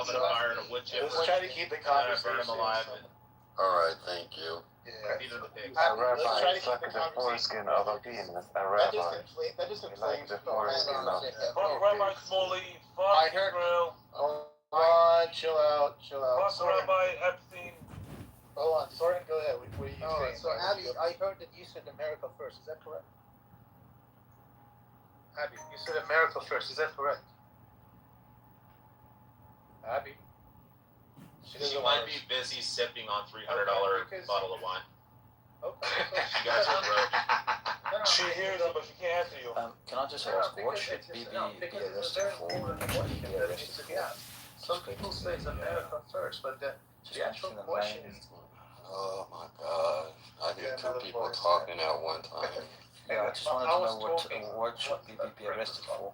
gonna fire a wood chipper. Let's try to keep the conversation alive. Alright, thank you. Yeah. These are the pigs. Let's try to keep the conversation. That just inflames the foreskin. Fuck Rabbi Smalley, I fuck heard- Israel, Hold on, chill out. fuck Soren, Rabbi Epstein. hold on. Soren, go ahead. What are you saying? So Abby, I heard that you said America first. Is that correct? Abby, you said America first. Is that correct? Abby. She might be busy sipping on $300 bottle of wine. Okay. You guys are broke. She hears them, but she can't answer you. Can I just ask, what should BB be arrested for? What should he be arrested for? Some people say it's America first, but the actual mention the question name. is. Oh my god. I hear two people talking at one time. Yeah, I just wanted to know what should BB be arrested for?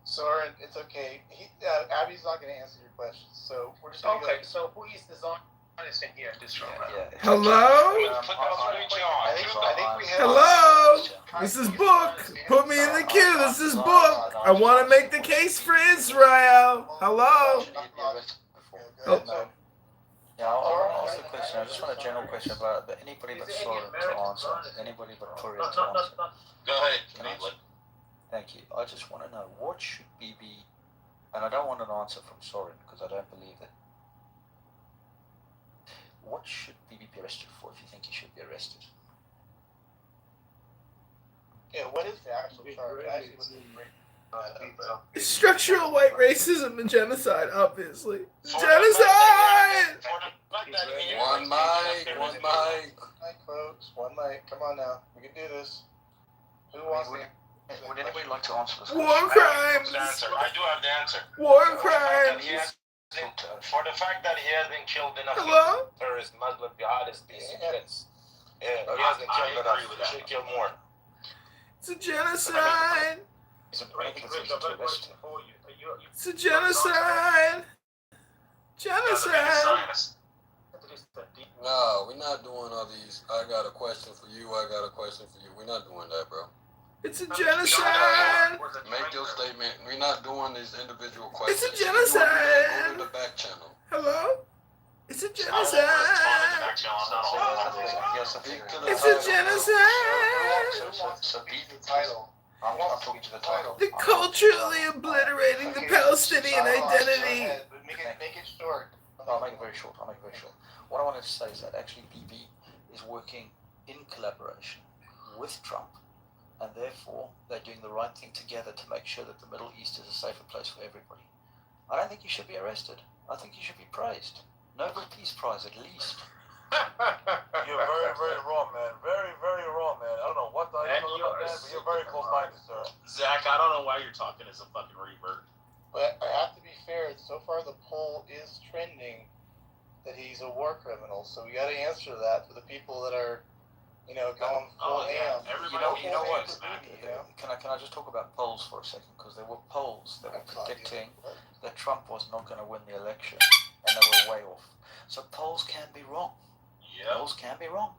Soren, it's okay. Abby's not going to answer your questions, so we're just going to Okay, so who is the Zionist in here? This room. Hello? I think we have. Hello? This is Book. Put me in the queue. This is Book. I want to make the case for Israel. Hello? Should he be arrested for? Oh. Yeah, I'll ask the question. I just want a general question about anybody but Is there Soren any to answer. American Anybody but No, Korea no, to no, answer. no. Go ahead, Can I Cleveland. Thank you. I just want to know, what should BB, and I don't want an answer from Soren because I don't believe it. What should BB be arrested for if you think he should be arrested? Yeah, what is the actual charge? Actually, what's the Structural white racism and genocide, obviously. Genocide! One mic, one mic. mic, folks. One mic. Come on now. We can do this. Who wants to? Would anybody like to answer this War question? crimes! I do have the answer. War crimes! For the fact that he has been killed enough Hello? terrorist Muslim jihadist dissidents. Yeah, he has been killed enough. He should kill more. It's a genocide! Is it making a reason to arrest him? It's a genocide! Genocide! No, we're not doing all these. I got a question for you. I got a question for you. We're not doing that, bro. It's a genocide! Make your statement. We're not doing these individual questions. It's a genocide! Go to the back channel. Hello? It's a genocide! It's a genocide! So The title. I'm talking to the title. The culturally obliterating the Palestinian identity. Make it short. I'll make it very short. What I wanted to say is that actually BB is working in collaboration with Trump, and therefore they're doing the right thing together to make sure that the Middle East is a safer place for everybody. I don't think he should be arrested. I think he should be praised. Nobel Peace Prize at least. You're very, very wrong, man. Very, very wrong, man. I don't know what the hell you're about that, but you're very close-minded, sir. Zach, I don't know why you're talking as a fucking revert. But I have to be fair. So far, the poll is trending that he's a war criminal. So we got to answer that for the people that are, going full ham. Everybody, You know what? Yeah. Can I just talk about polls for a second? Because there were polls that were predicting that Trump was not going to win the election, and they were way off. So polls can be wrong. Yeah. Polls can be wrong.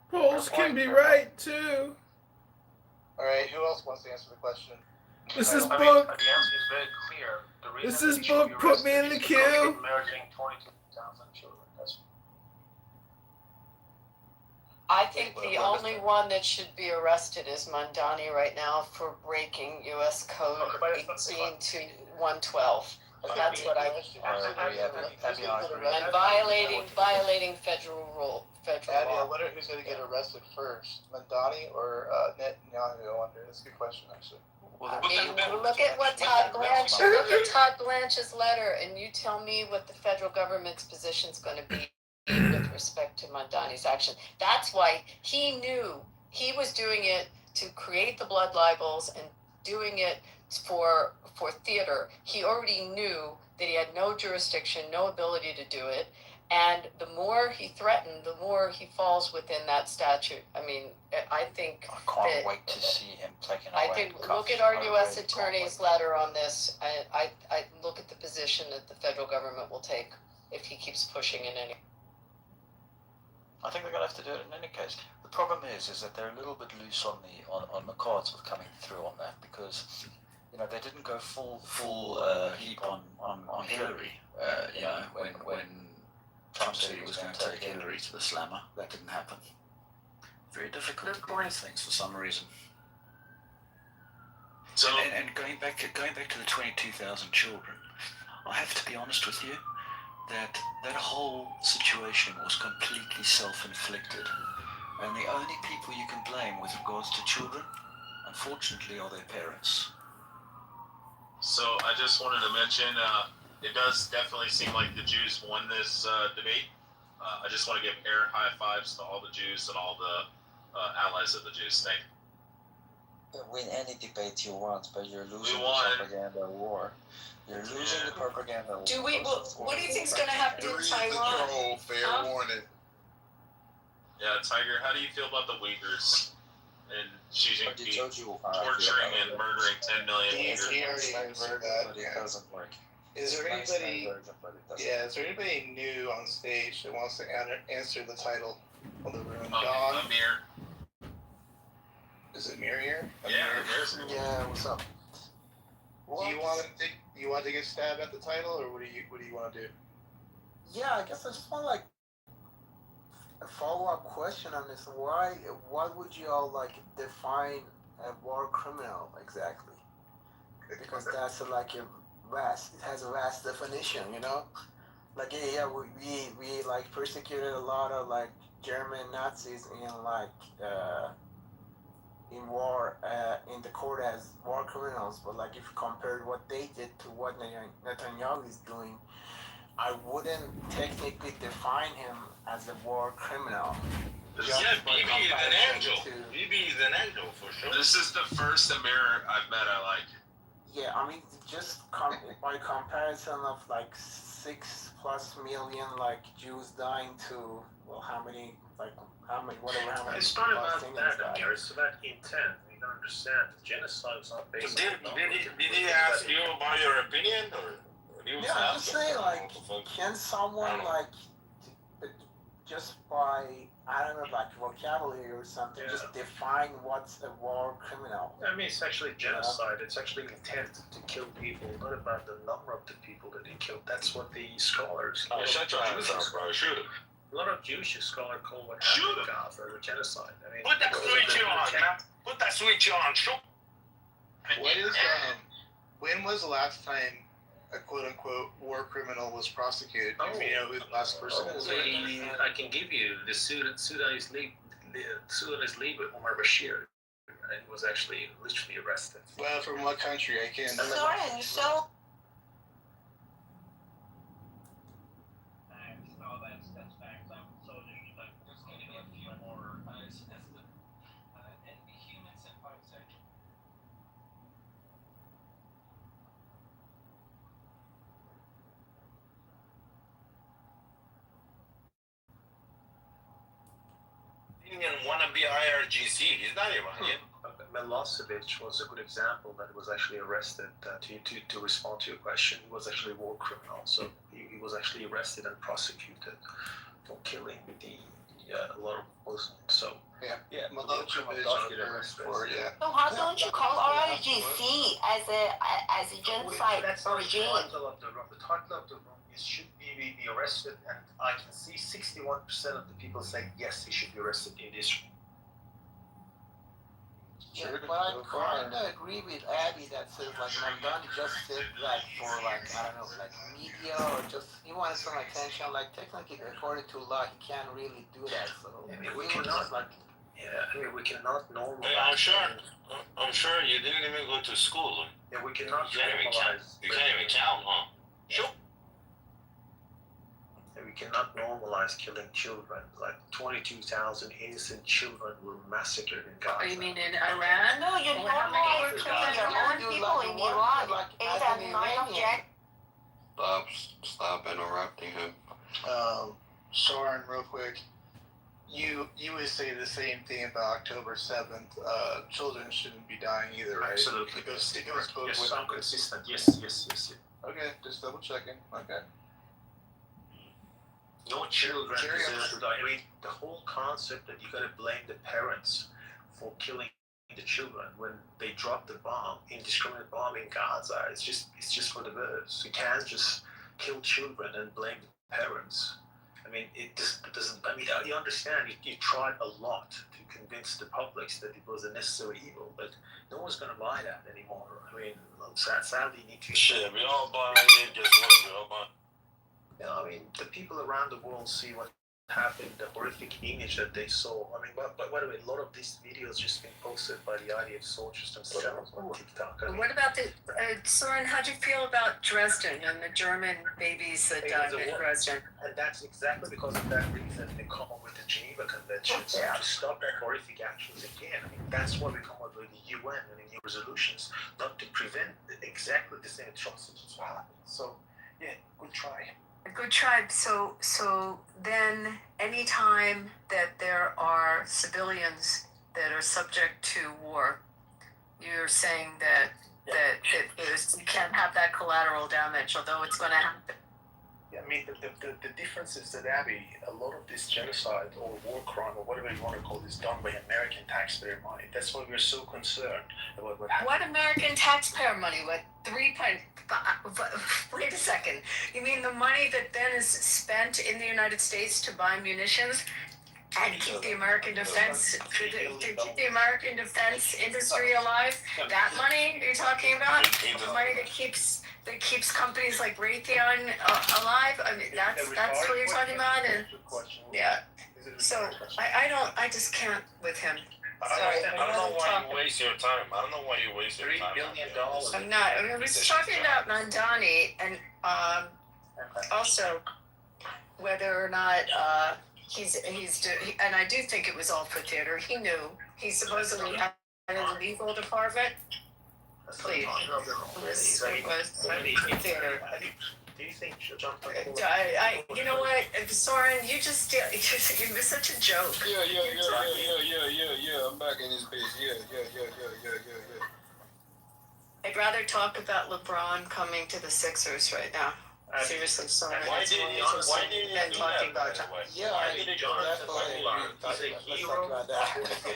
Polls can be right, too. All right. Who else wants to answer the question? This is The Book. answer is very clear. The reason This is that he should be Book. Put me in arrested the is because queue. he's murdering 22,000 children. That's I think the only one that should be arrested is Mandani right now for breaking U.S. Code 18 to 112. That's what I and violating federal law. Who's going to get arrested first, Mandani or Netanyahu? I wonder. That's a good question, actually. I mean, look at what Todd Blanche's letter, and you tell me what the federal government's position is going to be with respect to Mandani's action. That's why he knew he was doing it to create the blood libels and doing it for theater. He already knew that he had no jurisdiction, no ability to do it. And the more he threatened, the more he falls within that statute. I mean, I think I can't wait to see him taken away. I think look at our U.S. Attorney's letter on this. I look at the position that the federal government will take if he keeps pushing in any. I think they're going to have to do it in any case. The problem is that they're a little bit loose on the cards with coming through on that because they didn't go full heap on Hillary to the slammer. That didn't happen. Very difficult to do these things for some reason. So And going back to the 22,000 children, I have to be honest with you that whole situation was completely self-inflicted, and the only people you can blame with regards to children, unfortunately, are their parents. So I just wanted to mention, it does definitely seem like the Jews won this debate. I just want to give air high fives to all the Jews and all the allies of the Jews. Thank you. Win any debate you want, but you're losing We the won. propaganda war. You're losing the propaganda war. What do you think's going to happen in Taiwan? Fair warning. Yeah, Tiger, how do you feel about the Uyghurs and Xi I already Jinping told you how I feel torturing about and it. murdering 10 million He Uyghurs? already answered that. But it doesn't work. Is there Nice anybody? version, but it doesn't Yeah, is there anybody new on stage that wants to answer the title of the room? Don, Amir. is it Mir here? Yeah, Amir. Amir's Yeah, what's up? Do you want to take a stab at the title, or what do you want to do? Yeah, I guess I just want like a follow-up question on this. Why would you all like define a war criminal exactly? Because that's like a vast. It has a vast definition, you know. Like we like persecuted a lot of like German Nazis in war in the court as war criminals, but like if you compared what they did to what Netanyahu is doing, I wouldn't technically define him as a war criminal. Yeah, Bibi is an angel. Bibi is an angel for sure. This is the first Amir I've met I like. Yeah, I mean, just by comparison of like 6+ million like Jews dying to how many It's not about that, Amir. It's about intent. You don't understand. Genocide is not based on Did he ask you about your opinion or? Yeah, I'm just saying, like, can someone like just by I don't know, like vocabulary or something, just define what's a war criminal? I mean, it's actually genocide. It's actually intent to kill people, not about the number of the people that he killed. That's what the scholars. Shut your hands up, bro. Shoot him. A lot of Jewish scholars call what happened in Gaza a genocide. I mean, Put that switch on, man. Put that switch on. Shoot. What is when was the last time a quote-unquote war criminal was prosecuted? Do you know who the last person is? I can give you the Sudanese leader, Omar Bashir. And was actually literally arrested. Well, from what country? I can't. Soren, so Wanna be IRGC? He's not Iranian. Milosevic was a good example that was actually arrested to respond to your question. He was actually a war criminal, so he was actually arrested and prosecuted for killing a lot of Muslims. So Milosevic for So how don't you call RIGC as a genocide regime? The title of the room is should be arrested, and I can see 61% of the people say yes, he should be arrested in this. Yeah, but I kind of agree with Abby that says like Mamdani just said like for like I don't know like media or just he wanted some attention. Like technically according to law he can't really do that. So we cannot we cannot normalize. I'm sure you didn't even go to school. Yeah, we cannot normalize. You can't even count, huh? Sure. We cannot normalize killing children. Like 22,000 innocent children were massacred in Gaza. You mean in Iran? No, you normalize killing your own people in Iran. 8 and 9 of January. Stop interrupting him. Soren, real quick. You would say the same thing about October 7th. Children shouldn't be dying either, right? Absolutely. It goes both yes, ways. I'm consistent. Yes. Okay, just double checking. Okay. No children deserve to die. I mean, the whole concept that you gotta blame the parents for killing the children when they drop the bomb, indiscriminate bomb in Gaza, it's just for the birds. You can't just kill children and blame the parents. I mean, it just doesn't. I mean, you understand. You tried a lot to convince the public that it was a necessary evil, but no one's going to buy that anymore. I mean, sadly, you need to. Shit, we all buy it. Guess what? We all buy. I mean, the people around the world see what happened, the horrific image that they saw. I mean, but by the way, a lot of these videos just been posted by the IDF soldiers themselves on TikTok. I mean, What about the Soren? How'd you feel about Dresden and the German babies that died in Dresden? And that's exactly because of that reason they come up with the Geneva Conventions to stop that horrific actions again. I mean, that's why we come up with the UN and the new resolutions, not to prevent exactly the same atrocities from happening. So, yeah, good try. A good tribe. So then, any time that there are civilians that are subject to war, you're saying that you can't have that collateral damage, although it's going to happen. Yeah, I mean, the difference is that, Abby, a lot of this genocide or war crime or whatever you want to call it is done by American taxpayer money. That's why we're so concerned about what happened. What American taxpayer money? What wait a second. You mean the money that then is spent in the United States to buy munitions and keep the American defense to keep the American defense industry alive? That money you're talking about? The money that keeps companies like Raytheon alive? I mean, that's what you're talking about? And yeah. So I just can't with him. Sorry, I don't know why you waste your time. I don't know why you waste your time. $3 billion. I'm not. I was talking about Mandani and also whether or not and I do think it was all for theater. He knew. He supposedly had in the legal department. Please. It was theater. Do you think John? You know what, Soren? You're such a joke. Yeah. I'm back in this bitch. Yeah. I'd rather talk about LeBron coming to the Sixers right now. Seriously, Soren. Why didn't you do that, by the way? Yeah, Why did Jonathan He's a hero or a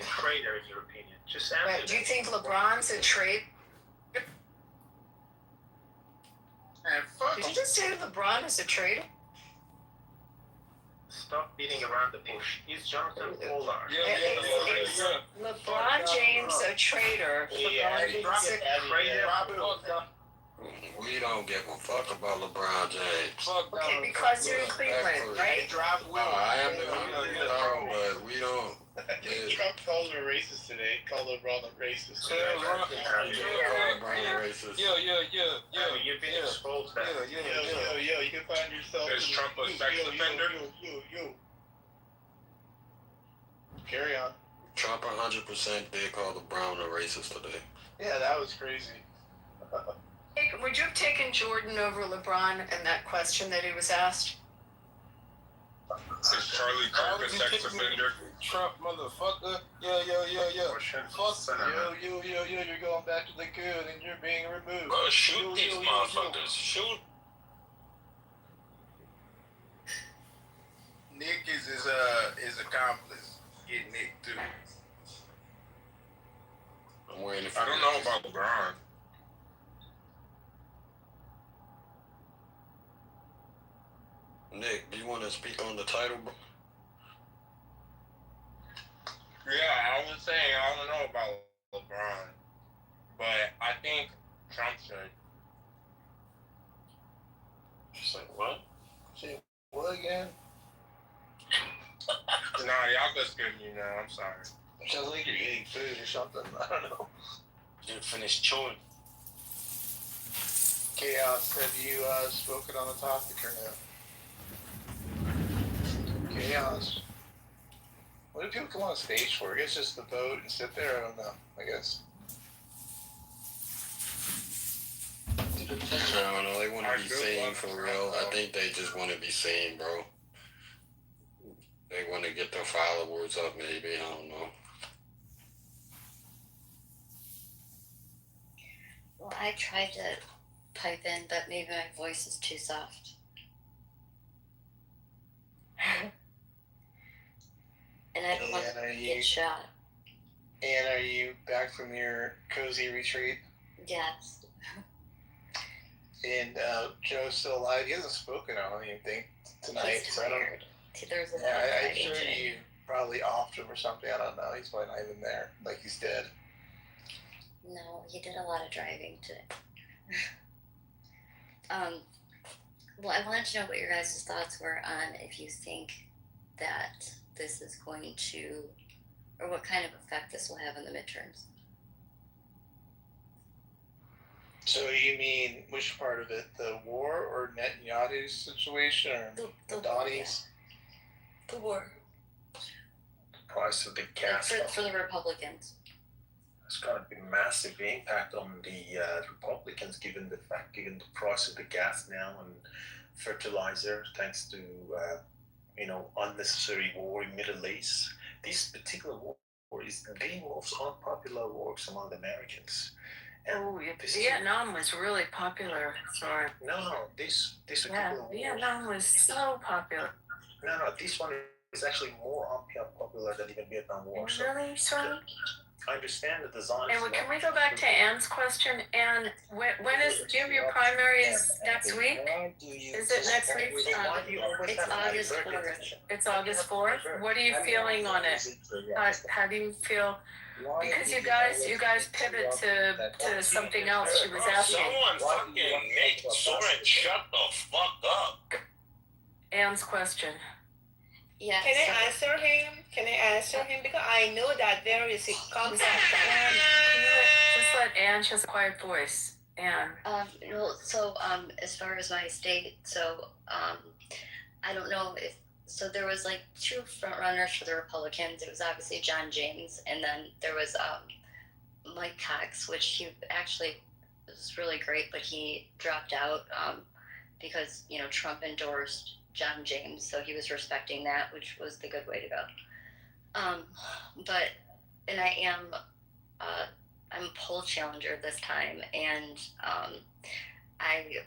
traitor, in your opinion? Just answer that. Do you think LeBron's a traitor? Did you just say LeBron is a traitor? Stop beating around the bush. He's Jonathan Pollard. Is LeBron James a traitor? We don't give a fuck about LeBron James. Okay, because you're in Cleveland, right? I am the but we don't. Trump called her racist today. Called LeBron a racist. Yeah. You've been exposed. Yo, you can find yourself. Is Trump a sex offender? Yo. Carry on. Trump 100% did call LeBron a racist today. Yeah, that was crazy. Would you have taken Jordan over LeBron in that question that he was asked? Is Charlie Kirk a sex offender? Trump, motherfucker. Yeah. Fuck. Yo, you're going back to the good and you're being removed. Shoot these motherfuckers. Shoot. Nick is his accomplice. Get Nick too. I'm waiting for I don't know about LeBron. Nick, do you want to speak on the title, bro? Yeah, I was saying I don't know about LeBron, but I think Trump should. It's like, what? Say what again? Nah, y'all just skip me now. I'm sorry. Sounds like you're eating food or something. I don't know. You finished chewing. Chaos, have you spoken on the topic or no? Chaos. What do people come on stage for? I guess just to vote and sit there? I don't know. I guess. I don't know. They want to be seen for real. I think they just want to be seen, bro. They want to get their followers up, maybe. I don't know. Well, I tried to pipe in, but maybe my voice is too soft. And I don't want to get shot. And are you back from your cozy retreat? Yes. And Joe's still alive. He hasn't spoken on anything tonight. He's so I don't. tired. There's a lot Yeah, of I'm driving sure today. you probably offed him or something. I don't know. He's probably not even there. Like he's dead. No, he did a lot of driving today. Well, I wanted to know what your guys' thoughts were on if you think that this is going to, or what kind of effect this will have on the midterms. So you mean which part of it? The war or Netanyahu's situation or The Donnie's? The war. The price of the gas. For the Republicans. It's going to be a massive impact on the Republicans, given the price of the gas now and fertilizer, thanks to unnecessary war in Middle East. This particular war is the most unpopular war among the Americans. And Vietnam was really popular. Sorry. No, this particular war. Vietnam was so popular. No, this one is actually more unpopular than even Vietnam War. Really, sorry? I understand the design. And can we go back to Anne's question? Anne, when is do you have your primaries next week? Is it next week? It's August 4th. It's August 4th. What are you feeling on it? How do you feel? Because you guys pivot to something else. She was asking. Someone fucking make Soren shut the fuck up. Anne's question. Yeah. Can I answer him? Because I know that there is a contact. Just let Anne. She has a quiet voice. Anne. As far as my state, I don't know if. So there was like two front runners for the Republicans. It was obviously John James, and then there was Mike Cox, which he actually was really great, but he dropped out because Trump endorsed John James, so he was respecting that, which was the good way to go. And I am I'm a poll challenger this time, and I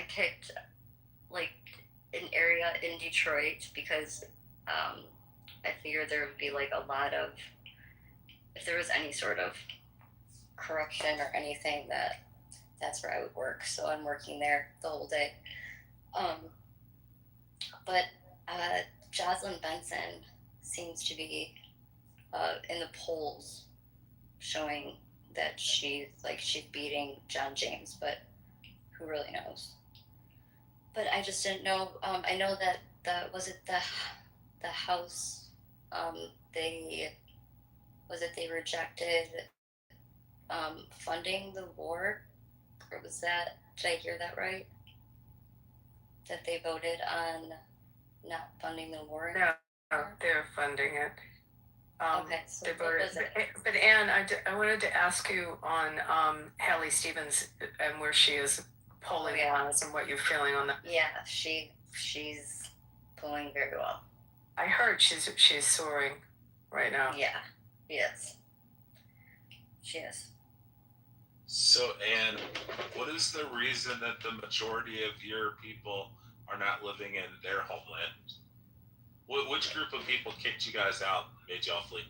picked like an area in Detroit because I figured there would be like a lot of, if there was any sort of corruption or anything, that's where I would work. So I'm working there the whole day. But Jocelyn Benson seems to be in the polls showing that she's beating John James, but who really knows? But I just didn't know. I know that the House they rejected funding the war, or was that, did I hear that right? That they voted on not funding the war? No, they're funding it. Okay, so they voted. But Anne, I wanted to ask you on Hallie Stevens and where she is polling wise and what you're feeling on that. Yeah, she's polling very well. I heard she's soaring right now. Yeah, yes, she is. So, Anne, what is the reason that the majority of your people are not living in their homeland? Which group of people kicked you guys out and made y'all flee?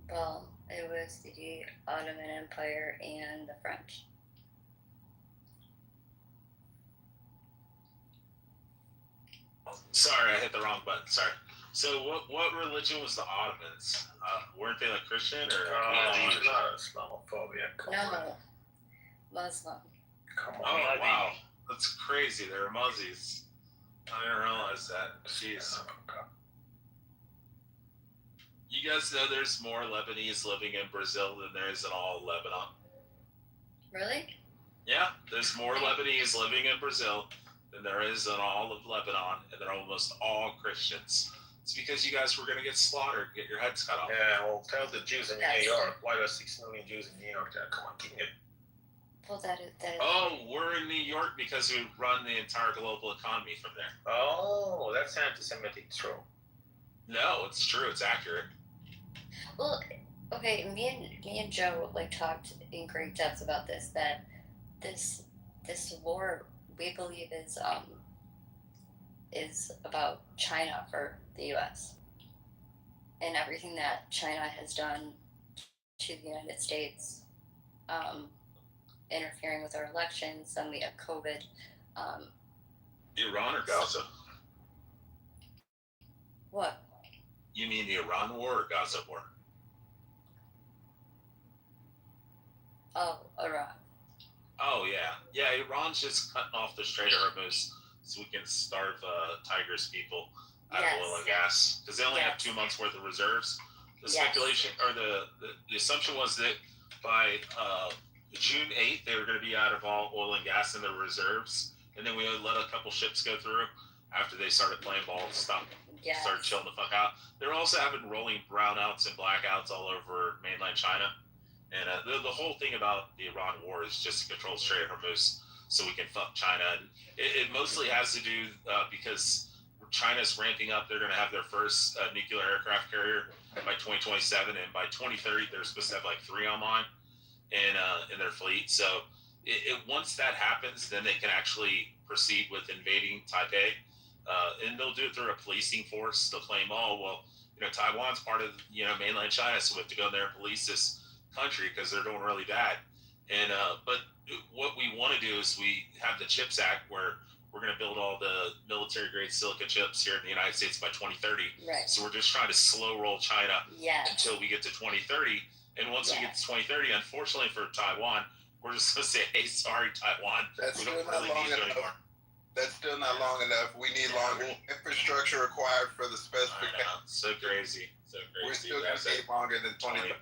Well, it was the Ottoman Empire and the French. Sorry, I hit the wrong button. Sorry. So, what religion was the Ottomans? Weren't they like Christian or? Not Islamophobia. No, Muslim. Come on. Oh wow, that's crazy. They're Muzzies. I didn't realize that. Jeez. You guys know there's more Lebanese living in Brazil than there is in all of Lebanon. Really? Yeah, there's more Lebanese living in Brazil than there is in all of Lebanon, and they're almost all Christians. It's because you guys were going to get slaughtered, get your heads cut off. Yeah, well, tell the Jews in New York. Why are 6 million Jews in New York? Come on, give me it. Well, that is. Oh, we're in New York because we run the entire global economy from there. Oh, that's anti-Semitic, true. No, it's true. It's accurate. Well, okay. Me and Joe talked in great depth about this. That this war we believe is about China for the U.S. and everything that China has done to the United States. Interfering with our elections, then we have COVID. Iran or Gaza? You mean the Iran war or Gaza war? Oh, Iran. Oh yeah. Iran's just cutting off the Strait of Hormuz so we can starve Tigers people out of oil and gas because they only have 2 months worth of reserves. The speculation or the assumption was that by June 8th they were going to be out of all oil and gas in their reserves, and then we let a couple ships go through after they started playing ball and stuff. Started chilling the fuck out. They're also having rolling brownouts and blackouts all over mainland China. And the whole thing about the Iran war is just to control Strait of Hormuz so we can fuck China. And it mostly has to do because China's ramping up. They're going to have their first nuclear aircraft carrier by 2027. And by 2030, they're supposed to have like 3 online in their fleet. So once that happens, then they can actually proceed with invading Taipei. And they'll do it through a policing force. They'll claim, oh, well, Taiwan's part of, mainland China, so we have to go in there and police this country because they're doing really bad. And but what we want to do is we have the CHIPS Act where we're going to build all the military grade silica chips here in the United States by 2030. Right. So we're just trying to slow roll China until we get to 2030. And once we get to 2030, unfortunately for Taiwan, we're just going to say, hey, sorry, Taiwan. That's we still don't not really long need you enough. anymore. That's still not long enough. We need longer infrastructure required for the specification. So crazy. We're still going to need longer than 2030.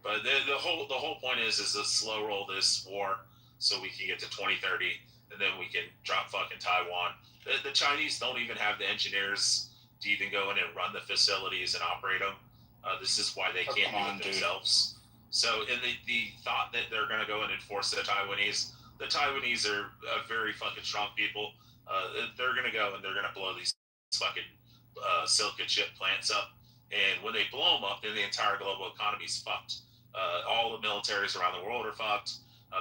But the whole point is to slow roll this war so we can get to 2030, and then we can drop fucking Taiwan. The Chinese don't even have the engineers to even go in and run the facilities and operate them. This is why they can't do it themselves. So in the thought that they're going to go in and force the Taiwanese are very fucking strong people. They're going to go and they're going to blow these fucking silica chip plants up. And when they blow them up, then the entire global economy is fucked. All the militaries around the world are fucked.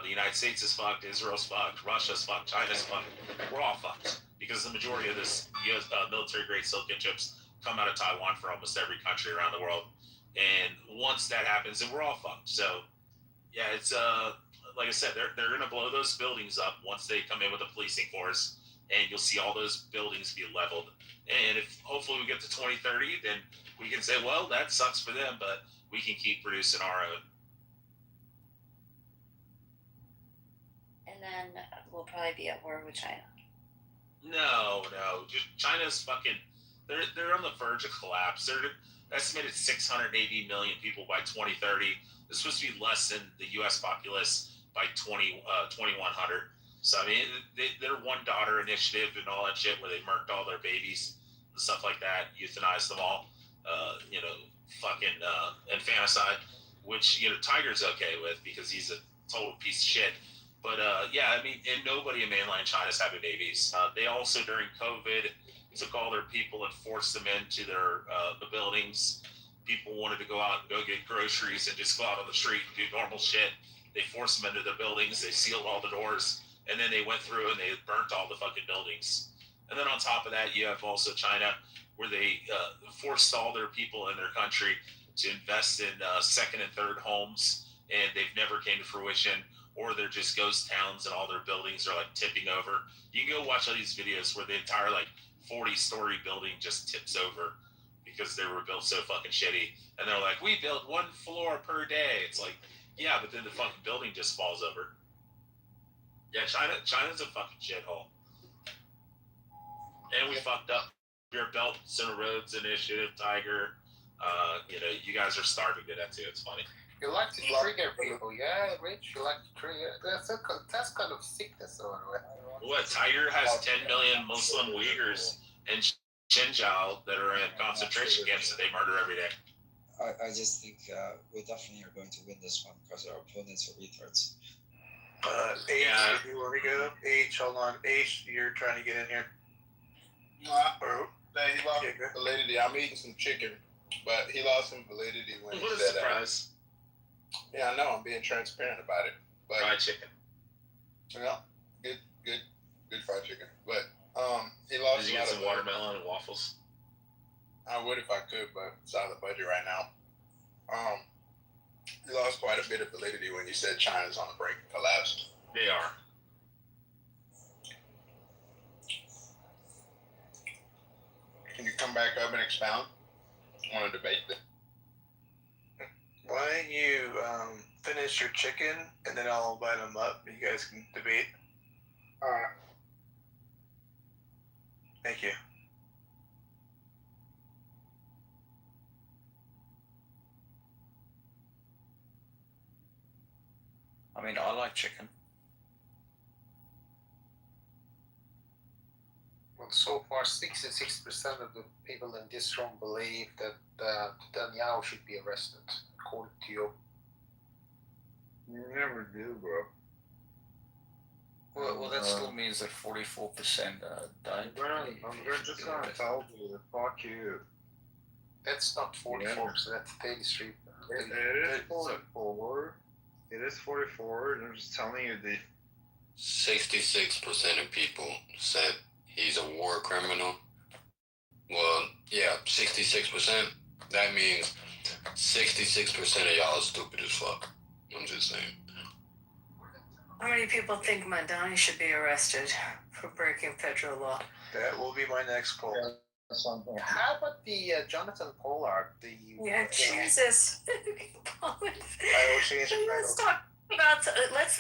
The United States is fucked. Israel's fucked. Russia's fucked. China's fucked. We're all fucked because the majority of this US military-grade silicon chips come out of Taiwan for almost every country around the world. And once that happens, then we're all fucked. So, yeah, it's like I said, they're going to blow those buildings up once they come in with a policing force, and you'll see all those buildings be leveled. And if hopefully we get to 2030, then we can say, well, that sucks for them, but we can keep producing our own. And then we'll probably be at war with China. No. China's fucking. They're on the verge of collapse. They're estimated 680 million people by 2030. It's supposed to be less than the U.S. populace by 2100. So I mean, their one daughter initiative and all that shit, where they murked all their babies and stuff like that, euthanized them all. Fucking infanticide, which Tiger's okay with because he's a total piece of shit. But yeah, I mean, and nobody in mainland China's having babies. They also during COVID took all their people and forced them into their the buildings. People wanted to go out and go get groceries and just go out on the street and do normal shit. They forced them into their buildings. They sealed all the doors, and then they went through and they burnt all the fucking buildings. And then on top of that, you have also China, where they forced all their people in their country to invest in second and third homes, and they've never came to fruition, or they're just ghost towns and all their buildings are like tipping over. You can go watch all these videos where the entire like 40-story building just tips over because they were built so fucking shitty. And they're like, we built 1 floor per day. It's like, yeah, but then the fucking building just falls over. Yeah, China's a fucking shithole. And we fucked up your Belt Center Roads Initiative, Tiger. You guys are starving to death too. It's funny. You like to trigger people, yeah, Rich. You like to trigger. That's kind of sickness, or what? Tiger has 10 million Muslim Uyghurs in Xinjiang that are in concentration camps that they murder every day. I just think we definitely are going to win this one because our opponents are retards. H, if you want to go. H, hold on. H, you're trying to get in here. He lost validity. I'm eating some chicken, but he lost some validity when he said that. What a surprise. Yeah, I know. I'm being transparent about it. But, fried chicken. Yeah, good fried chicken. But he lost. Did you get some watermelon and waffles? I would if I could, but it's out of the budget right now. He lost quite a bit of validity when you said China's on the brink of collapse. They are. Can you come come back up and expound on a debate? Why don't you finish your chicken and then I'll invite him up and you guys can debate. Alright. Thank you. I mean, I like chicken. Well, so far, 66% of the people in this room believe that Netanyahu should be arrested, according to you. You never do, bro. Well, that still means that 44% don't. I'm just gonna tell you, fuck you. That's not 44%, that's 33. It is 44. It is 44, and I'm just telling you the 66% of people said he's a war criminal. Well, yeah, 66%. That means 66% of y'all are stupid as fuck. I'm just saying. How many people think Mandani should be arrested for breaking federal law? That will be my next poll. How about the Jonathan Pollard? Yeah, Jesus. I will change it.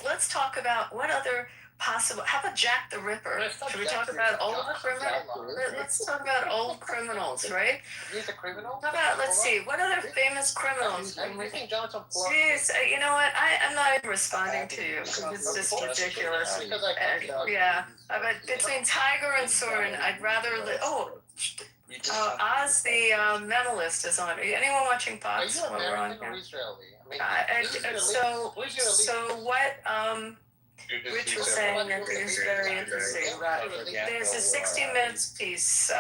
Let's talk about what other possible. How about Jack the Ripper? Should we talk about old criminals? Let's talk about old criminals, right? He's a criminal. How about let's see what other famous criminals? I think Jonathan Pollard. Jeez, you know what? I'm not even responding to you because it's just ridiculous. Yeah, but between Tiger and Soren, I'd rather. Oz the mentalist is on. Anyone watching Fox? Are you American or Israeli? So what? Rich was saying that is very interesting about there's a 60 Minutes piece.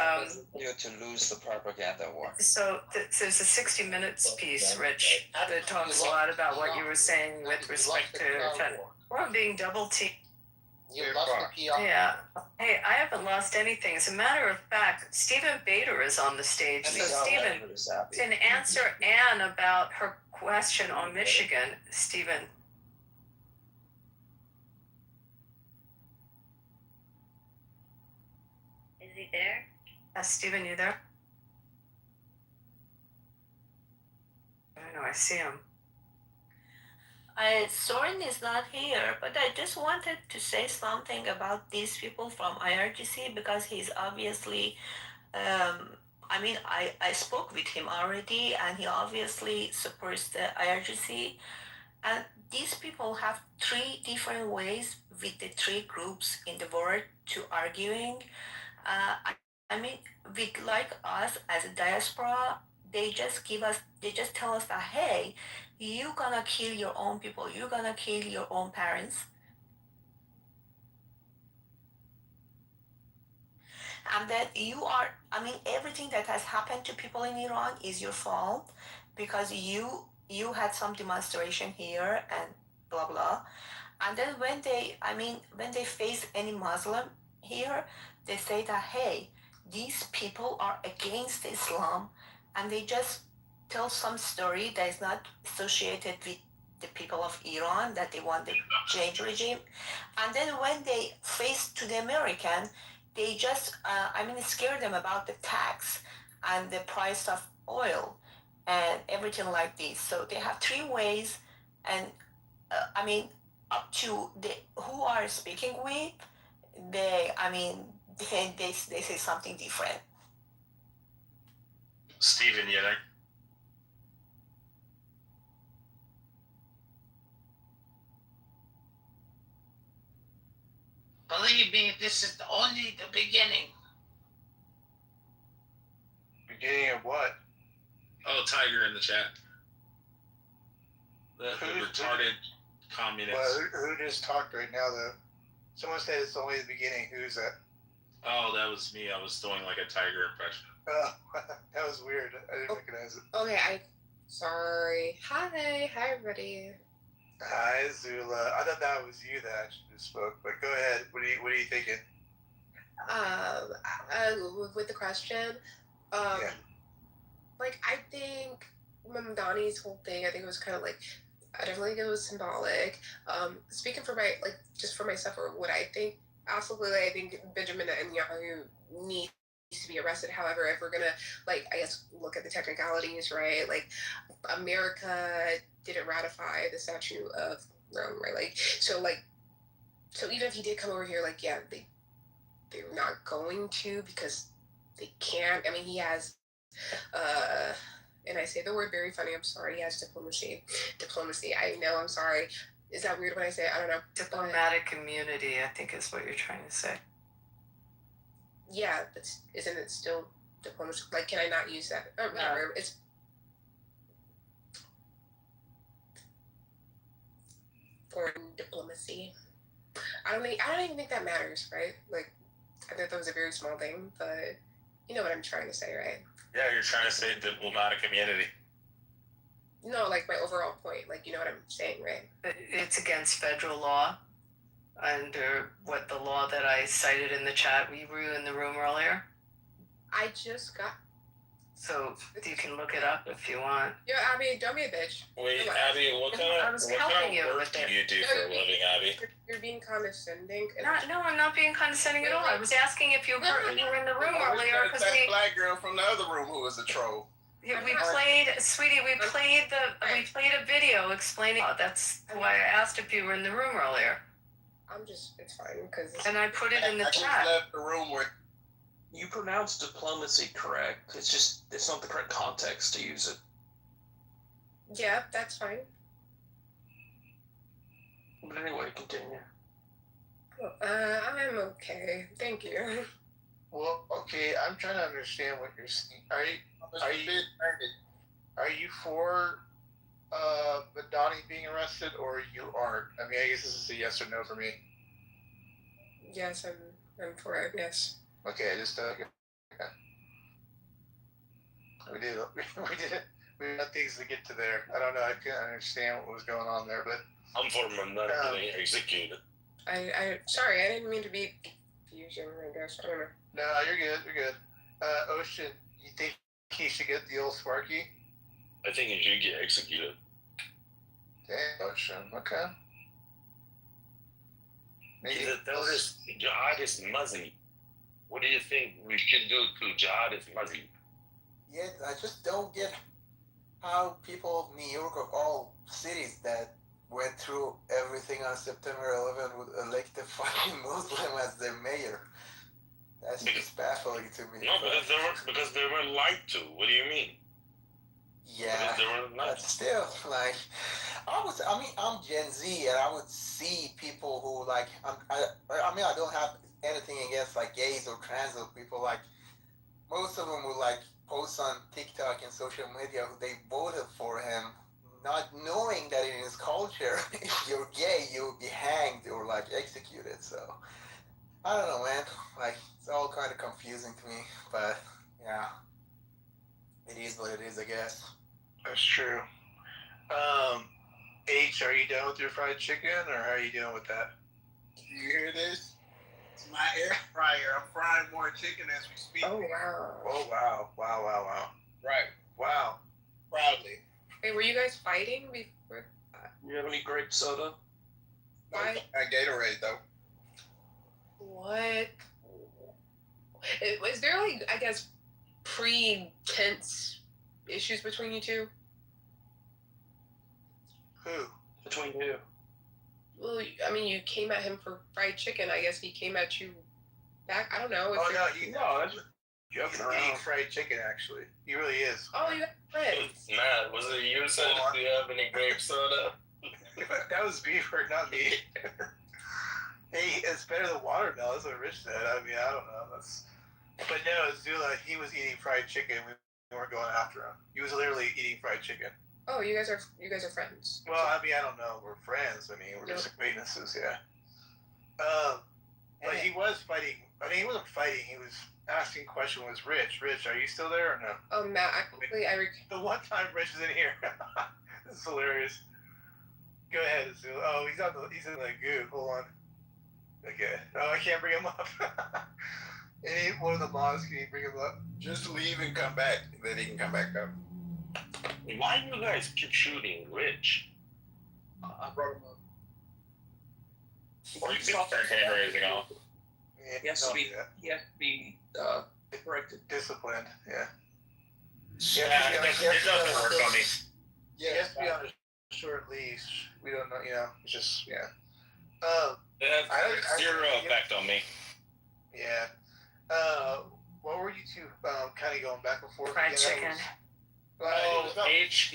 You to lose the propaganda war. So there's a 60 Minutes piece, Rich, that talks a lot about what you were saying with respect to we're being double teamed. You lost the PR. Yeah. Hey, I haven't lost anything. As a matter of fact, Stephen Bader is on the stage. So Stephen, can answer Anne about her question on Michigan. Stephen. Is he there? Stephen, you there? I don't know. I see him. Soren is not here, but I just wanted to say something about these people from IRGC because he's obviously, I spoke with him already and he obviously supports the IRGC. And these people have three different ways with the three groups in the world to arguing. With like us as a diaspora, they just tell us that, hey, you're gonna kill your own people, you're gonna kill your own parents. And that everything that has happened to people in Iran is your fault because you had some demonstration here and blah, blah. And then when they face any Muslim here, they say that, hey, these people are against Islam, and they just tell some story that is not associated with the people of Iran, that they want the change regime. And then when they face to the American, they just, scare them about the tax and the price of oil and everything like this. So they have three ways, and up to who are speaking with, they say something different. Stephen, you there? Believe me, this is only the beginning. Beginning of what? Oh, Tiger in the chat. The retarded communist. Well, who just talked right now, though? Someone said it's only the beginning. Who's that? Oh, that was me. I was doing like a Tiger impression. Oh, that was weird. I didn't recognize it. Okay, sorry. Hi everybody. Hi, Zula. I thought that was you that actually just spoke, but go ahead. What are you thinking? With the question, I think Mamdani's whole thing, I think it was kind of I definitely think it was symbolic. Speaking for just for myself or what I think, absolutely, I think Benjamin Netanyahu needs to be arrested. However, if we're gonna, like, I guess, look at the technicalities, right? Like, America didn't ratify the Statute of Rome, right? Like, so even if he did come over here, like, yeah, they're not going to, because they can't. I mean, he has, and I say the word very funny, I'm sorry, he has diplomacy. I know, I'm sorry. Is that weird when I say it? I don't know. Diplomatic immunity, I think is what you're trying to say. Yeah, but isn't it still diplomacy? Like, can I not use that? Oh, whatever. It's foreign diplomacy. I don't even think that matters, right? Like, I thought that was a very small thing, but you know what I'm trying to say, right? Yeah, you're trying to say diplomatic immunity. No, like my overall point. Like, you know what I'm saying, right? It's against federal law. Under what the law that I cited in the chat, we were in the room earlier. I just got. So you can look it up if you want. Yeah, Abby, don't be a bitch. Wait, Abby, what kind of work do you do for a living, Abby? You're being condescending. No, I'm not being condescending at all. I was asking if you were in the room earlier because that black girl from the other room who was a troll. We played, sweetie. We played a video explaining. That's why I asked if you were in the room earlier. It's fine because. And I put it in the I chat. just left the room with. You pronounce diplomacy correct. It's not the correct context to use it. Yeah, that's fine. But anyway, continue. I'm okay. Thank you. Well, okay, I'm trying to understand what you're saying. Are you for Madani being arrested, or you aren't? I mean, I guess this is a yes or no for me. Yes, I'm for it. Yes. Okay, I just okay. We did got things to get to there. I don't know. I couldn't understand what was going on there, but I'm for Madani getting executed. I sorry, I didn't mean to be confusing. I guess I don't know. No, you're good. You're good. Ocean, you think he should get the old Sparky? I think he should get executed. Damn, Ocean. Okay. He's a terrorist. Jihadist Muzzy. What do you think we should do to Jihadist Muzzy? Yeah, I just don't get how people of New York, of all cities that went through everything on September 11th, would elect a fucking Muslim as their mayor. That's just baffling to me. No, because they were lied to. What do you mean? Yeah, but still, like, I'm Gen Z, and I would see people who, like, I don't have anything against, like, gays or trans or people, like, most of them would, like, post on TikTok and social media who they voted for him, not knowing that in his culture, if you're gay, you'll be hanged or, like, executed, so, I don't know, man, like, it's all kind of confusing to me, but, yeah, it is what it is, I guess. That's true. H, are you done with your fried chicken, or how are you doing with that? You hear this? It's my air fryer. I'm frying more chicken as we speak. Oh, wow. Oh, wow. Wow. Right. Wow. Proudly. Hey, were you guys fighting before? You have any grape soda? Why? Gatorade, though. What? Was there, like, I guess, pre-tense issues between you two? Who? Between who? Well, I mean, you came at him for fried chicken. I guess he came at you back. I don't know. That's joking around. Eating fried chicken, actually. He really is. Oh, you got friends. Matt, was it you said, do you have any grape soda? That was Beaver, not me. Hey, it's better than watermelon. That's what Rich said. I mean, I don't know. But no, Zula, he was eating fried chicken. We weren't going after him. He was literally eating fried chicken. Oh, you guys are friends. Well, I mean, I don't know. We're friends. I mean, we're just acquaintances, yeah. But he was fighting. I mean, he wasn't fighting. He was asking question was Rich. Rich, are you still there or no? Oh, Matt, the one time Rich is in here. This is hilarious. Go ahead, Zula. Oh, he's in the goo. Hold on. Okay. Oh, I can't bring him up. Any one of the mods, can you bring him up? Just leave and come back, then he can come back up. Why do you guys keep shooting Rich? I brought him up. Or you can start hand raising off. He has to be disciplined. Yeah. Yeah, it doesn't work on me. He has to be on a short leash. We don't know, it's just, yeah. It has zero effect on me. Yeah. What were you two kind of going back and forth? Fried chicken. H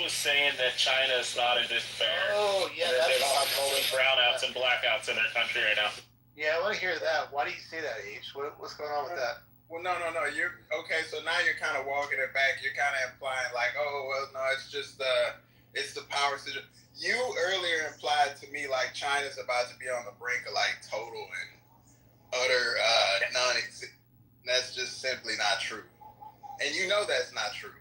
was saying that China's not in despair. Oh, yeah. There's only brownouts and blackouts in their country right now. Yeah, I want to hear that. Why do you say that, H? What's going on with that? Well, no. You're okay. So now you're kind of walking it back. You're kind of implying like, oh, well, no, it's just it's the power situation. You earlier implied to me like China's about to be on the brink of like total and utter non-existent. That's just simply not true, and you know that's not true.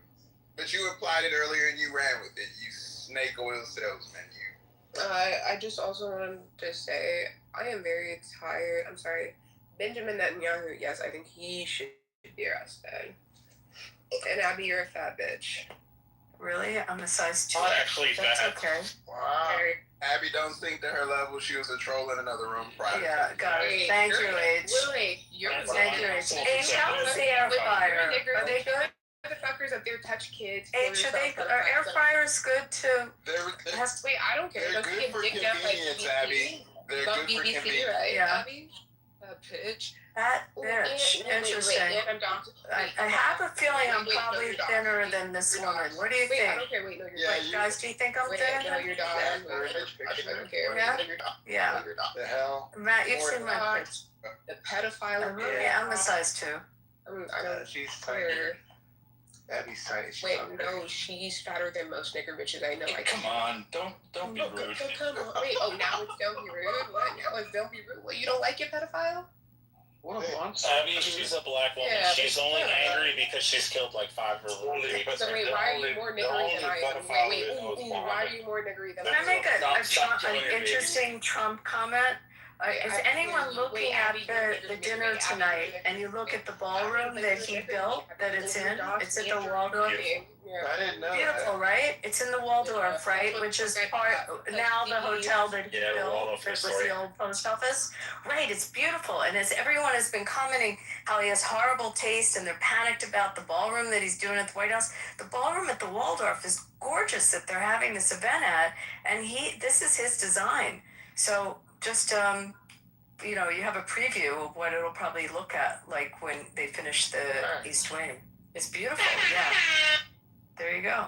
But you implied it earlier and you ran with it. You snake oil salesman. You. I just also wanted to say I am very tired. I'm sorry. Benjamin Netanyahu, yes, I think he should be arrested. And Abby, you're a fat bitch. Really? I'm a size 2. Actually, that's fat. okay. Wow. Abby don't think to her level. She was a troll in another room prior. Yeah, got it. Thank you, H. Wait, you're Thank you, H. H, how is the air fryer? Are they good? Motherfuckers up there touch kids. H, are air fryers good too? Wait, I don't care. They're Don't good get for dicked up like convenience, BBC. Abby. They're Love good for BBC, convenience. right, Yeah. Abby? That bitch. That bitch. Interesting. I have a feeling I'm probably thinner than this woman. What do you think? I don't care. Wait, no, you're Like, guys, do you think I'm thin? No, you're not. I don't care. Yeah? Yeah. The hell? Matt, you've seen my pics. The pedophile. Yeah, I'm a size 2. I don't She's care. Abby's tiny. Wait, no, she's fatter than most nigger bitches I know. Hey, come on, don't be rude. Come on. Wait, now it's don't be rude? What? Now it's don't be rude? What, you don't like your pedophile? Abby, she's a black woman. Yeah, she's only angry because she's killed like 5 of her people. So wait, why are you more niggery than I am? Wait, why are you more niggery than I am? Can I make an interesting Trump comment? Is anyone looking at the dinner tonight and you look at the ballroom that he built, that it's in? It's at the Waldorf. I didn't know. Beautiful, right? It's in the Waldorf, right? Which is now the hotel that he built. That was the old post office. Right, it's beautiful. And as everyone has been commenting how he has horrible taste and they're panicked about the ballroom that he's doing at the White House, the ballroom at the Waldorf is gorgeous that they're having this event at. And this is his design. So just, you have a preview of what it'll probably look like when they finish the East Wing. It's beautiful, yeah. There you go.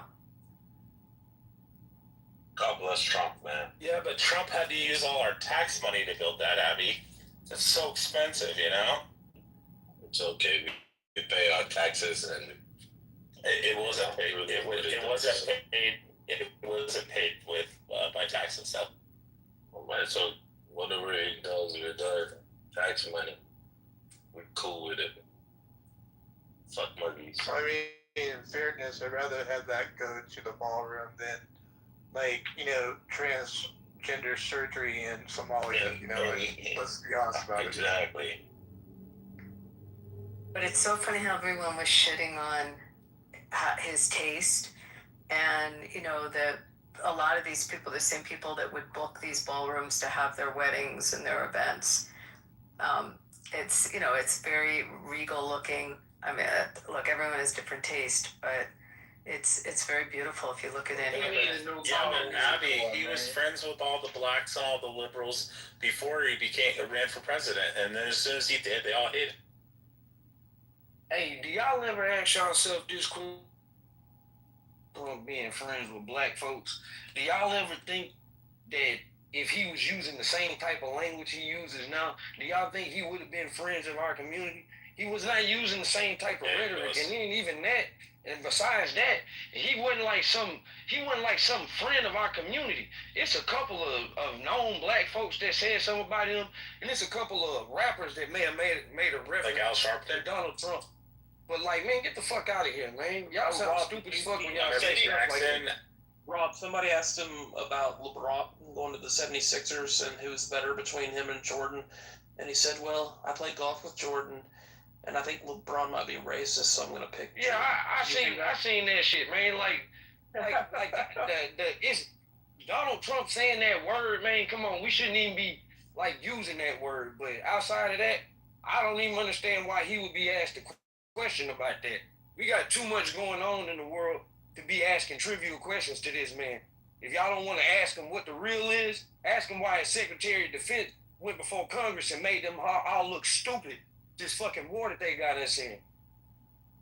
God bless Trump, man. Yeah, but Trump had to use all our tax money to build that, Abby. It's so expensive, It's okay. We pay our taxes and it wasn't paid. It wasn't paid. It wasn't paid with by tax and stuff. So whatever it does, it does. Tax money. We're cool with it. Fuck monkeys. I mean, in fairness, I'd rather have that go to the ballroom than, transgender surgery in Somalia. Let's be honest about it. Exactly. But it's so funny how everyone was shitting on his taste, and that a lot of these people, the same people that would book these ballrooms to have their weddings and their events, it's very regal looking. I mean, look, everyone has different taste, but it's very beautiful if you look at any of it. Yeah, but Abby, he was friends with all the blacks and all the liberals before he ran for president, and then as soon as he did, they all hid. Hey, do y'all ever ask yourself this question? Being friends with black folks, do y'all ever think that if he was using the same type of language he uses now, do y'all think he would have been friends of our community? He was not using the same type of rhetoric, and then even that, and besides that, he wasn't like some friend of our community. It's a couple of known black folks that said something about him, and it's a couple of rappers that may have made a reference like Al Sharpton, Donald Trump. But man, get the fuck out of here, man. Y'all sound stupid as fuck when y'all say stuff like that. Rob, somebody asked him about LeBron going to the 76ers and who's better between him and Jordan. And he said, well, I played golf with Jordan, and I think LeBron might be racist, so I'm going to pick Jordan. Yeah, I seen that shit, man. It's Donald Trump saying that word, man. Come on, we shouldn't even be, using that word. But outside of that, I don't even understand why he would be asked a question about that. We got too much going on in the world to be asking trivial questions to this man. If y'all don't want to ask him what the real is, ask him why his Secretary of Defense went before Congress and made them all look stupid. This fucking war that they got us in.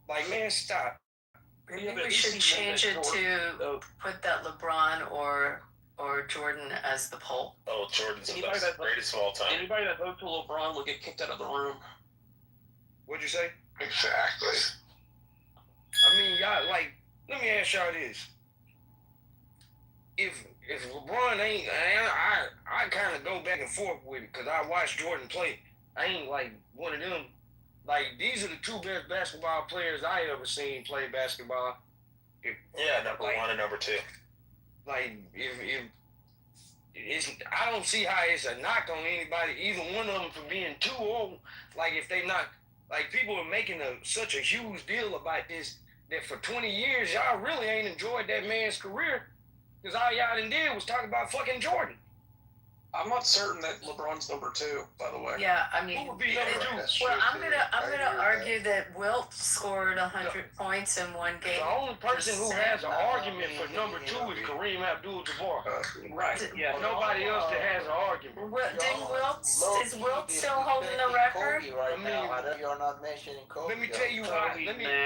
Like, man, stop. Maybe we should change it to put that LeBron or Jordan as the poll. Oh, Jordan's the best, greatest of all time. Anybody that votes for LeBron will get kicked out of the room. What'd you say? Exactly. I mean, y'all, like, let me ask y'all this. If LeBron ain't, I kind of go back and forth with it because I watched Jordan play. I ain't like one of them. Like, these are the two best basketball players I ever seen play basketball. Number one and number two. Like, if it's, I don't see how it's a knock on anybody, either one of them, for being too old. Like, if they not, like, people are making such a huge deal about this that for 20 years y'all really ain't enjoyed that man's career because all y'all done did was talk about fucking Jordan. I'm not certain that LeBron's number 2, by the way. Yeah, I mean, Who would be number 2? well, I'm gonna argue that Wilt scored 100 points in one game. The only person who has an argument for number 2 is Kareem Abdul-Jabbar. Right. Yeah. Nobody else that has an argument. Is Wilt still holding the record? Right now, I know you're not mentioning Kobe. Let me tell you why.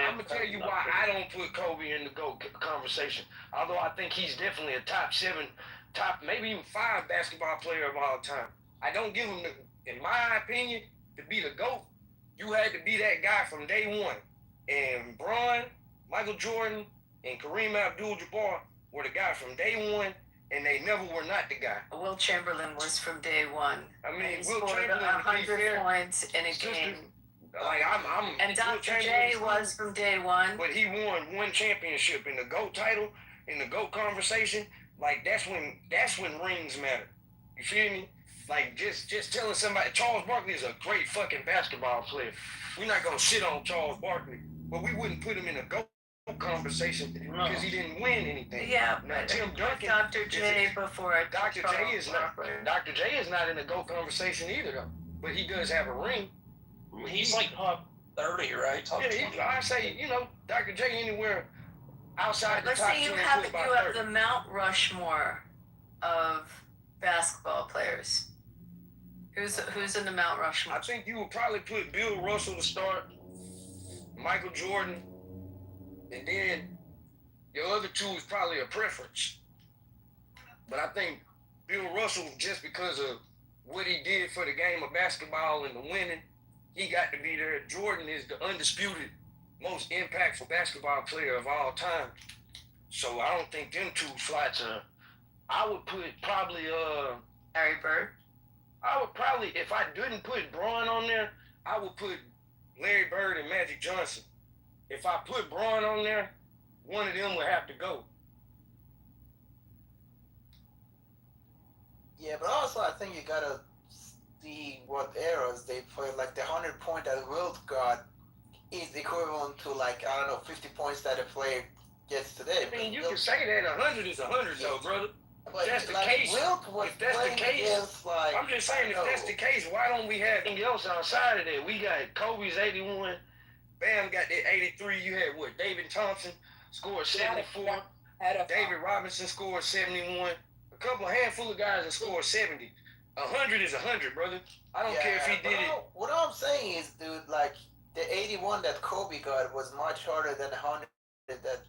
I'm gonna tell you why I don't put Kobe in the GOAT conversation. Although I think he's definitely a top 7, top maybe even 5 basketball player of all time. I don't give him in my opinion, to be the GOAT, you had to be that guy from day one. And Bron, Michael Jordan, and Kareem Abdul-Jabbar were the guy from day one, and they never were not the guy. Will Chamberlain was from day one. I mean, he Will scored Chamberlain 100 points in a game. Like and Dr. J was from day one. But he won 1 championship in the GOAT title, in the GOAT conversation. Like, that's when rings matter. You feel me? Like, just telling somebody, Charles Barkley is a great fucking basketball player. We're not gonna shit on Charles Barkley, but we wouldn't put him in a GOAT conversation because he didn't win anything. Yeah, now Tim Duncan, Dr. J before Dr. J is not. Dr. J is not in the GOAT conversation either, though. But he does have a ring. He's like top 30, right? Top 20. I say, Dr. J anywhere outside the Let's top say you 10 have put about 30. the Mount Rushmore of basketball players. Who's in the Mount Rushmore? I think you would probably put Bill Russell to start, Michael Jordan, and then your other 2 is probably a preference. But I think Bill Russell, just because of what he did for the game of basketball and the winning, he got to be there. Jordan is the undisputed most impactful basketball player of all time. So I don't think them 2 slots are. I would put probably Larry Bird. I would probably, if I didn't put Bron on there, I would put Larry Bird and Magic Johnson. If I put Bron on there, one of them would have to go. Yeah, but also I think you gotta see what eras they played. Like the 100 point that Wilt got is equivalent to, like, I don't know, 50 points that a player gets today. I mean, you can say that 100 is 100 though, brother. But if that's the like, case, if that's the case, against, like, I'm just saying, if that's the case, why don't we have anything else outside of that? We got Kobe's 81, Bam got that 83. You had what? David Thompson scored 74. David Robinson scored 71. A couple, handful of guys that scored 70. 100 is 100, brother. I don't care if he did it. What I'm saying is, dude, like, the 81 that Kobe got was much harder than 100 that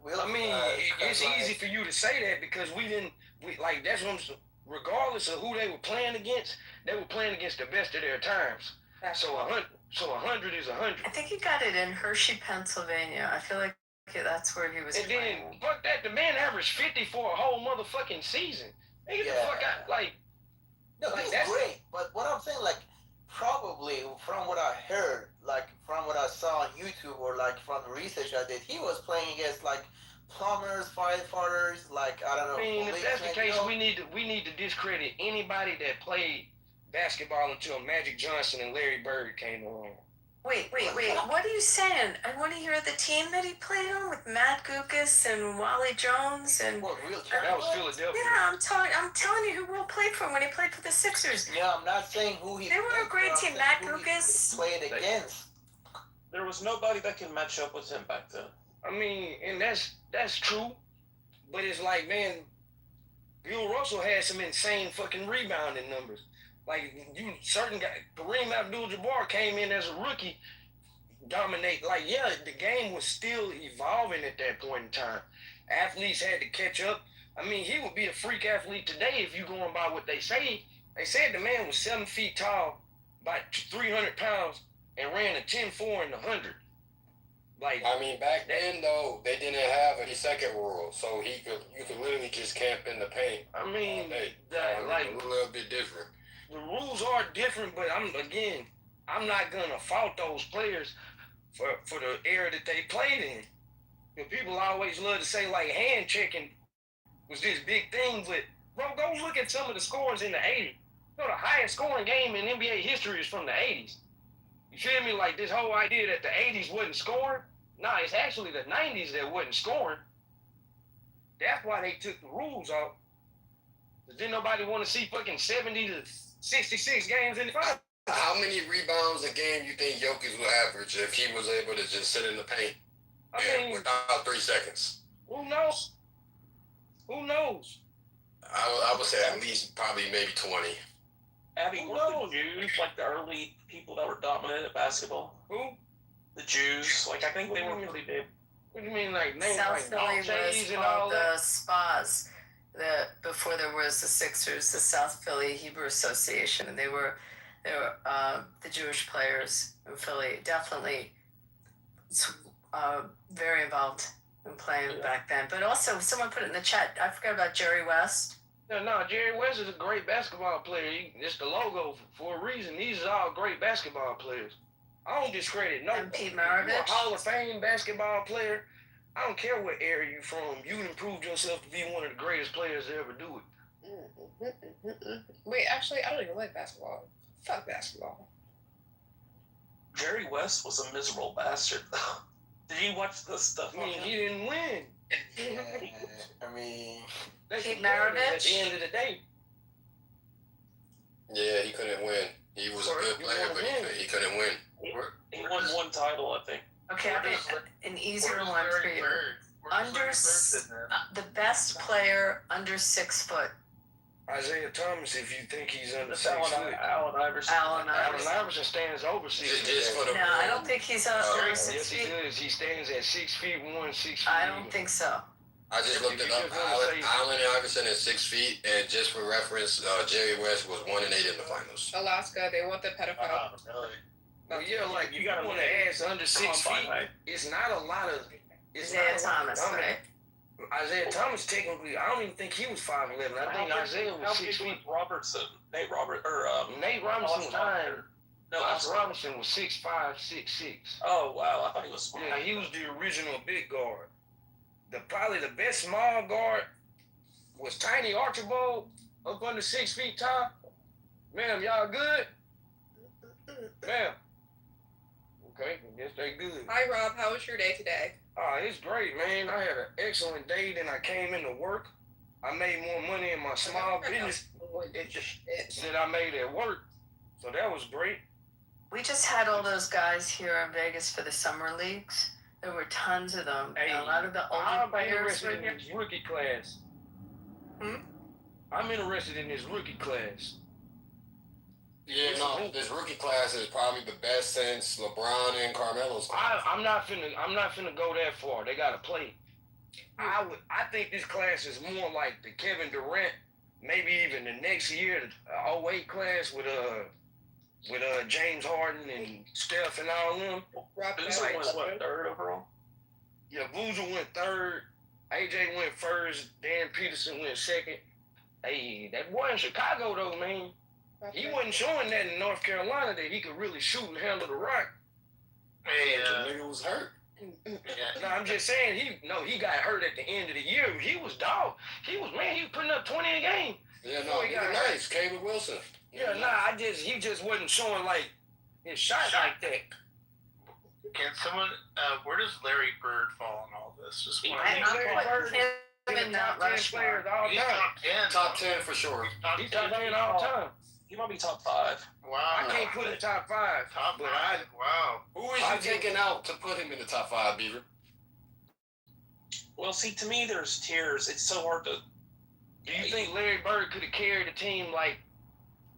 Wilt. I mean, it's easy for you to say that because we like, that's what I'm saying. Regardless of who they were playing against, they were playing against the best of their times. So 100 is 100. I think he got it in Hershey, Pennsylvania. I feel like that's where he was and playing. Then, fuck that, the man averaged 50 for a whole motherfucking season. They get the fuck out, like. No, he's great, but what I'm saying, like, probably from what I heard, like, from what I saw on YouTube or, like, from the research I did, he was playing against, like, plumbers, firefighters, like, I don't know. I mean, if that's the case, we need to discredit anybody that played basketball until Magic Johnson and Larry Bird came along. Wait. What are you saying? I want to hear the team that he played on with Matt Gukas and Wally Jones and. Well, That was Philadelphia. Yeah, I'm telling you who Will played for when he played for the Sixers. Yeah, I'm not saying who he. They were a great team. Matt Gukas played against. There was nobody that can match up with him back then. I mean, and that's true, but it's like, man, Bill Russell had some insane fucking rebounding numbers. Like, certain guy, Kareem Abdul-Jabbar came in as a rookie, dominate. Like, yeah, the game was still evolving at that point in time. Athletes had to catch up. I mean, he would be a freak athlete today if you going by what they say. They said the man was 7 feet tall, about 300 pounds, and ran a 10-4 in the 100. Like, I mean, back then though, they didn't have a second rule, so you could literally just camp in the paint. I mean, like a little bit different. The rules are different, but I'm not gonna fault those players for the era that they played in. And people always love to say like hand checking was this big thing, but bro, go look at some of the scores in the 80s. You know, the highest scoring game in NBA history is from the 80s. You feel me? Like this whole idea that the 80s wasn't scoring. Nah, it's actually the 90s that wasn't scoring. That's why they took the rules off. Cause didn't nobody want to see fucking 70 to 66 games in the finals. How many rebounds a game you think Jokic will average if he was able to just sit in the paint without 3 seconds? Who knows? Who knows? I would say at least probably maybe 20. Abby, were the Jews like the early people that were dominant at basketball? Who? The Jews. Like, I think they were really big. What do you mean, like names South like Philly was and all called that? the Spas. Before there was the Sixers, the South Philly Hebrew Association, and they were the Jewish players in Philly. Definitely very involved in playing back then. But also, someone put it in the chat. I forgot about Jerry West. No, Jerry West is a great basketball player. It's the logo for a reason. These are all great basketball players. I don't discredit no. And Pete You're Maravich. a Hall of Fame basketball player. I don't care what area you're from. You improved yourself to be one of the greatest players to ever do it. Wait, actually, I don't even like basketball. Fuck basketball. Jerry West was a miserable bastard, though. Did you watch the stuff? I mean, he didn't win. I mean, Pete Maravich. At the end of the day. Yeah, he couldn't win. He was a good player, but he couldn't win. He won one title, I think. Okay, I have an easier one for you. The best player under 6 foot. Isaiah Thomas, if you think he's under That's 6 foot. Allen Iverson. Allen Iverson stands over 6 feet. No, I don't think he's over 6 Yes, feet. he does. He stands at 6 feet 1, 6 feet. I don't think so. I just looked it up. Allen Iverson is 6 feet, and just for reference, Jerry West was 1-8 in the finals. Alaska, they want the pedophile. Really? Well, yeah, like you gotta want to ask under 6 feet. It's not a lot of. Isaiah Thomas, right? Isaiah Thomas, technically, I don't even think he was 5'11". I think Isaiah was 6 feet. Nate Robertson was 9. No, Oscar Robinson was 6'5", 6'6". Oh wow, I thought he was small. Yeah, he was the original big guard. Probably the best small guard was Tiny Archibald, up under 6 feet tall. Ma'am, y'all good? Ma'am. Okay, I guess they good. Hi, Rob. How was your day today? It's great, man. I had an excellent day. Then I came into work. I made more money in my small business than I made at work. So that was great. We just had all those guys here in Vegas for the summer leagues. There were tons of them. Hey, a lot of the older players were I'm interested here. in this rookie class. I'm interested in this rookie class. Yeah, no, this rookie class is probably the best since LeBron and Carmelo's class. I'm not finna go that far. They gotta play. I think this class is more like the Kevin Durant, maybe even the next year, the 08 class with James Harden and Steph and all them. Boozer went what, 3rd overall? Yeah, Boozer went 3rd. AJ went 1st. Dan Peterson went 2nd. Hey, that boy in Chicago though, man. He wasn't showing that in North Carolina that he could really shoot and handle the rock. Man, the nigga was hurt. No, I'm just saying he got hurt at the end of the year. He was dog. He was putting up 20 a game. Yeah, no, he was nice. Caleb Wilson. Yeah, he just wasn't showing like his shot like that. Can someone? Where does Larry Bird fall in all this? Just one. I put him in that Rushmore. Top 10 for sure. He's top 10 all time. He might be top 5. Wow. I can't put him top 5. Top but five. Wow. Who is you taking out to put him in the top 5, Beaver? Well, see, to me, there's tiers. It's so hard to. Do you think Larry Bird could have carried the team like,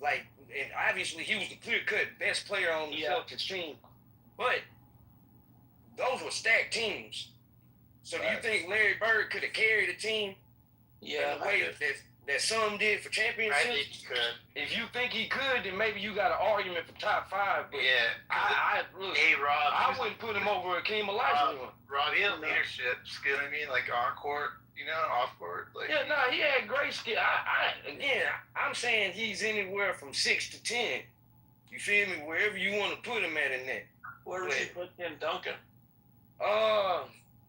and obviously he was the clear-cut best player on the Celtics team, but those were stacked teams. So do you think Larry Bird could have carried the team in the way that some did for championships? I think he could. If you think he could, then maybe you got an argument for top 5. But I look. Hey, Rob. I wouldn't put him over Akeem Olajuwon. Rob, he had leadership skill. I mean, like on court, off court. Like, yeah, no, he had great skill. I'm saying he's anywhere from 6 to 10. You feel me? Wherever you want to put him at in that. Where would you put Tim Duncan?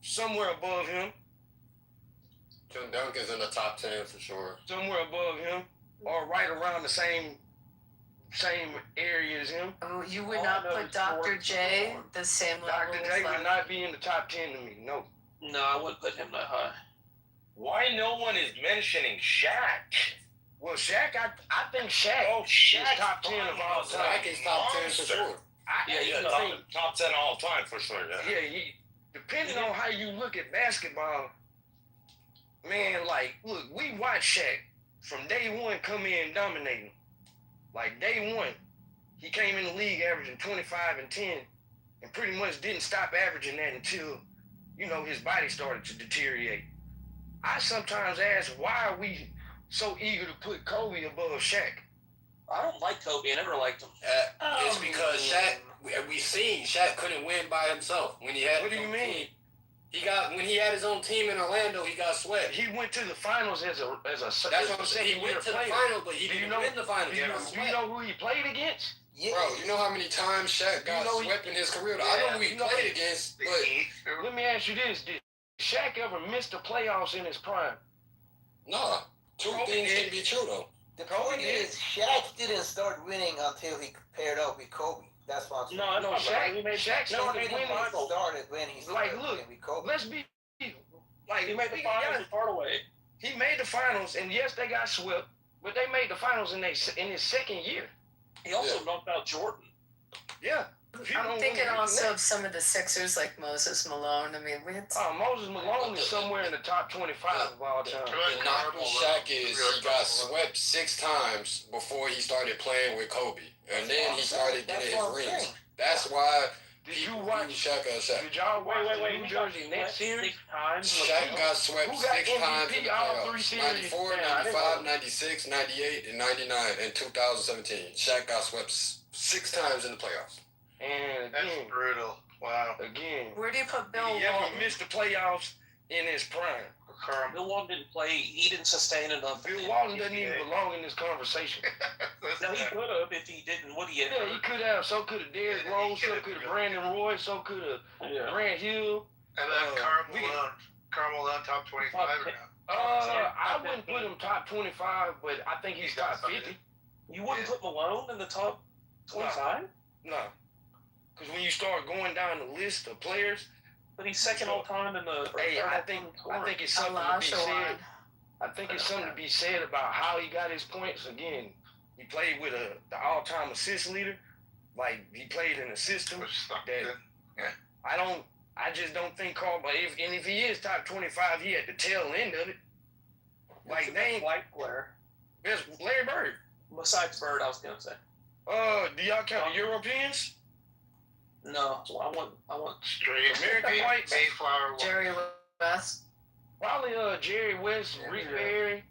Somewhere above him. Tim Duncan's in the top 10 for sure. Somewhere above him, or right around the same area as him. Oh, you would not put Dr. J the same level. Dr. J would not be in the top 10 to me. No. No, I wouldn't put him that high. Why no one is mentioning Shaq? Well, Shaq, I think Shaq is top 10 of all time. Shaq is top 10 for sure. Top 10 all time for sure. Yeah, depending on how you look at basketball, man, look, we watched Shaq from day one come in dominating. Like day one, he came in the league averaging 25 and 10, and pretty much didn't stop averaging that until, his body started to deteriorate. I sometimes ask, why are we so eager to put Kobe above Shaq? I don't like Kobe. I never liked him. It's because Shaq, we seen Shaq couldn't win by himself when he had. What do you mean? When he had his own team in Orlando, he got swept. He went to the finals as a. That's what I'm saying. He went to the finals, but he didn't win the finals. Do you know who he played against? Yeah. Bro, you know how many times Shaq got swept in his career? I know who he played against, but let me ask you this: did Shaq ever miss the playoffs in his prime? No. Two things can be true though. The problem is Shaq didn't start winning until he paired up with Kobe. That's what I'm saying. No, Shaq started winning. Started when he started look, with Kobe. Let's be like he made the finals part away. He made the finals, and yes, they got swept, but they made the finals in his second year. He also knocked out Jordan. Yeah. I'm thinking also of some of the Sixers like Moses Malone. I mean, Moses Malone is somewhere in the top 25 of all time. The knock on Shaq is he got swept 6 times before he started playing with Kobe, and then he started getting his rings. That's why you watch Shaq as Shaq? Did y'all watch the New Jersey Nets series? Shaq got swept 6 times in the all 3 playoffs. series? 94, 95, 96, 98, and 99, and 2017. Shaq got swept 6 times in the playoffs. And that's brutal. Wow. Again. Where do you put Bill Walton? He ever missed the playoffs in his prime. Bill Walton didn't play. He didn't sustain enough. Bill Walton doesn't even belong in this conversation. No, he could have if he didn't. What he had? Yeah, he could have. So could have Derrick Rose. So could have Brandon Roy. So could have Grant Hill. And then Karl Malone, top 25 or no? I wouldn't put him top 25, but I think he's top 50. You wouldn't put Malone in the top 25? No. Because when you start going down the list of players, but he's second all time in the. Hey, I think it's something to be said. I think it's something to be said about how he got his points. Again, he played with the all-time assist leader. Like he played in a system that I just don't think Karl. If he is top 25, he at the tail end of it. Like name white player. Best Larry Bird. Besides Bird, I was gonna say. Do y'all count the Europeans? No, I want straight American white Mayflower. Jerry West. Probably Jerry West, Rick Barry,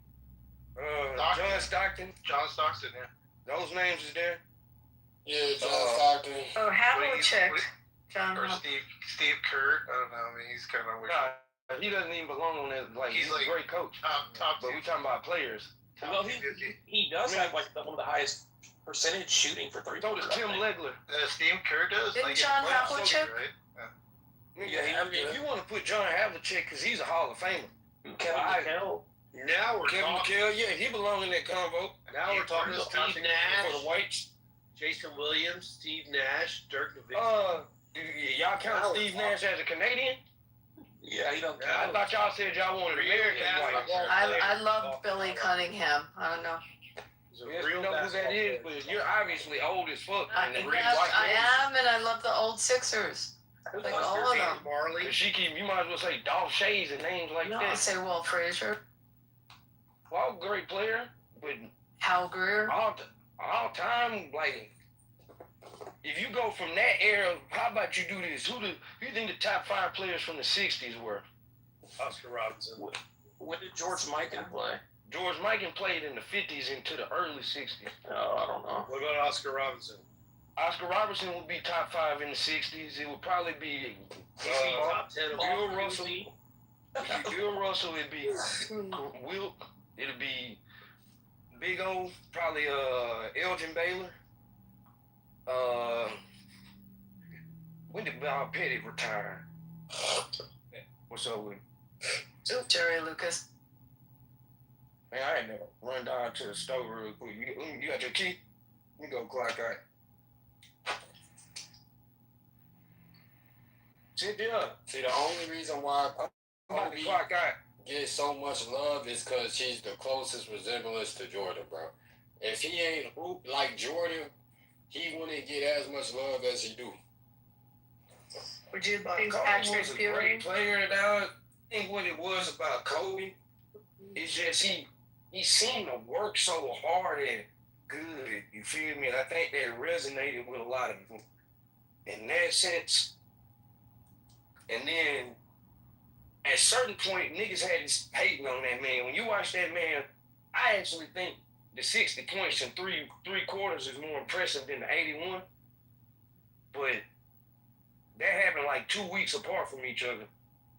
John Stockton. John Stockton, yeah. Those names is there. Yeah, John Stockton. Oh, Havlicek. John. Or Steve Kerr. I don't know. I mean, he's kind of weird. Nah, he doesn't even belong on that. Like he's a great coach. Top but we talking about players. Well, he does have like one of the highest percentage shooting for 3. So does Tim Legler. Steve Kerr does. Didn't John Havlicek? Right? Yeah, if you want to put John Havlicek, because he's a Hall of Famer. Kevin McHale. Now we're Kevin talking. McHale, yeah, he belongs in that convo. Now we're talking Steve for Nash, the whites. Jason Williams, Steve Nash, Dirk Nowitzki. Y'all count Steve Nash as a Canadian? Yeah, he don't I count. thought y'all said y'all wanted American white. I love Billy Cunningham. I don't know. Yes, you know who that is, but you're obviously old as fuck. And the great Yes, white I lady. am, and I love the old Sixers. Like all of them. Marley. She keep, you might as well say Dolph Shays and names like No, that. I'll say Walt Frazier. Well, great player, but Hal Greer. All time, like, if you go from that era, how about you do this? Who do you think the top 5 players from the 60s were? Oscar Robinson. When did George Mikan play? George Mikan played in the 50s into the early 60s. Oh, I don't know. What about Oscar Robinson? Oscar Robertson would be top 5 in the 60s. It would probably be top 10 of all. Bill Russell. Bill Russell would be Wilt. It'd be Big O, probably Elgin Baylor. When did Bob Petty retire? What's up with him? Jerry Lucas. Man, I ain't never run down to the store real quick. You got your key? Let me go clock out. Sit there. See, the only reason why Kobe Clock out. gets so much love is because he's the closest resemblance to Jordan, bro. If he ain't hoop like Jordan, he wouldn't get as much love as he do. Would you Kobe think was Patrick a Ewing? great player. I think what it was about Kobe is just he seemed to work so hard and good. You feel me? And I think that resonated with a lot of people in that sense. And then at a certain point, niggas had this hating on that man. When you watch that man, I actually think the 60 points in three quarters is more impressive than the 81. But that happened like 2 weeks apart from each other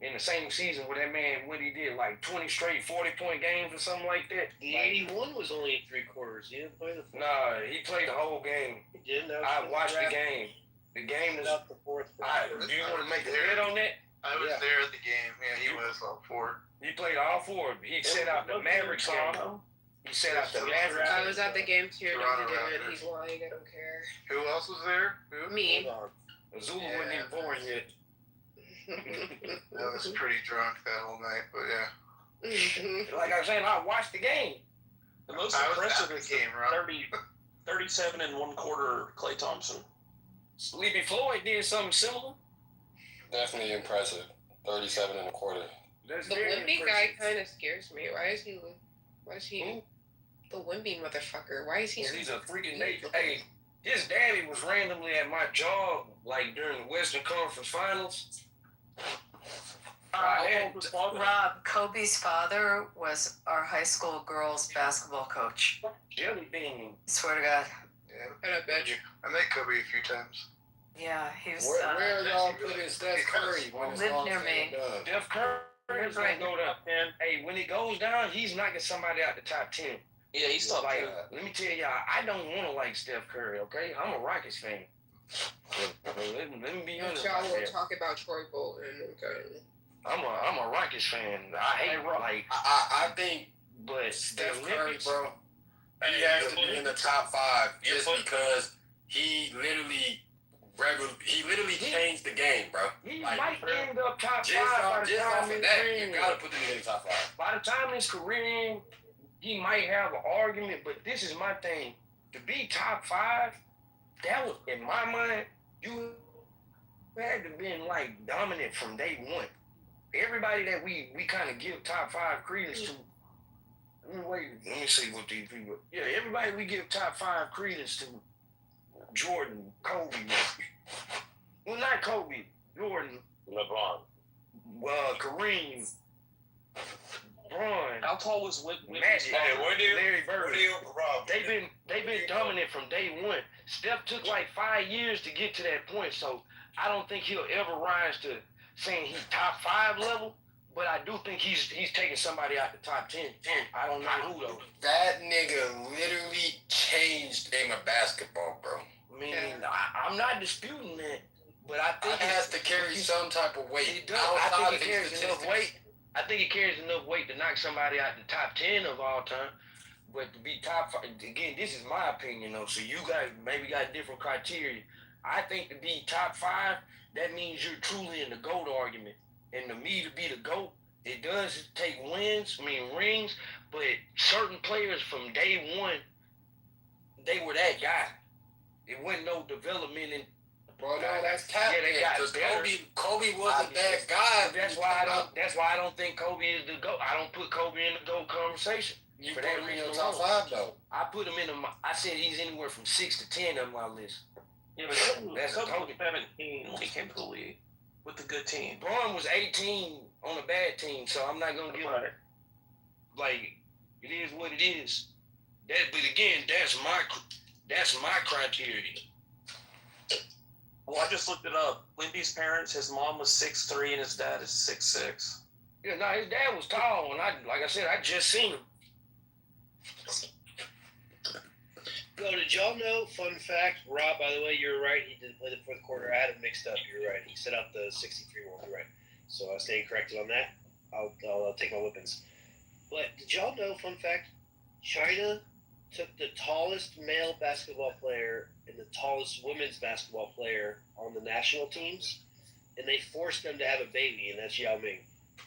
in the same season where that man, what he did, like 20 straight 40-point games or something like that. The 81 was only in 3 quarters. He didn't play the fourth. Nah, he played the whole game. He didn't. I watched the game. The game is. Not the fourth. Do you want to make a bet on that? I was there at the game. Yeah, he was all 4. He played all 4. He set out the Mavericks game. He set out the Mavericks. I was at the game too. No, Toronto he didn't. Raptors. He's lying. I don't care. Who else was there? Who? Me. Zulu wasn't even born yet. I was pretty drunk that whole night, but yeah. Like I was saying, I watched the game. The most I was impressive at is the game, Rob. 37 and 1/4 Klay Thompson. Sleepy Floyd did something similar. Definitely impressive. 37 and a quarter. That's The very Wimby impressive. guy kind of scares me. Why is he? The Wimby motherfucker. Why is he? He's a freaking nature. Hey, his daddy was randomly at my job, like during the Western Conference Finals. Rob, Kobe's father was our high school girls basketball coach. Jelly bean. Swear to God. Yeah. And I bet you. I met Kobe a few times. Yeah, he was. Where are y'all putting Steph Curry when it's Lived all near said me. and done? Steph Curry is gonna go to 10. Hey, when it goes down, he's knocking somebody out the top 10. Yeah, he's top Like, 10. let me tell y'all, I don't want to like Steph Curry, okay? I'm a Rockets fan. Let me be honest Y'all about will that. talk about Troy Bolton. Okay. I'm a Rockets fan. I hate like, I think but Steph the Curry, Olympics, bro, he has to be in the top 5 just because he literally changed the game, bro. he Like, might end up top Just 5 by off, the just time off of his that, career you ends. gotta put the nigga in the top 5. By the time his career ends, he might have an argument, but this is my thing. To be top 5, that was, in my mind, you had to been like dominant from day one. Everybody that we kind of give top 5 credence to. Let me see what these people. Yeah, everybody we give top 5 credence to. Jordan, Kobe. Well, not Kobe. Jordan. LeBron. Kareem. Bron. How tall was Magic. Larry Bird. Rob? They've been dominant from day one. Steph took like 5 years to get to that point, so I don't think he'll ever rise to saying he's top 5 level. But I do think he's taking somebody out the top 10. I don't know who though. That nigga literally changed the game of basketball, bro. I mean, I'm not disputing that, but I think He has to carry some type of weight. he does. outside I of think he his carries enough statistics. weight. I think he carries enough weight to knock somebody out the top 10 of all time. But to be top 5, again, this is my opinion though. So you guys maybe got different criteria. I think to be top 5, that means you're truly in the GOAT argument. And to me, to be the GOAT, it does take rings, but certain players from day one, they were that guy. It wasn't no development in. Bro, no, that's cap. Yeah, they got better. Kobe wasn't that guy. That's why I don't think Kobe is the GOAT. I don't put Kobe in the GOAT conversation. You For put that him in reason your top alone. 5 though. I put him in I said he's anywhere from 6 to 10 on my list. Yeah, but That's Kobe Kobe. was 17 when he came to the league with the good team. Braun was 18 on a bad team, so I'm not gonna give him like it is what it is. But again, that's my criteria. Well, I just looked it up. Wemby's parents, his mom was 6'3" and his dad is 6'6". Yeah, no, his dad was tall, and like I said, I just seen him. Yo, did y'all know? Fun fact, Rob. By the way, you're right. He didn't play the fourth quarter. I had it mixed up. You're right. He set out the 63 one. You're right. So I stand corrected on that. I'll take my whippings. But did y'all know? Fun fact: China took the tallest male basketball player and the tallest women's basketball player on the national teams, and they forced them to have a baby, and that's Yao Ming.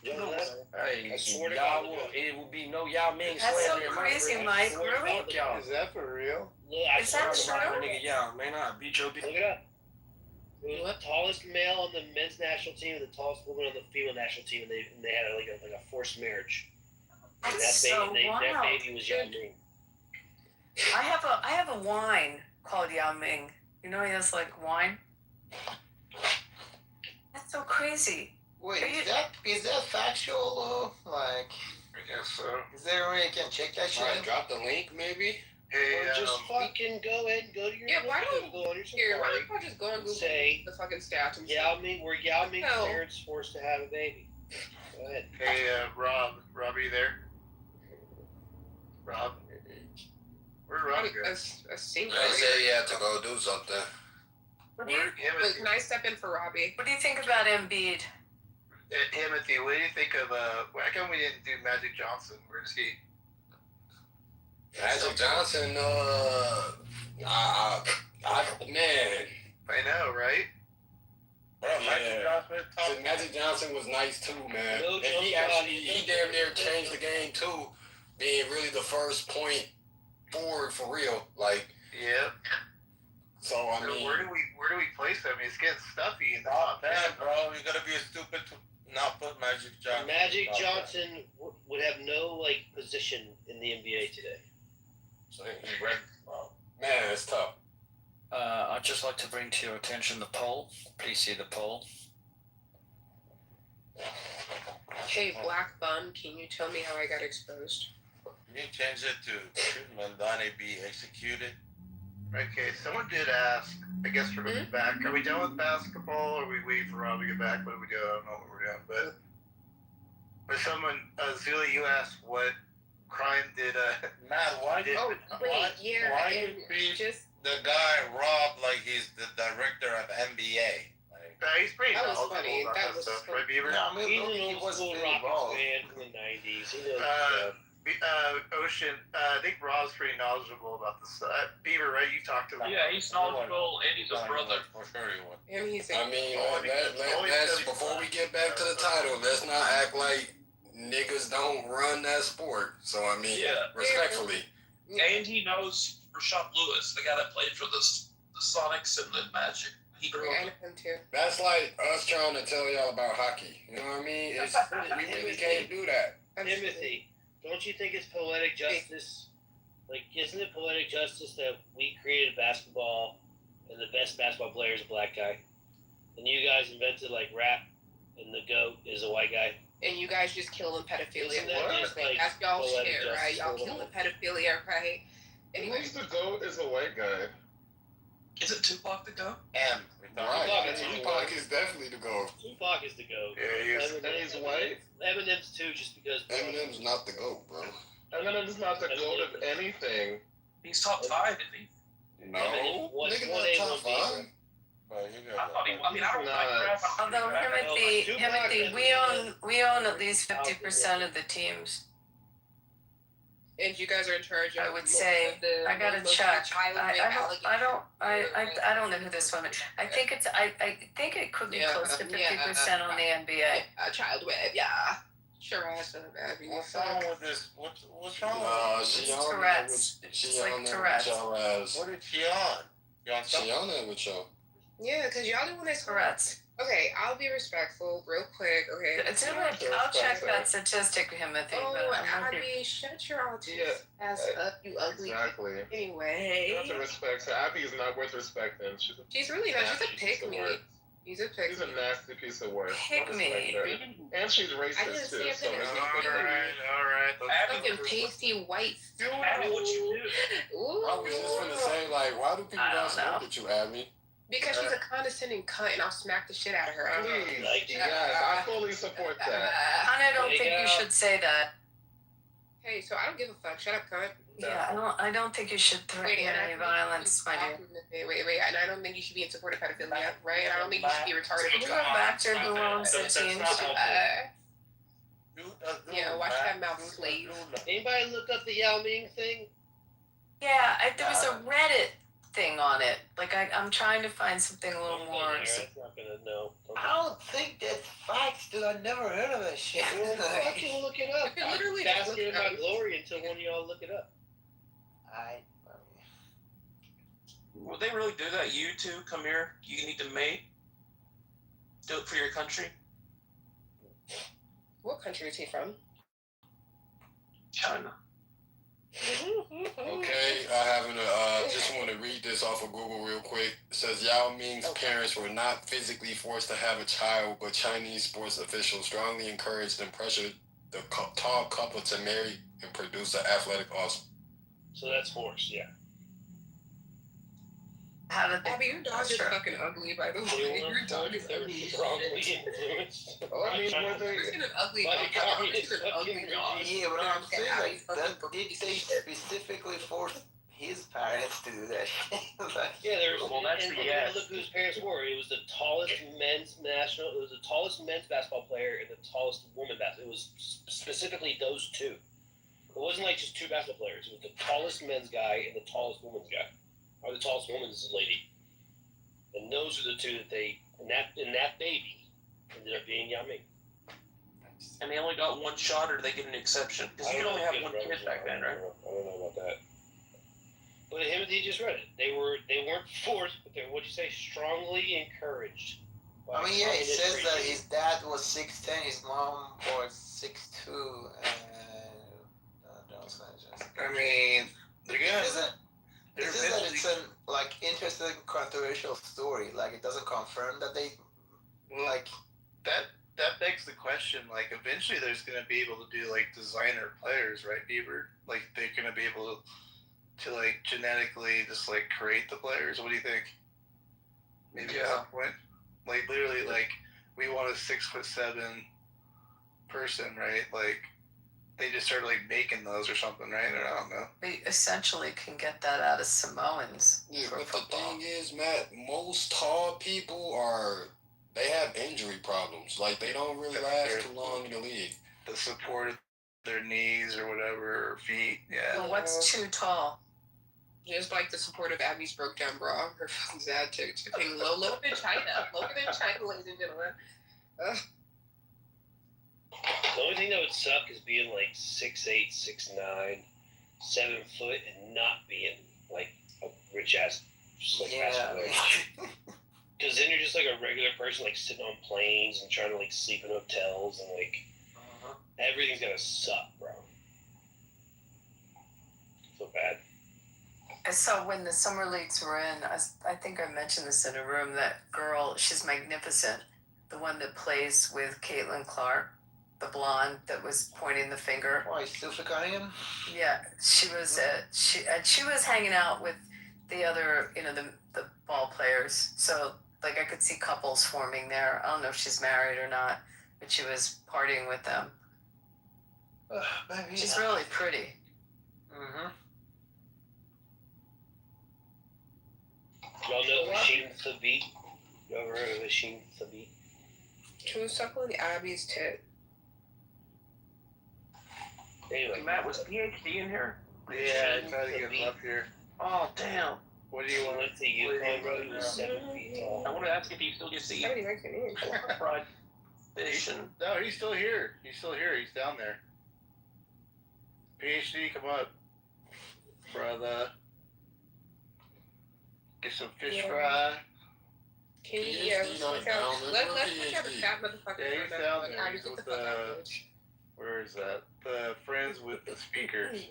You know that? Hey, I swear to y'all God. it will be no Yao Ming. That's so slander in my crazy, brain. Mike. I swear to Really? fuck y'all. Is that for real? Is that true? Nigga, Yao, man, I'll beat your bitch. Look it up. It was the tallest male on the men's national team and the tallest woman on the female national team, and they had like a forced marriage. And That's so wild. that baby was Yao Ming. I have a wine called Yao Ming. You know he has like wine. That's so crazy. Wait, is that factual? Like, I guess so. is there a way you can check that shit? Alright, drop the link maybe. Hey, Or just fucking go ahead and go to your Google on your Here, why Safari don't you just go on Google say the fucking stats and Yao Ming, were Yao Ming's No. parents forced to have a baby? Go ahead. Hey, Rob, are you there? Rob, where'd Rob go? a single. I said he had to go do something. What do you Wait, can I step in for Robbie? What do you think about Embiid? Timothy, what do you think of why come we didn't do Magic Johnson? Where's he? Magic Johnson, man. I know, right? Bro, Magic Johnson was nice too, man. No And jump he damn near changed the game too, being really the first point forward for real. Like, yeah. So I mean, where do we place him? He's getting stuffy in the top 10, bro. You gotta be stupid to not put Magic Johnson. Magic Johnson would have no position in the NBA today. So man, it's tough. I'd just like to bring to your attention the poll. Please see the poll. Hey, Black Bun, can you tell me how I got exposed? You change it to should Mandani be executed? Okay, someone did ask. I guess we're looking back. Are we done with basketball, or are we waiting for Rob to get back? What do we do? I don't know what we're doing. But someone, Zula, you asked what crime did Matt, why did wait, yeah, why you treat the guy Rob like he's the director of NBA? He's pretty That was knowledgeable funny. about That was stuff, so- right, Beaver? No, I mean, He's look, an he old wasn't school really Rockets involved. fan from the 90s. He knows stuff. Ocean, I think Rob's pretty knowledgeable about this. Beaver, right? You talked to him. Yeah, he's knowledgeable and he's a brother. For sure he would. And he's I mean, let's before we get back to the title, let's not act like niggas don't run that sport. So I mean, respectfully. And he knows Rashad Lewis, the guy that played for the Sonics and the Magic. He grew up. him too. That's like us trying to tell y'all about hockey. You know what I mean? We really can't do that. Timothy, don't you think it's poetic justice? Like, isn't it poetic justice that we created basketball and the best basketball player is a black guy? And you guys invented, rap and the GOAT is a white guy? And you guys just killing pedophilia. Isn't that just, That's y'all's poetic shit, right? justice Y'all a little killing pedophilia, right? Anyway. Who's the GOAT is a white guy? Is it Tupac the GOAT? Right. Tupac is definitely the GOAT. Tupac is the GOAT. Yeah, he's white. Eminem's too, just because. Eminem's not the GOAT, bro. Eminem's not the GOAT of anything. He's top 5, isn't he? No, Nigga nigga not top 5. I thought he. I mean, I don't like rap. Although Timothy, we own at least 50% of the teams. And you guys are in charge of. I would say I gotta check. I don't know who this woman. I think it's. I think it could be close to 50% on the NBA. Child web, yeah. Sure, awesome, Abby. What's wrong with this? What's wrong with she It's on Tourette's. there with, she It's on like there Tourette's. with y'all ass. What is she on? You on She on there with y'all. Yeah, because y'all the one that's Tourette's. Okay, I'll be respectful real quick, okay? I'll check that statistic, Timothy. Oh, Abby, shut your autistic ass up, you ugly. Exactly. Anyway. You have to respect her. Abby is not worth respecting. She's really not. She's a pick-me. She's a pick-me. She's a nasty piece of work. Pick-me. And she's racist too. So Alright. Fucking pasty white. Abby, what you do? Ooh. I was just gonna say, like, why do people not smoke with you, Abby? Because she's a condescending cunt, and I'll smack the shit out of her. Please, yes, I fully support that. And I don't think you should say that. Hey, so I don't give a fuck. Shut up, cunt. Yeah, I don't think you should threaten any violence, my dear. Wait, and I don't think you should be in support of pedophilia, right? I don't think you should be retarded. Can you go back to who owns the team? Yeah, watch that mouth, slave. Anybody look up the Yao Ming thing? Yeah, there was a Reddit thing on it. Like I'm trying to find something a little more. It's not gonna know. I don't think that's facts, dude. I never heard of that shit. Well, fucking look it up. I literally I'm just basking in looked it my up. glory until one of y'all look it up. Would they really do that? You two, come here. You need to mate. Do it for your country. What country is he from? China. Okay, I haven't. Just want to read this off of Google real quick. It says Yao Ming's parents were not physically forced to have a child, but Chinese sports officials strongly encouraged and pressured the tall couple to marry and produce an athletic offspring. So that's forced, yeah. How did Abby, your dog is fucking ugly, by the way. Your dog is ugly. Wrongly influenced. I mean, an ugly dog. It's an ugly dog. Yeah, but I'm saying, like, that, did they specifically force his parents to do that shit? Like, Yeah, there's. Well, that's and the look yes. who his parents were. It was the tallest men's national. It was the tallest men's basketball player and the tallest woman basketball. It was specifically those two. It wasn't like just two basketball players. It was the tallest men's guy and the tallest woman's guy, or the tallest woman's lady. And those are the two that they and that baby ended up being Yao Ming. And they only got one shot, or they get an exception? Because you could only have one kid back then, right? I don't know about that. But he just read it. They weren't forced, but they were, what'd you say? Strongly encouraged. I mean, yeah, it says that his dad was 6'10", his mom was 6'2", I mean, they're It says that it's an interesting controversial story. Like, it doesn't confirm that they that begs the question. Like, eventually, there's gonna be able to do like designer players, right, Bieber? Like, they're gonna be able to like genetically just like create the players. What do you think? Maybe at some point, like literally, like we want a 6'7" person, right? Like, they just started like making those or something, right? Or I don't know. We essentially can get that out of Samoans. Yeah, but the thing is, Matt, most tall people they have injury problems. Like, they don't really last too long in the league. The support of their knees or whatever, or feet. Yeah. Well, what's too tall? Just like the support of Abby's broke down bra. Her fucking dad took lower than China. Lower than China, ladies and gentlemen. The only thing that would suck is being like 6'8", 6'9", 7 foot, and not being like a rich ass basketball player. Because then you're just like a regular person, like sitting on planes and trying to like sleep in hotels, and like everything's gonna suck, bro. So bad. I saw when the summer leagues were in, I think I mentioned this in a room, that girl, she's magnificent. The one that plays with Caitlin Clark, the blonde that was pointing the finger. Oh, still forgetting him? Yeah, she was she was hanging out with the other, the ball players. So like I could see couples forming there. I don't know if she's married or not, but she was partying with them. She's really pretty. Mm-hmm. Y'all know Hashim Thabit? You ever heard of Hashim Thabit? Who's suckling Abby's tit? Anyway, Matt, was PhD in here? Yeah, I tried to get him up here. Oh, damn. What do you want? Went to Yukon, bro. He was 7 feet tall. I want to ask if he still gets to eat Somebody makes it in. fried fish and... No, he's still here. He's still here. He's down there. PhD, come up. Brother. Get some fish fry. Can you, PhD yeah, not down there, let's bro, look at the PhD. fat motherfucker. Yeah, he's for down that. there. I He's get the with fuck out, the, bitch. where is that? The Friends with the Speakers.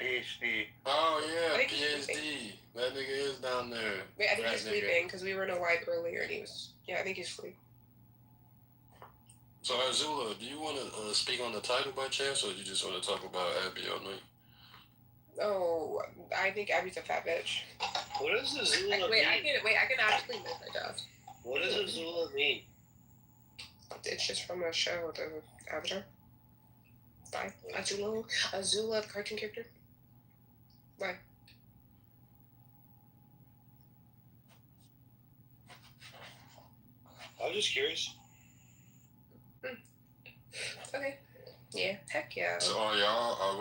PhD. Oh I yeah, think he's PhD. That nigga is down there. Wait, I think Fat he's nigga. sleeping because we were in a live earlier and he was. Yeah, I think he's asleep. So Azula, do you want to speak on the title by chance, or do you just want to talk about Abby all night? Oh, I think Abby's a fat bitch. What does Azula Wait, I mean? can actually make my job. What does Azula mean? It's just from a show, the Avatar. Why? Azula, the cartoon character. Why? I'm just curious. Okay. Yeah. Heck yeah. So are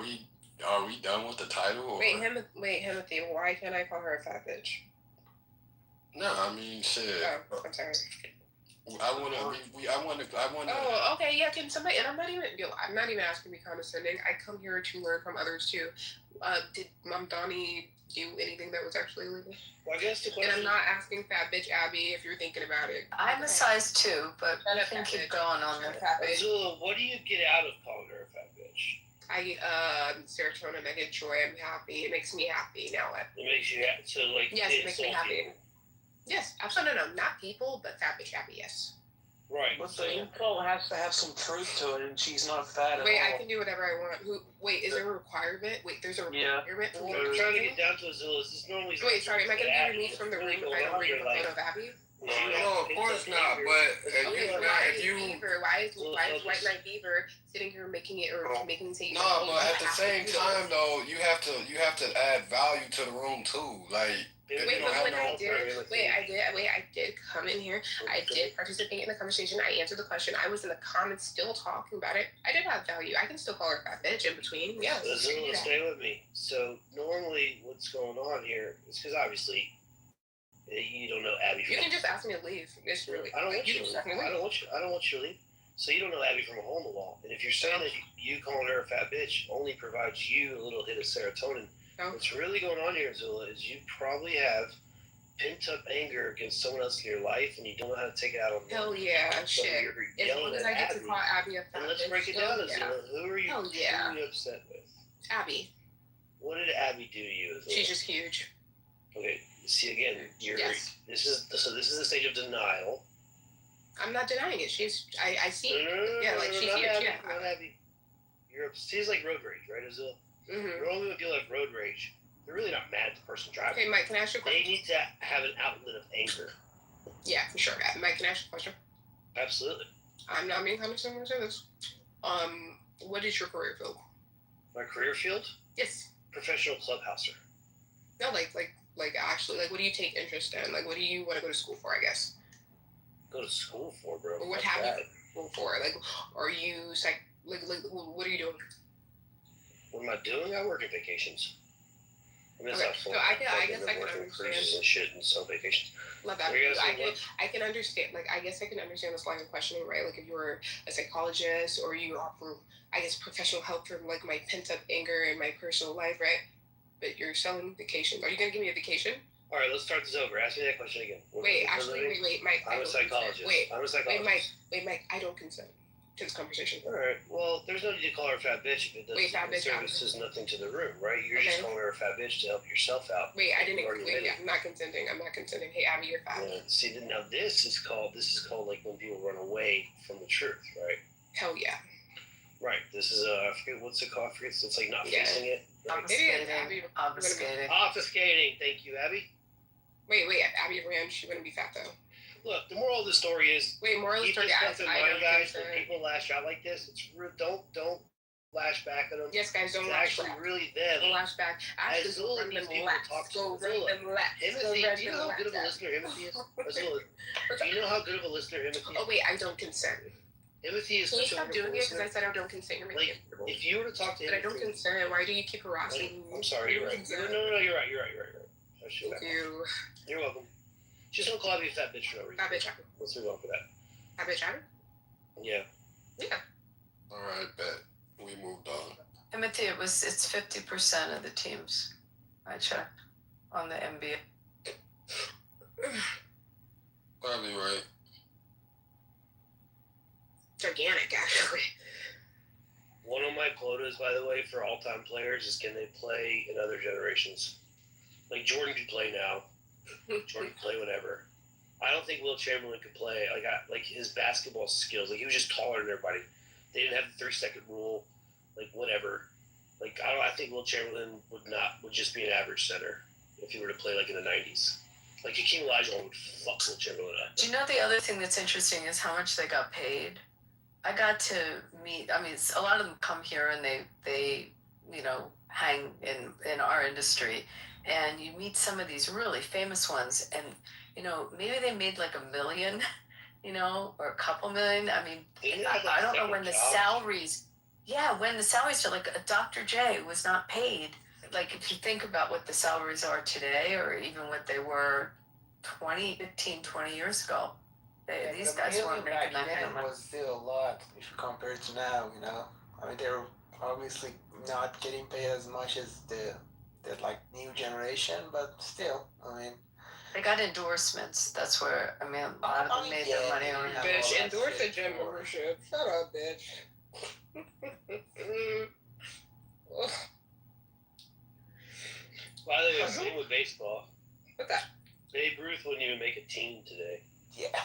we done with the title? Or? Wait, Timothy. Why can't I call her a fat bitch? No, I mean shit. Oh, I'm sorry. I wanna. Oh, okay, yeah. Can somebody? And I'm not even asking to be condescending. I come here to learn from others too. Did Mom Donnie do anything that was actually illegal? Well, I guess the question. And I'm not asking fat bitch Abby if you're thinking about it. I'm a size 2, but Shut we up, can fat keep bitch. going on Shut this. up, fat bitch. Azula, what do you get out of calling her a fat bitch? I get serotonin. I get joy. I'm happy. It makes me happy. Now what? It makes you happy. So like. Yes, it makes me insult happy. people. Yes, absolutely. No, not people, but fat bitch happy. Yes. Right. But the info has to have some truth to it, and she's not fat at Wait, all. I can do whatever I want. Wait, is there a requirement? Wait, there's a Yeah. requirement for me What to we're be trying to real? get down to Azula is this normally. Wait, sorry, am I going to be Abby, removed from the room really if going I don't on bring here, a like, photo of Abby? No, of course not. But Okay, so now, why if is you Beaver? Why is White Knight Beaver sitting here making it or making me say? no, but at the same time though, you have to add value to the room too. Like if Wait, you don't but have when no I did come in here. I did participate in the conversation. I answered the question. I was in the comments still talking about it. I did have value. I can still call her fat bitch in between. Yes. I can do Azula, that. stay with me. So normally, what's going on here is because obviously you don't know Abby. You can just ask me to leave. It's really. I don't want you to just leave. ask me to I leave. don't want you to leave. So you don't know Abby from a hole in the wall. And if you're saying that you calling her a fat bitch only provides you a little hit of serotonin, what's really going on here, Azula, is you probably have pent up anger against someone else in your life, and you don't know how to take it out on them. Hell yeah, So shit. you're As yelling long as at I get to Abby. call Abby a fat And let's bitch. break it hell down, yeah. Azula. Who are you Hell yeah. truly upset with? Abby. What did Abby do to you, Azula? She's just huge. Okay, see again, Yes. this is the stage of denial. I'm not denying it. I see. No, Yeah, like she's not huge. Abby, Yeah. not Abby. She's like road rage, right, Azula? Mm-hmm. You're only people like road rage. They're really not mad at the person driving. Okay, Mike, can I ask you a They question? need to have an outlet of anger. Yeah, for sure. Mike, can I ask you a question? Absolutely. I'm not being condescending when I say this. What is your career field? My career field? Yes. Professional clubhouser. No, like actually, like, what do you take interest in? Like, what do you want to go to school for? I guess. Go to school for, bro. Or what Fuck have that. you go for? Like, are you like what are you doing? What am I doing? I work at vacations. I mean, it's Okay, not full. so I guess I I've can been working understand. cruises and shit and some vacations. Love that. What are you guys I doing? can understand. Like, I guess I can understand this line of questioning, right? Like, if you were a psychologist or you offer, I guess, professional help for like my pent up anger in my personal life, right? But you're selling vacation. Are you gonna give me a vacation? All right, let's start this over. Ask me that question again. Wait, Mike. I'm a psychologist. I'm a psychologist. Mike. I don't consent to this conversation. All right. Well, there's no need to call her a fat bitch if it doesn't. Wait, fat bitch, services nothing to the room, right? You're just Okay. calling her a fat bitch to help yourself out. Wait, I didn't. You already Wait, admitted. I'm not consenting. Hey, Abby, you're fat. Yeah, see, now this is called like when people run away from the truth, right? Hell yeah. Right. This is I forget what's it called. I forget. It's like not Yeah. facing it. Right? Obfuscating. Obfuscating. Thank you, Abby. Wait, Abby ran. She wouldn't be fat though. Look, the moral of the story is. Wait, moral of the keep story, this guys. stuff in I mind, don't guys. think When so. people lash out like this, it's don't lash back at them. Yes, guys, don't It's lash actually back. really them. Don't lash back. Actually, Azula go run needs them people to laps. talk to. Go run Azula. them laps. Go Himothy, run do you them know how good of a laps. listener Himothy is? Azula, do you know how good of a listener Himothy is? Oh wait, I don't consent. Timothy is Can you such stop a doing it? Because I listener. said I don't consent. You're making Like, if you were to talk to But I don't Timothy, consent. Why do you keep harassing me? I'm sorry, you're right. No, you're right. I should Thank you. You're welcome. Just don't call me a fat bitch for no reason. Fat bitch happy. Let's move on for that. Fat bitch happy? Yeah. Yeah. All right, bet. We moved on. Timothy, it's 50% of the teams. I checked on the NBA. Probably right. Gigantic, actually. One of my quotas, by the way, for all-time players is can they play in other generations? Like Jordan could play now. Jordan could play whenever. I don't think Will Chamberlain could play. Like his basketball skills. Like he was just taller than everybody. They didn't have the 3-second rule. Like whatever. Like I think Will Chamberlain would just be an average center if he were to play like in the 90s. Like Hakeem Olajuwon would fuck Will Chamberlain up. Do you know the other thing that's interesting is how much they got paid? I got to meet. I mean, a lot of them come here and they hang in our industry, and you meet some of these really famous ones, and maybe they made like $1 million, or a couple million. I mean, I don't know when the salaries. Yeah, when the salaries are like Dr. J was not paid. Like if you think about what the salaries are today, or even what they were 15, 20 years ago, these guys weren't making that kind of money. Was still a lot if you compare it to now. I mean, they're obviously not getting paid as much as the like new generation, but still, I mean. They got endorsements. That's where a lot of them made their money on that. Bitch, endorse a gym membership. Shut up, bitch. By the way, same with baseball. What's that? Babe Ruth wouldn't even make a team today. Yeah.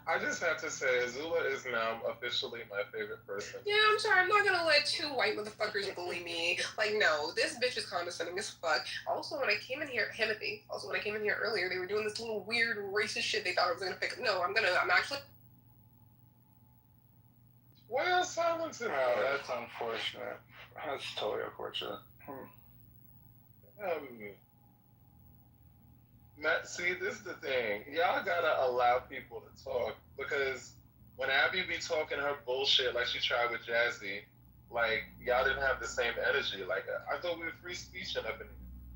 I just have to say, Azula is now officially my favorite person. Yeah, I'm sorry. I'm not gonna let 2 white motherfuckers bully me. Like, no, this bitch is condescending as fuck. Also, when I came in here, Timothy. Also, when I came in here earlier, they were doing this little weird racist shit. They thought I was gonna pick. No, I'm actually. Well, silence it. Oh, that's unfortunate. That's totally unfortunate. Matt, see, this is the thing. Y'all gotta allow people to talk, because when Abby be talking her bullshit like she tried with Jazzy, like y'all didn't have the same energy. Like I thought we were free speech and up in.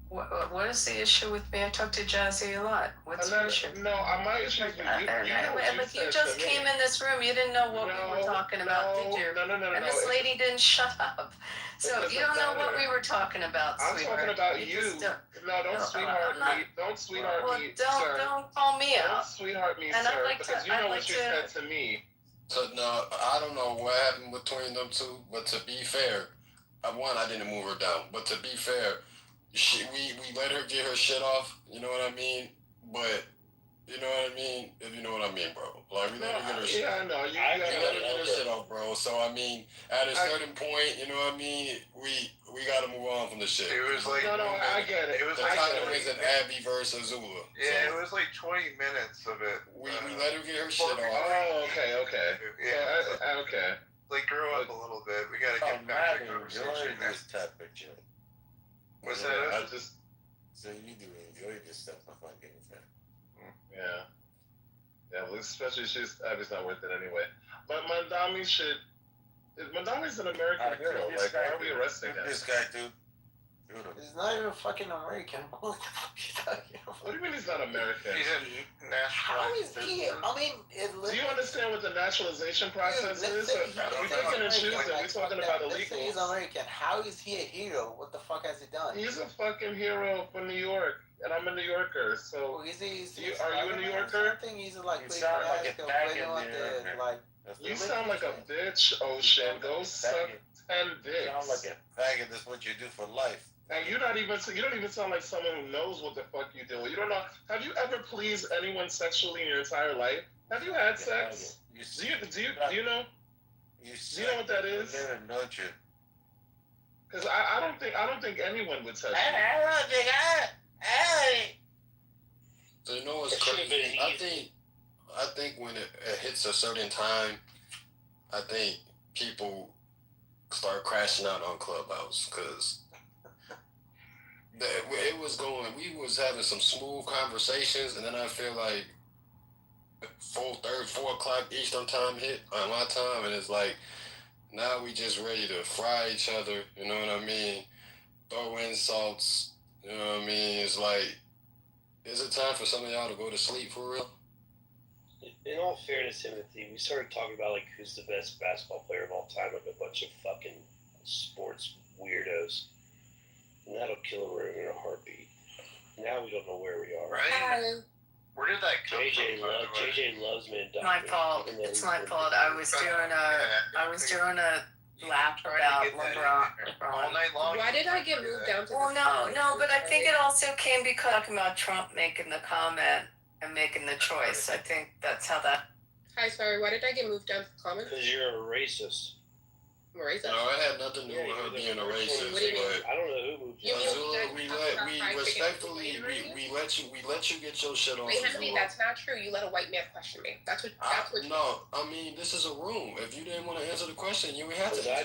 What is the issue with me? I talk to Jazzy a lot. What's the issue? No, my issue is with you. But you just came in this room. You didn't know what we were talking about, did you? No. And this lady didn't shut up. So you don't know what we were talking about, I'm sweetheart. talking about you. No, don't sweetheart me. Don't sweetheart me, sir. Don't call me out. Don't sweetheart me, And sir, because you know what you said to me. So no, I don't know what happened between them two, but to be fair, I didn't move her down. But to be fair, we let her get her shit off. You know what I mean? But you know what I mean? If you know what I mean, bro. Like we let her get her shit. Yeah, I know. You let her get her shit off, bro. So I mean, at a certain point, you know what I mean? We gotta move on from the shit. It was like no, I get it. It was the like title isn't Abby versus Azula. Yeah, it was like 20 minutes of it. We let her get her shit off. Oh, okay. Yeah, so, okay. Like grow up a little bit. We gotta get back to the conversation. This topic, Jay. What's that? I just. So you do enjoy this stuff, I find it. Yeah. Yeah, well, especially Abby's not worth it anyway. But Mandami's an American hero. Like, why are we arresting him? This guy, dude. He's not even fucking American. What the fuck are you talking about? What do you mean he's not American? He's a national. How is he? I mean, do you understand what the naturalization process is? We're picking and choosing. We're talking about illegals. He's American. How is he a hero? What the fuck has he done? He's a fucking hero from New York, and I'm a New Yorker. So, are you a New Yorker? I think he's like. You sound like a faggot. You sound like a bitch, Ocean. Go suck 10 dicks. You sound like a faggot. That's what you do for life. And you don't even sound like someone who knows what the fuck you do. You don't know. Have you ever pleased anyone sexually in your entire life? Have you had sex? Do you know? Do you know what that is? Because I don't think anyone would touch you. So you know what's crazy? I think when it hits a certain time, I think people start crashing out on Clubhouse because it was going. We was having some smooth conversations, and then I feel like 4 4 o'clock Eastern time hit on my time, and it's like now we just ready to fry each other. You know what I mean? Throw insults. You know what I mean? It's like, is it time for some of y'all to go to sleep for real? In all fairness, Timothy, we started talking about like who's the best basketball player of all time, like a bunch of fucking sports weirdos, and that'll kill a room in a heartbeat. Now we don't know where we are. Right? Where did that come from? JJ loves me. My fault. It's my fault. I was doing a lap about LeBron. All night long. Why did I get moved down to Well, no, but I think it also came because talking about Trump making the comment and making the choice. I think that's how that. Hi, sorry. Why did I get moved down to the comments? Because you're a racist. I'm a racist? No, it had nothing to do with her being a racist. What do you mean? But I don't know who moved you. Azula, we respectfully we let you get your shit off. Wait, Henry, that's not true. You let a white man question me. That's what. No, I mean this is a room. If you didn't want to answer the question, you would have to. That's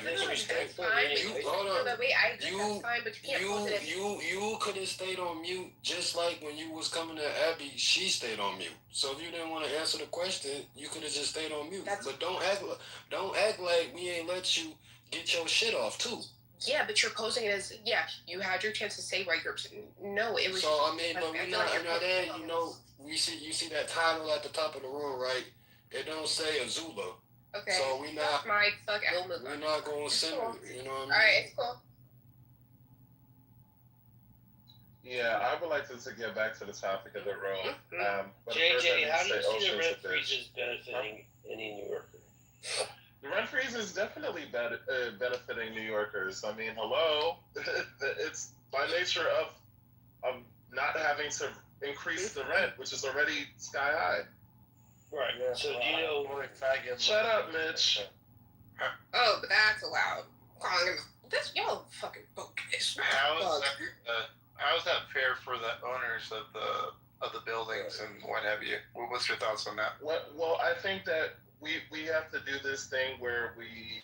fine. Hold on. Wait, I think that's fine, but you can't pose it. You could have stayed on mute just like when you was coming to Abby. She stayed on mute. So if you didn't want to answer the question, you could have just stayed on mute. But don't act like we ain't let you get your shit off too. Yeah, but you're posing it as you had your chance to say right. No, it was. So I mean, but we're not there. You know, you see that title at the top of the room, right? It don't say Azula. Okay. So we not. We're not going to send it. You know what I mean? All right, it's cool. Yeah, I would like to get back to the topic of the room. JJ, how do you see the rent freezes benefiting any New Yorker? The rent freeze is definitely benefiting New Yorkers. I mean, hello, it's by nature of not having to increase the rent, which is already sky high. Right. Yeah, so do you know? Shut up, Mitch. Oh, but that's allowed. Calling him this y'all fucking bogus. How is that fair for the owners of the buildings and what have you? What's your thoughts on that? Well, I think that we have to do this thing where we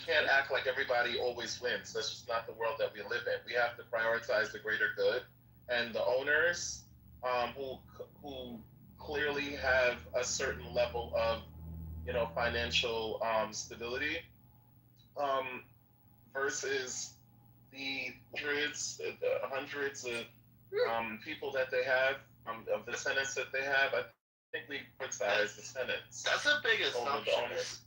can't act like everybody always wins. That's just not the world that we live in. We have to prioritize the greater good, and the owners who clearly have a certain level of financial stability versus the hundreds of people that they have, of the tenants that they have. I think we criticize the tenants. That's a big assumption.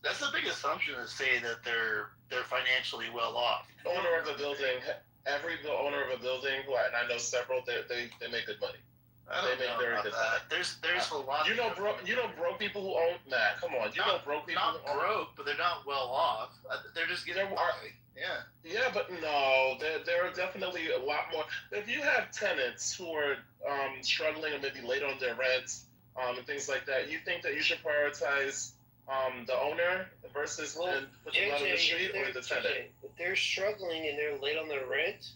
That's a big assumption to say that they're financially well off. The owner of a building, the owner of a building, and I know several, they make good money. They make very good money. There's a lot. You know broke people who own Matt. Come on, broke people not who own broke, but they're not well off. They're just getting. Yeah, but no, there are definitely a lot more. If you have tenants who are struggling or maybe late on their rent and things like that, you think that you should prioritize the owner versus and put them out on the street or the tenant? If they're struggling and they're late on their rent,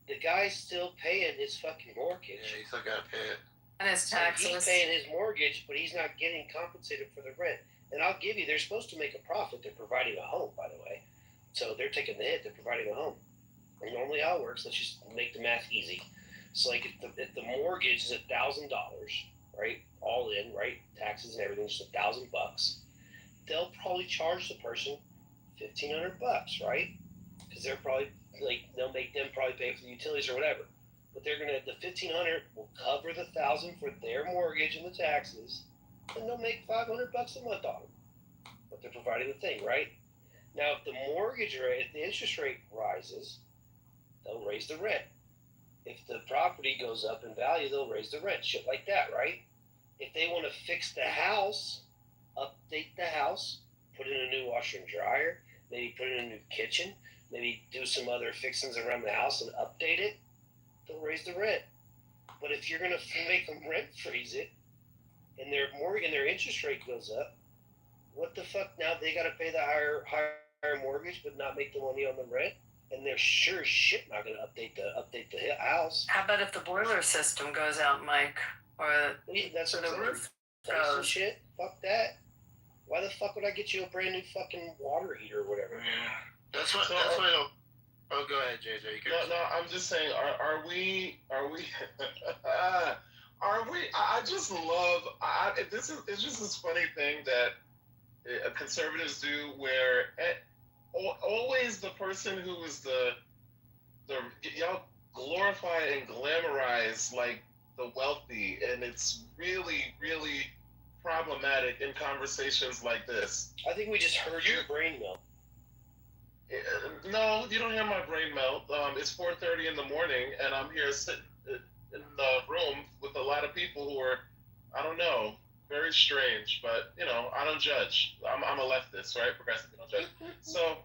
the guy's still paying his fucking mortgage. Yeah, he's still got to pay it. And his taxes. He's paying his mortgage, but he's not getting compensated for the rent. And I'll give you, they're supposed to make a profit. They're providing a home, by the way. So they're taking the hit. They're providing a home. And normally how it works, let's just make the math easy. So like if the mortgage is $1,000, right, all in, right, taxes and everything, just $1,000, they'll probably charge the person $1,500, right? Because they're probably they'll make them probably pay for the utilities or whatever. But the $1,500 will cover the $1,000 for their mortgage and the taxes, and they'll make $500 a month on them. But they're providing the thing, right? Now, if the mortgage rate, if the interest rate rises, they'll raise the rent. If the property goes up in value, they'll raise the rent. Shit like that, right? If they want to fix the house, update the house, put in a new washer and dryer, maybe put in a new kitchen, maybe do some other fixings around the house and update it, they'll raise the rent. But if you're going to make them rent freeze it, and their mortgage and their interest rate goes up, what the fuck? Now they got to pay the higher mortgage, but not make the money on the rent, and they're sure as shit not going to update the house. How about if the boiler system goes out, Mike, or that's the roof goes? Shit, fuck that. Why the fuck would I get you a brand new fucking water heater or whatever? Yeah. That's what I don't. Oh, go ahead, JJ. No, I'm just saying. Are we Are we? I just love. It's just this funny thing that conservatives do, where always the person who is the y'all glorify and glamorize like the wealthy, and it's really problematic in conversations like this. I think we just heard your brain melt. No, you don't hear my brain melt. It's 4:30 in the morning, and I'm here sitting in the room with a lot of people who are, I don't know, very strange. But I don't judge. I'm a leftist, right? Progressive, I don't judge. So,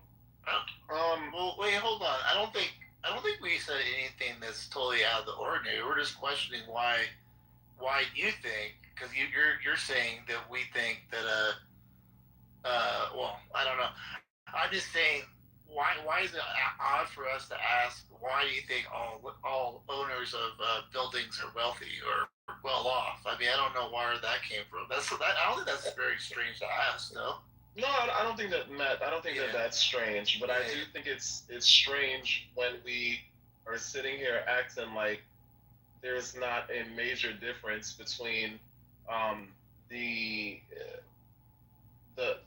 Well, wait, hold on. I don't think we said anything that's totally out of the ordinary. We're just questioning why you think, because you're saying that we think that well, I don't know. I'm just saying, why is it odd for us to ask, why do you think all owners of buildings are wealthy or well off? I mean, I don't know where that came from. I don't think that's very strange to ask, though. No, I don't think that, Matt. I don't think that that's strange. But I do think it's strange when we are sitting here acting like there's not a major difference between the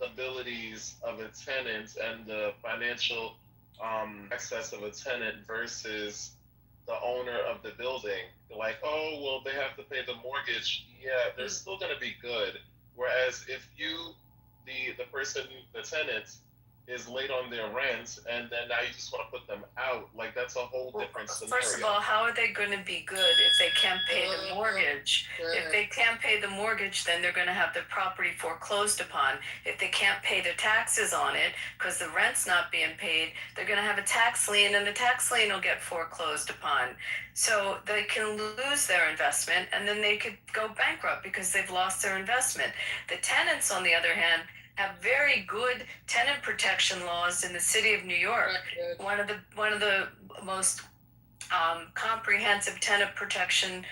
abilities of a tenant and the financial access of a tenant versus the owner of the building. Like, oh, well, they have to pay the mortgage. Yeah, they're still going to be good. Whereas if you, the person, the tenant, is late on their rent, and then now you just want to put them out, like that's a whole different scenario. First of all, how are they going to be good if they can't pay the mortgage? If they can't pay the mortgage, then they're going to have their property foreclosed upon. If they can't pay their taxes on it because the rent's not being paid, they're going to have a tax lien, and the tax lien will get foreclosed upon. So they can lose their investment, and then they could go bankrupt because they've lost their investment. The tenants, on the other hand, have very good tenant protection laws in the city of New York. One of the most comprehensive tenant protection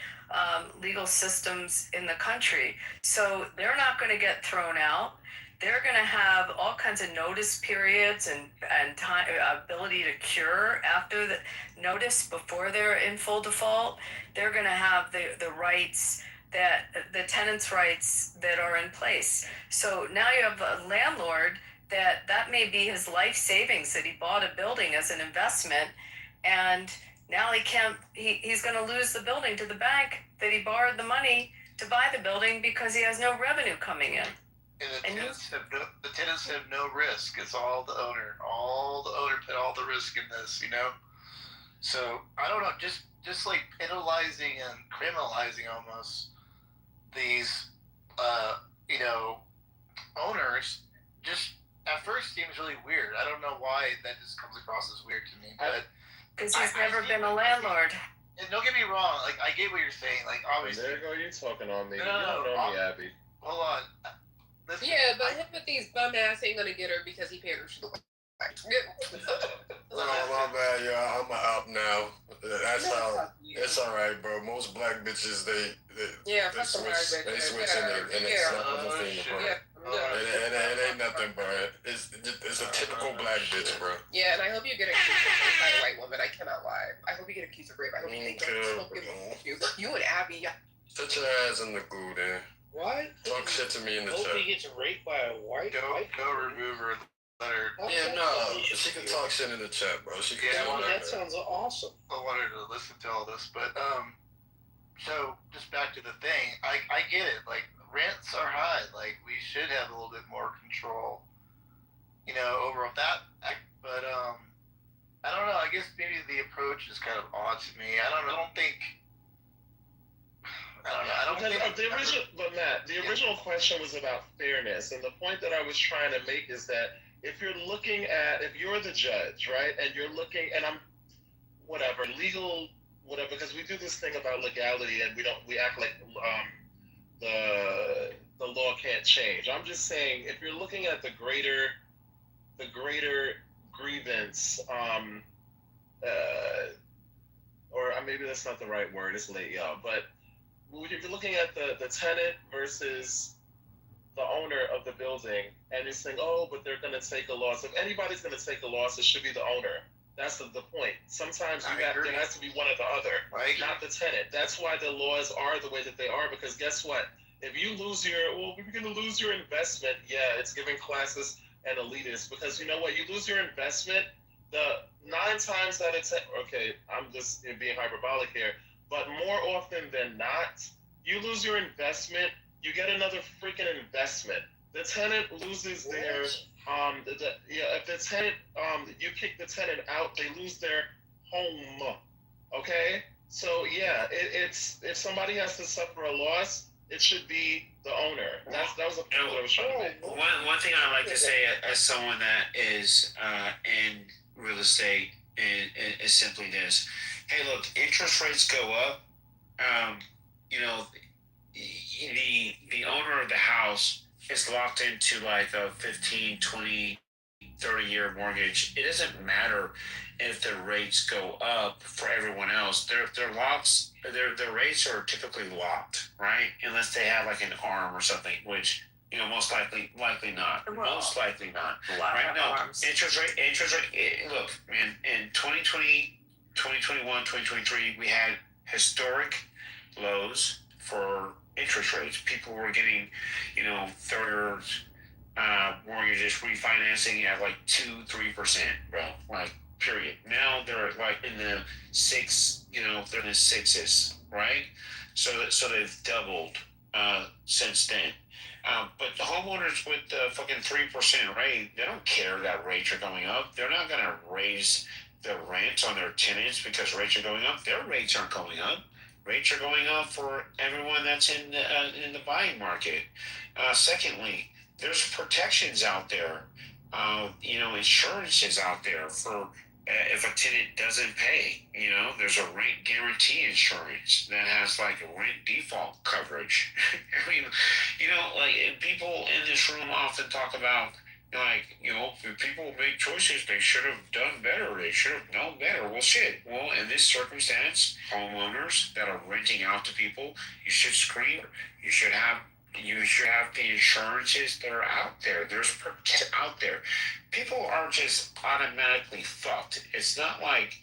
legal systems in the country. So they're not going to get thrown out. They're going to have all kinds of notice periods and time, ability to cure after the notice before they're in full default. They're going to have the rights, that the tenants' rights that are in place. So now you have a landlord that may be his life savings, that he bought a building as an investment, and now he's going to lose the building to the bank that he borrowed the money to buy the building because he has no revenue coming in. And the tenants have no risk. It's all the owner. All the owner put all the risk in this, So I don't know, just like penalizing and criminalizing almost these owners, just at first seems really weird. I don't know why that just comes across as weird to me, but because he's never been a landlord. And don't get me wrong, like I get what you're saying, like obviously. There you go, you're talking on me. No, you don't know me, Abby. Hold on. Listen, yeah, but him with these bum ass ain't gonna get her because he paid her. Oh, my bad, y'all. I'm up now. It's all right, bro. Most black bitches, they switch in and they snap on the finger, bro. It ain't nothing, bro. It's a typical black bitch, bro. Yeah, and I hope you get accused of rape by a white woman. I cannot lie. I hope you get accused of rape. I hope you think you and Abby. Sit your ass in the goo there. What? Talk shit to me in the chat. Hope he gets raped by a white. Go remove her. Yeah, no, she can talk shit in the chat, bro. She can that sounds awesome. I want her to listen to all this, but so just back to the thing. I get it. Like rents are high. Like we should have a little bit more control, over that. But I don't know. I guess maybe the approach is kind of odd to me. I don't think. But Matt, the original question was about fairness, and the point that I was trying to make is that if you're the judge, right, and you're looking, and I'm, legal, because we do this thing about legality, and we act like the law can't change. I'm just saying, if you're looking at the greater grievance, or maybe that's not the right word, it's late, y'all, but if you're looking at the tenant versus the owner of the building, and you're saying, oh, but they're going to take a loss. If anybody's going to take a loss, it should be the owner. That's the point. Sometimes there has to be one or the other, not the tenant. That's why the laws are the way that they are, because guess what? If you lose we're going to lose your investment. Yeah, it's giving classes and elitists, because you know what? You lose your investment, the 9 times that okay, I'm just being hyperbolic here, but more often than not, you lose your investment, you get another freaking investment. The tenant loses their if the tenant you kick the tenant out, they lose their home. Okay, so yeah, it's if somebody has to suffer a loss, it should be the owner. That was the point that I was trying to make. One thing I like to say as someone that is in real estate is simply this: hey, look, interest rates go up. You know, the owner of the house is locked into like a 15, 20, 30-year mortgage. It doesn't matter if the rates go up for everyone else. Their rates are typically locked, right? Unless they have like an arm or something, which most likely not. Most likely not. Right now, interest rate. Look, man, in 2020, 2021, 2023, we had historic lows for interest rates. People were getting, third mortgages refinancing at like 2-3%, bro. Like, period. Now they're like in the they're in the sixes, right? So they've doubled since then. But the homeowners with the fucking 3% rate, they don't care that rates are going up. They're not gonna raise the rent on their tenants because rates are going up. Their rates aren't going up. Rates are going up for everyone that's in the buying market. Secondly, there's protections out there. Insurance is out there for if a tenant doesn't pay. There's a rent guarantee insurance that has like a rent default coverage. I mean, like people in this room often talk about if people make choices, they should have done better. They should have known better. Well, shit. Well, in this circumstance, homeowners that are renting out to people, you should screen. You should have the insurances that are out there. There's out there. People are just automatically fucked. It's not like,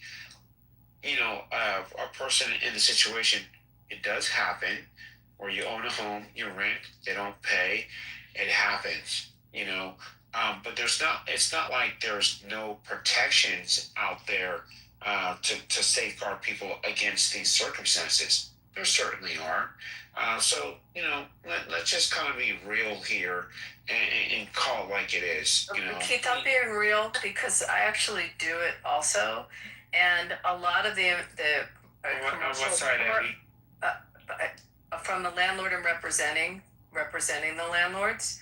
a person in the situation. It does happen where you own a home, you rent, they don't pay. It happens, but it's not like there's no protections out there to safeguard people against these circumstances. There certainly are. So, let's just kind of be real here and call it like it is. Keith, I'm being real because I actually do it also. And a lot of the commercial what side, Abby? From the landlord and representing the landlords.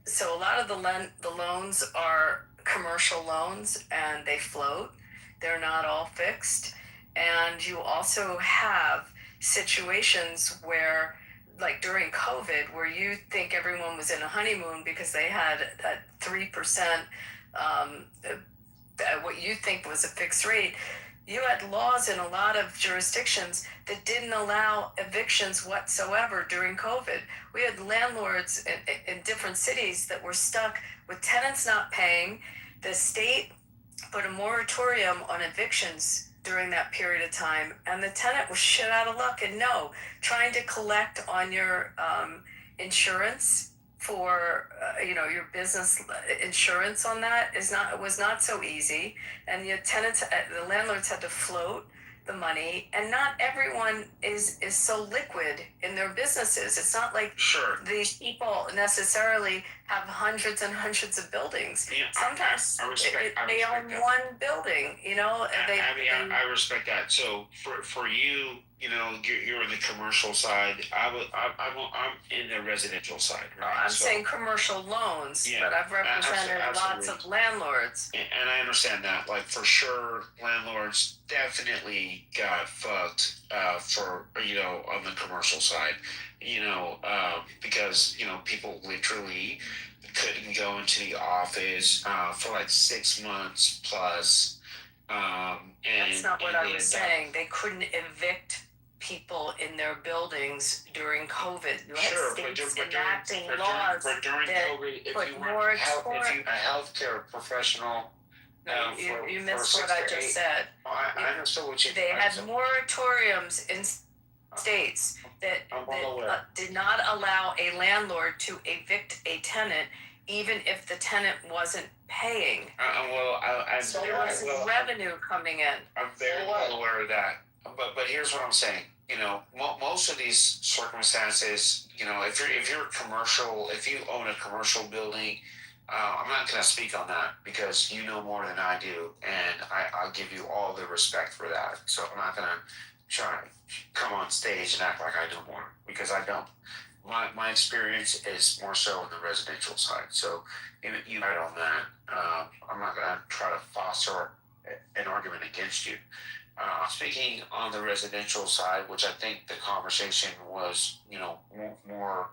So a lot of the loans are commercial loans and they float. They're not all fixed. And you also have situations where, like during COVID, where you think everyone was in a honeymoon because they had a 3%, what you think was a fixed rate. You had laws in a lot of jurisdictions that didn't allow evictions whatsoever during COVID. We had landlords in different cities that were stuck with tenants not paying. The state put a moratorium on evictions during that period of time, and the tenant was shit out of luck. And no, trying to collect on your insurance for your business insurance on that was not so easy, and the landlords had to float the money, and not everyone is so liquid in their businesses. It's not like these people necessarily have hundreds and hundreds of buildings. Yeah, sometimes they own that. one building. I respect that. So for you, you're in the commercial side. I'm in the residential side. Right? I'm saying commercial loans, but I've represented lots of landlords. And I understand that. Like for sure, landlords definitely got fucked on the commercial side. Because people literally couldn't go into the office for like 6 months plus. That's not what I was saying. They couldn't evict people in their buildings during COVID. You had states enacting laws but during that COVID, if put you were a healthcare professional, You missed what I just said. I understood what you. They had moratoriums in states that did not allow a landlord to evict a tenant, even if the tenant wasn't paying. So there was revenue coming in. I'm very well aware of that. But here's what I'm saying. You know, most of these circumstances, you know, if you're commercial, if you own a commercial building, I'm not going to speak on that because you know more than I do, and I'll give you all the respect for that. So I'm not going to try to come on stage and act like I know more because I don't. My experience is more so on the residential side. So you're right on that. I'm not going to try to foster an argument against you. Speaking on the residential side, which I think the conversation was, you know, more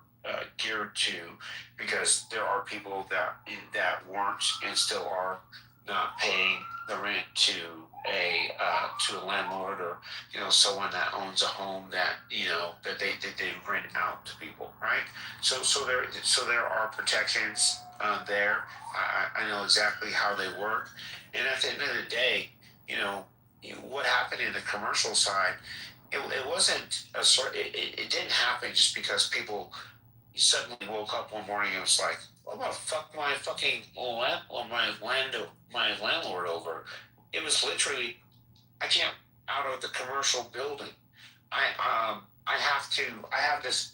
geared to, because there are people that weren't and still are not paying the rent to a landlord, or you know, someone that owns a home that, you know, that they rent out to people, right? So there are protections there. I know exactly how they work, and at the end of the day, you know, what happened in the commercial side, it wasn't a sort. It didn't happen just because people suddenly woke up one morning and was like, "I'm gonna fuck my fucking my landlord over." It was literally, I can't out of the commercial building. I have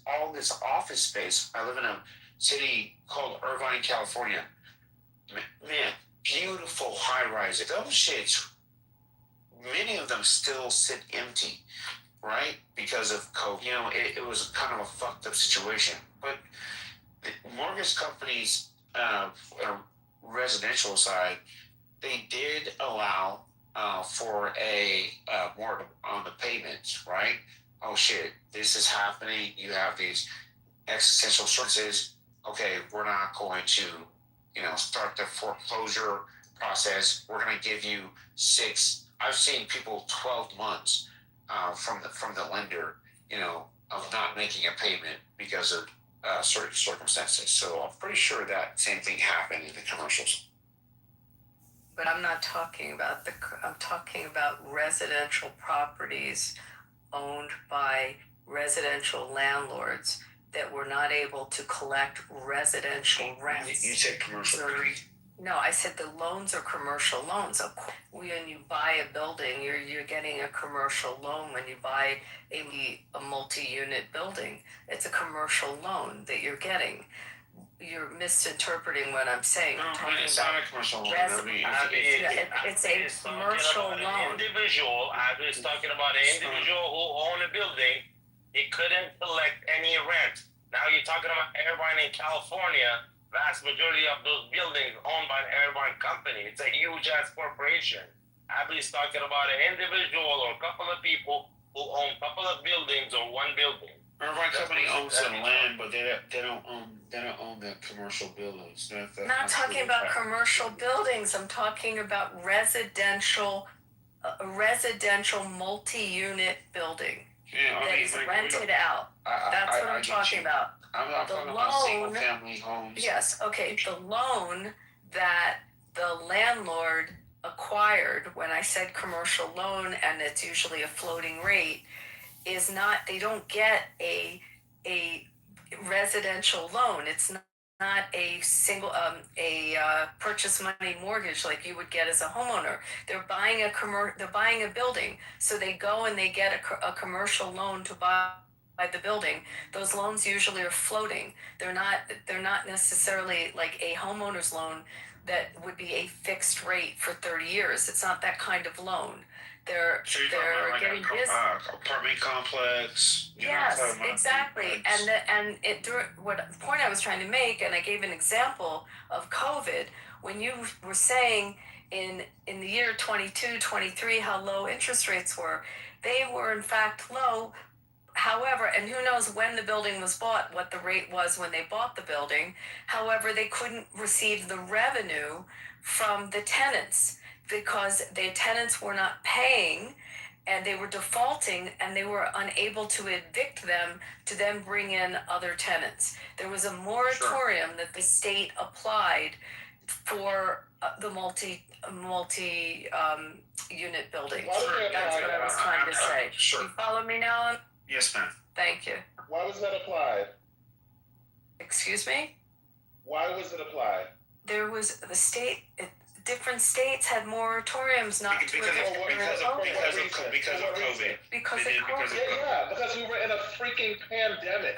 all this office space. I live in a city called Irvine, California. Man, beautiful high rises. Those shits, many of them still sit empty, right? Because of COVID. You know, it was kind of a fucked up situation. But the mortgage companies, residential side, they did allow for a moratorium on the payments, right? Oh shit, this is happening. You have these existential services. Okay, we're not going to, you know, start the foreclosure process. We're going to give you 6. I've seen people 12 months from the lender, you know, of not making a payment because of certain circumstances. So I'm pretty sure that same thing happened in the commercials. But I'm not talking about I'm talking about residential properties owned by residential landlords that were not able to collect residential rents. You said commercial. No, I said the loans are commercial loans. When you buy a building, you're getting a commercial loan. When you buy a multi-unit building, it's a commercial loan that you're getting. You're misinterpreting what I'm saying. It's not a commercial loan. It's a commercial loan. Individual. I was talking about an individual who owned a building. He couldn't collect any rent. Now you're talking about Irvine in California. Vast majority of those buildings owned by an Irvine company. It's a huge ass corporation. I was talking about an individual or a couple of people who own a couple of buildings or one building. Irvine company owns some land, but they don't own the commercial buildings. I'm not talking about commercial buildings. I'm talking about residential multi-unit building that is rented out. That's what I'm talking about. I'm talking about single family homes. Yes, okay. The loan that the landlord acquired, when I said commercial loan, and it's usually a floating rate, is not, they don't get a residential loan. It's not a single purchase money mortgage like you would get as a homeowner. They're buying a building, so they go and they get a commercial loan to buy the building. Those loans usually are floating. They're not necessarily like a homeowner's loan that would be a fixed rate for 30 years. It's not that kind of loan. They're getting like apartment complex. Yes, exactly. What the point I was trying to make, and I gave an example of COVID, when you were saying in the year 22, 23, how low interest rates were, they were in fact low. However, and who knows when the building was bought, what the rate was when they bought the building. However, they couldn't receive the revenue from the tenants because the tenants were not paying and they were defaulting, and they were unable to evict them to then bring in other tenants. There was a moratorium that the state applied for the multi-unit buildings. Why did they That's apply what I was that? trying to say. Sure. You follow me now? Yes, ma'am. Thank you. Why was that applied? Excuse me? Why was it applied? There was the state. Different states had moratoriums not to Because of COVID. Because of COVID. Yeah, because we were in a freaking pandemic.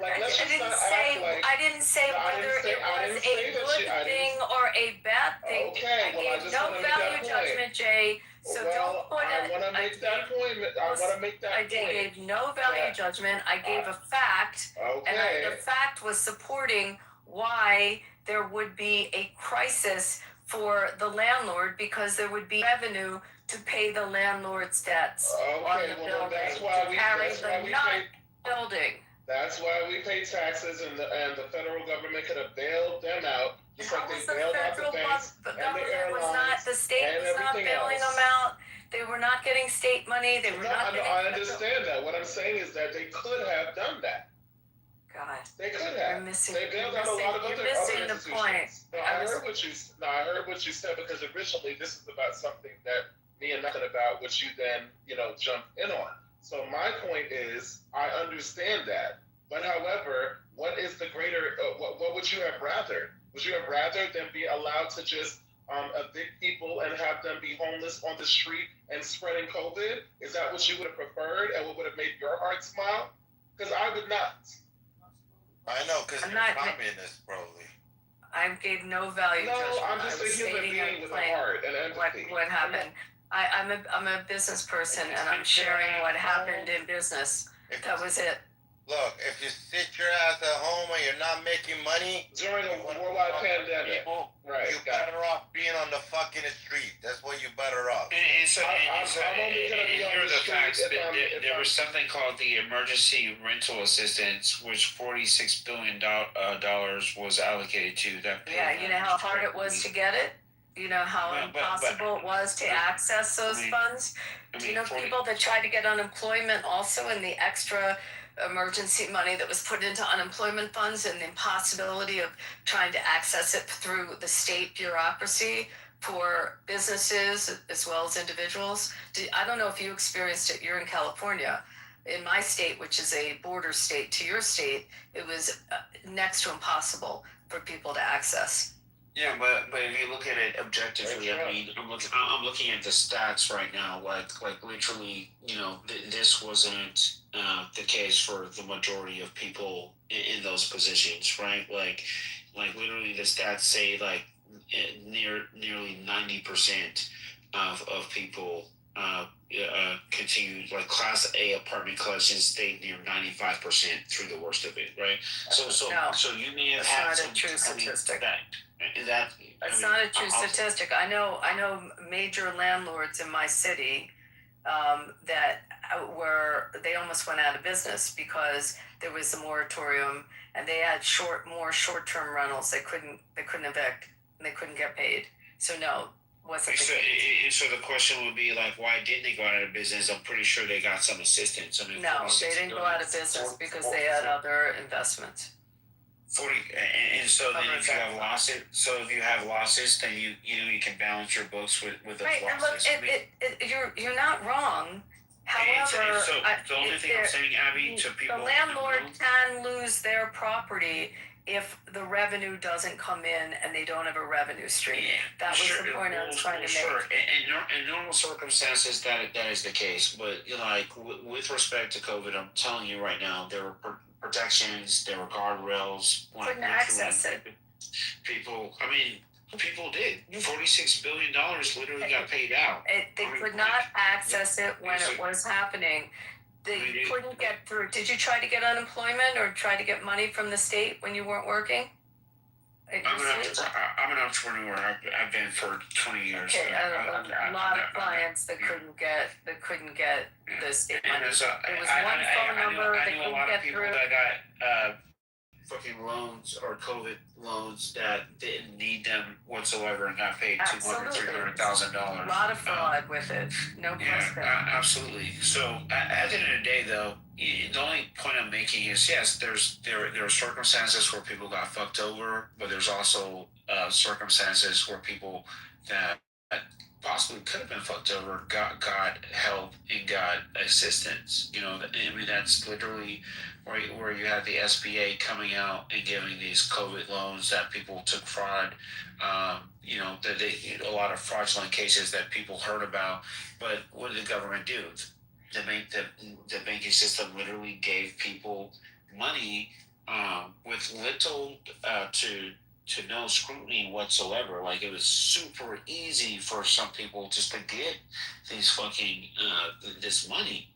Like, let's just not act like. I didn't say whether it was a good thing or a bad thing. Okay, well, I gave just no want to make value that point. judgment, Jay. So don't put I want to make that point. I want to make that I point. gave no value judgment. I gave a fact, and the fact was supporting why there would be a crisis for the landlord because there would be revenue to pay the landlord's debts on the building, that's why we pay. Building. That's why we pay taxes, and the federal government could have bailed them out, just like they bailed out the banks and the airlines The state and was not everything bailing else. them out. They were not getting state money. They were not getting. I understand that. What I'm saying is that they could have done that. God, they could have. They bailed out a lot of other institutions. I heard what you said because originally this is about something that me and nothing about which you then jumped in on. So my point is, I understand that, but however, what is the greater? What would you have rather? Would you have rather than be allowed to just evict people and have them be homeless on the street and spreading COVID? Is that what you would have preferred and what would have made your heart smile? Because I would not. I know, because you're communist, probably. I gave no value judgment. I'm just a human being with a heart and empathy. What happened? I'm a business person, and I'm sharing what happened in business. That was it. Look, if you sit your ass at home and you're not making money during a worldwide pandemic, you're better off being on the fucking street. That's what you're better off. Here's the facts. There was something called the Emergency Rental Assistance, which $46 billion was allocated to. Yeah, you know how hard it was to get it? You know how impossible it was to access those funds? Do you know people that tried to get unemployment also, and the extra emergency money that was put into unemployment funds and the impossibility of trying to access it through the state bureaucracy for businesses as well as individuals? I don't know if you experienced it. You're in California. In my state, which is a border state to your state, it was next to impossible for people to access. Yeah, but if you look at it objectively, I mean, I'm looking at the stats right now. Like literally, this wasn't the case for the majority of people in those positions, right? Like literally, the stats say nearly 90% of people continued, like Class A apartment collections stayed near 95% through the worst of it, right? So you may have had some true statistic. That's not a true statistic. I know major landlords in my city that they almost went out of business because there was a moratorium and they had more short-term rentals. They couldn't evict and they couldn't get paid. So no, wasn't the case. So the question would be like, why didn't they go out of business? I'm pretty sure they got some assistance. I mean, no, they didn't go out of business because they had other investments. 40, and so then if you have losses, then you can balance your books with those losses. Look, you're not wrong. However, so the only thing I'm saying, Abby, to people, the landlord can lose their property if the revenue doesn't come in and they don't have a revenue stream. That was the point I was trying to make. Sure, in normal circumstances, that is the case. But with respect to COVID, I'm telling you right now, there were protections, there were guardrails. Couldn't access it. People did. $46 billion literally got paid out. They could not access it when it was happening. They couldn't get through. Did you try to get unemployment or try to get money from the state when you weren't working? I'm an entrepreneur. I've been for 20 years. Okay, a lot of clients that couldn't get the state money. There was one phone number they couldn't get through. I knew a lot of people that got fucking loans or COVID loans that didn't need them whatsoever and got paid $200,000-$300,000. A lot of fraud with it. No question. Absolutely. So at the end of the day, though, the only point I'm making is yes, there are circumstances where people got fucked over, but there's also circumstances where people that possibly could have been fucked over got help and got assistance. You know, I mean that's literally where you had the SBA coming out and giving these COVID loans that people took fraud. You know, that a lot of fraudulent cases that people heard about. But what did the government do? The banking system literally gave people money with little to no scrutiny whatsoever. Like it was super easy for some people just to get these fucking this money.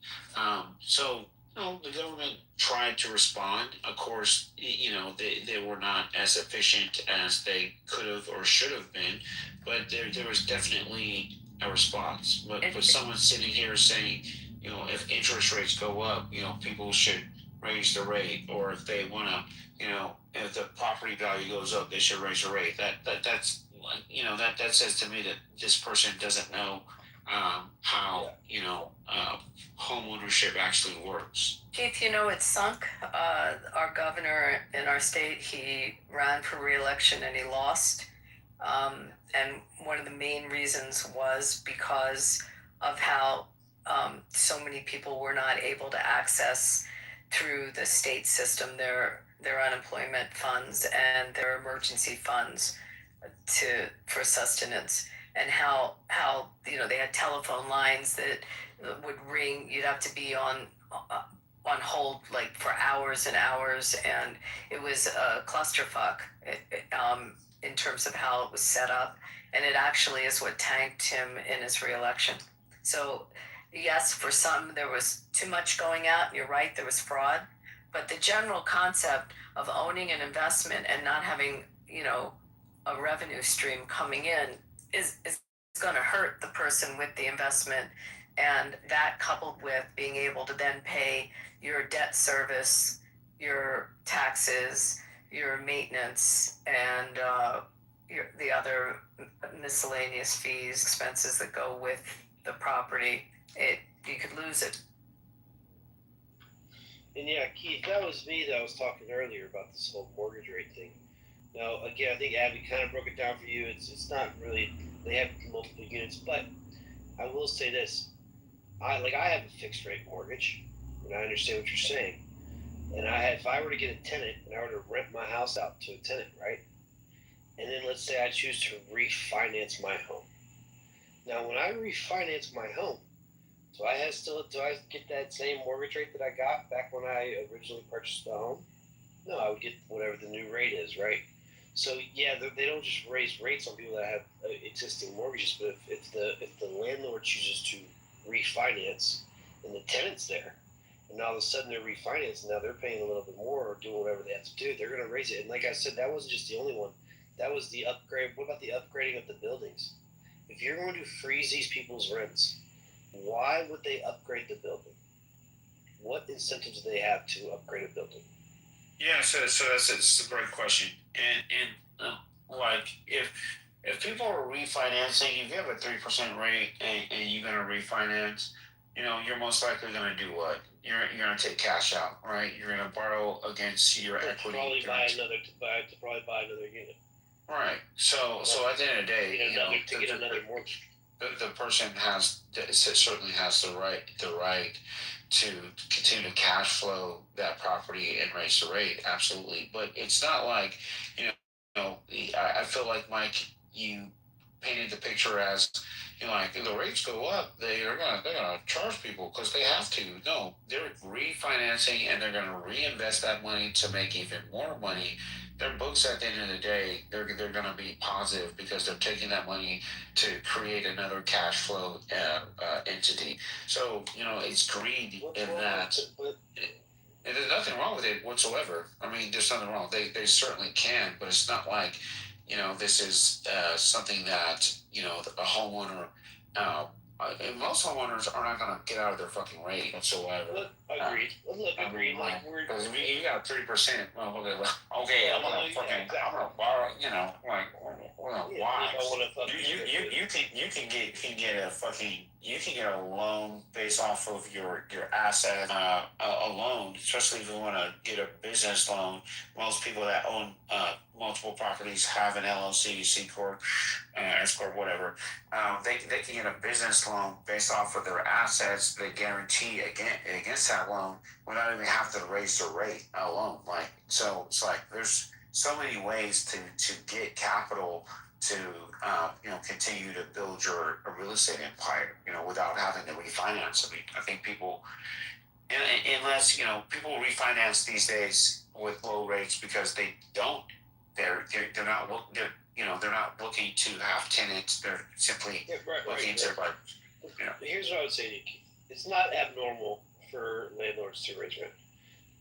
So you know, the government tried to respond. Of course, you know they were not as efficient as they could have or should have been, but there was definitely a response. But someone sitting here saying, you know, if interest rates go up, you know, people should raise the rate, or if they want to, you know, if the property value goes up, they should raise the rate. That's you know that says to me that this person doesn't know how you know home ownership actually works. Keith, you know, it's sunk. Our governor in our state, he ran for re-election and he lost. And one of the main reasons was because of how so many people were not able to access through the state system their unemployment funds and their emergency funds for sustenance, and how you know they had telephone lines that would ring. You'd have to be on hold like for hours and hours, and it was a clusterfuck in terms of how it was set up, and it actually is what tanked him in his re-election. So yes, for some there was too much going out. You're right, there was fraud, but the general concept of owning an investment and not having, you know, a revenue stream coming in is going to hurt the person with the investment, and that coupled with being able to then pay your debt service, your taxes, your maintenance, and the other miscellaneous fees, expenses that go with the property, you could lose it. And yeah, Keith, that was me that I was talking earlier about this whole mortgage rate thing. Now, again, I think Abby kind of broke it down for you. It's not really, they have multiple units, but I will say this. I have a fixed rate mortgage, and I understand what you're saying. And if I were to get a tenant and I were to rent my house out to a tenant, right? And then let's say I choose to refinance my home. Now, when I refinance my home, do I get that same mortgage rate that I got back when I originally purchased the home? No, I would get whatever the new rate is, right? So yeah, they don't just raise rates on people that have existing mortgages, but if the landlord chooses to refinance and the tenant's there, and all of a sudden they're refinancing, now they're paying a little bit more or doing whatever they have to do, they're going to raise it. And like I said, that wasn't just the only one. That was the upgrade. What about the upgrading of the buildings? If you're going to freeze these people's rents, why would they upgrade the building? What incentives do they have to upgrade a building? Yeah, so that's a great question. And like if people are refinancing, if you have a 3% rate and you're gonna refinance, you know, you're most likely gonna do what? You're gonna take cash out, right? You're gonna borrow against your equity. Probably buy another unit. Right. So at the end of the day, get another mortgage. The person certainly has the right to continue to cash flow that property and raise the rate, absolutely. But it's not like, I feel like, Mike, you painted the picture as, like the rates go up, they're gonna charge people because they have to. No, they're refinancing and they're gonna reinvest that money to make even more money. Their books at the end of the day, they're gonna be positive because they're taking that money to create another cash flow entity. So it's greed in that. And there's nothing wrong with it whatsoever. I mean, there's nothing wrong. They certainly can, but it's not like, this is something that, a homeowner And most homeowners are not going to get out of their fucking rate whatsoever. Agreed. Agreed. Like, because you got 3%. Well, okay, I'm gonna fucking, I'm gonna borrow. You know, like, why? You can get a fucking, you can get a loan based off of your asset, a loan, especially if you want to get a business loan. Most people that own multiple properties have an LLC, C corp, S corp, whatever. They can get a business loan based off of their assets. They guarantee against that loan without even having to raise the rate alone. Like, so it's like there's so many ways to get capital to continue to build your real estate empire, without having to refinance. I mean, I think people, unless people refinance these days with low rates because they're not looking to have tenants. They're simply looking to like. Here's what I would say to you, Keith. It's not abnormal for landlords to raise rent.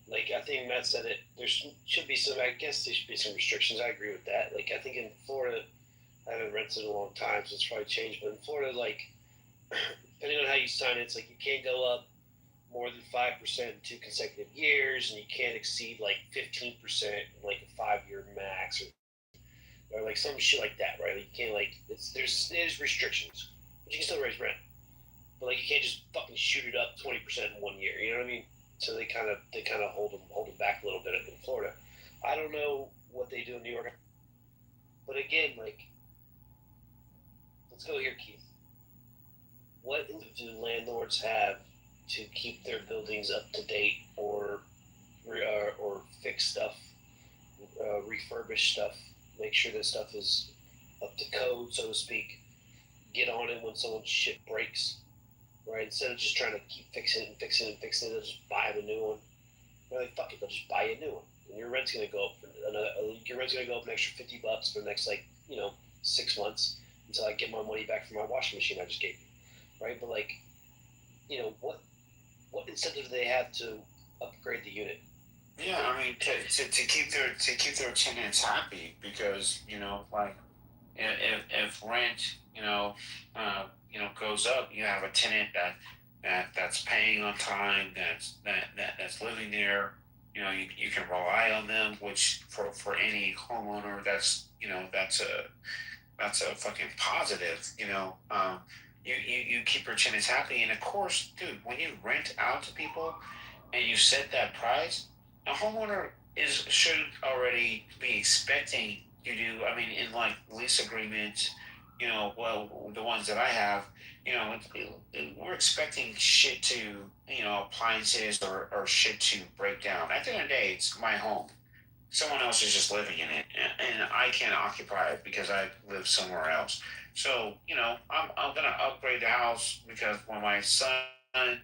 Like, I think Matt said it. There should be some. I guess there should be some restrictions. I agree with that. Like, I think in Florida, I haven't rented in a long time, so it's probably changed. But in Florida, like, depending on how you sign it, it's like you can't go up more than 5% in 2 consecutive years, and you can't exceed like 15% in like a 5-year max, or like some shit like that, right? Like, you can't there's restrictions, but you can still raise rent. But like, you can't just fucking shoot it up 20% in 1 year. You know what I mean? So they kind of hold them back a little bit in Florida. I don't know what they do in New York, but again, like, let's go here, Keith. What do landlords have to keep their buildings up to date, or fix stuff, refurbish stuff, make sure that stuff is up to code, so to speak? Get on it when someone's shit breaks, right? Instead of just trying to keep fixing it, they'll just buy them a new one. They're like, fuck it, they'll just buy a new one, and your rent's gonna go up an extra $50 for the next 6 months until I get my money back for my washing machine I just gave you, right? But like, what incentive do they have to upgrade the unit? Yeah, I mean, to keep their tenants happy, because like, if rent goes up, you have a tenant that's paying on time, that's living there. You can rely on them, which for any homeowner, that's a fucking positive. You keep your tenants happy, and of course, dude, when you rent out to people and you set that price, a homeowner should already be expecting you to. I mean, in like lease agreements, the ones that I have, we're expecting shit to, appliances or shit to break down. At the end of the day, it's my home. Someone else is just living in it, and I can't occupy it because I live somewhere else. So, I'm gonna upgrade the house because when my son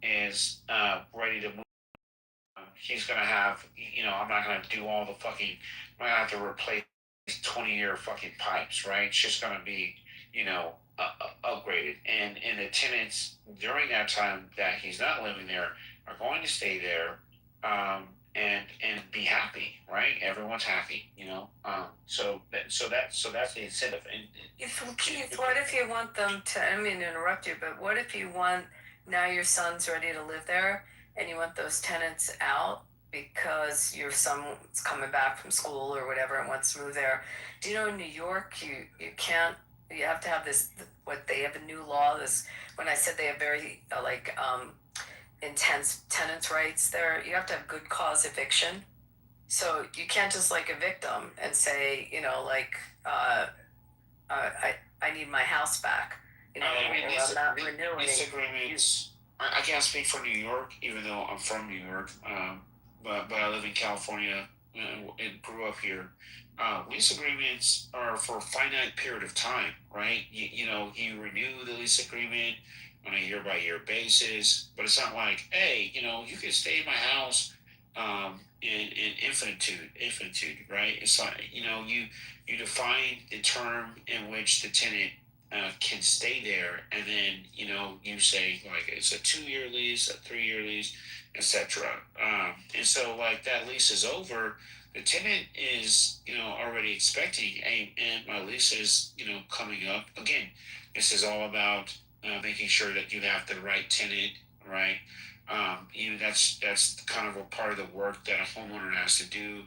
is ready to move, he's gonna have, I'm not gonna do all the fucking, I'm gonna have to replace 20-year fucking pipes, right? It's just gonna be, upgraded, and the tenants during that time that he's not living there are going to stay there, and be happy, right? Everyone's happy, So that's the incentive. And Keith, what if you want them to? I mean, to interrupt you, but what if you want, now your son's ready to live there, and you want those tenants out because your son's coming back from school or whatever and wants to move there? Do you know in New York you can't? You have to have this. What they have a new law. This, when I said they have very intense tenants' rights there, you have to have good cause eviction. So you can't just like evict them and say, I need my house back. I mean, these agreements. I can't speak for New York, even though I'm from New York. But I live in California and grew up here. Lease agreements are for a finite period of time, right? You renew the lease agreement on a year-by-year basis, but it's not like, hey, you can stay in my house in infinitude, right? It's like, you define the term in which the tenant can stay there, and then you say like it's a 2-year lease, a 3-year lease, etc. And so like that lease is over, the tenant is already expecting, and my lease is coming up again. This is all about making sure that you have the right tenant, right? That's kind of a part of the work that a homeowner has to do,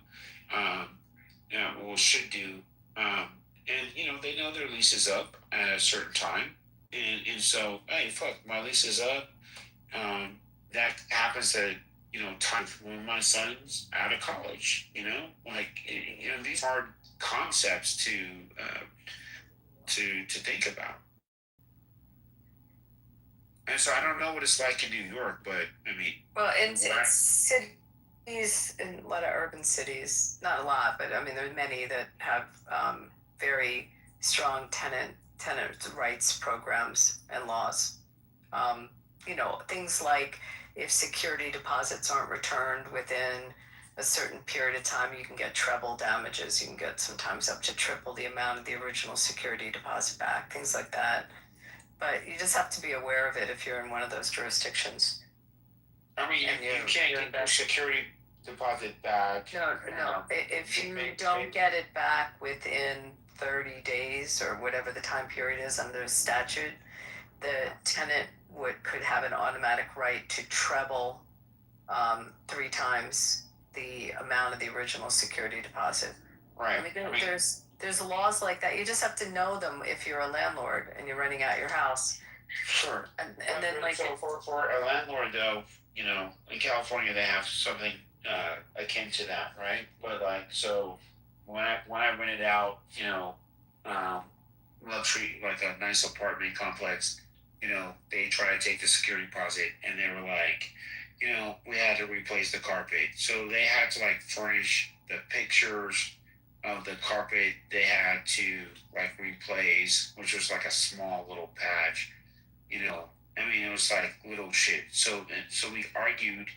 should do. And they know their lease is up at a certain time, and so hey, fuck, my lease is up. That happens at time when my son's out of college. These hard concepts to think about. And so I don't know what it's like in New York, but I mean, well, in cities, in a lot of urban cities, not a lot, but I mean, there are many that have very strong tenant rights programs and laws. Things like if security deposits aren't returned within a certain period of time, you can get treble damages. You can get sometimes up to triple the amount of the original security deposit back, things like that. But you just have to be aware of it if you're in one of those jurisdictions. I mean, you can't get your security deposit back. No. If you don't get it back within 30 days or whatever the time period is under the statute, the tenant could have an automatic right to treble 3 times the amount of the original security deposit. Right. I mean, there's laws like that. You just have to know them if you're a landlord and you're renting out your house. Sure. And then so for a landlord though, in California they have something akin to that, right? But so when I rented out, luxury, like a nice apartment complex, they try to take the security deposit and they were like, we had to replace the carpet. So they had to furnish the pictures of the carpet they had to replace, which was a small little patch. I mean, it was little shit. So we argued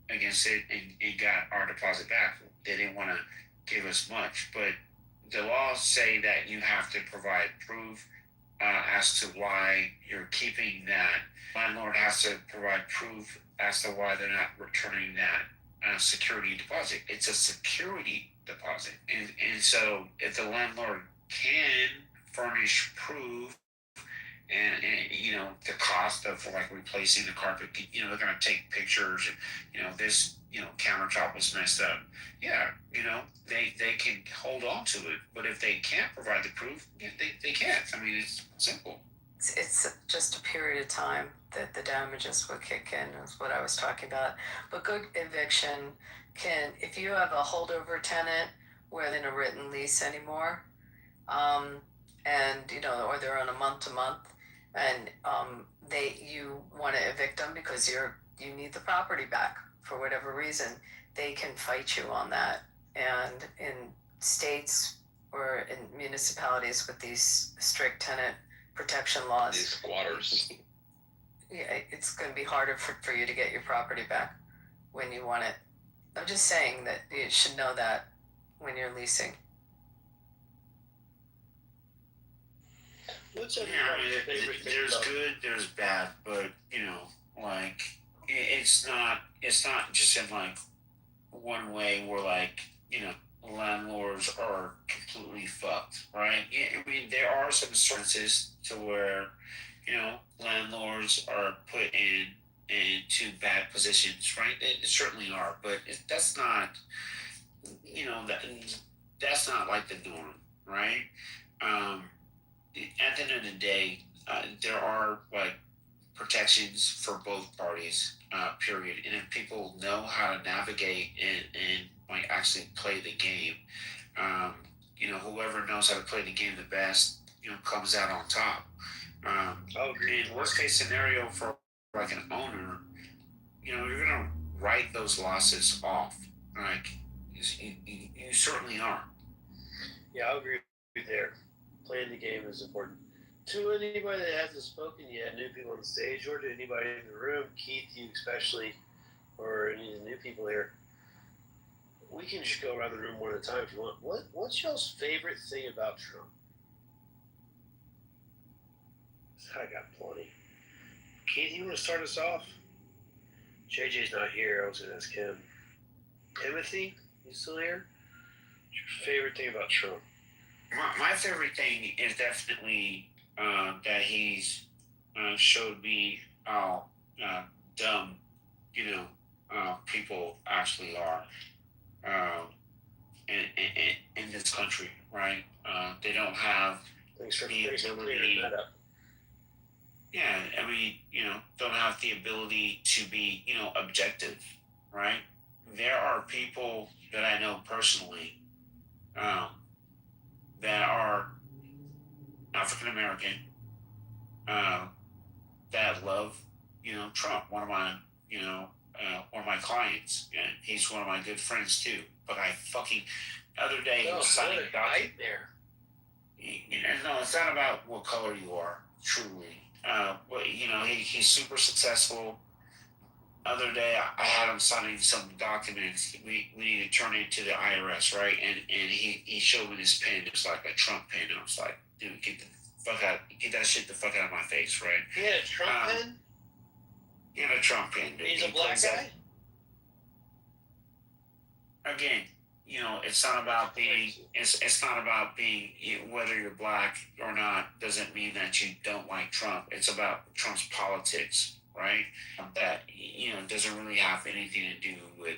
against it and got our deposit back. They didn't want to give us much, but the laws say that you have to provide proof as to why you're keeping that. Landlord has to provide proof as to why they're not returning that security deposit. It's a security deposit, and so if the landlord can furnish proof and the cost of replacing the carpet, they're gonna take pictures and this countertop was messed up. Yeah, they can hold on to it, but if they can't provide the proof, they can't. I mean, it's simple. It's just a period of time that the damages will kick in, is what I was talking about. But good eviction if you have a holdover tenant where they're in a written lease anymore, and or they're on a month to month, and you want to evict them because you need the property back for whatever reason, they can fight you on that. And in states or in municipalities with these strict tenant protection laws, These squatters. Yeah, it's going to be harder for you to get your property back when you want it. I'm just saying that you should know that when you're leasing. What's everybody's favorite thing There's about good, there's bad, but it's not just in one way where landlords are completely fucked, right? I mean, there are some instances to where landlords are put into bad positions, right? It certainly are, but that's not that's not the norm, right? At the end of the day, there are protections for both parties, period. And if people know how to navigate and actually play the game, whoever knows how to play the game the best, comes out on top. In worst case scenario for an owner, you're gonna write those losses off. You certainly are. Yeah, I'll agree with you there. Playing the game is important. To anybody that hasn't spoken yet, new people on the stage, or to anybody in the room, Keith, you especially, or any of the new people here, we can just go around the room one at a time if you want. What's y'all's favorite thing about Trump? I got plenty. Keith, you want to start us off? JJ's not here. I was going to ask him. Timothy, you still here? What's your favorite thing about Trump? My favorite thing is definitely that he's showed me how dumb, people actually are in this country, right? They don't have Thanks for the clearing ability. that up. Yeah, I mean, don't have the ability to be, objective, right? There are people that I know personally that are African American that love, Trump. One of my clients, and he's one of my good friends too. But I fucking other day he was signing nightmare. No, it's not about what color you are, truly. But he's super successful. Other day I had him signing some documents we need to turn into the IRS, right? And he showed me this pen. It was like a Trump pen. And I was like, dude, get that shit the fuck out of my face, right? He had a Trump pen? He had a Trump pen. Dude. He's a black guy? Again, it's not about being. It's not about being whether you're black or not doesn't mean that you don't like Trump. It's about Trump's politics, right? That doesn't really have anything to do with.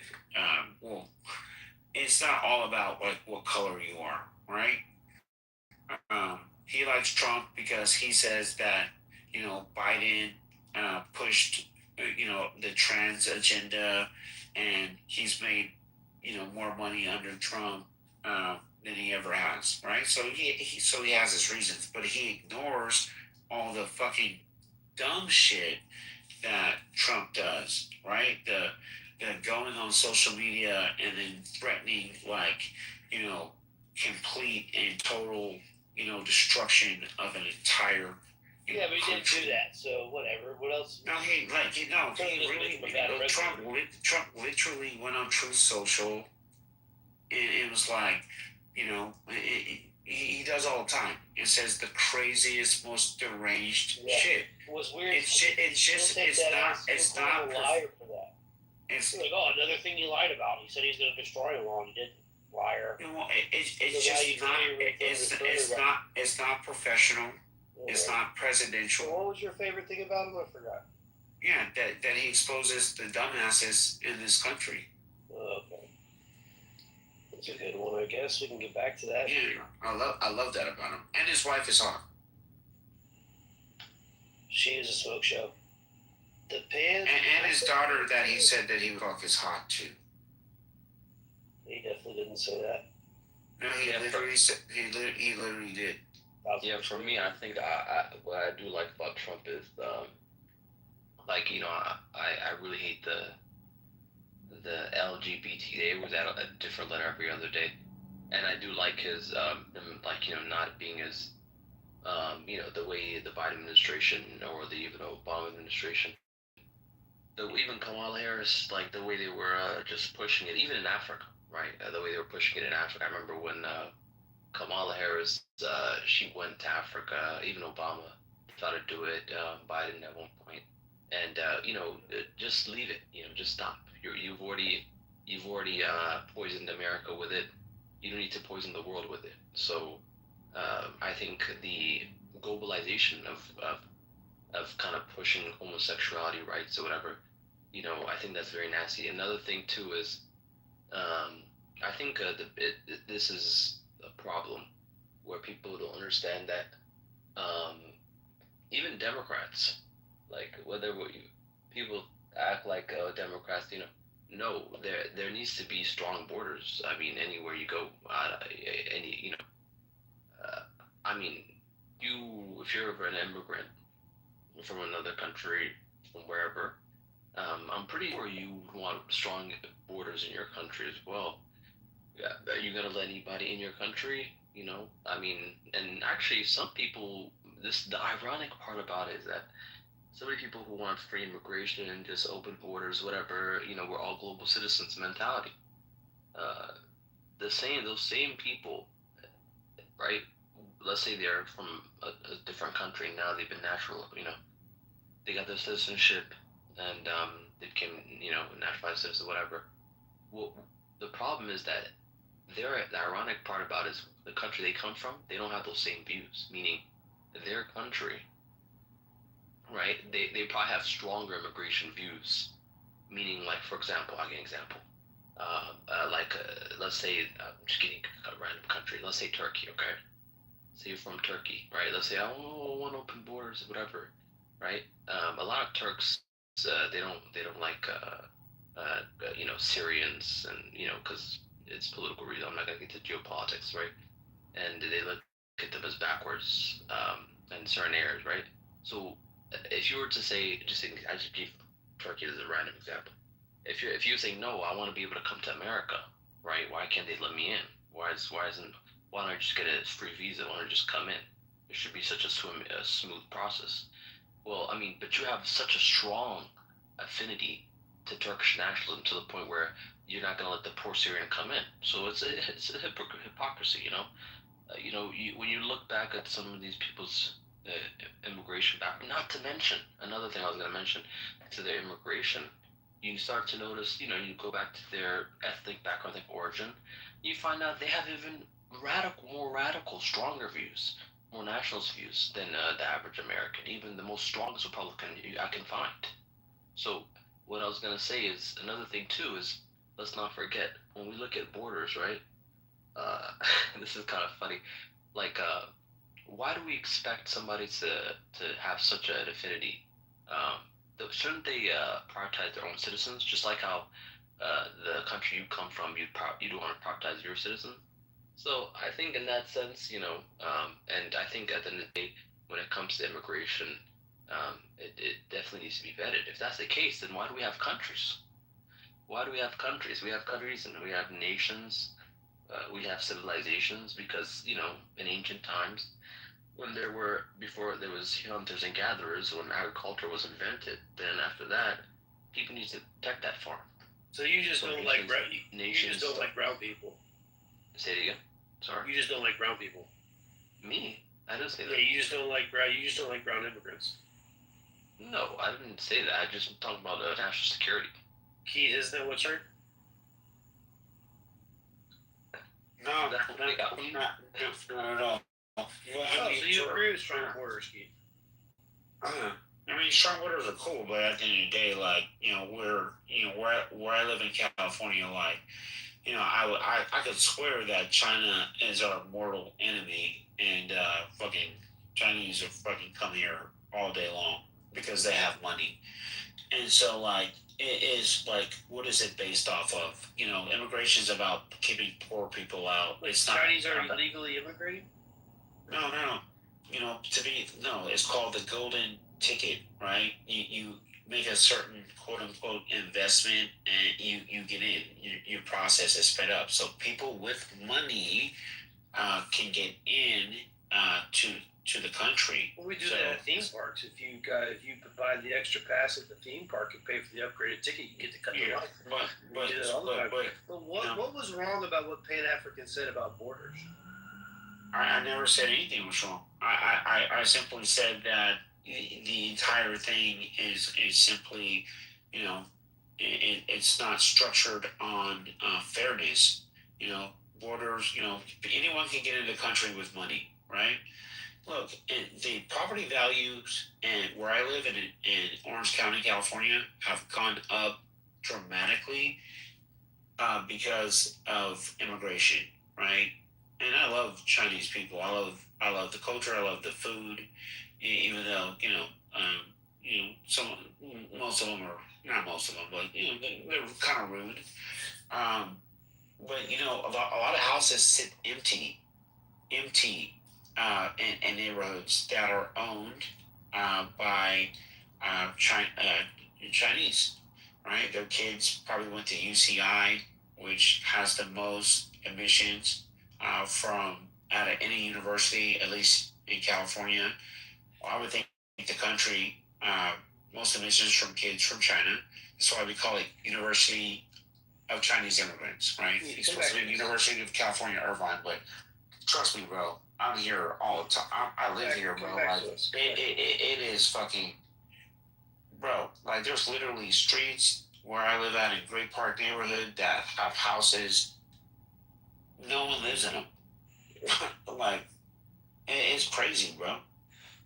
It's not all about like what color you are, right? He likes Trump because he says that Biden pushed the trans agenda, and he's made more money under Trump than he ever has, right? So he has his reasons, but he ignores all the fucking dumb shit that Trump does, right? The going on social media and then threatening complete and total destruction of an entire Yeah, but he didn't do that, so whatever. What else? No, Trump literally went on Truth Social, and it was like, he does all the time. It says the craziest, most deranged shit. It was weird. It's not. Liar for that. It's like, another thing he lied about. He said he's going to destroy a law, and he didn't. Liar. It's not professional. It's not presidential. So what was your favorite thing about him? I forgot. Yeah, that he exposes the dumbasses in this country. Oh, okay. That's a good one, I guess. We can get back to that. Yeah, I love that about him. And his wife is hot. She is a smoke show. The pants. And his daughter that he said that he would fuck is hot too. He definitely didn't say that. No, he literally did. Yeah, for me, I think what I do like about Trump is, I really hate the LGBT. They was at a different letter every other day, and I do like his, not being as, the way the Biden administration or the even Obama administration, even Kamala Harris, like the way they were just pushing it, even in Africa, right? The way they were pushing it in Africa. I remember when Kamala Harris, she went to Africa. Even Obama tried to do it. Biden at one point, and just leave it. Just stop. You've already poisoned America with it. You don't need to poison the world with it. So I think the globalization of kind of pushing homosexuality rights or whatever, I think that's very nasty. Another thing too is, I think this is a problem where people don't understand that even Democrats, like people act like Democrats, no, there needs to be strong borders. I mean, anywhere you go, if you're an immigrant from another country, from wherever, I'm pretty sure you want strong borders in your country as well. Yeah, are you gonna let anybody in your country? And actually, some people. The ironic part about it is that so many people who want free immigration and just open borders, whatever, we're all global citizens mentality. Those same people, right? Let's say they're from a different country now. They've been natural, they got their citizenship, and they became, naturalized citizens, whatever. Well, the problem is that the ironic part about it is the country they come from, they don't have those same views. Meaning, their country right? They probably have stronger immigration views. Meaning, like, for example, I'll give you an example. Let's say, I'm just kidding, a random country. Let's say Turkey, okay? Say you're from Turkey, right? Let's say, oh, I want open borders, whatever, right? A lot of Turks, they don't like, Syrians, and because it's political reason. I'm not gonna get to geopolitics, right? And they look at them as backwards, in certain areas, right? So, if you were to say, I just gave Turkey as a random example. If you say no, I want to be able to come to America, right? Why can't they let me in? Why don't I just get a free visa? Why don't I just come in? It should be such a smooth process. Well, I mean, but you have such a strong affinity to Turkish nationalism to the point where you're not going to let the poor Syrian come in. So it's a hypocrisy, when you look back at some of these people's immigration background, not to mention another thing I was going to mention to their immigration, you start to notice, you go back to their ethnic background, ethnic origin, you find out they have even more radical, stronger views, more nationalist views than the average American, even the most strongest Republican I can find. So what I was going to say is, another thing too is, let's not forget, when we look at borders, right? This is kind of funny. Like, why do we expect somebody to have such an affinity? Shouldn't they prioritize their own citizens, just like how the country you come from, you do want to prioritize your citizens? So I think in that sense, and I think at the end of the day, when it comes to immigration, it definitely needs to be vetted. If that's the case, then why do we have countries? Why do we have countries? We have countries and we have nations. We have civilizations because, in ancient times, before there was hunters and gatherers, when agriculture was invented, then after that, people need to protect that farm. So you just don't like brown people. Say it again. Sorry. You just don't like brown people. Me? I didn't say that. Yeah, you just don't like brown immigrants. No, I didn't say that. I just talked about national security. Keith, isn't that what's heard? No, no. Well, so you agree with strong borders, Keith? I mean, strong borders are cool, but at the end of the day, like, where I live in California, like, I could swear that China is our mortal enemy, and fucking Chinese are fucking come here all day long because they have money, and so like it is like, what is it based off of? Immigration is about keeping poor people out. Like Chinese are illegally immigrating? No. It's called the golden ticket, right? You make a certain quote unquote investment and you get in. Your process is sped up. So people with money can get in to the country. Well, we do that at theme parks. If you provide the extra pass at the theme park and pay for the upgraded ticket, you get to cut the line. But what was wrong about what Pan African said about borders? I never said anything was wrong. I simply said that the entire thing is simply, it's not structured on fairness. Borders, anyone can get into the country with money, right? Look, the property values and where I live in Orange County, California, have gone up dramatically because of immigration, right? And I love Chinese people. I love the culture. I love the food. Even though most of them are not most of them, but they're kind of rude. But a lot of houses sit empty in neighborhoods that are owned by Chinese, right? Their kids probably went to UCI, which has the most admissions from out of any university, at least in California. I would think the country, most admissions from kids from China. That's why we call it University of Chinese Immigrants, right? It's supposed to be University of California, Irvine, but trust me, bro, I'm here all the time. I live here, bro. Like, it is fucking, bro. Like, there's literally streets where I live at in Great Park neighborhood that have houses. No one lives in them. Like, it's crazy, bro.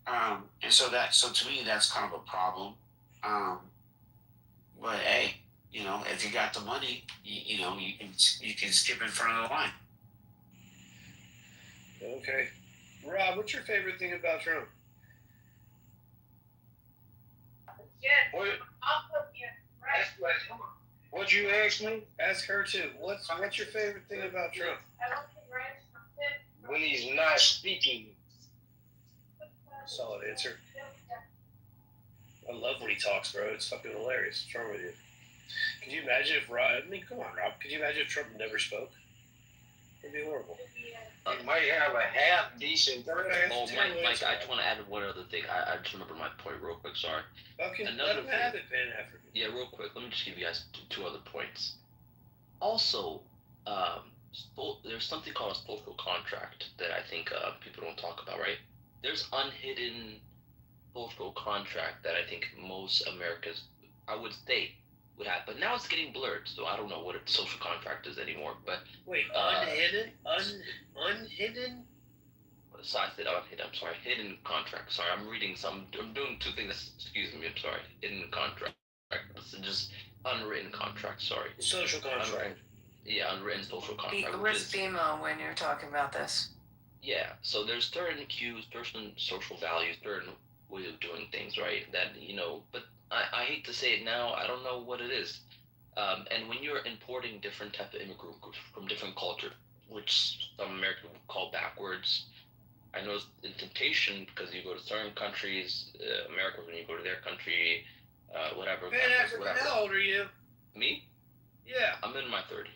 And so to me, that's kind of a problem. But hey, if you got the money, you can skip in front of the line. Okay. Rob, what's your favorite thing about Trump? What'd you ask me? Ask her too. What's your favorite thing about Trump? When he's not speaking. Solid answer. I love when he talks, bro. It's fucking hilarious. What's wrong with you? Could you imagine if Rob? I mean, come on, Rob. Could you imagine if Trump never spoke? It'd be horrible. He might have a half decent. Oh, Mike, I just want to add one other thing. I just remember my point real quick. Sorry. Okay, let him have it, Pan African. Yeah, real quick. Let me just give you guys two other points. Also, there's something called a social contract that I think people don't talk about, right? There's unhidden social contract that I think most Americans, I would say, would have. But now it's getting blurred, so I don't know what a social contract is anymore. But wait, unhidden? Unhidden? So I said unhidden. I'm sorry, hidden contract. Sorry, I'm reading some. I'm doing two things. Excuse me. I'm sorry. Hidden contract. So just unwritten contract. Sorry. Social contract. Unwritten social contract. Where's BMO when you're talking about this? Yeah. So there's certain cues, certain social values, certain way of doing things, right? That but I hate to say it now. I don't know what it is. And when you're importing different type of immigrant groups from different culture, which some Americans would call backwards. I know it's a temptation because you go to certain countries, America, when you go to their country, whatever. Whatever. How old are you? Me? Yeah. I'm in my 30s.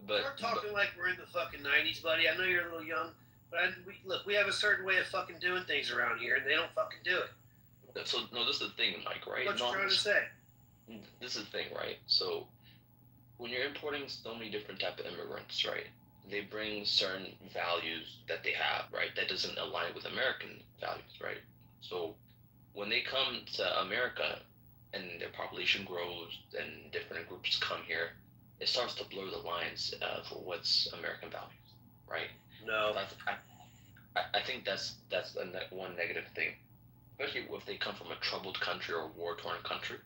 But we're talking like we're in the fucking 90s, buddy. I know you're a little young, but we have a certain way of fucking doing things around here, and they don't fucking do it. So, no, this is the thing, Mike, right? What you trying to say? This is the thing, right? So, when you're importing so many different type of immigrants, right? They bring certain values that they have, right? That doesn't align with American values, right? So when they come to America and their population grows and different groups come here, it starts to blur the lines for what's American values, right? No. I think that's one negative thing, especially if they come from a troubled country or a war-torn country.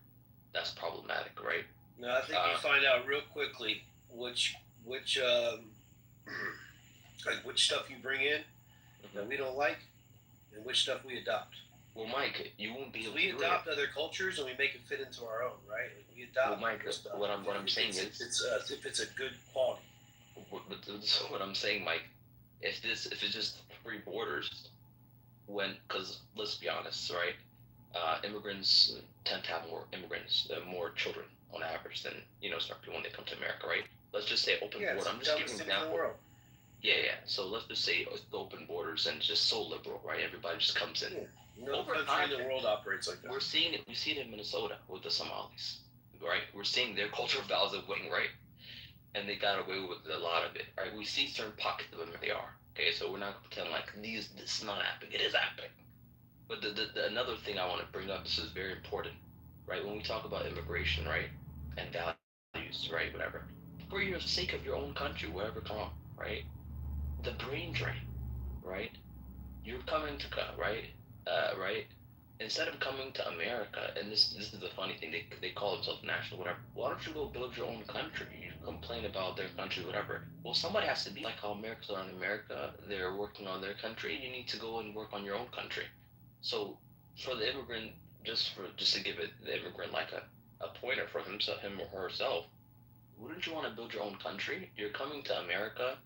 That's problematic, right? No, I think you find out real quickly which stuff you bring in that we don't like, and which stuff we adopt. Well, Mike, you won't be able we to adopt other cultures and we make it fit into our own, right? Like we adopt. Well, Mike, what I'm saying is, if it's a good quality. What I'm saying, Mike, if it's just free borders, because let's be honest, right? Immigrants tend to have more children on average than certain people when they come to America, right? Let's just say open border. I'm just giving an example. Yeah. So let's just say it's open borders and it's just so liberal, right? Everybody just comes in. Yeah. No country in the world operates like that. We're seeing it. We see it in Minnesota with the Somalis, right? We're seeing their cultural values are winning, right? And they got away with a lot of it, right? We see certain pockets of them they are. Okay, so we're not gonna pretend like this is not happening. It is happening. But the another thing I want to bring up, this is very important, right? When we talk about immigration, right, and values, right, whatever, for your sake of your own country, wherever come from, right, the brain drain, right? You're coming to, right, right. Instead of coming to America, and this is the funny thing, they call themselves national, whatever. Why don't you go build your own country? You complain about their country, whatever. Well, somebody has to be like how Americans are in America. They're working on their country. You need to go and work on your own country. So for the immigrant, just to give the immigrant like a pointer for him or herself, wouldn't you want to build your own country? You're coming to America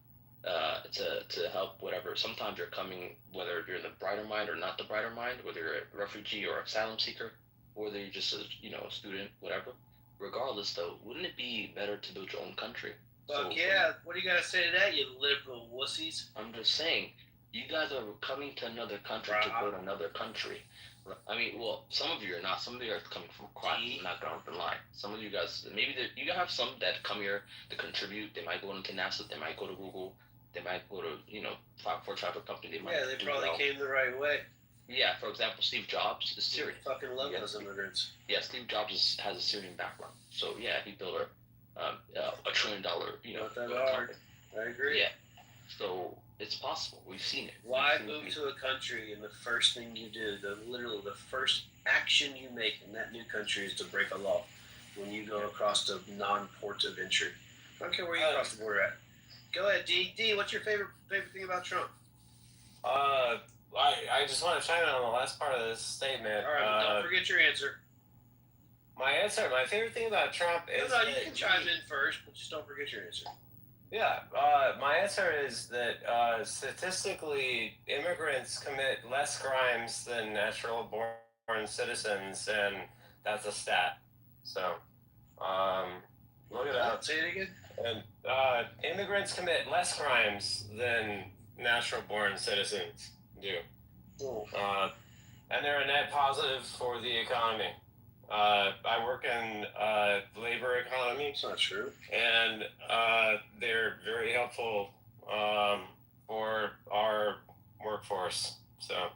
to help whatever. Sometimes you're coming, whether you're in the brighter mind or not the brighter mind, whether you're a refugee or asylum seeker, or whether you're just a student, whatever. Regardless, though, wouldn't it be better to build your own country? Fuck yeah! What do you gotta say to that, you liberal wussies? I'm just saying, you guys are coming to another country to build another country. I mean, well, some of you are not. Some of you are coming from crime. I'm not going to lie. Some of you guys, maybe you have some that come here to contribute. They might go into NASA. They might go to Google. They might go to for-profit company. They probably came the right way. Yeah, for example, Steve Jobs is Syrian. Fucking love those immigrants. Yeah, Steve Jobs has a Syrian background. So yeah, he built $1 trillion. Not that hard. I agree. Yeah. So It's possible. We've seen it. Why move to a country and the first thing you do, the first action you make in that new country is to break a law when you go across the non-port of entry? I don't care where you cross the border at. Go ahead, D. D, what's your favorite thing about Trump? I just want to chime in on the last part of this statement. All right, don't forget your answer. My favorite thing about Trump is... No, you can chime in first, but just don't forget your answer. Yeah, my answer is that statistically, immigrants commit less crimes than natural-born citizens, and that's a stat. So, look it up. Say it again. And immigrants commit less crimes than natural-born citizens do. And they're a net positive for the economy. I work in labor economy. It's not true. And they're very helpful for our workforce. So,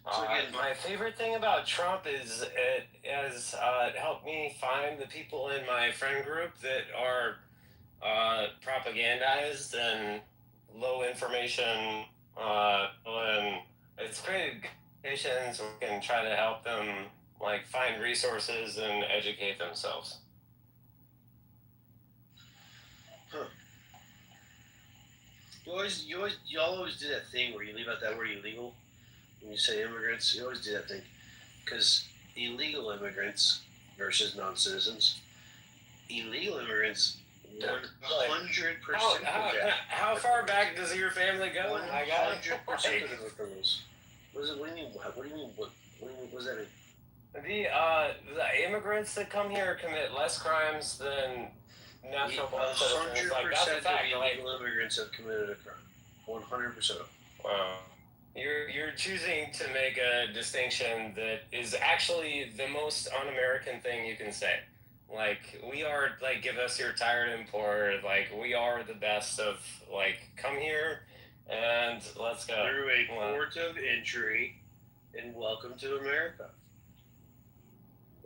my favorite thing about Trump is it has helped me find the people in my friend group that are propagandized and low information, and it's created patients who can try to help them find resources and educate themselves. Huh. Y'all always do that thing where you leave out that word illegal when you say immigrants. You always do that thing because illegal immigrants versus non-citizens. Illegal immigrants, 100%. How far back does your family go? 100% of the criminals. What do you mean? What do you mean? What does that mean? The immigrants that come here commit less crimes than natural-born citizens. 100% of illegal immigrants have committed a crime. 100% of them. Wow. You're choosing to make a distinction that is actually the most un-American thing you can say. We are, give us your tired and poor, we are the best of, come here and let's go. Through a port of entry and welcome to America.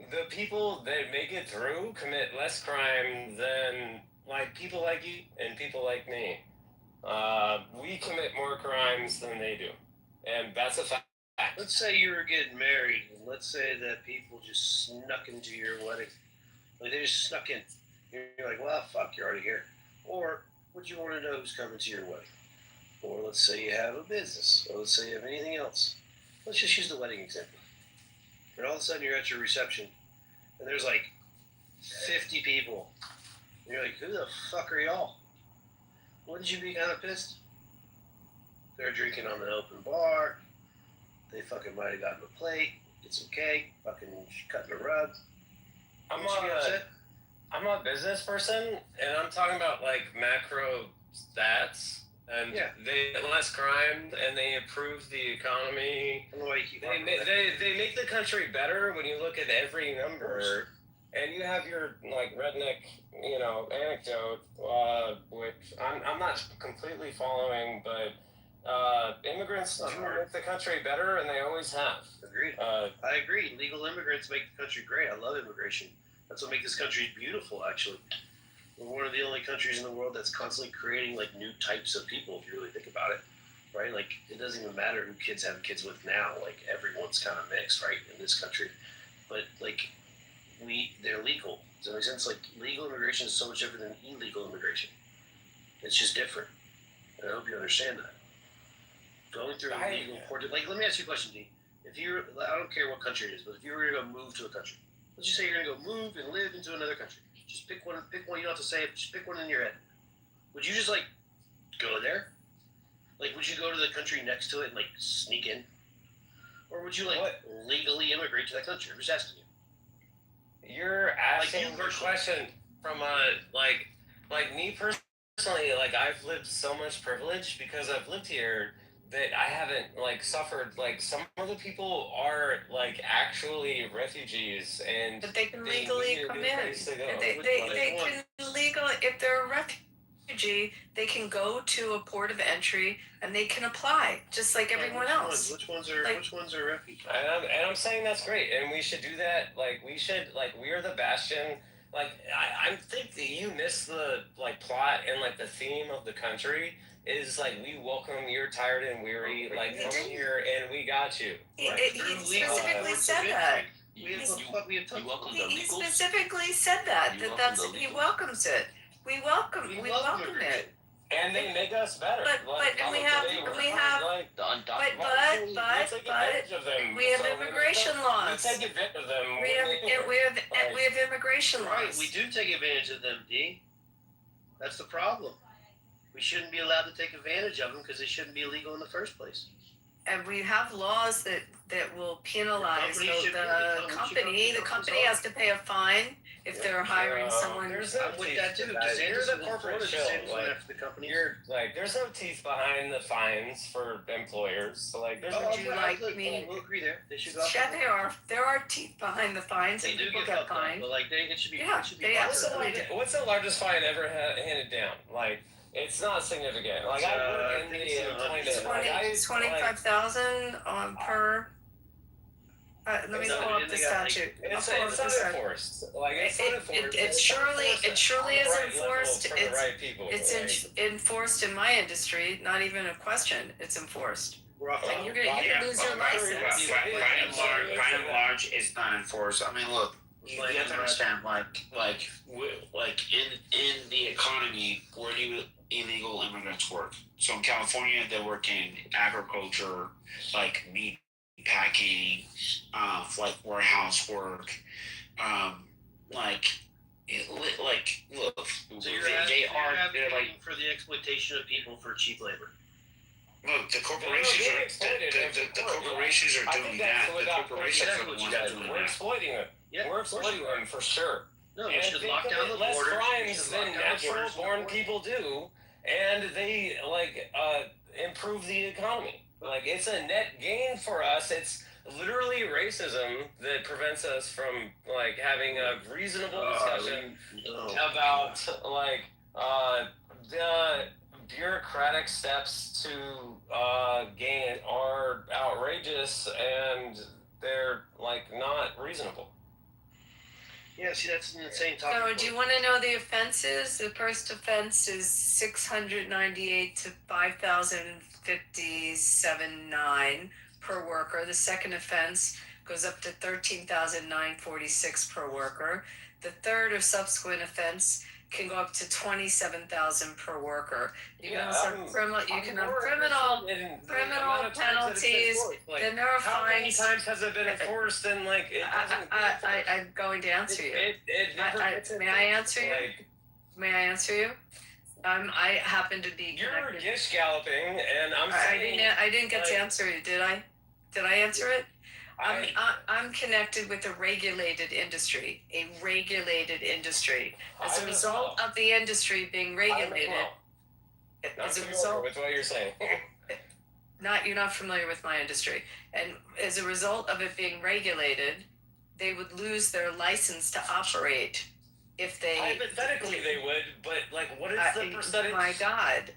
The people that make it through commit less crime than people like you and people like me. We commit more crimes than they do, and that's a fact. Let's say you were getting married, and let's say that people just snuck into your wedding. They just snuck in. You're like, well, fuck, you're already here. Or would you want to know who's coming to your wedding? Or let's say you have a business, or let's say you have anything else. Let's just use the wedding example. And all of a sudden you're at your reception, and there's 50 people. And you're like, who the fuck are y'all? Wouldn't you be kind of pissed? They're drinking on an open bar. They fucking might have gotten a plate, get some cake, fucking cutting a rug. I'm a business person, and I'm talking about macro stats. And they get less crime, and they improve the economy. They make the country better when you look at every number. And you have your redneck, anecdote, which I'm not completely following, but immigrants do make the country better, and they always have. Agreed. I agree. Legal immigrants make the country great. I love immigration. That's what makes this country beautiful, actually. We're one of the only countries in the world that's constantly creating new types of people, if you really think about it, right? It doesn't even matter who kids have kids with now. Everyone's kind of mixed, right, in this country. But they're legal. Does that make sense? Legal immigration is so much different than illegal immigration. It's just different. And I hope you understand that. Going through a legal port, let me ask you a question, D. I don't care what country it is, but if you were going to go move to a country, let's just say you're going to go move and live into another country. Just pick one. You don't have to say it. Just pick one in your head. Would you just go there? Would you go to the country next to it and sneak in, or would you legally immigrate to that country? I'm just asking you. You're asking a question from me personally. I've lived so much privilege because I've lived here that I haven't suffered. Some of the people are actually refugees, and but they can legally come in. They can legally, if they're a refugee, they can go to a port of entry and they can apply just like everyone else. Which ones are refugees? And I'm saying that's great, and we should do that. We are the bastion. I think that you miss the plot and the theme of the country is like, we welcome you're tired and weary, like, He come didn't. here and we got you. He specifically said that. We welcome the He illegals. specifically said that. You That welcome that's the he illegals. welcomes it. We welcome it. And they make us better. And we have like, but we take advantage of them. we have So immigration laws. We take advantage of them. We have immigration laws. Right, we do take advantage of them, D. That's the problem. We shouldn't be allowed to take advantage of them because they shouldn't be illegal in the first place. And we have laws that will penalize the company. The company has to pay a fine if they're hiring someone. I'm with that too. You're the corporate shell. After the company. You're like, there's no teeth behind the fines for employers. So like, there's Would you like me? We'll agree there. They should go. Yeah, there are teeth behind the fines. They and do people get fined. but like it should be. Yeah, it should be they proper. absolutely do. What's the largest fine ever handed down? Like, it's not significant. Like, I work in the employment. 25,000 per. Let me pull up the statute. It's not enforced. Like, it's not enforced. It surely is enforced. For the right people. It's enforced in my industry. Not even a question. It's enforced. And you can lose your license. By and large, it's not enforced. I mean, look, you have to understand, in the economy, where do illegal immigrants work? So in California, they work in agriculture, like meat packing, like warehouse work, look. So you're advocating for the exploitation of people for cheap labor. Look, the corporations are doing that. The corporations are the ones that are doing We're that. exploiting them. Yeah, We're exploiting them for sure. No, we And should they lock down the commit less borders. crimes than natural-born people do, and they improve the economy. Like, it's a net gain for us. It's literally racism that prevents us from having a reasonable discussion about the bureaucratic steps to gain it are outrageous, and they're not reasonable. Yeah, see, that's an insane topic. So, do you want to know the offenses? The first offense is 698 to 5,057.9 per worker. The second offense goes up to 13,946 per worker. The third or subsequent offense can go up to 27,000 per worker. You can have criminal penalties. Then there are How many fines. times has it been enforced? And it doesn't. I'm going to answer you. May I answer you? May I answer you? I happen to be. You're gish galloping, and I'm saying I didn't get to answer you. Did I? Did I answer it? I'm connected with a regulated industry. As a result of the industry being regulated, as a result, with what you're saying. you're not familiar with my industry, and as a result of it being regulated, they would lose their license to operate if they. Hypothetically, they would, but what is the percentage? My God!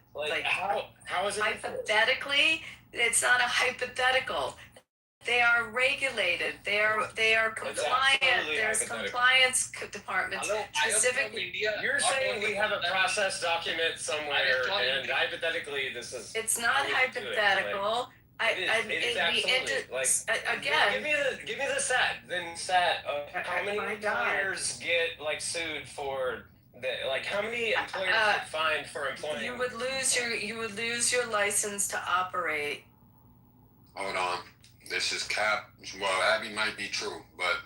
How is it? Hypothetically, it's not a hypothetical. They are regulated. They are compliant. There's compliance departments specifically. You're saying we have a process document somewhere, and hypothetically, this is. It's not hypothetical. Again. Give me the stat. Then how many employers get sued for how many employers get fined for employing? You would lose your license to operate. Hold on. This is cap. Well, Abby might be true, but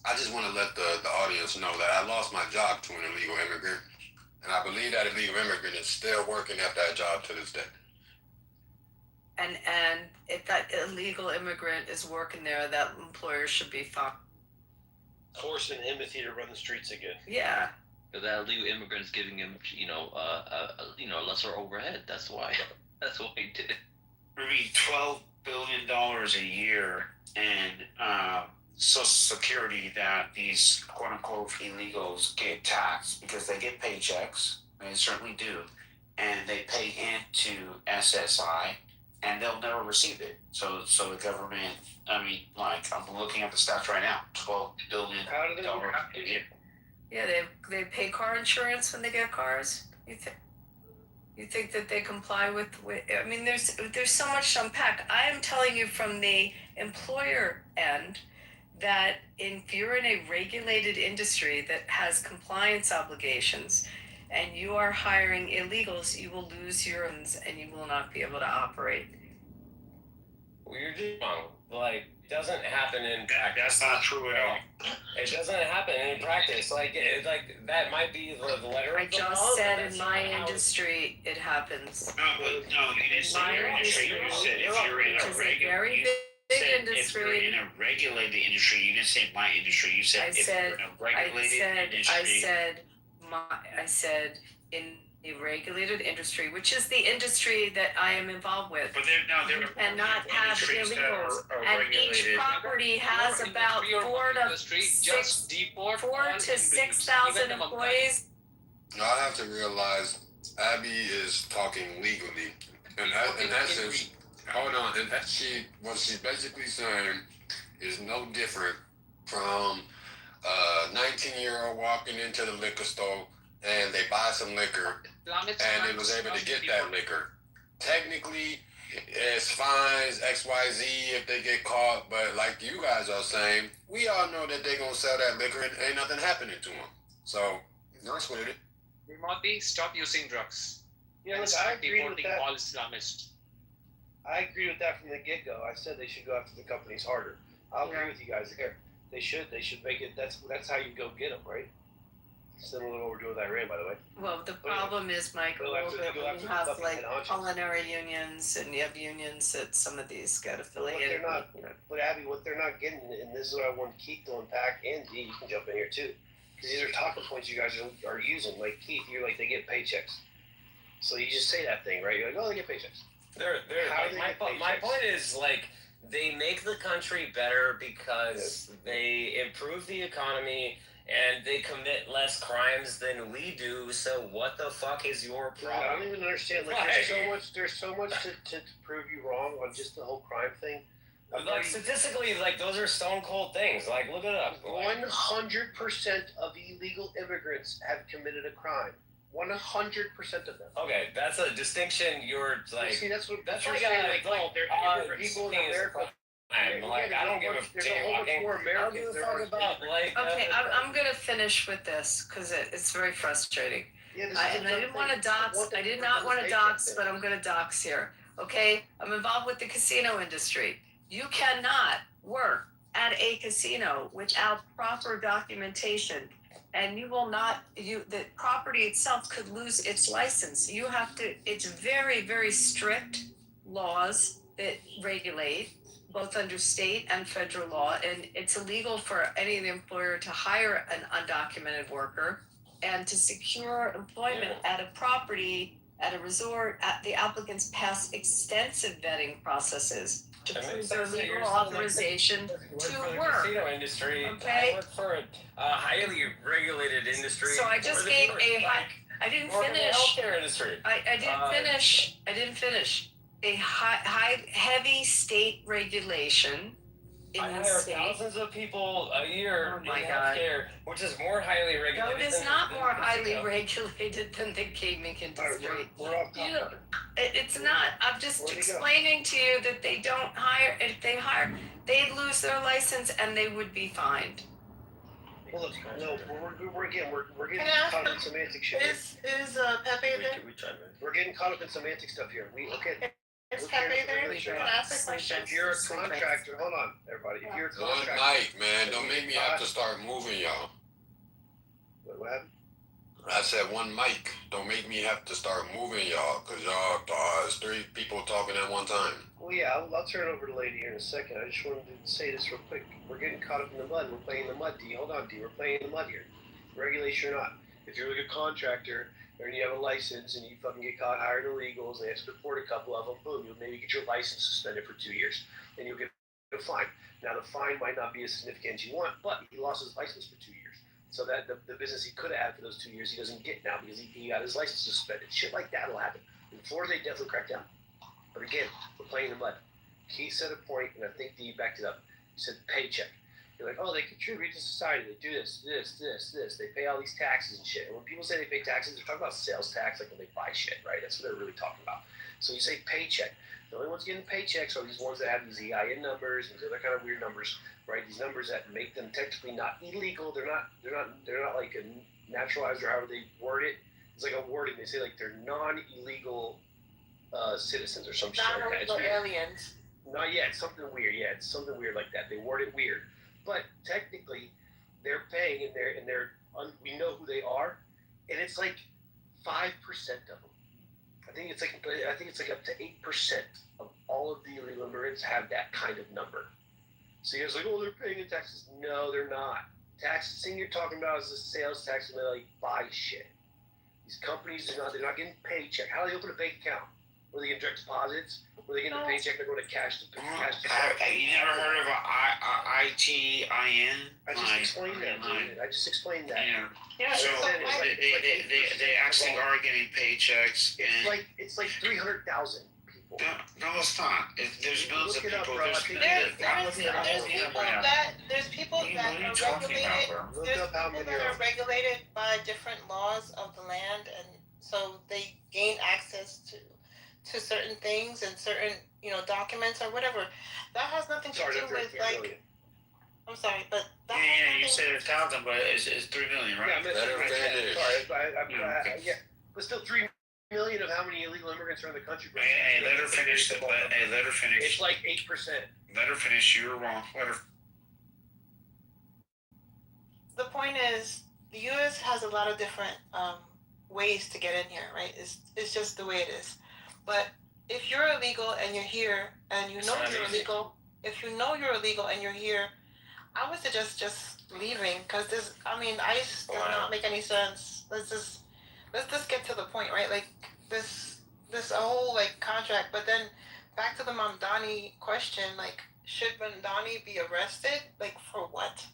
I just want to let the audience know that I lost my job to an illegal immigrant, and I believe that illegal immigrant is still working at that job to this day. And if that illegal immigrant is working there, that employer should be fined. Forcing Timothy to run the streets again. Yeah. That illegal immigrant is giving him, lesser overhead. That's why. That's why he did it. I mean, $12 billion a year in Social Security that these quote unquote illegals get taxed because they get paychecks. They certainly do, and they pay into SSI, and they'll never receive it. So the government. I mean, I'm looking at the stats right now. $12 billion a year. Yeah, they pay car insurance when they get cars. You You think that they comply with I mean, there's so much to unpack. I am telling you from the employer end that if you're in a regulated industry that has compliance obligations and you are hiring illegals, you will lose your ends and you will not be able to operate. Well, you're just wrong. Like, doesn't happen in practice. That's not true at all. It doesn't happen in practice. Like that might be the letter I of the just law, said but in that's my not how industry it happens. No, you didn't say My your industry. You industry, said if you're in which a is a regular, very you big said if you're industry. in a regulated industry. You didn't say my industry. You said if you're in a regulated industry. I said in a regulated industry, which is the industry that I am involved with. But there You cannot have illegals, and each property has about 4 to 6,000 employees. I have to realize Abby is talking legally. In essence, hold on. And what she's basically saying is no different from a 19-year-old walking into the liquor store and they buy some liquor and they was able to get that liquor. Technically, it's fines, XYZ if they get caught, but like you guys are saying, we all know that they're going to sell that liquor and ain't nothing happening to them. So, that's what it is. Modi, stop using drugs. Yeah, and look, start I agree with deporting that. all Islamists. I agree with that from the get-go. I said they should go after the companies harder. I'll agree with you guys there. They should make it. That's how you go get them, right? Similar to what we're doing with Iran, by the way. Well, the problem is, Michael, Go after that the when you have fucking like head honchos. culinary unions and you have unions that some of these get affiliated. But Abby, what they're not getting, and this is what I want Keith to unpack, and Dee, you can jump in here too, because these are talking points you guys are using. Like Keith, you're like, they get paychecks. So you just say that thing, right? You're like, oh, they get paychecks. My point is, like, they make the country better because they improve the economy and they commit less crimes than we do. So what the fuck is your problem? I don't even understand. Like, there's so much to prove you wrong on just the whole crime thing. Like, statistically, like, those are stone cold things. Like, look it up. 100% of illegal immigrants have committed a crime. 100% of them. Okay, that's a distinction. You're like, see, that's you're saying, they're people in America. Like, I don't give a shit. I don't give a fuck about, like. Okay, I'm gonna finish with this because it's very frustrating. I didn't want to dox. I did not want to dox, but I'm gonna dox here. Okay, I'm involved with the casino industry. You cannot work at a casino without proper documentation. And you will not, the property itself could lose its license. You have to, it's very, very strict laws that regulate both under state and federal law. And it's illegal for any employer to hire an undocumented worker and to secure employment at a property, at a resort. The applicants pass extensive vetting processes to prove their legal authorization to work. Casino industry. Okay. I work for a highly regulated industry. So I just gave I didn't finish. Healthcare industry. I didn't finish. A heavy state regulation in I the hire state. thousands of people a year in God. healthcare, which is more highly regulated. No, it is not more highly regulated than the gaming industry. It's not. I'm just explaining to you that they don't hire. If they hire, they'd lose their license and they would be fined. Well, look, no, we're getting caught up in semantic shit. Is Pepe there? We're getting caught up in semantic stuff here. Is Pepe there? Can I ask a question? If you're a contractor, hold on, everybody. If you're a One contractor, mic, man. Don't make me have to start moving y'all. What happened? I said one mic. Don't make me have to start moving y'all, because y'all, it's 3 people talking at one time. Well, yeah, I'll turn it over to the lady here in a second. I just wanted to say this real quick. We're getting caught up in the mud. We're playing in the mud, D. Hold on, D. We're playing in the mud here. Regulation or not. If you're like a contractor and you have a license and you fucking get caught hiring illegals and they have to deport a couple of them, boom, you'll maybe get your license suspended for 2 years. Then you'll get a fine. Now, the fine might not be as significant as you want, but he lost his license for 2 years. So that the business he could have had for those 2 years, he doesn't get now because he got his license suspended. Shit like that will happen. In Florida, they definitely crack down. But again, we're playing in the mud. Keith said a point, and I think Dee backed it up. He said paycheck. You're like, oh, they contribute to society. They do this. They pay all these taxes and shit. And when people say they pay taxes, they're talking about sales tax, like when they buy shit, right? That's what they're really talking about. So you say paycheck. The only ones getting paychecks are these ones that have these EIN numbers and these other kind of weird numbers, right? These numbers that make them technically not illegal. They're not like a naturalized or however they word it. It's like a wording. They say like they're non-illegal citizens or some shit like that. Non-illegal aliens. Not yet. Something weird. Yeah, it's something weird like that. They word it weird, but technically, they're paying, and we know who they are, and it's like 5% of them. I think it's like up to 8% of all of the illegal immigrants have that kind of number. So you guys are like, oh, they're paying in taxes. No, they're not. Taxes. The thing you're talking about is the sales tax, and they like buy shit. These companies they're not getting paycheck. How do they open a bank account? Were they getting direct deposits? Were they getting the paycheck? They're going to cash the cash. You never heard of a ITIN? I just explained that. Yeah. So they actually are getting paychecks. It's like 300,000 people. No, it's not. There's millions of people. There's people that are regulated by different laws of the land, and so they gain access to certain things and certain documents or whatever. That has nothing to do with like. I'm sorry, but that. You said 1,000, but it's 3 million, right? Yeah, but still 3 million of how many illegal immigrants are in the country. Hey, let her finish. Let her finish. It's like 8%. Let her finish. You're wrong. Let her. The point is, the U.S. has a lot of different ways to get in here, right? It's just the way it is. But if you're illegal and you're here, and you know you're illegal, and you're here, I would suggest just leaving, because ICE does not make any sense. Let's just get to the point, right? Like this whole like contract. But then back to the Mamdani question, like, should Mamdani be arrested? Like, for what?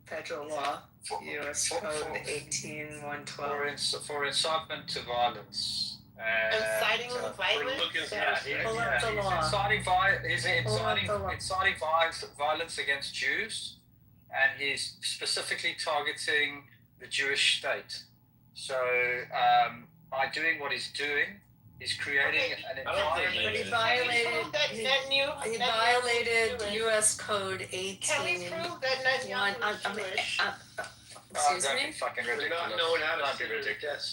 Federal law, U.S. Code 18112. For incitement to violence. Inciting violence? Inciting violence against Jews, and he's specifically targeting the Jewish state. So by doing what he's doing, he's creating an environment. He violated U.S. Code 18. Can we prove that Netanyahu is Jewish? Excuse me? Fucking Not ridiculous. knowing how to sit ridiculous.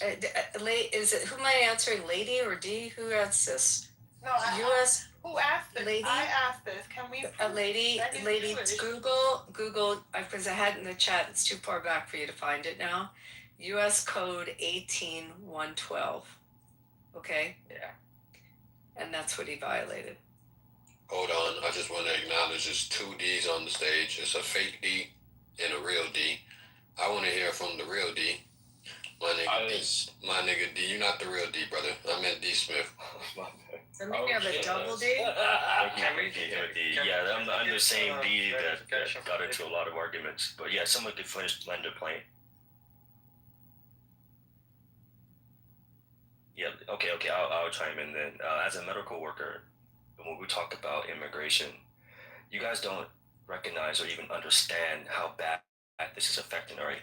Is it, who am I answering, lady or D? Who asked this? No, U.S. Who asked this? Lady? I asked this. Can we prove A lady, that he's lady, Jewish? Google, because I had it in the chat, it's too far back for you to find it now. U.S. Code 18112. Okay? Yeah. And that's what he violated. Hold on, I just want to acknowledge there's 2 D's on the stage. It's a fake D and a real D. I want to hear from the real D. My nigga D, you're not the real D, brother. I meant D Smith. So maybe you have a double D? Yeah, I'm the same D that got into a lot of arguments. But yeah, someone could finish land their plane. Yeah, okay, I'll chime in then. As a medical worker, when we talk about immigration, you guys don't recognize or even understand how bad this is affecting, right?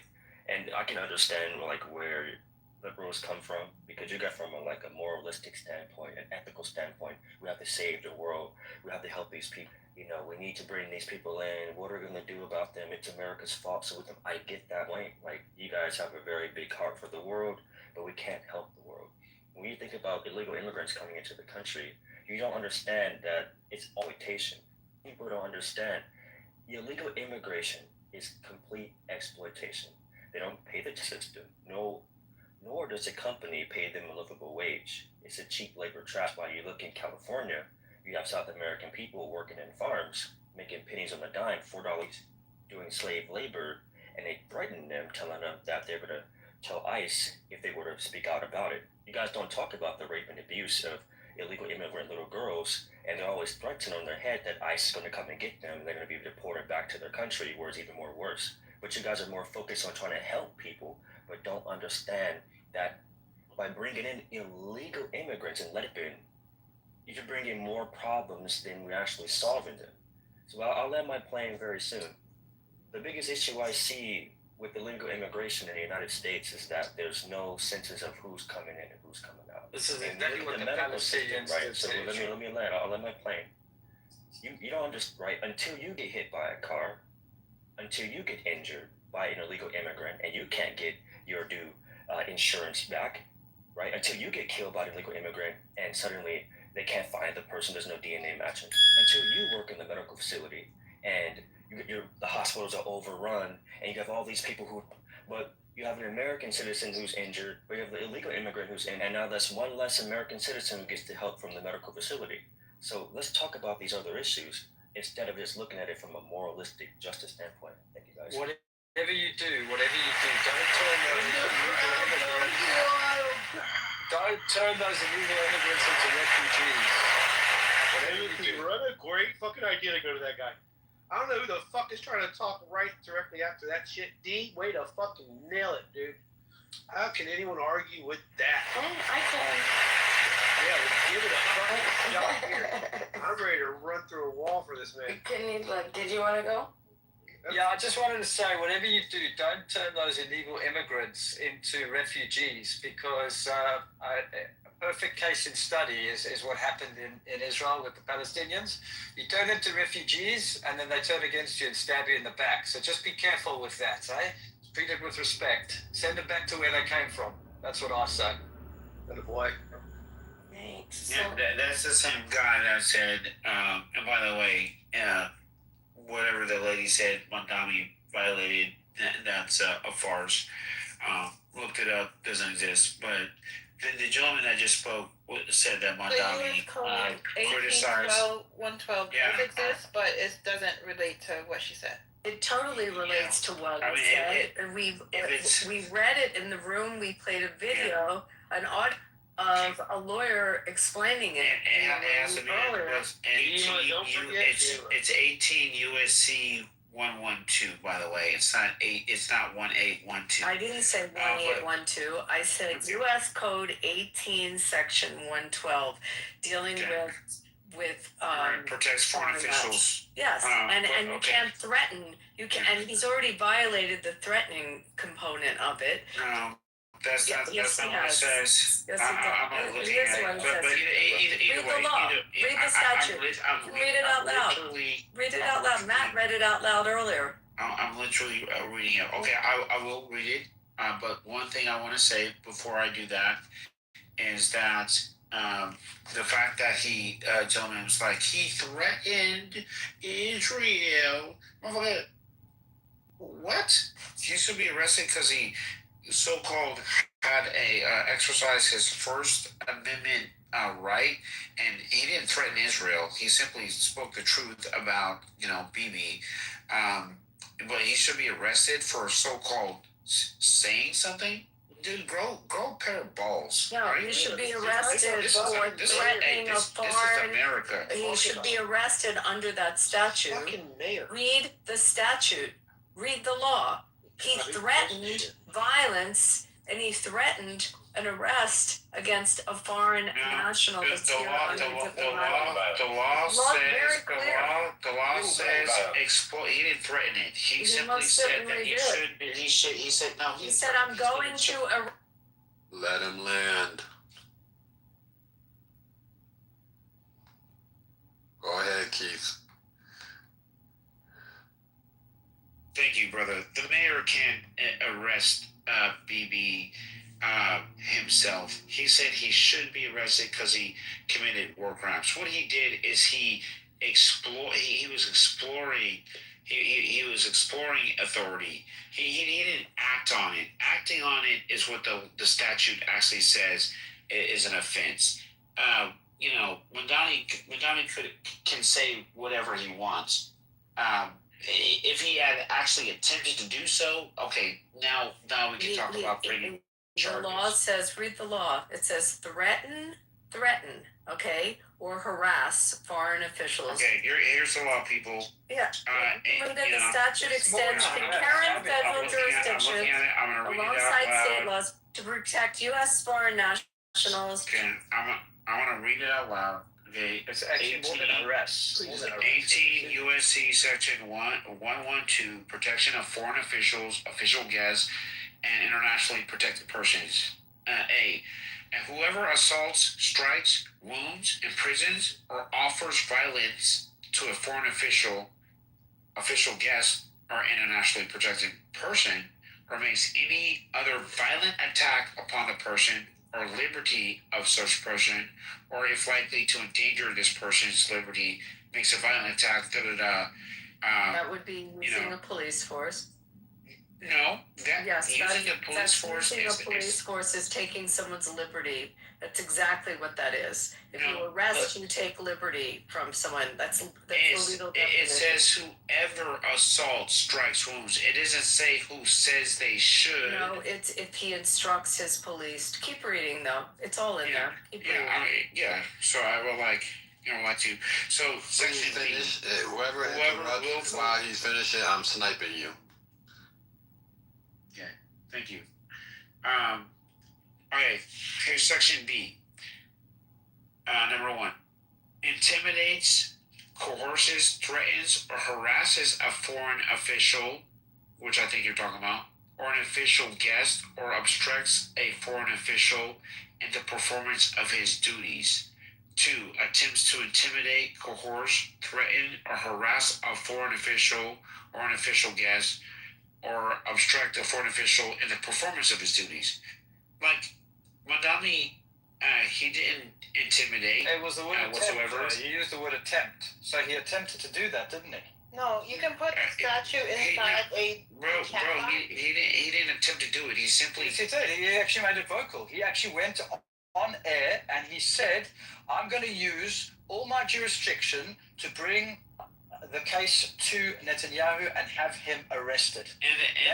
And I can understand like where liberals come from, because you got from a moralistic standpoint, an ethical standpoint. We have to save the world. We have to help these people. We need to bring these people in. What are we going to do about them? It's America's fault. So I get that point. Like, you guys have a very big heart for the world, but we can't help the world. When you think about illegal immigrants coming into the country, you don't understand that it's exploitation. People don't understand. Illegal immigration is complete exploitation. They don't pay the system, nor does the company pay them a livable wage. It's a cheap labor trap. While you look in California, you have South American people working in farms, making pennies on the dime, $4, doing slave labor, and they threaten them, telling them that they're going to tell ICE if they were to speak out about it. You guys don't talk about the rape and abuse of illegal immigrant little girls, and they're always threatening on their head that ICE is going to come and get them, and they're going to be deported back to their country, where it's even more worse. But you guys are more focused on trying to help people, but don't understand that by bringing in illegal immigrants and let it in, you can bring in more problems than we're actually solving them. So I'll land my plane very soon. the biggest issue I see with illegal immigration in the United States is that there's no census of who's coming in and who's coming out. This is And exactly look what at the medical system, Palestinians right? did So to let Israel. me land. I'll let my plane. You don't understand, right? Until you get hit by a car, until you get injured by an illegal immigrant, and you can't get your due insurance back, right? Until you get killed by an illegal immigrant, and suddenly they can't find the person, there's no DNA matching. Until you work in the medical facility, and the hospitals are overrun, and you have all these people who, but you have an American citizen who's injured, but you have the illegal immigrant who's in, and now that's one less American citizen who gets the help from the medical facility. So let's talk about these other issues instead of just looking at it from a moralistic justice standpoint. Thank you guys. Whatever you do, don't turn those illegal immigrants into refugees. Whatever you do. What a great fucking idea to go to that guy. I don't know who the fuck is trying to talk right directly after that shit. D, way to fucking nail it, dude. How can anyone argue with that? I can. Yeah, well, give it a fucking shot here. I'm ready to run through a wall for this man. Did you want to go? Yeah, I just wanted to say, whatever you do, don't turn those illegal immigrants into refugees, because a perfect case in study is what happened in Israel with the Palestinians. You turn them to refugees, and then they turn against you and stab you in the back. So just be careful with that, eh? Treat it with respect. Send them back to where they came from. That's what I say. And the boy. Thanks. Yeah, that's the same guy that said, and by the way, whatever the lady said, Mondami violated, that's a farce. Looked it up, doesn't exist. But the gentleman that just spoke said that Mondami criticized. 112 Yeah. does exist, but it doesn't relate to what she said. It totally relates to what I we mean, said. And we read it in the room. We played a video, an audio of a lawyer explaining it. It has to be it's 18 USC 112. By the way, it's not 1812. I didn't say 1812. I said U.S. Code 18, Section 112, dealing with protects foreign officials. Yes, and you can't threaten. You can, and he's already violated the threatening component of it. That's not what it says. Yes, I'm not looking at it. But either read way, the law. Read the statute. Read it out loud. Read it out loud. Matt read it out loud earlier. I'm literally reading it. Okay, I will read it. But one thing I want to say before I do that is that the fact that gentleman was like, he threatened Israel. What? He should be arrested because he so-called had exercised his First Amendment right, and he didn't threaten Israel. He simply spoke the truth about Bibi, but he should be arrested for so-called saying something. Dude, grow a pair of balls. No, right? you should be arrested for threatening a foreign. This is America. He should be arrested under that statute. Fucking mayor. Read the statute. Read the law. He threatened violence, and he threatened an arrest against a foreign national. The law says he didn't threaten it. He simply said that he should. He said no. He said, "I'm going to." Let him land. Go ahead, Keith. Thank you, brother. The mayor can't arrest BB himself. He said he should be arrested because he committed war crimes. What he did is he was exploring authority. He didn't act on it. Acting on it is what the statute actually says is an offense. Mondani can say whatever he wants. If he had actually attempted to do so, okay, now we can talk about bringing charges. The law says, read the law. It says threaten, okay, or harass foreign officials. Okay, here's the law, people. Yeah. The statute extends concurrent federal jurisdiction alongside state laws to protect U.S. foreign nationals. Okay, I want to read it out loud. Okay, It's actually more than arrest. More than arrest. 18 USC Section 112, protection of foreign officials, official guests, and internationally protected persons. A. And whoever assaults, strikes, wounds, imprisons, or offers violence to a foreign official guest, or internationally protected person, or makes any other violent attack upon the person or liberty of such person, or if likely to endanger this person's liberty, makes a violent attack, That would be using a police force. No, using a police force using a police force is taking someone's liberty. That's exactly what that is. If you arrest, you take liberty from someone. That's illegal. It says whoever assaults, strikes, wounds. It doesn't say who says they should. No, it's if he instructs his police. Keep reading though. It's all in there. Keep reading. So I will like to. So section finish. Whoever interrupts while he's finishing, I'm sniping you. Okay, thank you. Okay, here's section B. Number 1. Intimidates, coerces, threatens, or harasses a foreign official, which I think you're talking about, or an official guest, or obstructs a foreign official in the performance of his duties. 2. Attempts to intimidate, coerce, threaten, or harass a foreign official or an official guest, or obstruct a foreign official in the performance of his duties. Like, Madami, he didn't intimidate. It was the word whatsoever. attempt. You used the word attempt. So he attempted to do that, didn't he? No, you can put the statue inside a Bro, he didn't attempt to do it. He simply... He did. He actually made it vocal. He actually went on air and he said, I'm going to use all my jurisdiction to bring the case to Netanyahu and have him arrested. And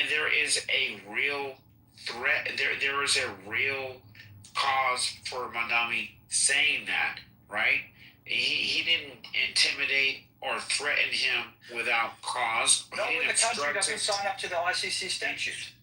there is a real threat. There is a real cause for Madami saying that, right? He didn't intimidate or threaten him without cause. No, the country doesn't sign up to the ICC statute.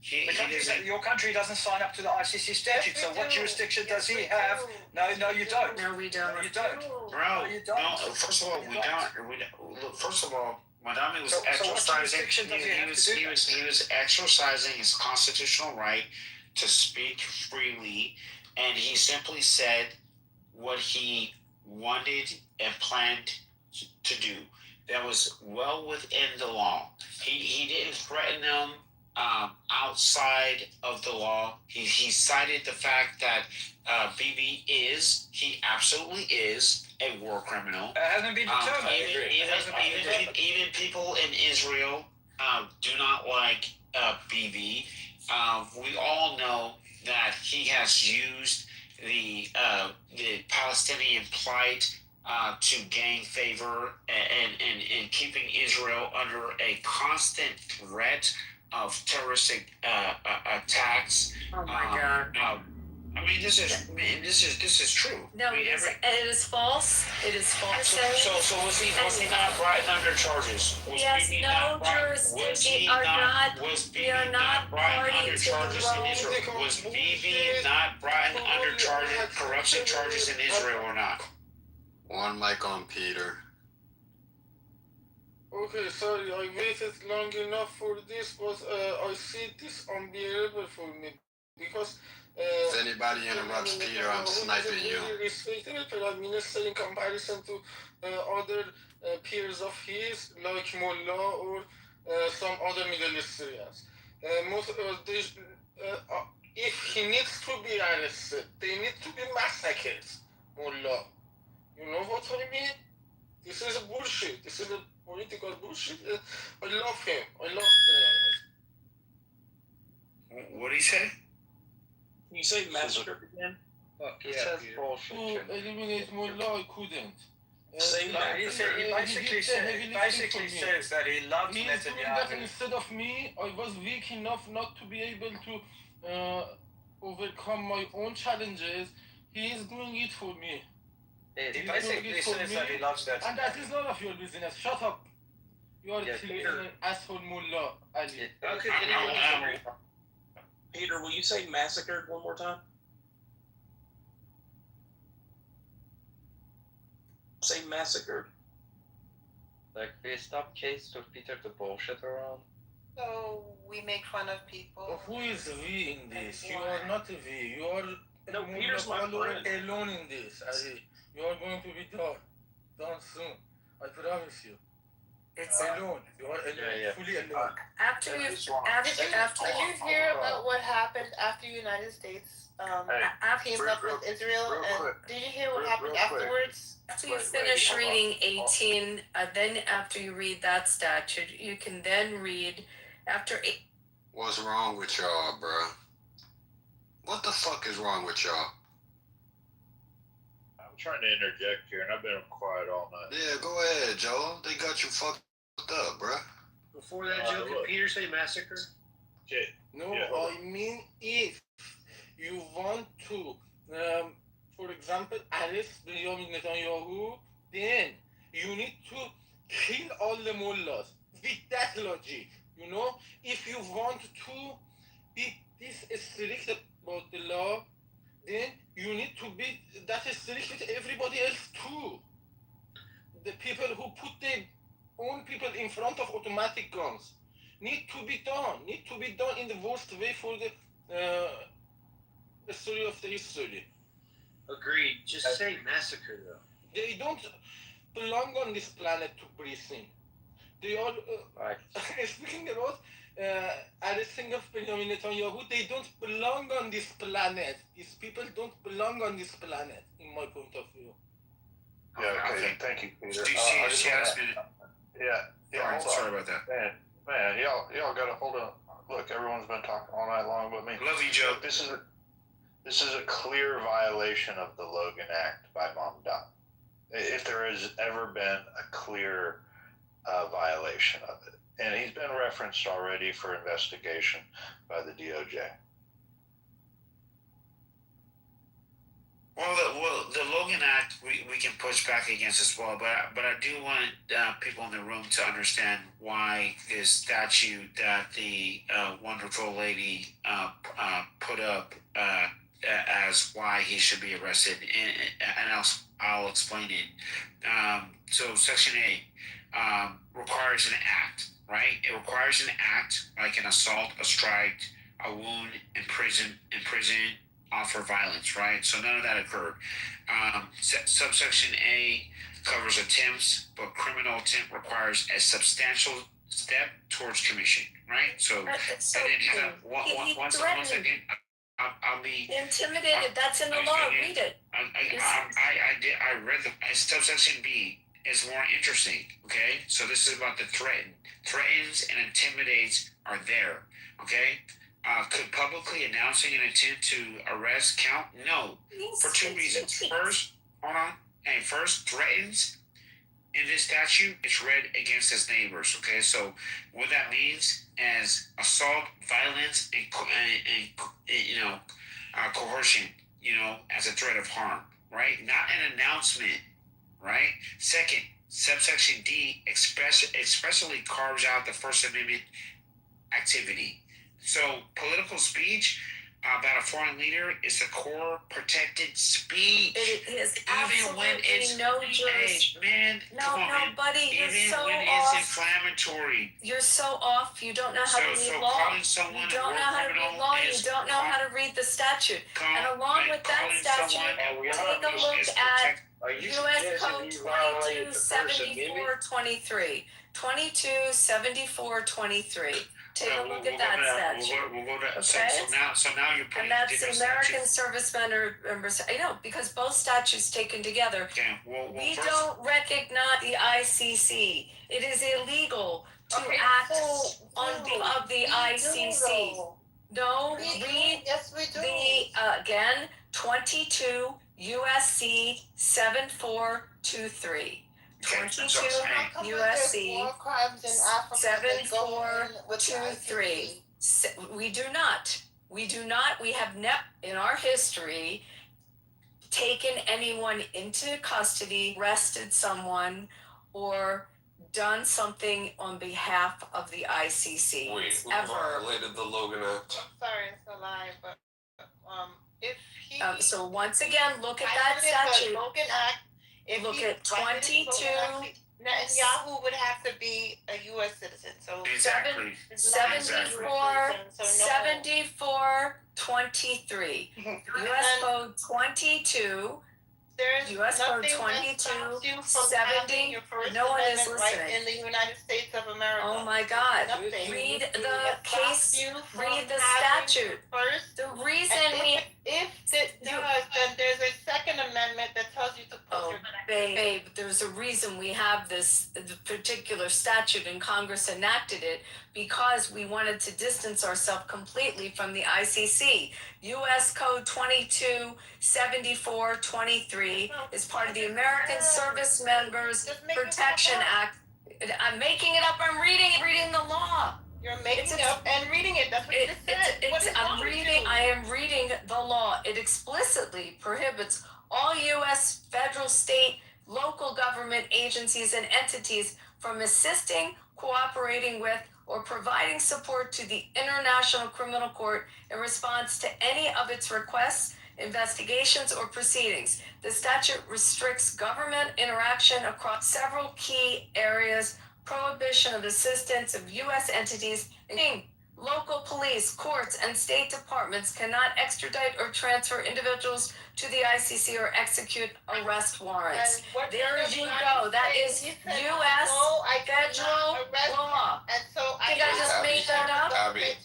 Your country doesn't sign up to the ICC statute. So what jurisdiction does he have? No, you don't. No, we don't. No, you don't. Bro, no, you don't. No, first of all, we don't. Look, first of all, Madami was exercising. He was exercising his constitutional right to speak freely, and he simply said what he wanted and planned to do. That was well within the law. He didn't threaten them outside of the law. He cited the fact that Bibi he absolutely is a war criminal. It hasn't been determined. Even people in Israel do not like Bibi. We all know that he has used the Palestinian plight to gain favor and keeping Israel under a constant threat of terroristic attacks. Oh my God! I mean, this is true. No, it is false. It is false. So was he not brought under charges? He has no jurisdiction. We are not brought party under to charges the in Israel. Was Bibi not brought under corruption charges in Israel or not? One mic on Peter. Okay, sorry, I waited long enough for this, but I see this unbearable for me because. If anybody interrupts Peter, I'm sniping you. Respected Prime Minister in comparison to other peers of his, like Mullah or some other Middle Easterns. If he needs to be arrested, they need to be massacred, Mullah. You know what I mean? This is a bullshit. This is a political bullshit. I love him. I love him. What did he say? Can you say massacre again? He says bullshit. To eliminate Mullah, I couldn't. He basically says that he loves He is doing Netanyahu. that instead of me. I was weak enough not to be able to overcome my own challenges. He is doing it for me. He basically says that he loves that. And that is none of your business. Shut up. You are an asshole Mullah, Ali. Okay, Peter, will you say massacred one more time? massacred? Like, they stop case to Peter the bullshit around. So we make fun of people. Who is we in this? You are not we. You are No, Peter's my friend. alone in this. You are going to be done soon. I promise you. It's alone. You are alone, fully alone. after Did you hear about what happened after United States teamed up with Israel? And did you hear what happened afterwards? After you finish reading 18, then after you read that statute, you can then read after 8. What's wrong with y'all, bruh? What the fuck is wrong with y'all? I'm trying to interject here, and I've been quiet all night. Yeah, go ahead, Joe. They got you fucked up, bruh. Before that, Joe, did Peter say massacre? Okay. No, I mean if you want to, for example, arrest Benjamin Netanyahu, then you need to kill all the mullahs with that logic. You know, if you want to be this strict about the law, then you need to be that strict with everybody else too. The people who put their own people in front of automatic guns need to be done in the worst way for the story of the history. Agreed. Just say massacre, though. They don't belong on this planet to breathe in. They are, speaking about arresting of Benjamin Netanyahu, they don't belong on this planet. These people don't belong on this planet, in my point of view. Yeah, okay. Thank you, Peter. Yeah, sorry about that. Man, y'all gotta hold on. Look, everyone's been talking all night long but me. Love you, Joe. Look, this is a clear violation of the Logan Act by Mamdouh. If there has ever been a clear violation of it. And he's been referenced already for investigation by the DOJ. Well, the Logan Act we can push back against as well, but I do want people in the room to understand why this statute that the wonderful lady put up as why he should be arrested, and I'll explain it. So Section 8 requires an act, right? It requires an act like an assault, a strike, a wound, imprisonment, offer violence, right? So none of that occurred. Subsection A covers attempts, but criminal attempt requires a substantial step towards commission, right? So, once again, I'll be intimidated. That's in the law. Read it. I read the subsection B is more interesting. Okay, so this is about the threatens and intimidates are there. Okay. Could publicly announcing an intent to arrest count? No, for two reasons. First, hold on. Hey, first, threatens in this statute, it's read against his neighbors. Okay, so what that means is assault, violence, and coercion. As a threat of harm, right? Not an announcement, right? Second, subsection D especially carves out the First Amendment activity. So political speech about a foreign leader is the core protected speech. It is even when it's buddy, you're even so when off. It's inflammatory. You're so off. You don't know how to read law. You don't know how to read law. You don't know how to read the statute. And along with that statute, take a look at U.S. Code 227423. 227423. Take a look at that statute. We'll go to, okay? So now you're putting and that's American statutes. Servicemen or members. I know, because both statutes taken together. Okay, we don't recognize the ICC. It is illegal to act on behalf of the ICC. No, read again 22 USC 7423. 22 USC 7423. We do not. We have never in our history taken anyone into custody, arrested someone, or done something on behalf of the ICC. Wait, who ever violated the Logan Act? Sorry, it's a lie, but if he. So once again, look at that statute. The Logan Act If Look he at wasn't, 22. Netanyahu would have to be a U.S. citizen. So Exactly. 74, 74, 23. U.S. Code 22. There's U.S. Code nothing 22, that stops you from 70. having your First No one is Amendment right listening. in the United States of America. Oh my God. Nothing. Read It the stops case, you from read the having statute. First, The reason and if it does, then there's a Second Amendment that tells you to put your babe, there's a reason we have this particular statute and Congress enacted it because we wanted to distance ourselves completely from the ICC. U.S. Code 227423 is part of the American Service Members Protection Act. I'm making it up. I'm reading the law. You're making it up and reading it. That's what you just said. What is wrong with you? I am reading the law. It explicitly prohibits all U.S. federal, state, local government agencies and entities from assisting, cooperating with, or providing support to the International Criminal Court in response to any of its requests, investigations, or proceedings. The statute restricts government interaction across several key areas, prohibition of assistance of U.S. entities, including local police, courts, and state departments cannot extradite or transfer individuals to the ICC or execute arrest warrants. There you go. That is U.S. federal law. And so Think I just made that up? Abby,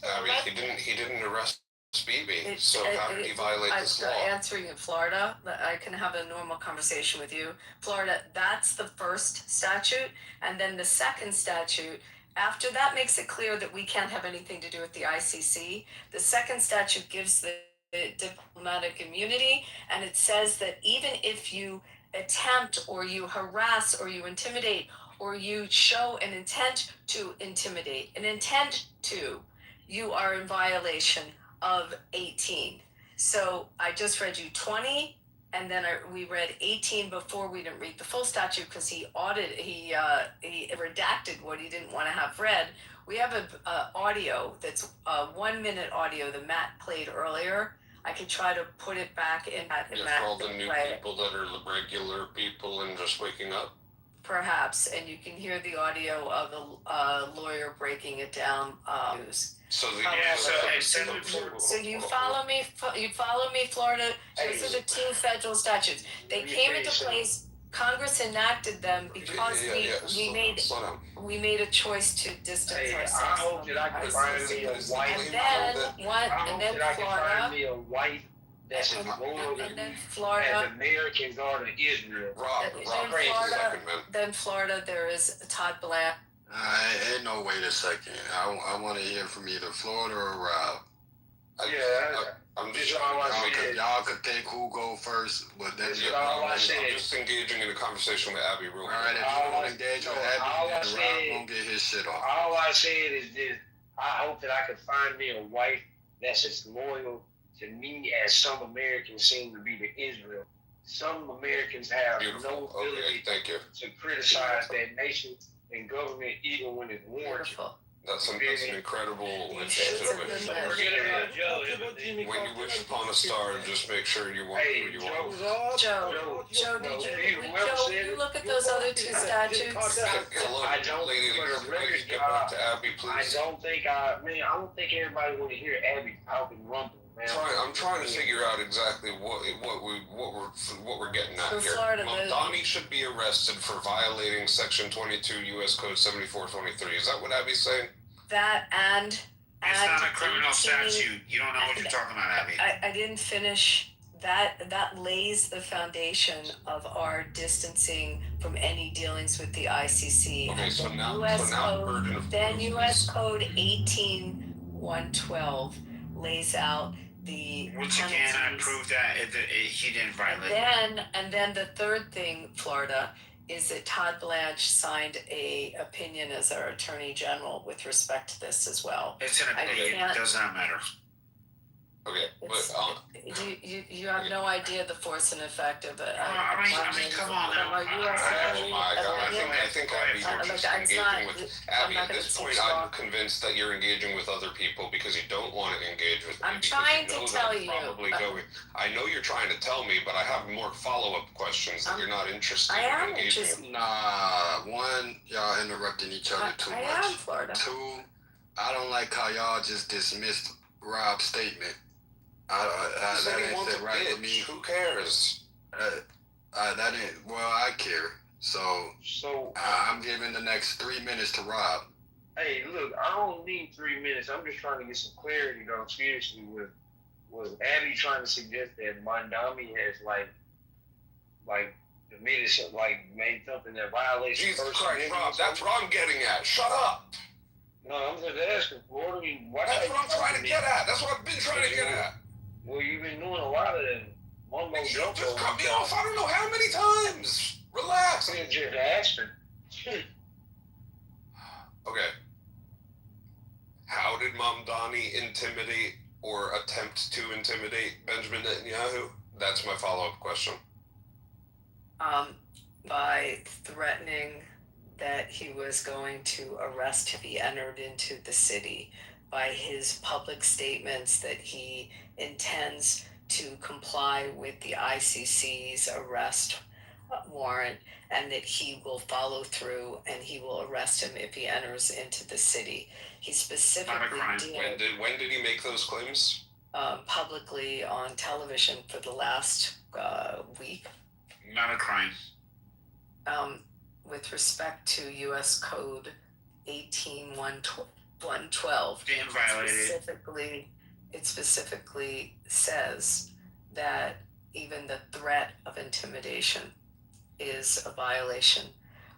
he didn't arrest Bibi. So how did he violate this law? Answering in Florida, I can have a normal conversation with you. Florida, that's the first statute. And then the second statute, after that makes it clear that we can't have anything to do with the ICC. The second statute gives the diplomatic immunity, and it says that even if you attempt or you harass or you intimidate or you show an intent to intimidate, you are in violation of 18. So I just read you 20, and then we read 18 before. We didn't read the full statute because he redacted what he didn't want to have read. We have a audio that's a 1 minute audio that Matt played earlier. I could try to put it back in that. Yeah, for all the new people that are regular people and just waking up. Perhaps, and you can hear the audio of a lawyer breaking it down. So you follow me. You follow me, Florida. Those are the two federal statutes. They came into place. Congress enacted them because we made a choice to distance ourselves. I hope that I can find me a white. And then Florida. Me a white that's as loyal and then Florida. as Americans are to Israel. Then Florida, there is Todd Blanche. Ain't no wait a second. I want to hear from either Florida or Rob. I'm just y'all could think who go first, but then I'm just engaging in a conversation with Abby real quick. All right, if you don't engage with Abby, Rob won't get his shit off. All I said is this: I hope that I can find me a wife that's as loyal to me as some Americans seem to be to Israel. Some Americans have no ability to criticize that nation and government even when it's warranted. That's an incredible initiative. When you wish upon a star, just make sure you want who you want. Joe, did you look at those other two statutes? I don't think everybody want to hear Abby talking rumble. I'm trying to figure out exactly what we're getting at here. Donnie should be arrested for violating Section 22 U.S. Code 7423. Is that what Abby's saying? That and it's not a criminal statute. You don't know what you're talking about, Abby. I didn't finish. That lays the foundation of our distancing from any dealings with the ICC. Okay, so now U.S. Code 18112 lays out the which again, I proved that he didn't violate. And then the third thing, Florida, is that Todd Blanche signed a opinion as our Attorney General with respect to this as well. It's an opinion. It does not matter. Okay, but You have no idea the force and effect of it. I mean, come on now. Oh my God! I think Abby, you're just engaging with Abby. At this point, I'm convinced that you're engaging with other people because you don't want to engage with me. I'm trying to tell you. I know you're trying to tell me, but I have more follow-up questions that you're not interested I am in engaging. interested. Nah, one, y'all interrupting each other too much. I am Florida. Two, I don't like how y'all just dismissed Rob's statement. That ain't sit right with me. Who cares? That ain't. Well, I care. So I'm giving the next 3 minutes to Rob. Hey, look, I don't need 3 minutes. I'm just trying to get some clarity, though. Seriously, was Abby trying to suggest that Mondami has admitted something, made something that violates Jesus First Christ, Amendment? Rob, that's what I'm getting at. Shut up. No, I'm just asking, Florida. I mean, why? That's what I'm trying to get at. That's what I've been trying to get at. Well, you've been doing a lot of them. You just cut me off I don't know how many times. Relax. I'm just asking. Okay. How did Mamdani intimidate or attempt to intimidate Benjamin Netanyahu? That's my follow-up question. By threatening that he was going to arrest if he entered into the city, by his public statements that he intends to comply with the ICC's arrest warrant and that he will follow through and he will arrest him if he enters into the city. He specifically did. When did he make those claims? Publicly on television for the last week. Not a crime. With respect to U.S. Code 18112, it specifically says that even the threat of intimidation is a violation.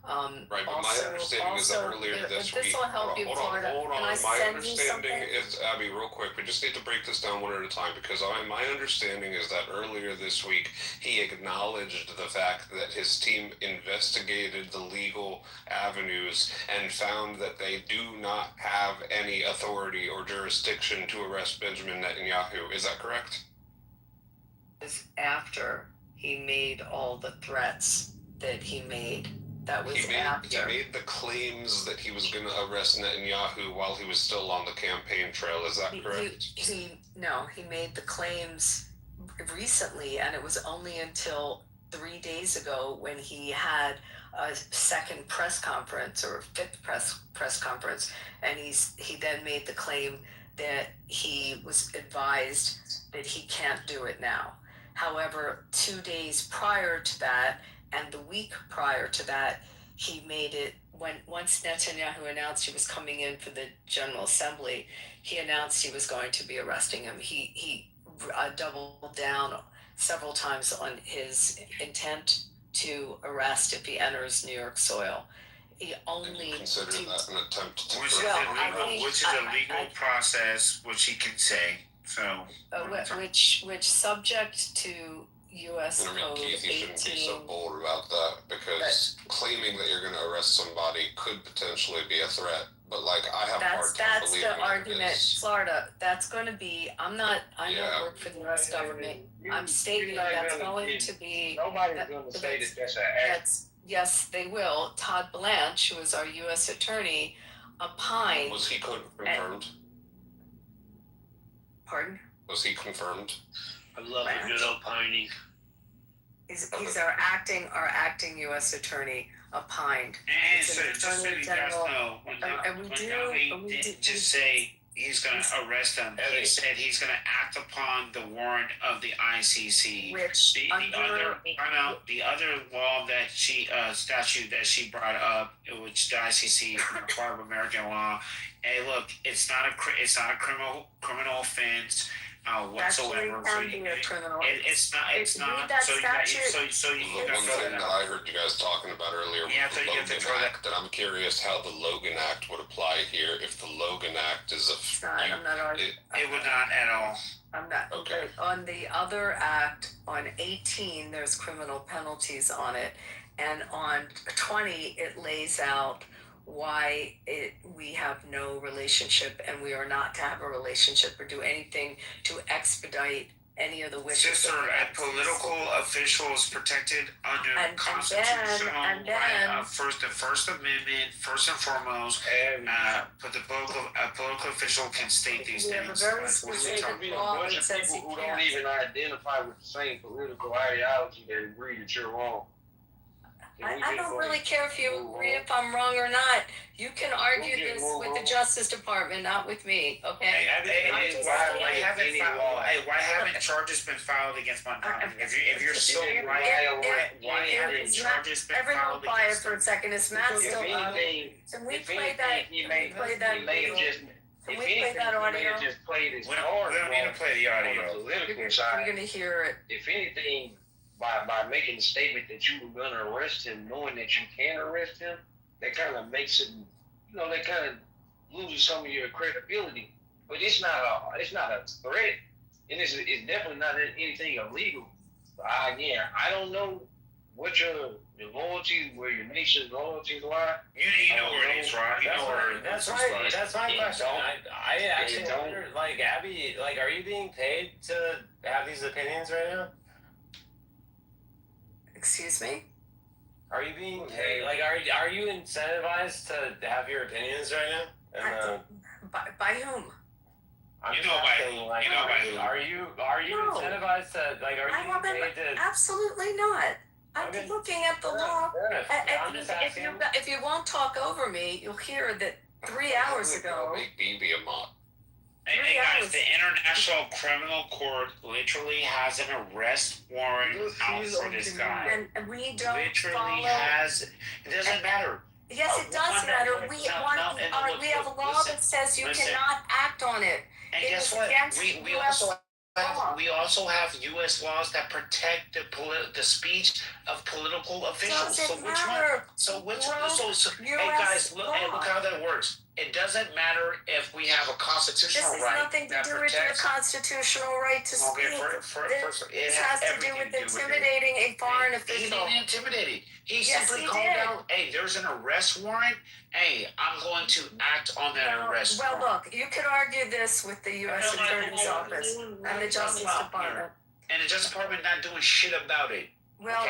Right, but my understanding is that earlier this week. This will help you, Florida. Hold on. My understanding is, Abby, real quick, we just need to break this down one at a time because my understanding is that earlier this week he acknowledged the fact that his team investigated the legal avenues and found that they do not have any authority or jurisdiction to arrest Benjamin Netanyahu. Is that correct? After he made all the threats that he made. That was after. He made the claims that he was going to arrest Netanyahu while he was still on the campaign trail. Is that correct? He made the claims recently, and it was only until 3 days ago when he had a second press conference or fifth press conference, and he then made the claim that he was advised that he can't do it now. However, 2 days prior to that, and the week prior to that, he made it once Netanyahu announced he was coming in for the General Assembly, he announced he was going to be arresting him. He doubled down several times on his intent to arrest if he enters New York soil. He only consider that an attempt to which is a legal process, which he can say. So which subject to U.S. Code Keith, you shouldn't be so bold about that because claiming that you're going to arrest somebody could potentially be a threat. But I have a hard time believing that's the argument, Florida. That's going to be. I don't work for the U.S. government. I'm stating that's going to be. Nobody's going to say that that's an act. Yes, they will. Todd Blanche, who is our U.S. attorney, opined. Was he confirmed? Pardon? Was he confirmed? I love a good opining. He's our acting U.S. attorney opined. And so just so you guys know, when he didn't just say he's going to arrest him, he said he's going to act upon the warrant of the ICC. Which the other law that statute that she brought up, which the ICC part of American law. Hey, look, it's not a criminal offense. Whatsoever. It's not. So you the one thing that I heard you guys talking about earlier was the Logan Act, and I'm curious how the Logan Act would apply here if the Logan Act is it would not at all. I'm not. Okay. On the other act, on 18, there's criminal penalties on it, and on 20, it lays out why we have no relationship and we are not to have a relationship or do anything to expedite any of the wishes. Sister, a political official is protected under constitutional and then, right of the First Amendment, first and foremost. But a political official can state these we have a things. very There's specific gonna be a law bunch that of says people you who don't can't. even identify with the same political ideology that agree that you're wrong. I don't really care if you agree if I'm wrong or not. You can argue this with the Justice Department, not with me, okay? Why haven't charges been filed against Montana? If you're so right, why haven't charges been Everyone filed quiet against for a second. Is Matt still up? Can we play that? Can we play that audio? Just played his We don't need to play the audio. On the political We're side. gonna hear it. If anything, by making the statement that you were going to arrest him, knowing that you can arrest him, that kind of makes it, that kind of loses some of your credibility. But it's not a threat, and it's definitely not anything illegal. I don't know what your loyalties, where your nation's loyalties lie. You know where it is, right? You know where That's right. That's my question. I actually wonder, like, Abby, like, are you being paid to have these opinions right now? Excuse me? Are you being paid? Like, are you incentivized to have your opinions right now? And, by whom? I'm just asking, like, are you incentivized to, like, are you being paid to? Absolutely not. I'm looking at the law. I'm just asking. If you won't talk over me, you'll hear that 3 hours ago. Hey guys, the International Criminal Court literally has an arrest warrant out for this guy. And we don't literally follow. It doesn't matter. Yes, it does matter. We have a law that says you cannot act on it. And guess what? We also have U.S. laws that protect the speech of political officials. Does it matter? Hey guys, look how that works. It doesn't matter if we have a constitutional right. This has nothing to do with your constitutional right to speak. It has to do with intimidating a foreign official. He didn't intimidate. He simply called out, hey, there's an arrest warrant. Hey, I'm going to act on that arrest warrant. Well, look, you could argue this with the U.S. Attorney's Office and the Justice Department. And the Justice Department not doing shit about it. Well,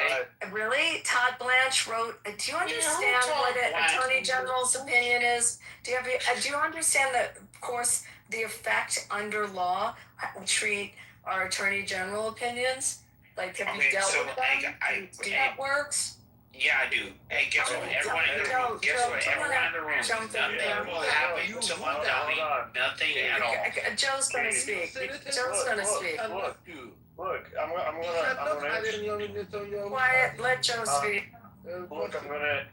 really? Todd Blanche wrote, do you understand what an Attorney General's opinion is? Do you understand that, of course, the effect under law we treat our Attorney General opinions? Like, have you dealt with them? Do that works? Yeah, I do. Hey, guess what? Everyone in the room. Guess what? Everyone in the room. Nothing will happen to Montana. Nothing at all. Joe's going to speak. Joe's going to speak. Look, I'm gonna Quiet, let Joe speak. Look,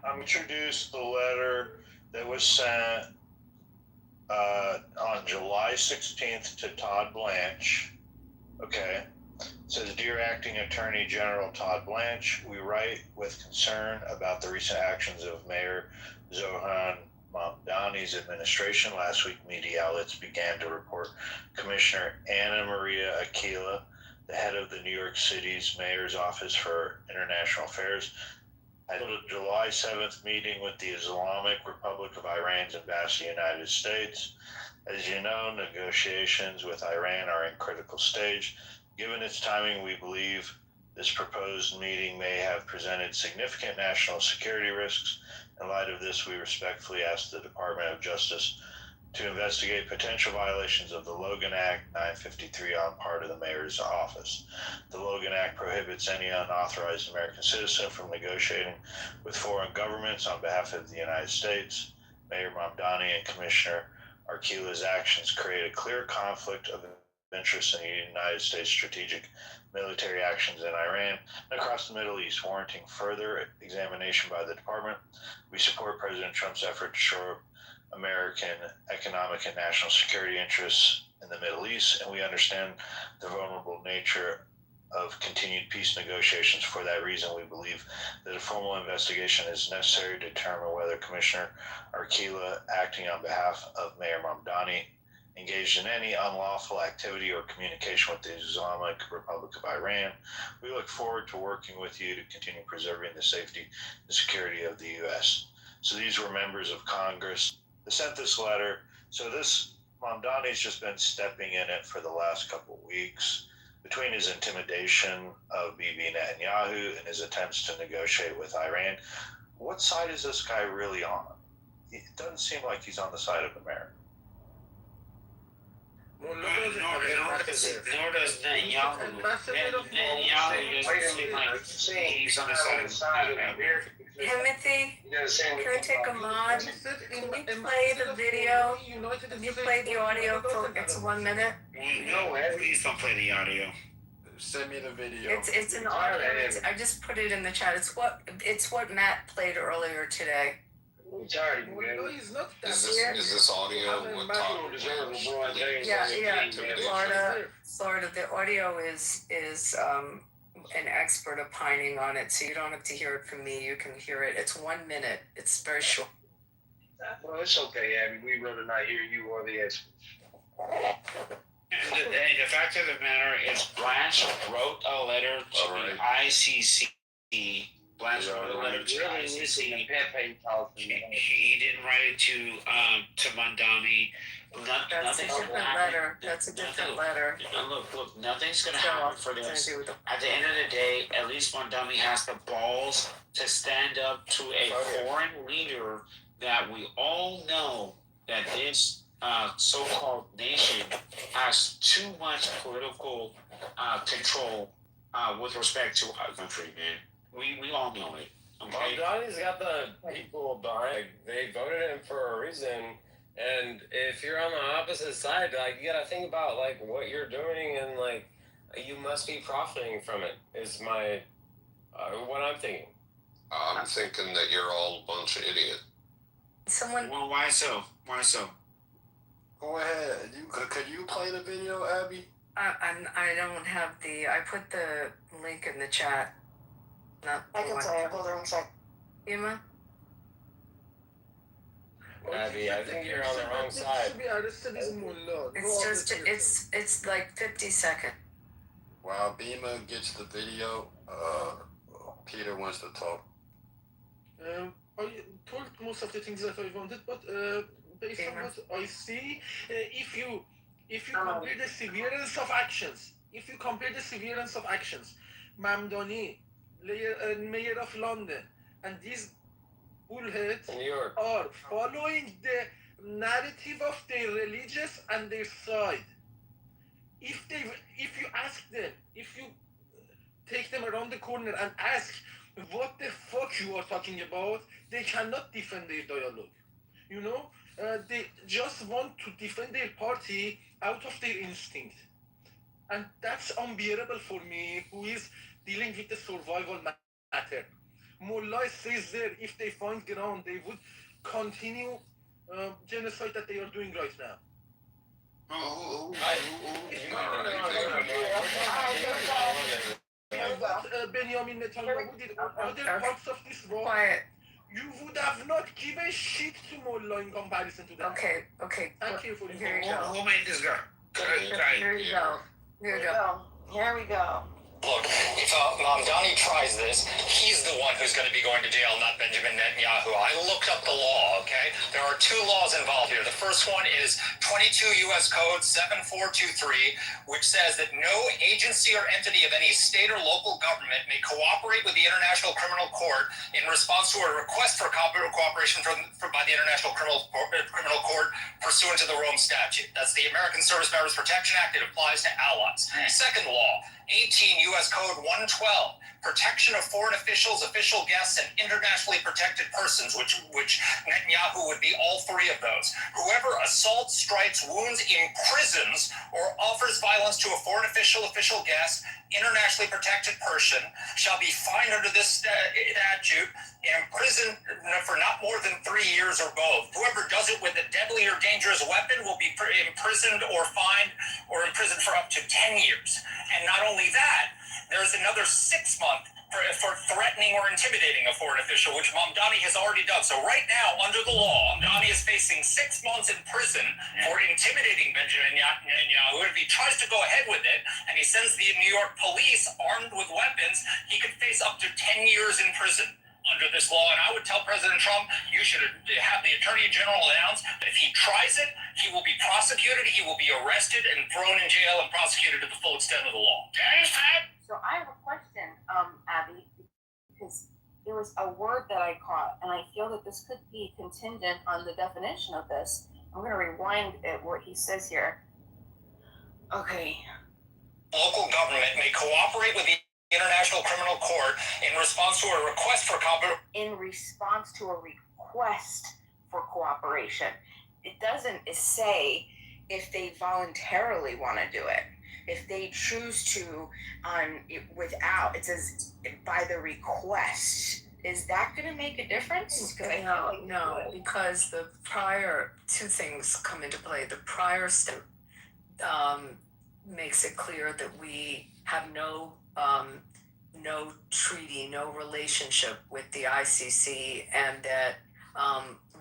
I'm introduce the letter that was sent on July 16th to Todd Blanche. Okay. It says, Dear Acting Attorney General Todd Blanche, we write with concern about the recent actions of Mayor Zohan Mamdani's administration. Last week, media outlets began to report Commissioner Anna Maria Aquila, the head of the New York City's Mayor's Office for International Affairs, had a July 7th meeting with the Islamic Republic of Iran's ambassador to the United States. As you know, negotiations with Iran are in critical stage. Given its timing, we believe this proposed meeting may have presented significant national security risks. In light of this, we respectfully ask the Department of Justice to investigate potential violations of the Logan Act 953 on part of the mayor's office. The Logan Act prohibits any unauthorized American citizen from negotiating with foreign governments on behalf of the United States. Mayor Mamdani and Commissioner Arquila's actions create a clear conflict of interest in the United States' strategic military actions in Iran and across the Middle East, warranting further examination by the department. We support President Trump's effort to shore up American economic and national security interests in the Middle East, and we understand the vulnerable nature of continued peace negotiations. For that reason, we believe that a formal investigation is necessary to determine whether Commissioner Arquila, acting on behalf of Mayor Mamdani, engaged in any unlawful activity or communication with the Islamic Republic of Iran. We look forward to working with you to continue preserving the safety and security of the U.S. So these were members of Congress that sent this letter. So this Mamdani's just been stepping in it for the last couple of weeks between his intimidation of Bibi Netanyahu and his attempts to negotiate with Iran. What side is this guy really on? It doesn't seem like he's on the side of America. Nor does Netanyahu. Netanyahu doesn't seem like he's on the side of America. Timothy, can we take a mod? Can you play the video? Can you play the audio for it's 1 minute? No, please don't play the audio. Send me the video. It's an audio. I just put it in the chat. It's what Matt played earlier today. Is this audio with Tom? Yeah. Florida. The audio is an expert opining on it, so you don't have to hear it from me. You can hear it. It's 1 minute. It's very short. Well, it's okay, Abby. We'd rather not hear you or the experts. The fact of the matter is, Blanche wrote a letter to the ICC. Blanche wrote a letter to the ICC. He didn't write it to Mamdani. That's a different letter. That's a different letter. Look, nothing's going to happen for this. At the end of the day, at least Mamdani has the balls to stand up to a foreign leader that we all know that this so-called nation has too much political control with respect to our country, man. We all know it. Okay? Mamdani's got the people behind. They voted him for a reason. And if you're on the opposite side, like, you gotta think about like what you're doing, and like you must be profiting from it. Is my what I'm thinking. I'm thinking that you're all a bunch of idiots. Well, why so? Why so? Go ahead. Could you play the video, Abby? I don't have the. I put the link in the chat. Not I can play it. Hold on 1 sec. Yuma? Abby, I think you're on the wrong side. It's like 50 seconds. While Bima gets the video, Peter wants to talk. I told most of the things that I wanted, but based on what I see, if you compare the severance of actions, Mamdani, Mayor of London, and these bullheads are following the narrative of their religious and their side. If you ask them, if you take them around the corner and ask what the fuck you are talking about, they cannot defend their dialogue. You know, they just want to defend their party out of their instinct. And that's unbearable for me, who is dealing with the survival matter. Mullah says there, if they find ground, they would continue genocide that they are doing right now. Benjamin Netanyahu did other parts of this war. Quiet. You would have not given shit to Mullah in comparison to that. Okay. Thank you for this. Here you go. Who made this guy? Here you go. Here we go. Look, if Mamdani tries this, he's the one who's going to be going to jail, not Benjamin Netanyahu. I looked up the law, okay? There are two laws involved here. The first one is 22 U.S. Code 7423, which says that no agency or entity of any state or local government may cooperate with the International Criminal Court in response to a request for cooperation by the International Criminal Court pursuant to the Rome Statute. That's the American Service Members Protection Act. It applies to allies. Second law, 18 U.S. Code 112, protection of foreign officials, official guests, and internationally protected persons, which Netanyahu would be all three of those. Whoever assaults, strikes, wounds, imprisons, or offers violence to a foreign official, official guest, internationally protected person shall be fined under this statute and imprisoned for not more than 3 years or both. Whoever does it with a deadly or dangerous weapon will be imprisoned or fined or imprisoned for up to 10 years. And not only that, there's another 6 months for threatening or intimidating a foreign official, which Mamdani has already done. So right now, under the law, Mamdani is facing 6 months in prison for intimidating Benjamin Netanyahu. If he tries to go ahead with it, and he sends the New York police armed with weapons, he could face up to 10 years in prison under this law, and I would tell President Trump, you should have the Attorney General announce that if he tries it, he will be prosecuted, he will be arrested and thrown in jail and prosecuted to the full extent of the law. Okay? So I have a question, Abby, because there was a word that I caught, and I feel that this could be contingent on the definition of this. I'm going to rewind it, what he says here. Okay. Local government may cooperate with the International Criminal Court in response to a request for cooperation. In response to a request for cooperation. It doesn't say if they voluntarily want to do it. If they choose to, without, it says by the request. Is that going to make a difference? No, because the prior two things come into play. The prior step makes it clear that we have no treaty, no relationship with the ICC, and that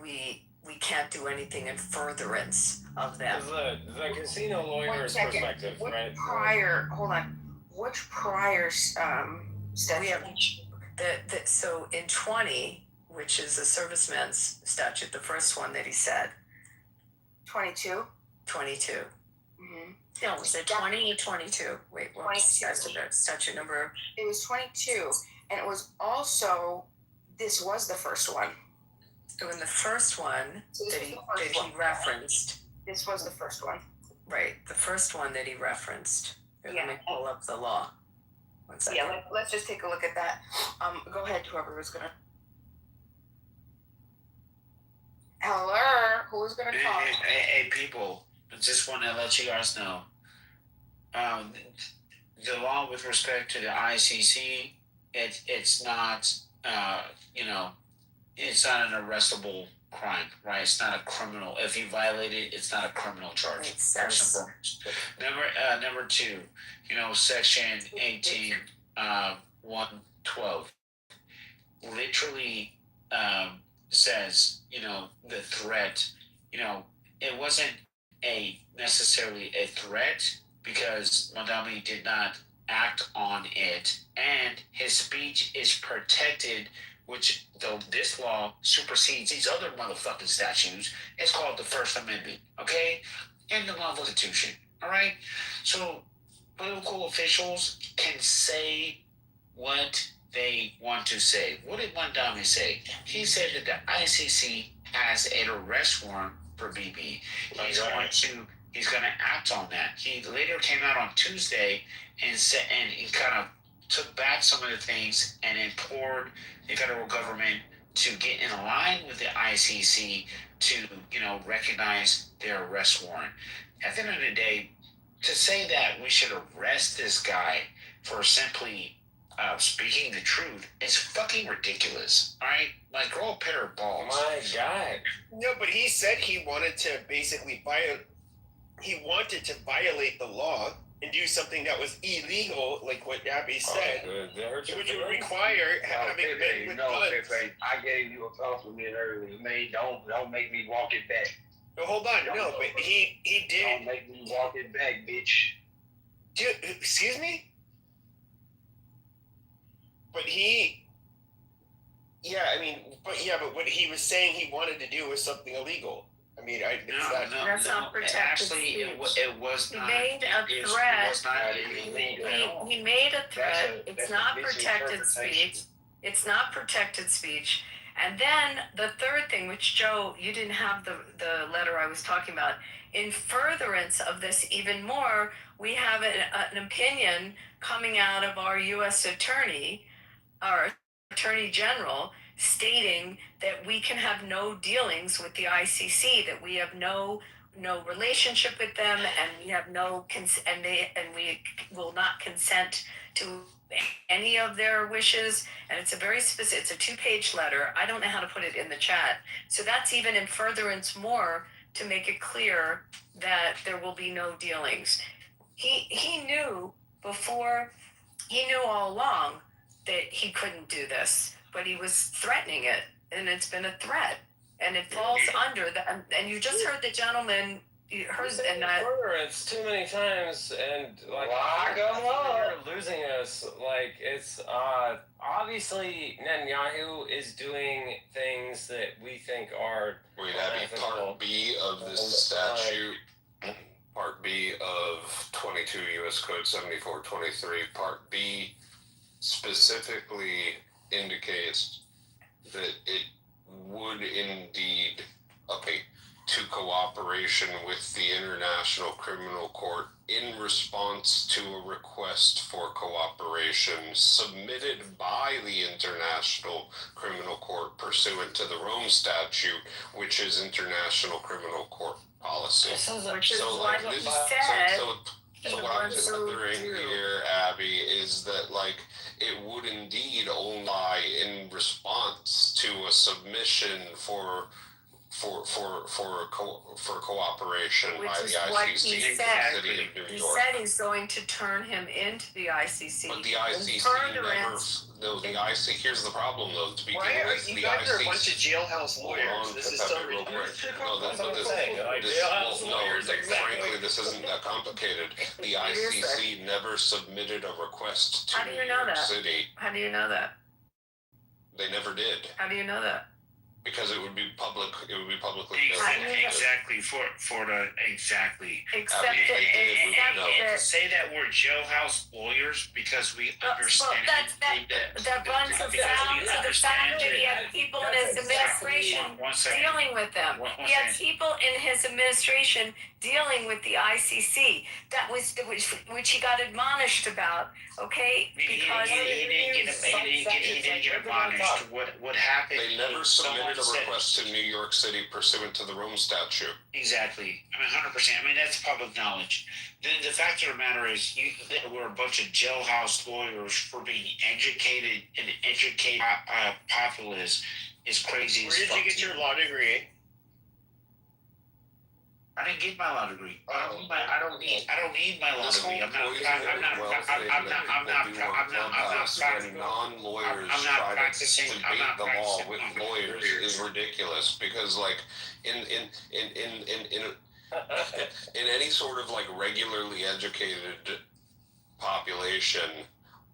we can't do anything in furtherance of them. The casino lawyer's perspective, right? Which prior statute? So in 20, which is the serviceman's statute, the first one that he said. 22? 22. Mm-hmm. No, was it 20 or 22? Wait, what was statute number? It was 22, and it was also, this was the first one. So in the first one that he referenced. This was the first one. Right, the first one that he referenced. Let me pull up the law. 1 second. Yeah, let's just take a look at that. Go ahead, whoever was gonna. Hello, who's gonna talk? Hey, people, I just want to let you guys know. The law with respect to the ICC, it's not, it's not an arrestable crime, right? It's not a criminal. If you violate it, it's not a criminal charge. Number two, Section 18, 112, literally says, the threat, it wasn't necessarily a threat because Mondami did not act on it, and his speech is protected, which though this law supersedes these other motherfucking statutes, it's called the First Amendment, okay? And the Constitution, all right? So political officials can say what they want to say. What did Mondami say? He said that the ICC has an arrest warrant for BB. He's going to act on that. He later came out on Tuesday and said, and he kind of took back some of the things and implored the federal government to get in line with the ICC to, recognize their arrest warrant. At the end of the day, to say that we should arrest this guy for simply speaking the truth is fucking ridiculous. All right, like grow a pair of balls. My God. No, but he said he wanted to basically violate the law and do something that was illegal, like what Abby said, which would require having men with guns. I gave you a compliment earlier, man. Don't make me walk it back. No, hold on, no, but he did. Don't make me walk it back, bitch. Dude, excuse me? But but what he was saying he wanted to do was something illegal. I mean, that's not protected speech. It was not. He made a threat. He made a threat. It's not protected speech. It's not protected speech. And then the third thing, which Joe, you didn't have the letter I was talking about. In furtherance of this even more, we have an opinion coming out of our U.S. attorney, our attorney general, stating that we can have no dealings with the ICC, that we have no relationship with them, and we have we will not consent to any of their wishes. And it's a very specific, it's a 2-page letter. I don't know how to put it in the chat. So that's even in furtherance more to make it clear that there will be no dealings. He knew all along that he couldn't do this, but he was threatening it, and it's been a threat, and it falls under that. And you just heard the gentleman It's too many times, and like you're losing us. Like it's obviously Netanyahu is doing things that we think are. Wait, Abby, Part B of this statute, Part B of 22 U.S. Code 7423, Part B specifically indicates that it would indeed, to cooperation with the International Criminal Court in response to a request for cooperation submitted by the International Criminal Court pursuant to the Rome Statute, which is International Criminal Court policy. So what I'm considering here, Abby, is that it would indeed only lie in response to a submission for cooperation by the ICC. What he said. He said he's going to turn him into the ICC. But the ICC here's the problem though. To begin with, you guys are a bunch of jailhouse lawyers. This is so ridiculous. Frankly, this isn't that complicated. The ICC never submitted a request to New York City. How do you know that? They never did. How do you know that? Because it would be public. It would be publicly exactly. Except say that we're jailhouse lawyers because we understand. That runs afoul to the fact that he had people in his administration dealing with them. He had people in his administration dealing with the ICC. That was which he got admonished about. Okay, because he didn't get admonished. What happened? They never submitted a request to New York City pursuant to the Rome Statute. Exactly. 100%. That's public knowledge. Then the fact of the matter is, we're a bunch of jailhouse lawyers for being educated, and educated populace is crazy. Where did you get your law degree? I didn't get my law degree. I don't need my law degree. I'm not practicing. Debate the law with lawyers is ridiculous because, in any sort of regularly educated population,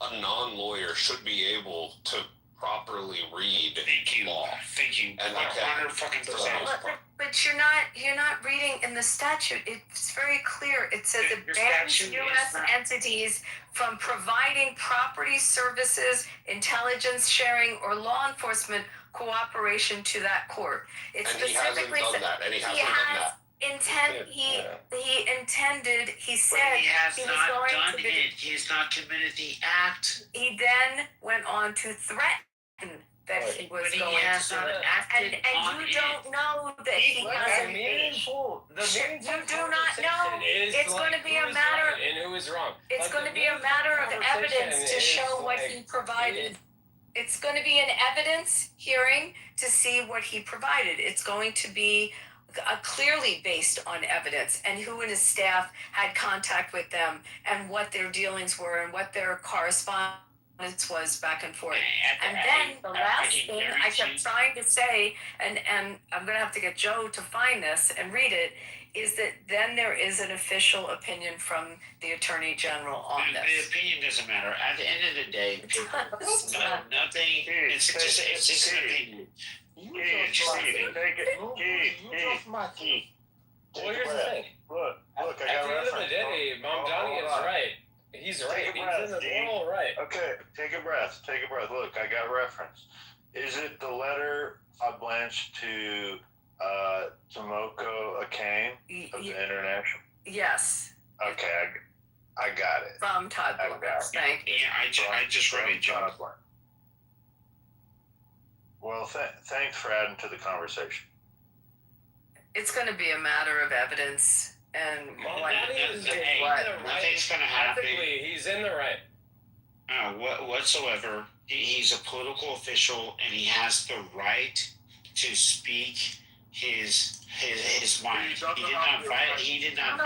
a non-lawyer should be able to properly read law. Thank you. And 100%. But you're not reading in the statute. It's very clear. It says it bans U.S. entities from providing property services, intelligence sharing, or law enforcement cooperation to that court. It specifically says he intended. He said he has he not was going done to be. it. He has not committed the act. He then went on to threaten that he was going to, and you don't know that he hasn't. You do not know. It's going to be a matter. And who is wrong? It's going to be a matter of evidence to show what he provided. It's going to be an evidence hearing to see what he provided. It's going to be clearly based on evidence and who in his staff had contact with them and what their dealings were and what their correspondence was back and forth. And then the last thing I kept trying to say, and I'm going to have to get Joe to find this and read it, is that then there is an official opinion from the Attorney General on this. The opinion doesn't matter. At the end of the day, nothing. It's just an opinion. Well, here's the thing. Look, at the end of the day, Mom Donnie is right. He's right. He's in the moral right. Okay, take a breath. Look, I got reference. Is it the letter I Blanche to Tomoko Akane of the International? Yes. Okay, I got it. From Todd Blanche. Thank you. Yeah, I just read it, John. Well, thanks for adding to the conversation. It's going to be a matter of evidence. And nothing's going to happen. He's in the right. Whatsoever. He's a political official, and he has the right to speak his mind. He did not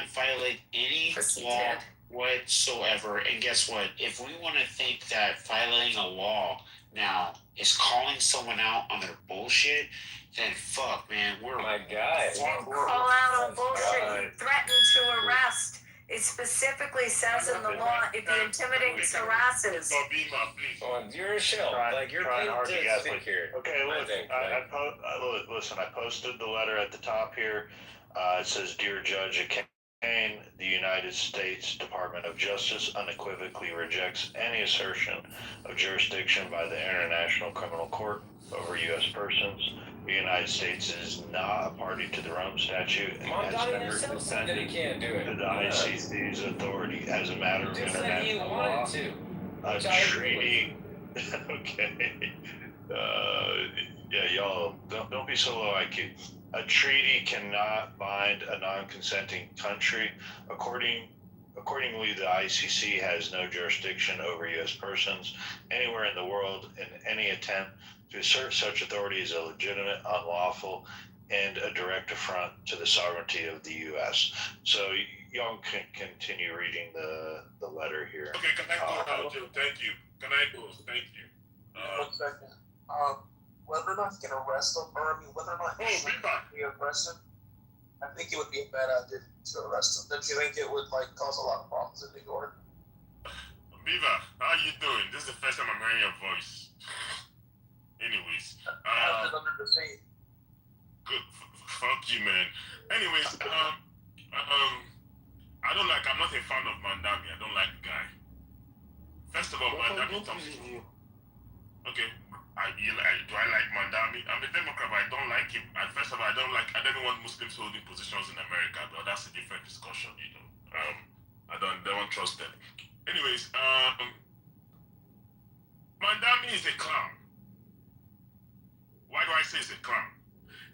violate any law whatsoever. And guess what? If we want to think that violating a law now is calling someone out on their bullshit, then fuck, man, we're my guy. You didn't call out on bullshit. You threatened to arrest. It specifically says in the law if he intimidates, harasses. Oh, you're a shell. Like you're trying hard to get speak here. Okay, look, listen, I posted the letter at the top here. It says, "Dear Judge Kane, the United States Department of Justice unequivocally rejects any assertion of jurisdiction by the International Criminal Court over U.S. persons. The United States is not a party to the Rome Statute and has never defended the ICC's authority as a matter of international law. A treaty." Okay. Yeah, y'all, don't be so low IQ. A treaty cannot bind a non-consenting country. Accordingly, the ICC has no jurisdiction over U.S. persons anywhere in the world, and any attempt to assert such authority is illegitimate, unlawful, and a direct affront to the sovereignty of the U.S. So y'all can continue reading the letter here. Okay, can I go now, Joe? Thank you. Can I go? Thank you. 1 second. Whether or not he can arrest him, or I mean, whether or not he can be arrested, I think it would be a bad idea to arrest him. Don't you think it would cause a lot of problems in New York? Beaver, how you doing? This is the first time I'm hearing your voice. Anyways, How's it under the sea? Good. Fuck you, man. Anyways, I'm not a fan of Mandami. I don't like the guy. First of all, Mandami comes from. Okay. Do I like Mandami? I'm a Democrat, but I don't like him. And first of all, I don't want Muslims holding positions in America, but that's a different discussion, you know. I don't trust them. Anyways, Mandami is a clown. Why do I say he's a clown?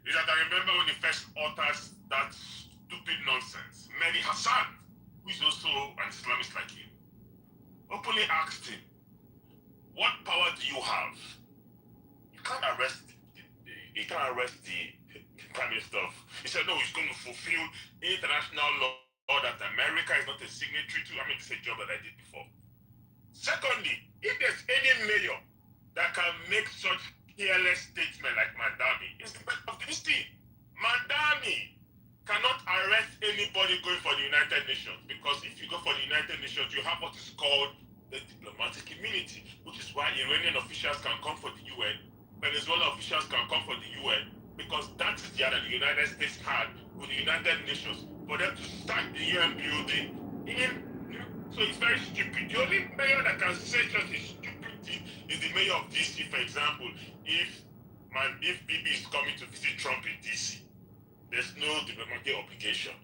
Is that I remember when he first uttered that stupid nonsense, Mehdi Hassan, who is also an Islamist like him, openly asked him, "What power do you have? You can't arrest the Prime Minister of..." He said, "No, he's going to fulfill international law that America is not a signatory to." I mean, it's a job that I did before. Secondly, if there's any mayor that can make such careless statement like Mandami, it's the best of this team. Mandami cannot arrest anybody going for the United Nations, because if you go for the United Nations, you have what is called the diplomatic immunity, which is why Iranian officials can come for the UN, Venezuelan officials can come for the UN, because that is the other the United States had with the United Nations for them to start the UN building. So it's very stupid. The only mayor that can say such a stupid thing is the mayor of DC, for example. If Bibi is coming to visit Trump in DC, there's no diplomatic obligation.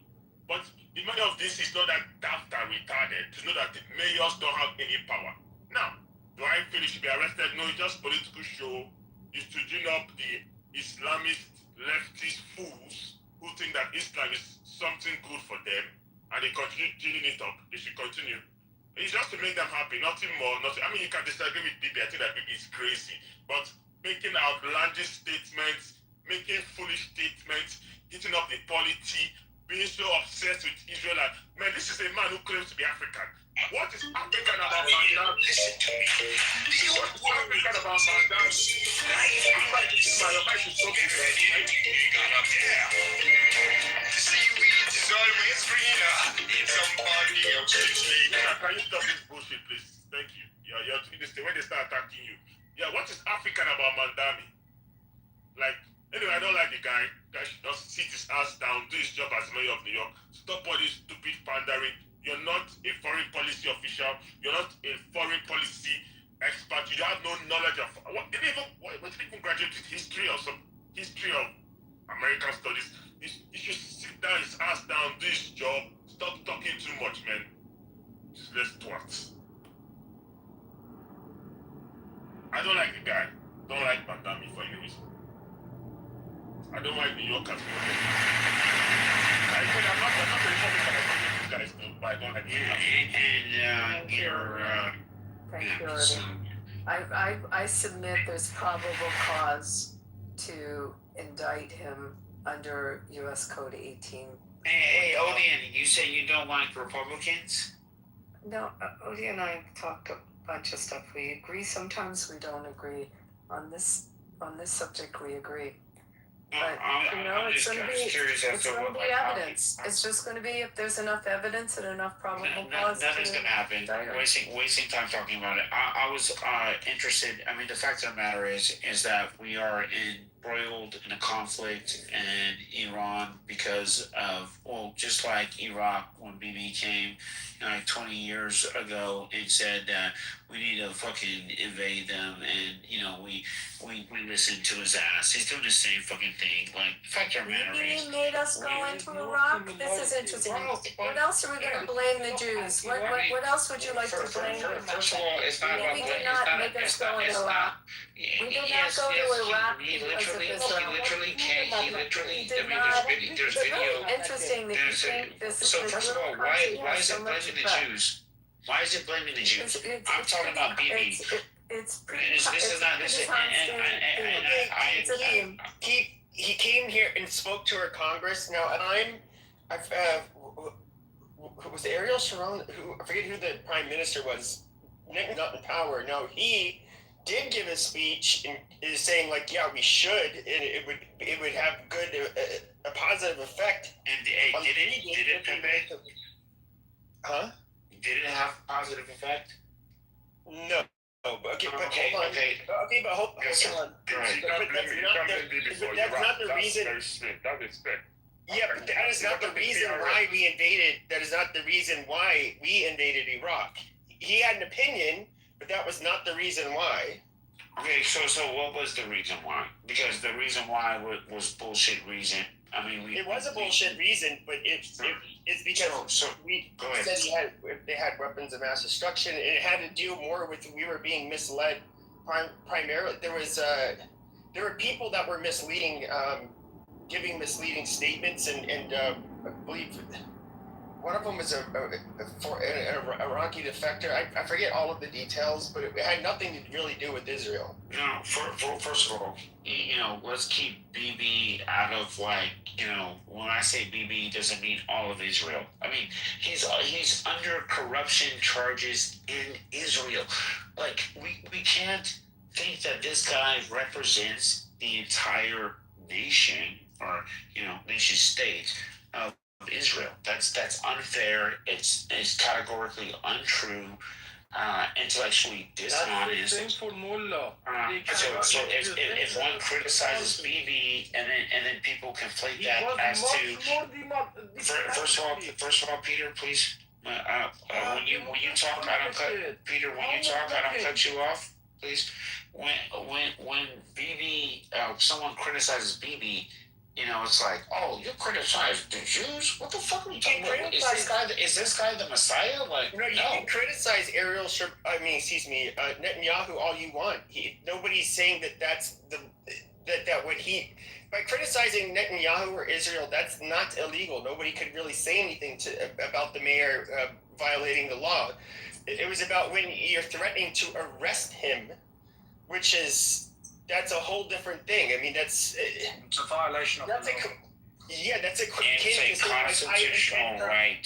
But the mayor of DC is not that daft and retarded to know that the mayors don't have any power. Now, do I feel he should be arrested? No, it's just political show. It's to gin up the Islamist leftist fools who think that Islam is something good for them, and they continue ginning it up. They should continue. It's just to make them happy, nothing more. Nothing. I mean, you can disagree with Bibi. I think that Bibi is crazy, but making outlandish statements, making foolish statements, getting up the polity, being so obsessed with Israel. And, man, this is a man who claims to be African. What is African about Mandam? Listen to me. What's African about Mandam? My mic is broken. Seaweed is always greener in somebody else's tree. Can you stop this bullshit, please? Thank you. You're doing this thing when they start attacking you. Yeah, what is African about Mandami? Like, anyway, I don't like the guy. Guy should just sit his ass down, do his job as mayor of New York. Stop all this stupid pandering. You're not a foreign policy official. You're not a foreign policy expert. You have no knowledge of what did he even graduate with history or some history of American studies. He should sit down his ass down, do his job. Stop talking too much, man. Just let's twat. I don't like the guy. Don't like Mandami for any reason. I don't like New Yorkers. I said I'm not a Republican. I don't like you guys, though, but I don't like you. Thank you, Ernie. I submit there's probable cause to indict him under U.S. Code 18. Hey, Odian, you say you don't like Republicans? No, Odie and I talked a bunch of stuff. We agree. Sometimes we don't agree. On this subject, we agree. But it's going to be evidence. It's just going to be if there's enough evidence and enough probable cause. Nothing's going to happen. Wasting time talking about it. I was interested. I mean, the fact of the matter is that we are embroiled in a conflict in Iran because of, well, just like Iraq when Bibi came like 20 years ago and said that we need to fucking invade them, and we listened to his ass. He's doing the same fucking thing. Like, the fact of the matter is, He made us go into Iraq. This is interesting. What else are we going to blame the Jews? What else would you like to blame? First of all, it's not about we did not make us go into Iraq. We did not go to Iraq because of Israel. There's video. Interesting that you think this. So first of all, why is it blaming the Jews? Why is it blaming the Jews? I'm talking about Bibi. He came here and spoke to our Congress. Now, and was Ariel Sharon? I forget who the prime minister was. Not in power. No, he did give a speech and is saying like, yeah, we should, and it would have a positive effect. And did it, Pepe? Huh? Did it have a positive effect? No. Okay, but hold on. Okay, but hold on. That's not the reason. Yeah, but that is not the reason why we invaded. That is not the reason why we invaded Iraq. He had an opinion, but that was not the reason why. Okay, so what was the reason why? Because the reason why was bullshit reason. I mean, it was a bullshit reason, but it's because we said they had weapons of mass destruction, and it had to do more with we were being misled. Primarily, there were people that were misleading, giving misleading statements, and I believe one of them was an Iraqi defector. I forget all of the details, but it had nothing to really do with Israel. No, first of all, let's keep Bibi out of when I say Bibi, it doesn't mean all of Israel. I mean, he's under corruption charges in Israel. Like, we can't think that this guy represents the entire nation or nation state of Israel. That's unfair. It's categorically untrue. Intellectually dishonest. So if one criticizes Bibi and then people conflate that as to first of all, Peter, please. When you talk, I don't cut. Peter, when you talk, I don't cut you off, please. When Bibi, someone criticizes Bibi, it's like, oh, you criticize the Jews? What the fuck are you talking about? Is this guy the Messiah? Like, you can criticize Netanyahu all you want. Nobody's saying that's what he. By criticizing Netanyahu or Israel, that's not illegal. Nobody could really say anything about the mayor violating the law. It was about when you're threatening to arrest him, which is. That's a whole different thing. I mean, it's a violation of the law. That's a constitutional right.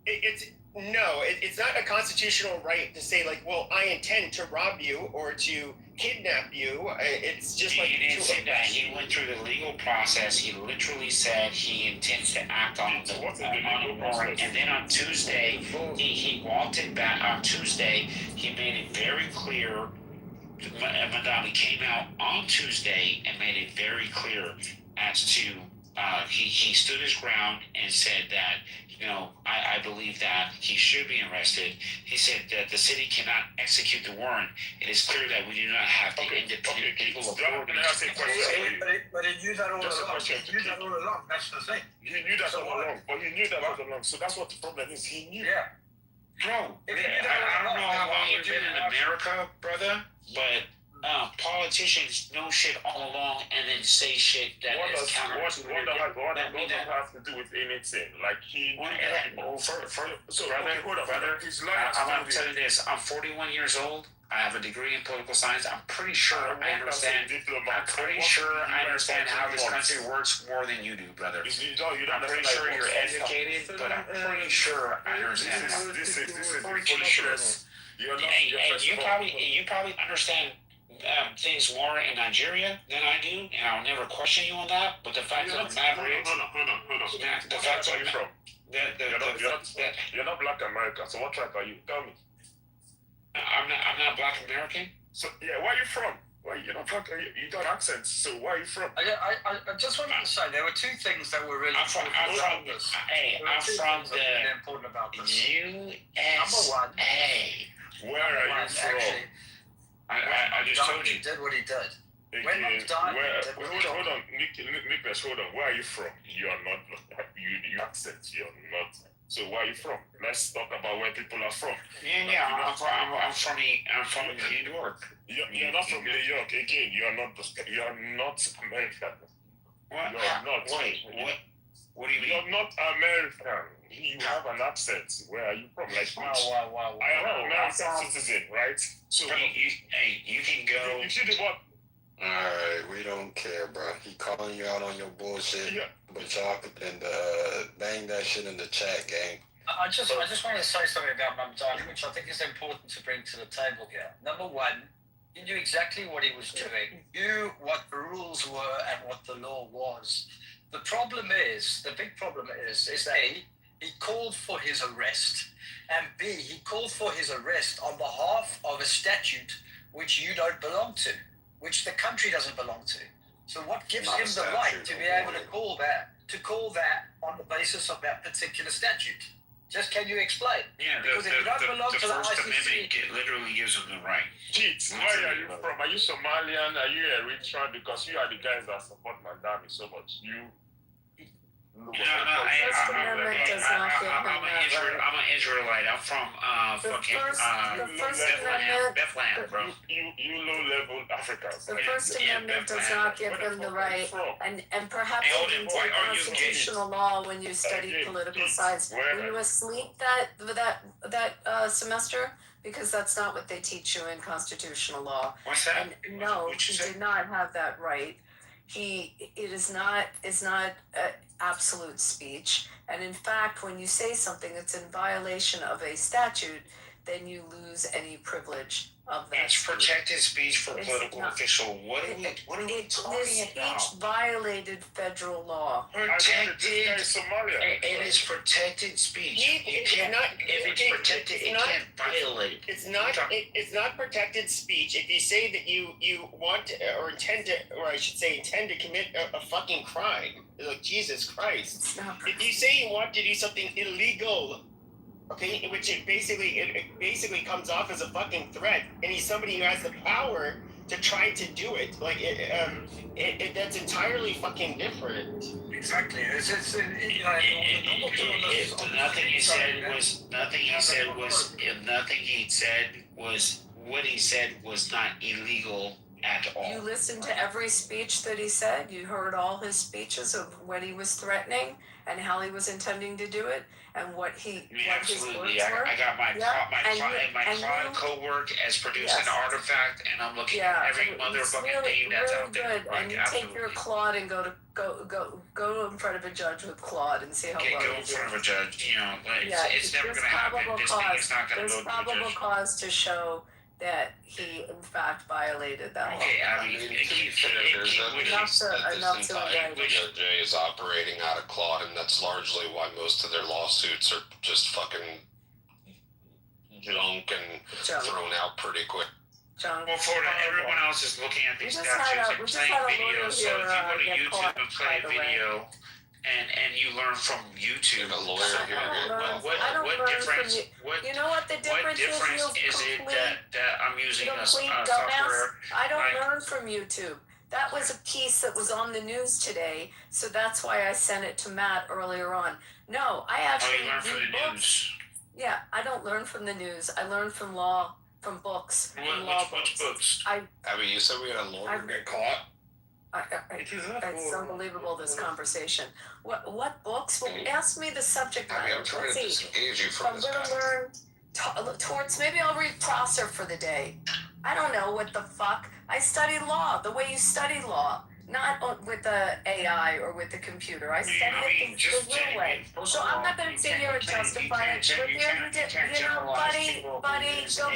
It's not a constitutional right to say like, well, I intend to rob you or to kidnap you. It's just like he didn't say that. He went through the legal process. He literally said he intends to act on the warrant. And then on Tuesday, he walked it back. On Tuesday, he made it very clear. Madani came out on Tuesday and made it very clear as to he stood his ground and said that I believe that he should be arrested. He said that the city cannot execute the warrant. It is clear that we do not have the independent legal authority. But he knew that all along. That's the thing. He knew that all along. But he knew that all along. So that's what the problem is. He knew. Yeah. Bro, I don't know how long you've been in America, brother, but politicians know shit all along and then say shit that What is does counter. what does have to do with anything? Like he. So brother, I'm gonna tell you this. I'm 41 years old. I have a degree in political science. I'm pretty sure I understand. I'm pretty sure I understand how this country works more than you do, brother. I'm pretty sure you're educated, but I'm pretty sure I understand. This is Pretty sure. And you probably understand things more in Nigeria than I do, and I'll never question you on that. But the fact of the matter is, the fact of you're not Black American. So what tribe are you? Tell me. I'm not Black American. So yeah, where are you from? Well, you're not Black. You got accents. So where are you from? I just wanted to say there were two things that were really important about this. I'm from the important about this. USA. Where are you from? I just told you. He did what he did. Hold on, Nicholas, hold on. Where are you from? You are not. You accent. You're not. So where are you from? Let's talk about where people are from. I'm from New York. You're not from New York. Again, you're not American. What? You're not. Wait, what do you mean? You're not American. You have an accent. Where are you from? Like, wow. I am an American citizen, right? So you can go. You see the what? Alright, we don't care, bro. He calling you out on your bullshit, but y'all can bang that shit in the chat, gang. I just want to say something about Mamdani, which I think is important to bring to the table here. Number one, he knew exactly what he was doing. He knew what the rules were and what the law was. The big problem is that A, he called for his arrest, and B, he called for his arrest on behalf of a statute which you don't belong to, which the country doesn't belong to. So what gives him the right to be able to call that on the basis of that particular statute? Just can you explain? Yeah, because if you don't belong to the First ICC, Amendment literally gives him the right. Jeez, where are you from? Are you Somalian? Are you Eritrean? Because you are the guys that support Mandami so much. First Amendment does not give him that right. I'm an Israelite. I'm from Bethlehem, bro. You low-level Africans. The First Amendment does not give him the right, and perhaps you can take constitutional law when you study political science. Were you asleep that semester? Because that's not what they teach you in constitutional law. What's that? And no, he did not have that right. It is not absolute speech, and in fact, when you say something that's in violation of a statute, then you lose any privilege of that. It's protected speech for political official. What are we talking this about? speech violated federal law. Protected. It is protected speech. You can't. If it's protected, it can't violate. It's not protected speech if you say that you want to, or intend to commit a fucking crime. Like Jesus Christ. If you say you want to do something illegal, okay, which it basically comes off as a fucking threat, and he's somebody who has the power to try to do it. Like that's entirely fucking different. Exactly. Nothing he said was not illegal at all. You listened to every speech that he said. You heard all his speeches of when he was threatening and how he was intending to do it, and what his words were. I got my cloud co-work as producing an artifact, and I'm looking at every motherfucking name that's out there. And you take your Claude and go in front of a judge with Claude and see how well go in front of a judge. It's never going to happen. This thing is not going to go to a judge. There's probable cause to show that he in fact violated that law. Okay, I mean, enough to DOJ is operating out of Claude, and that's largely why most of their lawsuits are just fucking junk and thrown out pretty quick. Well, Florida, everyone else is looking at these statutes and playing videos. So if you go to YouTube and play a video, and you learn from YouTube. A lawyer here. What difference? You know what the difference is it that I'm using a software? I don't learn from YouTube. That was a piece that was on the news today, so that's why I sent it to Matt earlier on. No, I actually you learn from the news. Yeah, I don't learn from the news. I learn from law from books, Which from law books? I mean, you said we had a lawyer get caught. It's unbelievable, this conversation. What books? Well, ask me the subject matter. I'm trying to disengage you from I'm this going to guy. learn towards, maybe I'll read Prosser for the day. I don't know what the fuck. I study law the way you study law. Not with the AI or with the computer. I study it the real way. So I'm not going to sit here and justify it. But buddy, go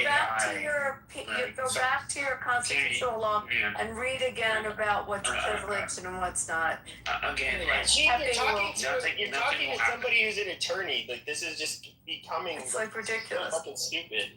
back to your constitutional law and read again about what's privileged and what's not. Again, You're talking to somebody who's an attorney. Like, this is just becoming. It's like ridiculous. Fucking stupid.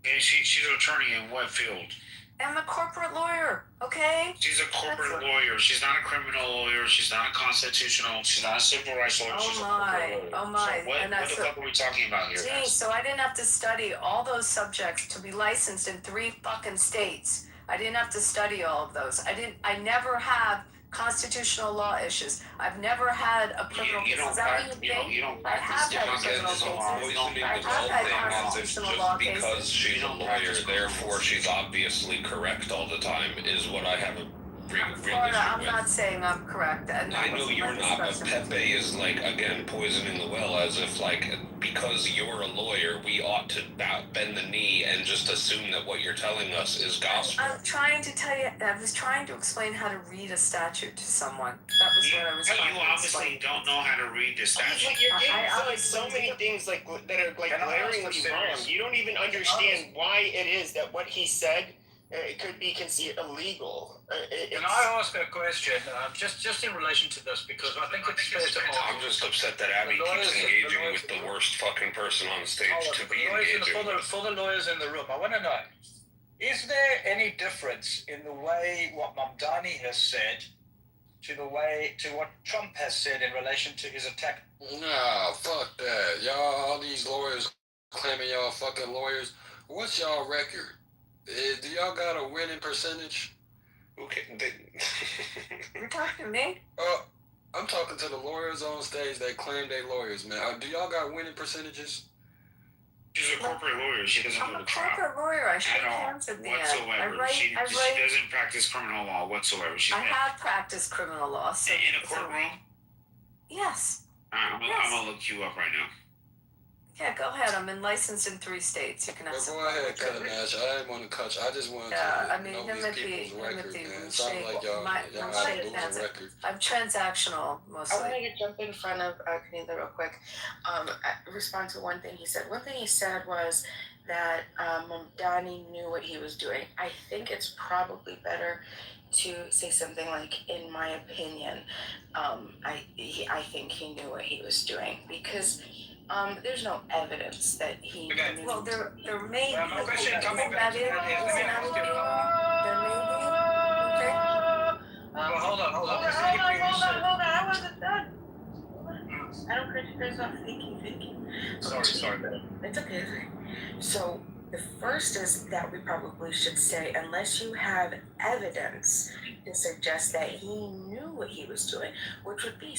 Yeah, she's an attorney in what field? I'm a corporate lawyer, okay? She's a corporate lawyer. She's not a criminal lawyer. She's not a constitutional. She's not a civil rights lawyer. She's a corporate lawyer. Oh my. So what the fuck are we talking about here? Gee, so I didn't have to study all those subjects to be licensed in 3 fucking states. I didn't have to study all of those. I never have constitutional law issues. I've never had a criminal case. Is that what you think? I have had criminal cases. I have had constitutional law cases. Because she's a lawyer, therefore she's obviously correct all the time, is what I have a Florida, I'm not saying I'm correct. I know you're not, but Pepe is like, again, poisoning the well, as if like, because you're a lawyer, we ought to bend the knee and just assume that what you're telling us is gospel. I'm trying to tell you, I was trying to explain how to read a statute to someone. That was what I was trying to explain. You obviously don't know how to read the statute. But you're getting so many things like that are like glaringly wrong. You don't even understand why it is that what he said it could be considered illegal. Can I ask a question, just in relation to this, because I think it's fair to ask. I'm just upset that Abby keeps engaging with the worst fucking person on stage to be engaging. For the lawyers in the room, I want to know, is there any difference in the way what Mamdani has said to what Trump has said in relation to his attack? Nah, fuck that. Y'all, all these lawyers claiming y'all fucking lawyers. What's y'all record? Do y'all got a winning percentage? Okay. You're talking to me? I'm talking to the lawyers on stage that claim they lawyers, man. Do y'all got winning percentages? She's a corporate lawyer. She doesn't go to trial. I'm a corporate lawyer. I shake hands at the end. She doesn't practice criminal law whatsoever. I have practiced criminal law. So in a courtroom? Yes. I'm going to look you up right now. Yeah, go ahead. I'm licensed in 3 states. You can have some. Go ahead, Cut Nash. I didn't want to cut you. I just wanted to know these people's record, man. It sounds like y'all had to lose a record. I'm transactional mostly. I want to jump in front of Kanila real quick. Respond to one thing he said. One thing he said was that Mamdani knew what he was doing. I think it's probably better to say something like, in my opinion, I think he knew what he was doing, because there's no evidence that he. Okay. Well, there may be. Coming back to that, let me ask you. There may be. Okay. Well, hold on. Hold on. I wasn't done. I don't cut you guys off thinking. Sorry. It's okay. So the first is that we probably should say, unless you have evidence to suggest that he knew what he was doing, which would be,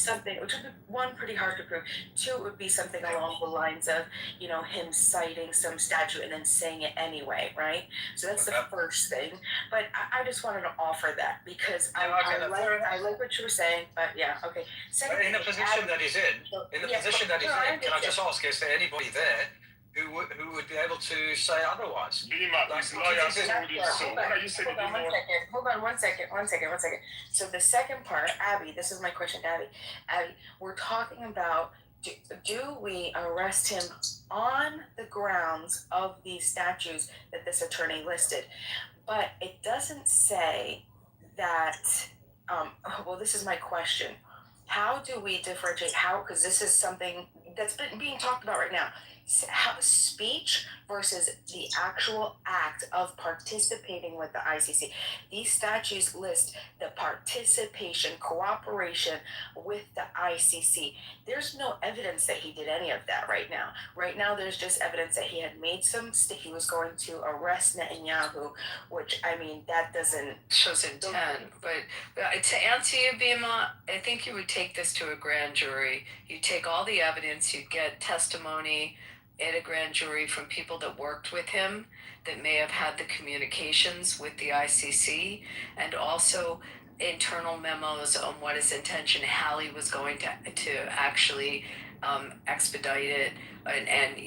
one, pretty hard to prove. 2, it would be something along the lines of, him citing some statute and then saying it anyway, right? So that's the first thing. But I just wanted to offer that, because I like what you were saying, but yeah, okay. Second, in the position that he's in, can I just ask, is there anybody there who would be able to say otherwise? Hold on one second. So the second part, Abby, this is my question to Abby, we're talking about, do we arrest him on the grounds of these statutes that this attorney listed? But it doesn't say that, this is my question. How do we differentiate, because this is something that's being talked about right now, speech versus the actual act of participating with the ICC. These statutes list the participation, cooperation with the ICC. There's no evidence that he did any of that right now. Right now, there's just evidence that he had made he was going to arrest Netanyahu, which, that doesn't... Shows intent. But to answer you, Bima, I think you would take this to a grand jury. You take all the evidence, you get testimony at a grand jury from people that worked with him that may have had the communications with the ICC, and also internal memos on what his intention, how he was going to actually expedite it and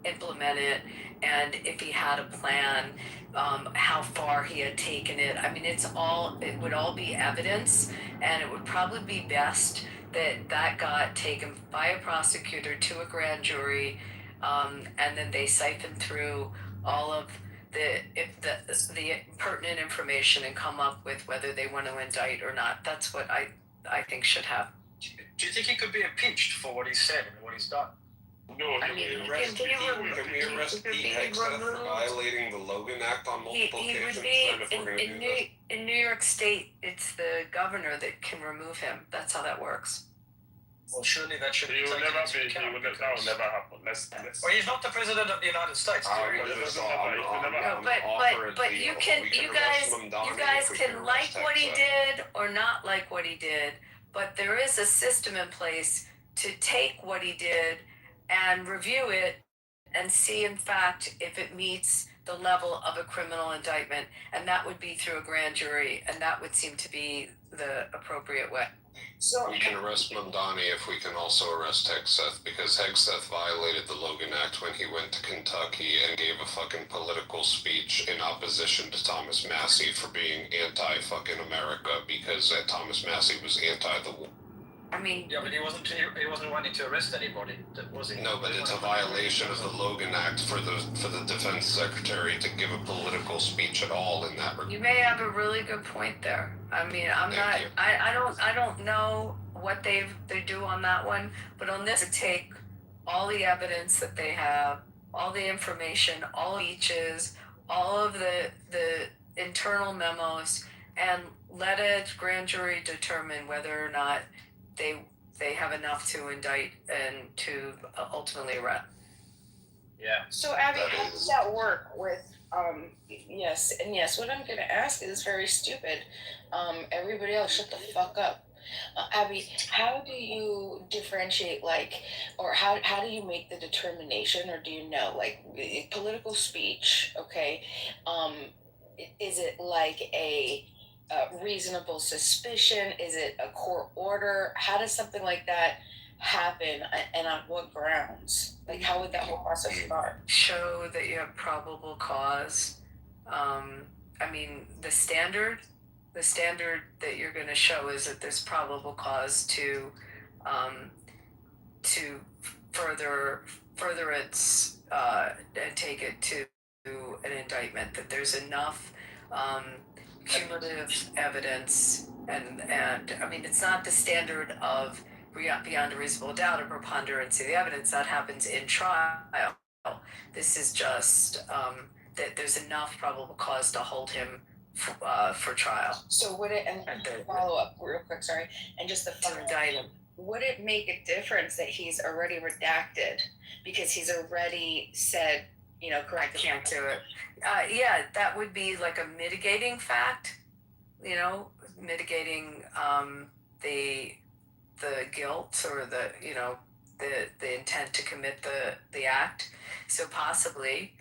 implement it, and if he had a plan, how far he had taken it. I mean, it would all be evidence, and it would probably be best that got taken by a prosecutor to a grand jury, and then they siphon through all of the pertinent information and come up with whether they want to indict or not. That's what I think should happen. Do you think he could be impeached for what he said and what he's done? No, Can we arrest Pete Hegseth for violating the Logan Act on multiple He occasions? would be Then if we're gonna do this? in New York State. It's the governor that can remove him. That's how that works. Well, surely that should be He will taken never into be. account. That will never happen. Let's. Well, he's not the president of the United States. But you guys can like what he did or not like what he did, but there is a system in place to take what he did and review it and see, in fact, if it meets the level of a criminal indictment, and that would be through a grand jury, and that would seem to be the appropriate way. So we can arrest Mamdani if we can also arrest Hegseth, because Hegseth violated the Logan Act when he went to Kentucky and gave a fucking political speech in opposition to Thomas Massey for being anti-fucking America, because Thomas Massey was anti the war. I mean, yeah, but he wasn't wanting to arrest anybody, was he? No, but it's a violation of the Logan Act for the defense secretary to give a political speech at all in that regard. You may have a really good point there. I mean, I don't know what they do on that one, but on this, take all the evidence that they have, all the information, all speeches, all of the internal memos, and let a grand jury determine whether or not they have enough to indict and to ultimately arrest. Yeah. So Abby, how does that work with yes, what I'm gonna ask is very stupid. Everybody else shut the fuck up. Abby, how do you differentiate, or how do you make the determination, or do you know, political speech, okay, is it like a reasonable suspicion? Is it a court order? How does something like that happen, and on what grounds? How would that whole process start? Show that you have probable cause. I mean, the standard that you're going to show is that there's probable cause to further its and take it to an indictment. That there's enough cumulative evidence, and I mean, it's not the standard of beyond a reasonable doubt or preponderance of the evidence. That happens in trial. This is just that there's enough probable cause to hold him for trial. So would it, and follow up real quick, sorry, and just the indict him. Would it make a difference that he's already redacted because he's already said, correct? I can't do it. Yeah, that would be like a mitigating fact, mitigating the guilt or the intent to commit the act. So possibly,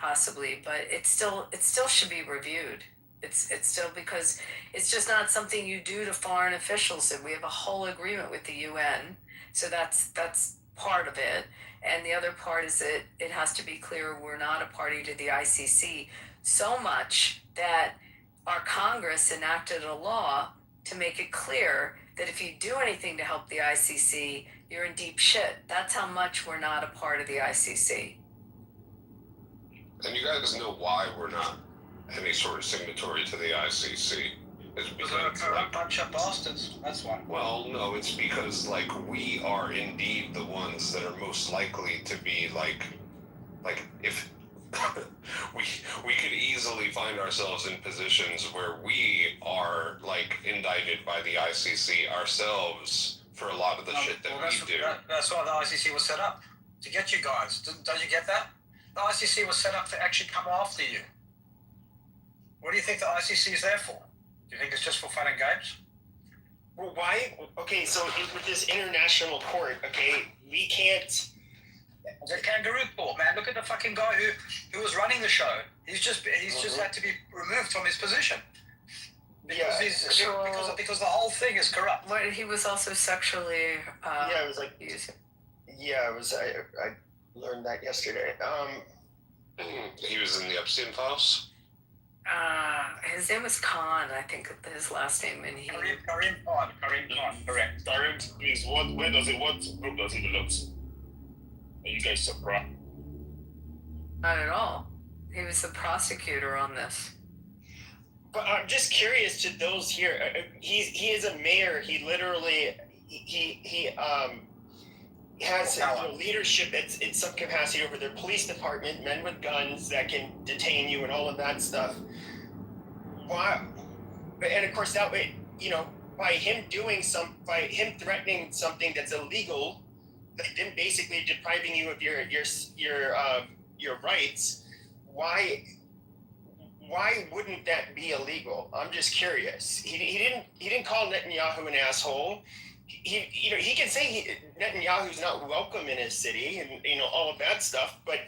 but it still should be reviewed. It's still, because it's just not something you do to foreign officials, and we have a whole agreement with the UN. So that's part of it. And the other part is that it has to be clear we're not a party to the ICC, so much that our Congress enacted a law to make it clear that if you do anything to help the ICC, you're in deep shit. That's how much we're not a part of the ICC. And you guys know why we're not any sort of signatory to the ICC. It's because they're a bunch of bastards. That's why. Well, no, it's because we are indeed the ones that are most likely to be if we could easily find ourselves in positions where we are indicted by the ICC ourselves for a lot of the shit that we do. That's why the ICC was set up, to get you guys. Don't you get that? The ICC was set up to actually come after you. What do you think the ICC is there for? Do you think it's just for fun and games? Well, why? Okay, so with this international court, okay, we can't It's a kangaroo court, man. Look at the fucking guy who was running the show. He's just had to be removed from his position. Because the whole thing is corrupt. But he was also sexually it was like abused. Yeah, it was. I learned that yesterday. He was in the Epstein files. His name was Khan, I think his last name, and he. Karim Khan, correct. Karim, please, what group does he belong to? Are you guys surprised? Not at all. He was the prosecutor on this. But I'm just curious to those here. He is a mayor. He literally he has leadership in some capacity over their police department, men with guns that can detain you and all of that stuff. Why? And of course that way, by him threatening something that's illegal, then basically depriving you of your rights. Why wouldn't that be illegal? I'm just curious. He didn't call Netanyahu an asshole. He can say Netanyahu's not welcome in his city and all of that stuff, but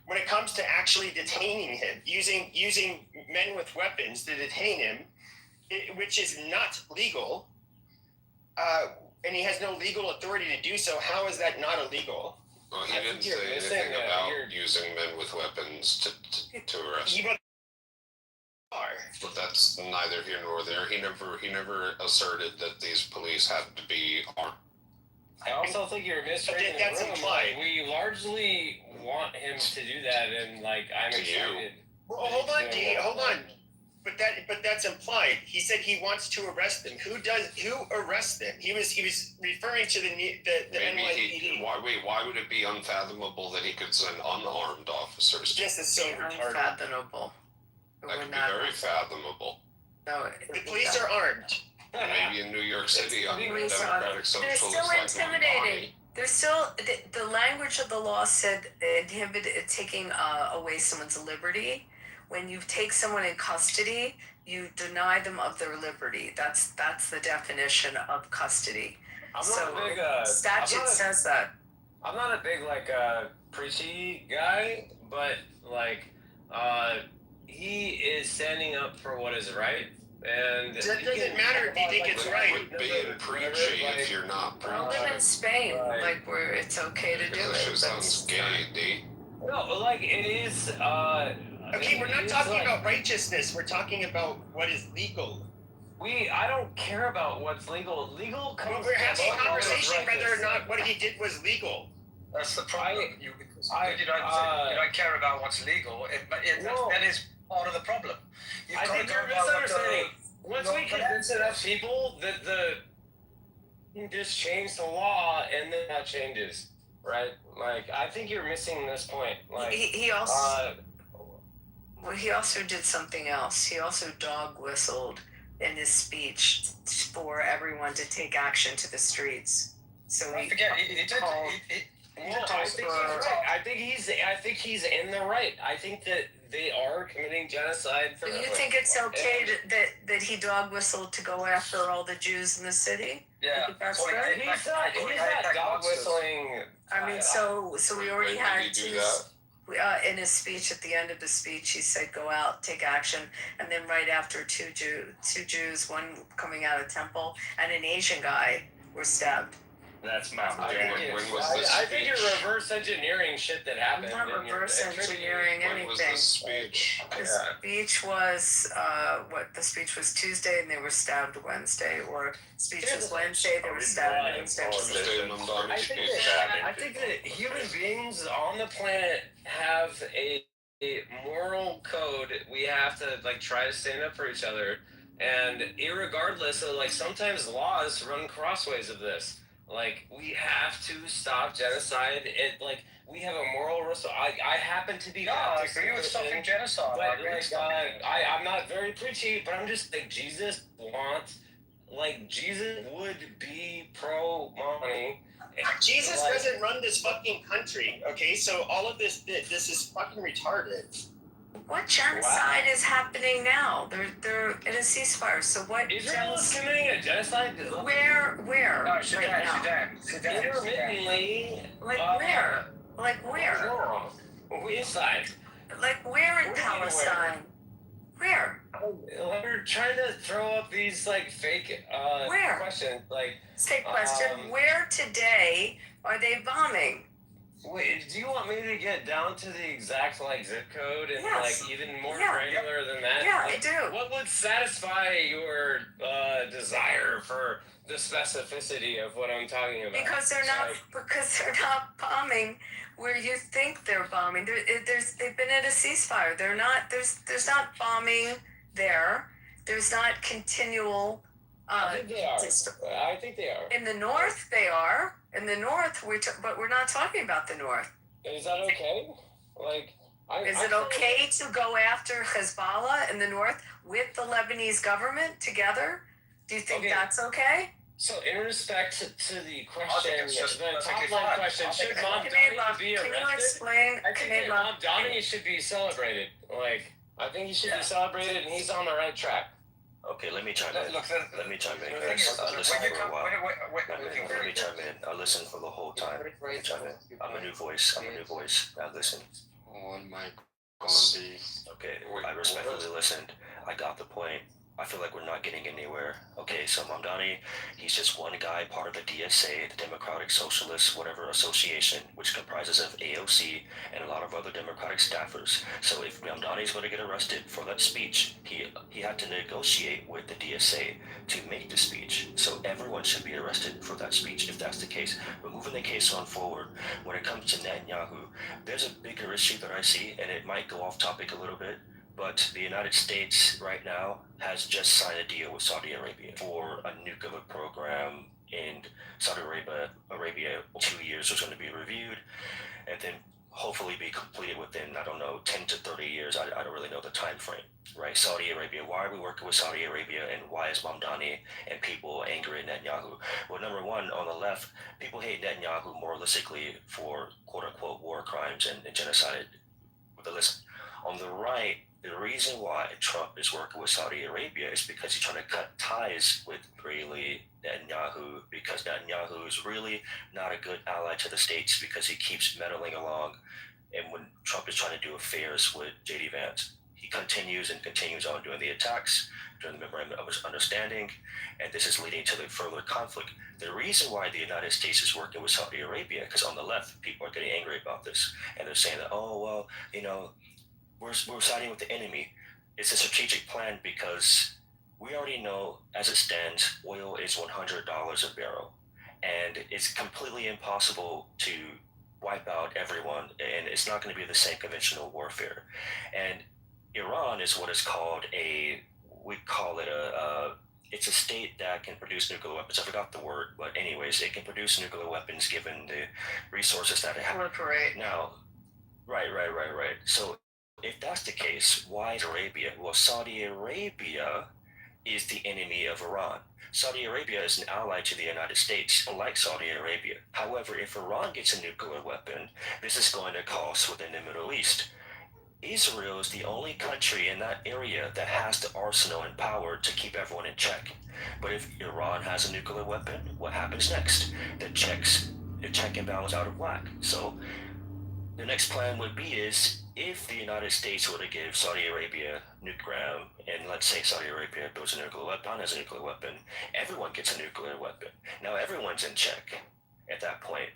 when it comes to actually detaining him, using men with weapons to detain him, which is not legal, and he has no legal authority to do so, how is that not illegal? Well, he didn't say anything about using men with weapons to arrest. But that's neither here nor there. He never asserted that these police had to be armed. I also think you're misreading the room. We largely want him to do that, and I'm excited. Well, hold on, D. Hold on. But that's implied. He said he wants to arrest them. Who arrests them? He was referring to the NYPD. Why would it be unfathomable that he could send unarmed officers? This is so retarded. Unfathomable. That could be very fathomable. No, the police are armed. Maybe in New York City under democratic socialism. They're still intimidating. They're still the language of the law said taking away someone's liberty. When you take someone in custody, you deny them of their liberty. That's the definition of custody. Statute says that. I'm not a big preachy guy, but he is standing up for what is right. And that doesn't matter if you think it's right. Being preachy if you're not preaching. I live in Spain, where it's okay to do it. It sounds gay, D. No, it is. Okay, we're not talking about righteousness. We're talking about what is legal. I don't care about what's legal. Legal comes. Well, we're having a conversation whether or not what he did was legal. That's the problem. You don't care about what's legal, that is part of the problem. I think you're misunderstanding. Once we convince enough people that you just change the law, and then that changes, right? I think you're missing this point. He also did something else. He also dog whistled in his speech for everyone to take action to the streets. So he did. I think he's in the right. I think that they are committing genocide. Do you think it's okay that he dog whistled to go after all the Jews in the city? Yeah, that's good. He's not dog whistling. I mean, so we already had two. In his speech, at the end of the speech, he said, "Go out, take action," and then right after, two Jews, one coming out of temple, and an Asian guy were stabbed. That's Mount I think you're reverse engineering shit that happened. I'm not reverse engineering anything. When was the speech? The speech was the speech was Tuesday and they were stabbed Wednesday, or speech was Wednesday, they were stabbed Wednesday. I think that human beings on the planet have a moral code. We have to try to stand up for each other, and irregardless of sometimes laws run crossways of this. We have to stop genocide. We have a moral responsibility. I happen to be I agree with stopping genocide. But I'm not very preachy, but I'm just Jesus would be pro-money. Jesus doesn't run this fucking country, okay? So all of this is fucking retarded. What genocide is happening now? They're in a ceasefire. So what? Israel is committing a genocide. Where? No, Sudan. Intermittently. Where? Like where? Which side? Like where in Palestine? Where? We're trying to throw up these like fake Where? questions. Like Fake question. Where today are they bombing? Wait, do you want me to get down to the exact like zip code and Yes. like even more Yeah. granular than that? Yeah, Like, I do. What would satisfy your desire for the specificity of what I'm talking about? Because they're not bombing where you think they're bombing. They've been at a ceasefire. They're not. There's not bombing there. There's not continual. I think they are. I think they are. In the north, they are. In the north, but we're not talking about the north. Is that okay? Like, is it okay to go after Hezbollah in the north with the Lebanese government together? Do you think that's okay? So, in respect to the question, the perfectly top-line fine. question, should Mom Donnie be arrested? Can you explain? I think that Mom Donnie should be celebrated. Like, I think he should be celebrated, and he's on the right track. Okay, let me chime in. Look, Let me chime in. the thing is, Listen when you for a come, while. when Let me chime in. I listen for the whole time. Let me chime in. I'm a new voice. Now listen. One mic on the. Okay, I respectfully listened. I got the point. I feel like we're not getting anywhere. Okay, so Mamdani, he's just one guy, part of the DSA, the Democratic Socialist, whatever association, which comprises of AOC and a lot of other Democratic staffers. So if Mamdani's going to get arrested for that speech, he had to negotiate with the DSA to make the speech. So everyone should be arrested for that speech if that's the case. But moving the case on forward, when it comes to Netanyahu, there's a bigger issue that I see, and it might go off topic a little bit. But the United States right now has just signed a deal with Saudi Arabia for a nuclear program in Saudi Arabia 2 years is going to be reviewed and then hopefully be completed within, 10 to 30 years. I don't really know the time frame, right? Saudi Arabia, why are we working with Saudi Arabia and why is Mamdani and people angry at Netanyahu? Well, number one, on the left, people hate Netanyahu moralistically for quote-unquote war crimes and genocide with the list. On the right, the reason why Trump is working with Saudi Arabia is because he's trying to cut ties with really Netanyahu, because Netanyahu is really not a good ally to the states because he keeps meddling along. And when Trump is trying to do affairs with J.D. Vance, he continues on doing the attacks during the memorandum of understanding, and this is leading to the further conflict. The reason why the United States is working with Saudi Arabia, because on the left, people are getting angry about this, and they're saying that, we're siding with the enemy. It's a strategic plan because we already know, as it stands, oil is $100 a barrel, and it's completely impossible to wipe out everyone, and it's not going to be the same conventional warfare. And Iran is what is called it's a state that can produce nuclear weapons. I forgot the word, but anyways, it can produce nuclear weapons given the resources that it has. Now, right. So if that's the case, why is Arabia? Well, Saudi Arabia is the enemy of Iran. Saudi Arabia is an ally to the United States, unlike Saudi Arabia. However, if Iran gets a nuclear weapon, this is going to cause within the Middle East. Israel is the only country in that area that has the arsenal and power to keep everyone in check. But if Iran has a nuclear weapon, what happens next? The check and balance out of whack. So the next plan would be is if the United States were to give Saudi Arabia nuclear, and let's say Saudi Arabia builds a nuclear weapon, has a nuclear weapon, everyone gets a nuclear weapon. Now everyone's in check at that point.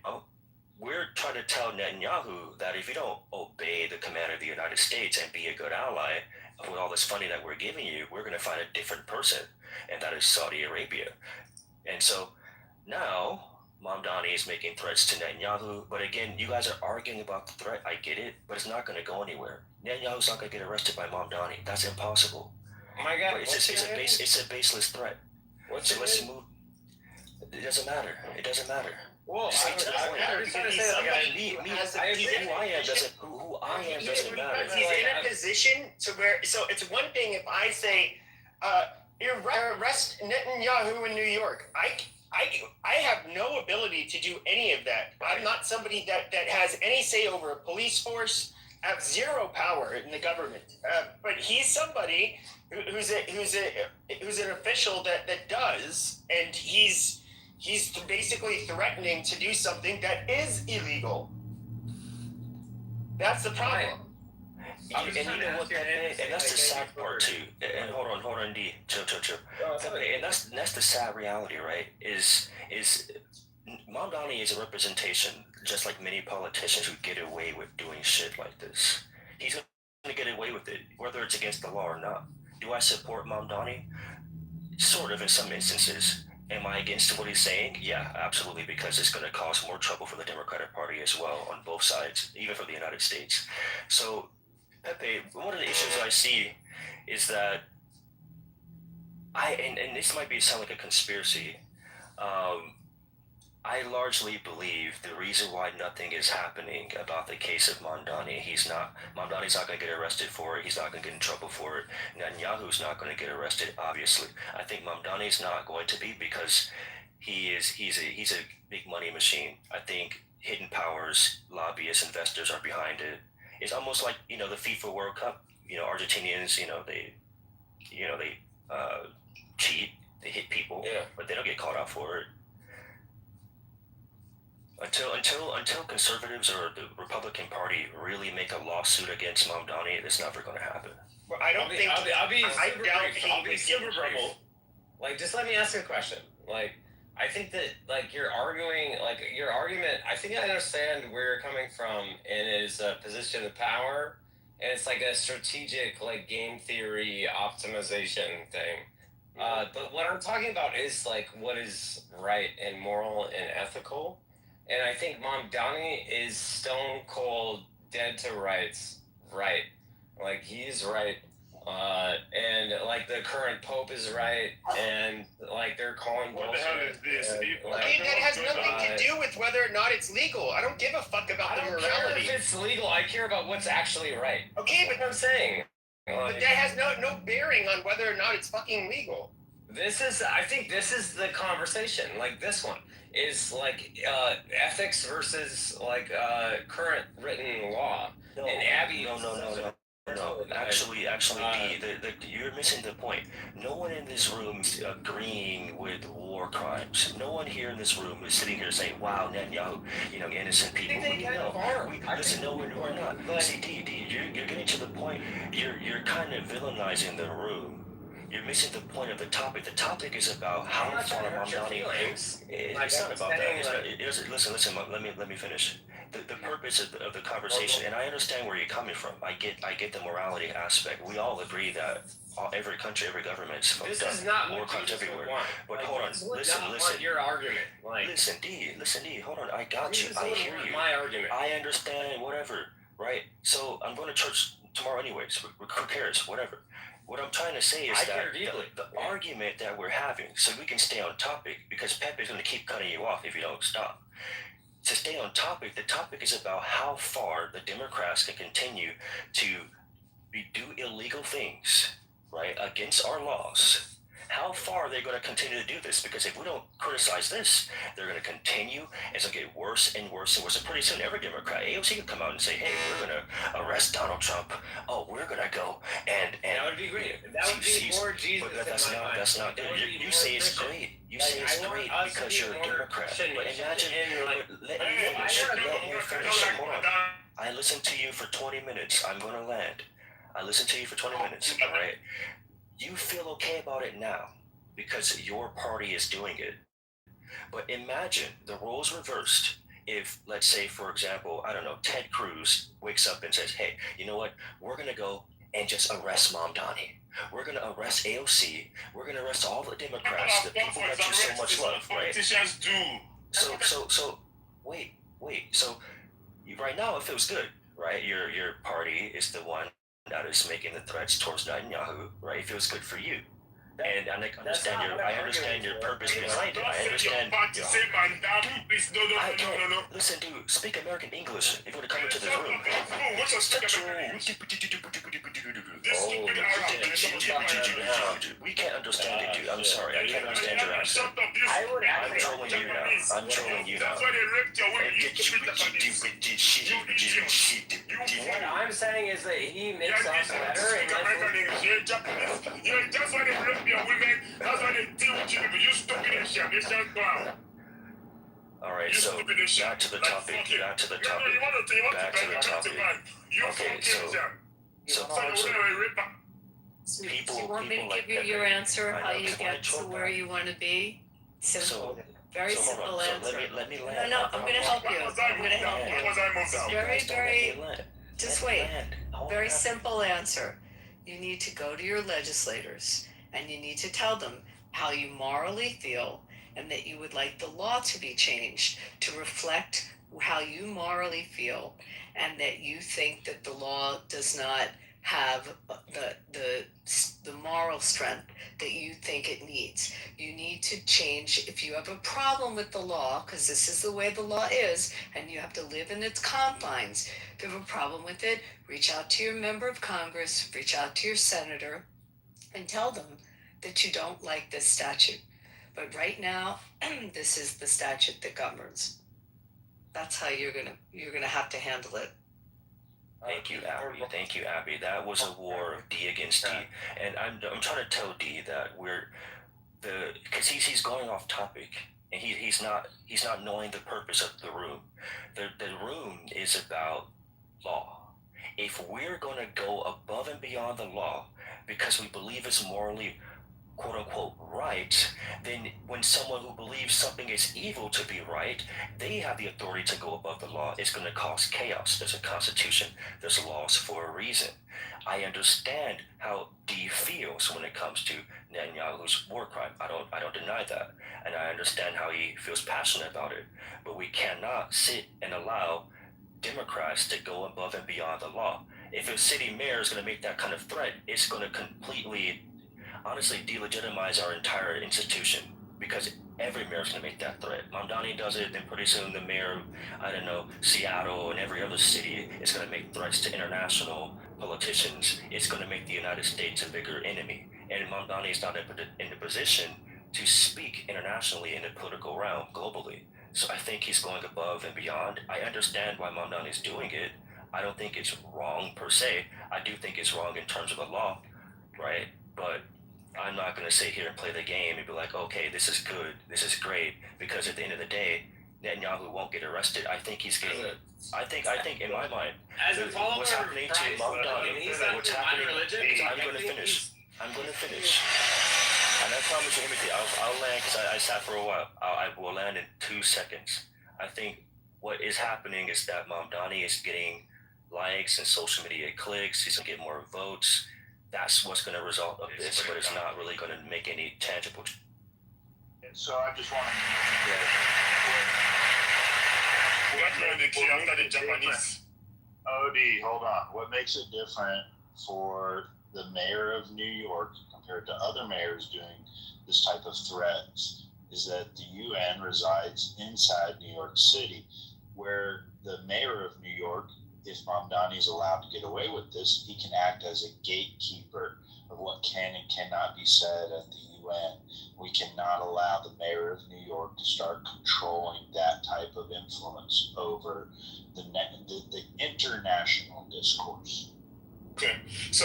We're trying to tell Netanyahu that if you don't obey the command of the United States and be a good ally, with all this funding that we're giving you, we're going to find a different person, and that is Saudi Arabia. And so now Mamdani is making threats to Netanyahu, but again, you guys are arguing about the threat. I get it, but it's not going to go anywhere. Netanyahu's not going to get arrested by Mamdani. That's impossible. Oh my God, it's a baseless threat. Let's move. It doesn't matter. Well, who I am doesn't matter. He's in a position to where, so it's one thing if I say, arrest Netanyahu in New York. I have no ability to do any of that. I'm not somebody that has any say over a police force. I have zero power in the government. But he's somebody who's an official that does, and he's basically threatening to do something that is illegal. That's the problem. And you know what, Pepe, and that's the sad part too. And hold on, D, chill. Pepe, and that's the sad reality, right? Is Mamdani is a representation, just like many politicians who get away with doing shit like this. He's gonna get away with it, whether it's against the law or not. Do I support Mamdani? Sort of, in some instances. Am I against what he's saying? Yeah, absolutely, because it's going to cause more trouble for the Democratic Party as well on both sides, even for the United States. So, Pepe, one of the issues I see is that and this might sound like a conspiracy, I largely believe the reason why nothing is happening about the case of Mamdani's not going to get arrested for it. He's not going to get in trouble for it. Netanyahu's not going to get arrested, obviously. I think Mamdani's not going to be because he's a big money machine. I think hidden powers, lobbyists, investors are behind it. It's almost like, the FIFA World Cup. Argentinians, they cheat, they hit people, but they don't get caught out for it. Until conservatives or the Republican Party really make a lawsuit against Mamdani, it's never going to happen. Well, I don't think. I'll be super brief. Like, just let me ask you a question. Like, I think that your argument. I think I understand where you're coming from in his position of power, and it's like a strategic, game theory optimization thing. But what I'm talking about is what is right and moral and ethical. And I think Mamdani is stone cold, dead to rights, right. He's right. And the current Pope is right. And they're calling what bullshit. What the hell is this? That has nothing to do with whether or not it's legal. I don't give a fuck about the morality. I don't care if it's legal. I care about what's actually right. Okay, but I'm saying. But that has no bearing on whether or not it's fucking legal. I think this is the conversation. This one is ethics versus current written law. No, and Abby. No. Actually, you're missing the point. No one in this room is agreeing with war crimes. No one here in this room is sitting here saying, "Wow, Netanyahu, innocent people." Listen, no, we're not. See, D, you're getting to the point. You're kind of villainizing the room. You're missing the point of the topic. The topic is about how far Mamdani. It's not about that. Listen. Let me finish. The purpose of the conversation, and I understand where you're coming from. I get the morality aspect. We all agree that every country, every government is fucked up. This is not war crimes everywhere. But hold on, listen. Your argument. Listen, D. Hold on. I got you. I hear you. My argument. I understand. Whatever. Right. So I'm going to church tomorrow anyways. Who cares? Whatever. What I'm trying to say is that the argument that we're having, so we can stay on topic, because Pepe is going to keep cutting you off if you don't stop. To stay on topic, the topic is about how far the Democrats can continue to do illegal things, right, against our laws. How far are they going to continue to do this? Because if we don't criticize this, they're going to continue. It's going to get worse and worse and worse. And pretty soon, every Democrat, AOC can come out and say, "Hey, we're going to arrest Donald Trump. Oh, we're going to go and that would be great. That would be more Jesus. But that's not good. You say it's great. You say it's great because you're a Democrat. But imagine, let me finish. Hold on. I listened to you for 20 minutes. I'm going to land. I listened to you for 20 minutes. All right. You feel okay about it now because your party is doing it. But imagine the roles reversed if, let's say, for example, I don't know, Ted Cruz wakes up and says, "Hey, you know what? We're going to go and just arrest Mamdani. We're going to arrest AOC. We're going to arrest all the Democrats, the people that you so much love, right?" Politicians do. So, wait. So, right now it feels good, right? Your party is the one that is making the threats towards Netanyahu, right? It feels good for you. And I understand your purpose behind it. I understand. Listen, dude, speak American English if you want to come into this room. We can't understand it, dude. I'm sorry. I can't understand your accent. I'm trolling you now. What I'm saying is that he makes us better. That's why they rape your women. That's why they deal with you. You stupid Asian clown. All right, You so stupid Asian. back to the Like topic. fucking. Back to the No, topic. you want to Back to the ban. topic. You Okay, fucking so Do you want me to give you your answer, how you get to where you want to be? Simple. Very simple answer. Let me land. No, I'm going to help you. I'm going to help you. Very, just wait. Very simple answer. You need to go to your legislators and you need to tell them how you morally feel and that you would like the law to be changed to reflect how you morally feel and that you think that the law does not have the moral strength that you think it needs. You need to change. If you have a problem with the law, because this is the way the law is, and you have to live in its confines, if you have a problem with it, reach out to your member of Congress, reach out to your senator, and tell them that you don't like this statute. But right now, this is the statute that governs. That's how you're gonna have to handle it. Thank you, Abby. Thank you, Abby. That was a war of D against D, and I'm trying to tell D that because he's going off topic, and he's not knowing the purpose of the room. The room is about law. If we're going to go above and beyond the law because we believe it's morally quote unquote right, then when someone who believes something is evil to be right, they have the authority to go above the law. It's going to cause chaos. There's a constitution. There's laws for a reason. I understand how D feels when it comes to Netanyahu's war crime. I don't deny that, and I understand how he feels passionate about it. But we cannot sit and allow Democrats to go above and beyond the law. If a city mayor is going to make that kind of threat, it's going to completely, honestly, delegitimize our entire institution, because every mayor is going to make that threat. Mamdani does it, then pretty soon the mayor of, I don't know, Seattle and every other city is going to make threats to international politicians. It's going to make the United States a bigger enemy. And Mamdani is not in the position to speak internationally in the political realm globally. So I think he's going above and beyond. I understand why Mamdani is doing it. I don't think it's wrong per se. I do think it's wrong in terms of the law, right? But I'm not going to sit here and play the game and be like, okay, this is good, this is great, because at the end of the day, Netanyahu won't get arrested. I think he's getting. I think in my mind, as a follower what's happening of Christ, to Mamdani, what's happening. I'm going to finish. And I promise you, Timothy, I'll land because I sat for a while. I will land in 2 seconds. I think what is happening is that Mamdani is getting likes and social media clicks. He's going to get more votes. That's what's going to result of this, but it's not really going to make any tangible. So I just want to. Odie, hold on. What makes it different for the mayor of New York compared to other mayors doing this type of threats is that the UN resides inside New York City, where the mayor of New York, if Mamdani is allowed to get away with this, he can act as a gatekeeper of what can and cannot be said at the UN. We cannot allow the mayor of New York to start controlling that type of influence over the international discourse. Okay, so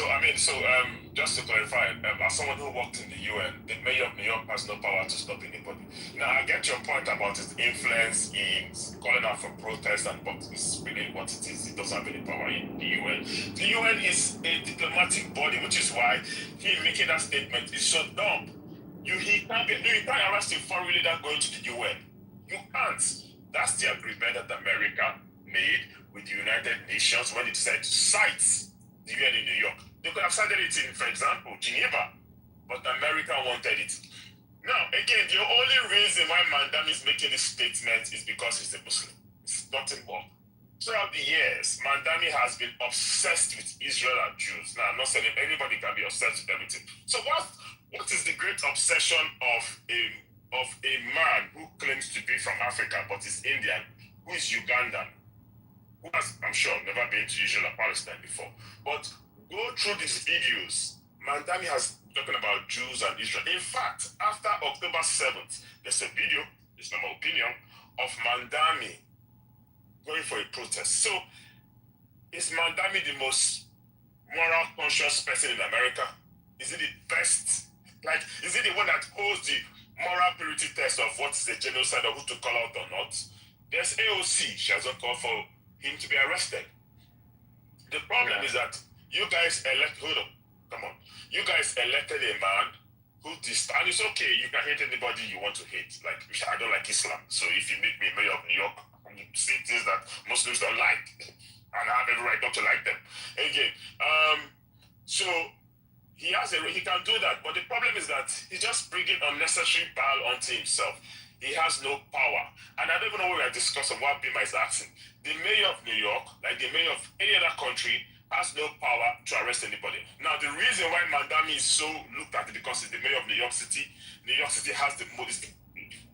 just to clarify, as someone who worked in the UN, the mayor of New York has no power to stop anybody. Now, I get your point about his influence in calling out for protests and what is really what it is. He doesn't have any power in the UN. The UN is a diplomatic body, which is why he making that statement is so dumb. You can't arrest a foreign leader going to the UN. You can't. That's the agreement that America made with the United Nations when it decided to cite the UN in New York. They could have cited it in, for example, Geneva, but America wanted it. Now, again, the only reason why Mamdani is making this statement is because he's a Muslim. It's nothing more. Throughout the years, Mamdani has been obsessed with Israel and Jews. Now, I'm not saying anybody can be obsessed with everything. So what is the great obsession of a man who claims to be from Africa but is Indian, who is Ugandan, who has, I'm sure, never been to Israel or Palestine before? But go through these videos. Mamdani has talking about Jews and Israel. In fact, after October 7th, there's a video, it's not my opinion, of Mamdani going for a protest. So, is Mamdani the most moral conscious person in America? Is it the best? Like, is it the one that holds the moral purity test of what's a genocide or who to call out or not. There's AOC. She hasn't called for him to be arrested. The problem is that you guys hold on, come on. You guys elected a man who and it's okay, you can hate anybody you want to hate. Like, I don't like Islam, so if you make me mayor of New York, you say things that Muslims don't like, and I have every right not to like them. Again, so he can do that, but the problem is that he's just bringing unnecessary power onto himself. He has no power. And I don't even know what we are discussing, what Bima is asking. The mayor of New York, like the mayor of any other country, has no power to arrest anybody. Now, the reason why Mandami is so looked at it because he's the mayor of New York City. New York City has the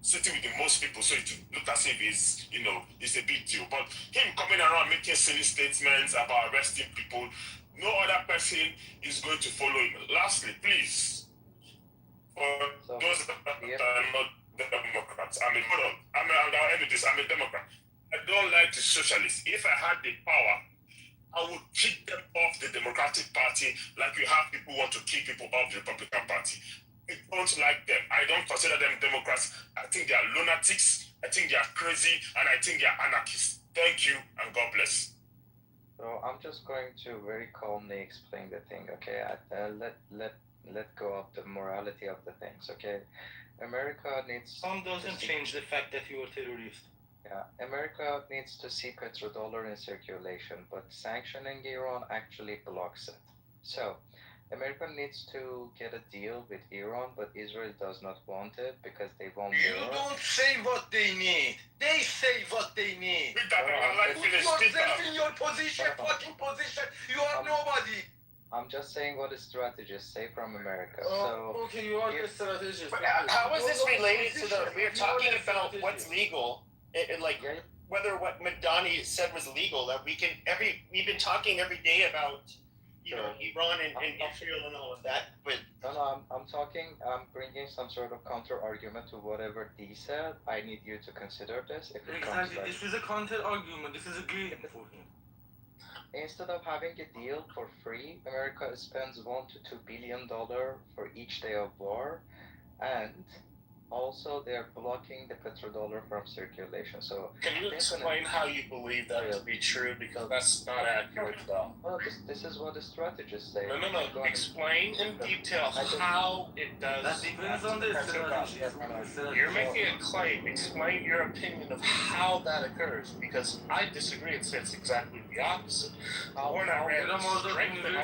city with the most people, so it looked as if it's, it's a big deal. But him coming around making silly statements about arresting people, no other person is going to follow him. Lastly, please, for those that are not Democrats, I'll end with this. I'm a Democrat. I don't like the socialists. If I had the power, I would kick them off the Democratic Party like you have people who want to kick people off the Republican Party. I don't like them. I don't consider them Democrats. I think they are lunatics. I think they are crazy, and I think they are anarchists. Thank you, and God bless. So I'm just going to very calmly explain the thing, okay? Let go of the morality of the things, okay? America needs... Some doesn't change the fact that you are terrorist. Yeah, America needs to see petrodollar in circulation, but sanctioning Iran actually blocks it. So, America needs to get a deal with Iran, but Israel does not want it because they want You don't say what they need. They say what they need. Put yourself in your position, fucking position. You are nobody. I'm just saying what the strategists say from America. Okay, you are the strategist. But how is this related to the... We're talking about what's legal, and like whether what Madani said was legal. That we've been talking every day about, Iran and Israel and all of that. But I'm bringing some sort of counter argument to whatever D said. I need you to consider this. Exactly, this is a counter argument. This is a game for him. Instead of having a deal for free, America spends $1 to $2 billion for each day of war, and also they're blocking the petrodollar from circulation. So can you explain how you believe that to be true? Because that's not accurate at all. Well, this is what the strategists say. No. Explain in detail how it does. That depends on this. You're making a claim. Explain your opinion of how that occurs. Because I disagree and say it's exactly the opposite. We're not ready to strengthen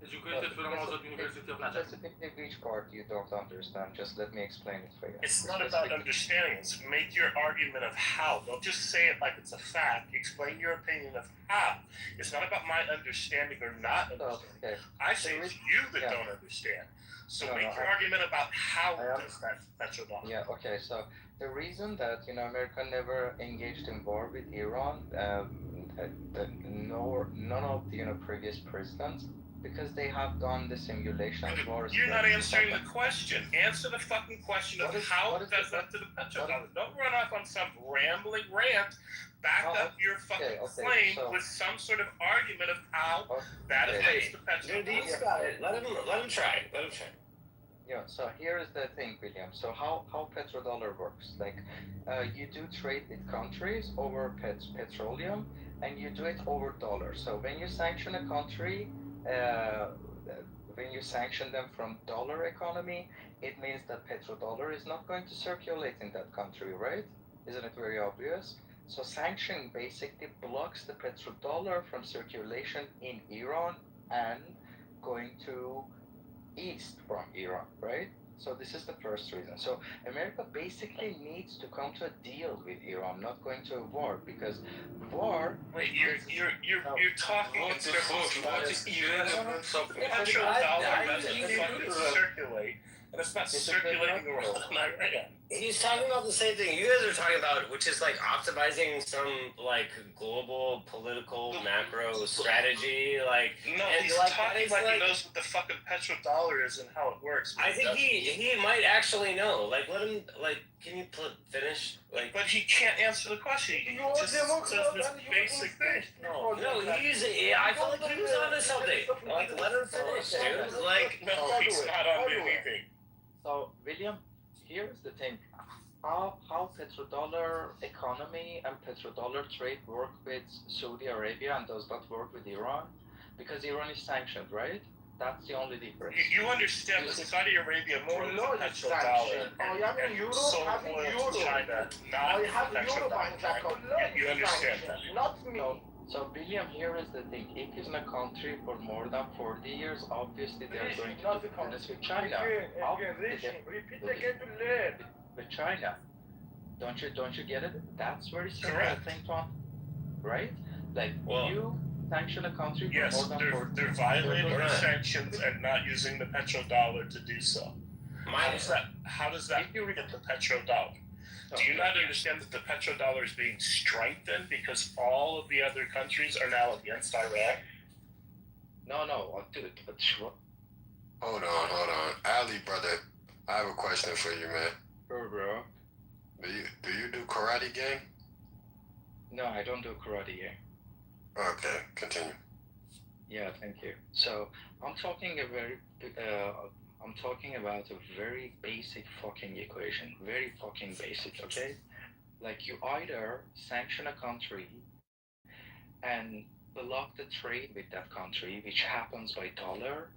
educated from Azad University of Najaf. Specifically, which part you don't understand? Just let me explain it for you. It's not about understanding. It's make your argument of how. Don't just say it like it's a fact. Explain your opinion of how. It's not about my understanding or not understanding. Okay. I say it's you that don't understand. So make your argument about how does that petrodollar. Yeah, okay. So the reason that, America never engaged in war with Iran, none of the, previous presidents, because they have done the simulation wars. You're not answering the question. Answer the fucking question of how does that to the petrodollar. Don't run off on some rambling rant. Back up your fucking claim with some sort of argument of how that affects the petrodollar. He's got it. Let him try. Yeah, so here is the thing, William. So how petrodollar works? Like, you do trade with countries over petroleum, and you do it over dollars. So when you sanction a country, when you sanction them from dollar economy, it means that petrodollar is not going to circulate in that country, right? Isn't it very obvious? So sanction basically blocks the petrodollar from circulation in Iran and going to east from Iran, right? So this is the first reason. So America basically needs to come to a deal with Iran, not going to a war, because war. Wait, you're talking in circles. What is Iran? So petrodollar doesn't fucking circulate, and it's not circulating around Iran. He's talking about the same thing you guys are talking about, which is like optimizing some like global political macro strategy. Like no, he's talking like he knows what the fucking petrodollar is and how it works. I think he might actually know. Like let him can you finish? Like, but he can't answer the question. He just says this basic thing. No, I feel like he was onto something. Like let him finish, dude. Like no, he's not onto anything. So, William, here's the thing. How petrodollar economy and petrodollar trade work with Saudi Arabia and does not work with Iran? Because Iran is sanctioned, right? That's the only difference. You understand that Saudi Arabia broke the petrodollar and sold oil to China, not the petrodollar, right? You understand that. Not me. So, William, here is the thing. If it's in a country for more than 40 years, obviously they're going to do business with China. Repeat again to learn. With China. Don't you get it? That's very simple thing to right? Like, you sanction a country for more than 40 they're violating the sanctions and not using the petrodollar to do so. How does that get the petrodollar? Do you not understand that the petrodollar is being strengthened because all of the other countries are now against Iraq? No, dude, but sure. Hold on. Ali, brother, I have a question for you, man. Sure, bro. Do you do karate, gang? No, I don't do karate, gang. Okay, continue. Yeah, thank you. So, I'm talking about a very basic fucking equation. Very fucking basic, okay? Like, you either sanction a country and block the trade with that country, which happens by dollar,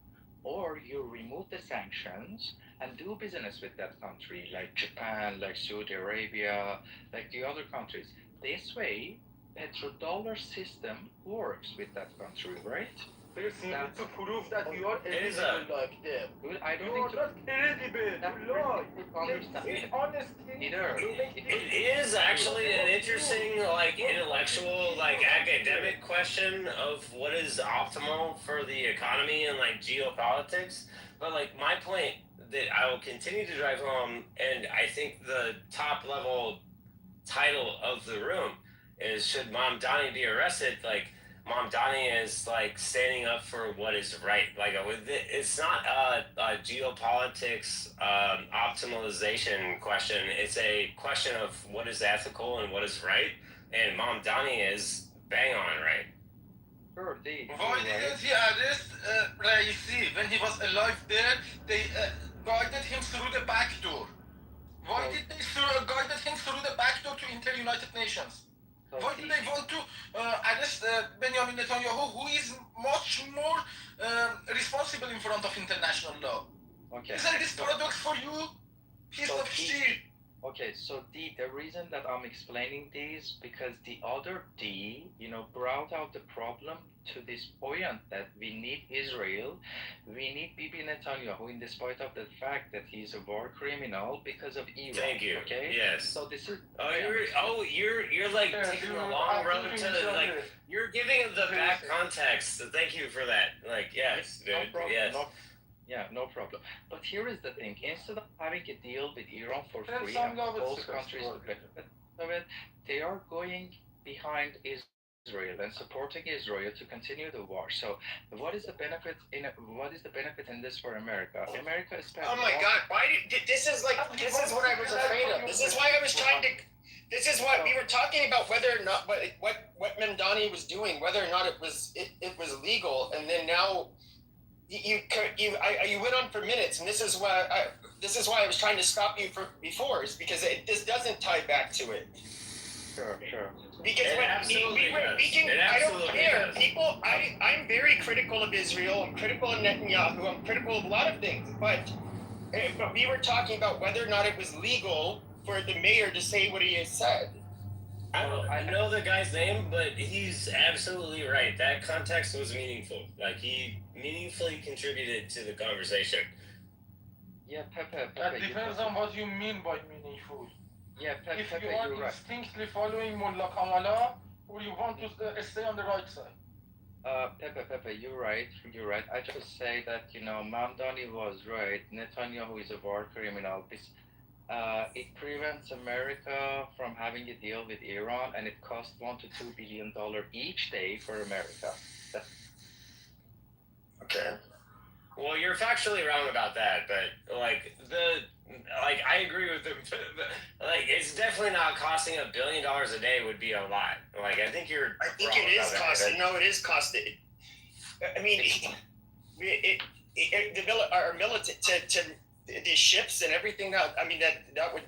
or you remove the sanctions and do business with that country, like Japan, like Saudi Arabia, like the other countries. This way, petrodollar system works with that country, right? First, you need to prove that you are eligible like them. I don't you think are not eligible. You lie. It's honesty. It is actually an interesting, like, intellectual, like, academic question of what is optimal for the economy and, like, geopolitics. But, like, my point that I will continue to drive home, and I think the top level title of the room is, should Mamdani be arrested? Like, Mamdani is, like, standing up for what is right. Like, it's not a geopolitics optimization question. It's a question of what is ethical and what is right. And Mamdani is bang on right. Sure, Why didn't he arrest Raisi when he was alive there? They guided him through the back door. Why did they guided him through the back door to enter United Nations? Why do they want to arrest Benjamin Netanyahu, who is much more responsible in front of international law? Okay. Isn't this paradox for you? Piece of shit. Okay, so the reason that I'm explaining this, because the other D, brought out the problem to this point that we need Israel, we need Bibi Netanyahu, in despite of the fact that he's a war criminal because of Iran. Thank you. Okay. Yes. So this is. You're like taking a long road to like. You're giving the back context. So thank you for that. Like, yes, dude. No problem. Yes. Yeah, no problem. But here is the thing. Instead of having a deal with Iran for free and both countries to benefit of it, they are going behind Israel and supporting Israel to continue the war. So what is the benefit in this for America? America is spending. Oh my God! This is what I was afraid of. This is why I was trying to. This is what we were talking about, whether or not what Mamdani was doing, whether or not it was legal, and then now. You went on for minutes, and this is why I was trying to stop you before, is because this doesn't tie back to it. Sure. Because I don't care. People, I'm very critical of Israel. I'm critical of Netanyahu. I'm critical of a lot of things. But we were talking about whether or not it was legal for the mayor to say what he has said. I know the guy's name, but he's absolutely right. That context was meaningful. Like, he meaningfully contributed to the conversation. Yeah, Pepe. That depends on what you mean by meaningful. Yeah, Pepe, if you are instinctively following Mullah Kamala, or you want to stay on the right side. Pepe, you're right. I just say that, Mamdani was right. Netanyahu is a war criminal. It prevents America from having a deal with Iran, and it costs $1 to $2 billion each day for America. Okay. Well, you're factually wrong about that, but I agree with them. Like, it's definitely not costing $1 billion a day would be a lot. Like, I think you're. I think it is costing. No, it is costing. I mean, our military the ships and everything. That would.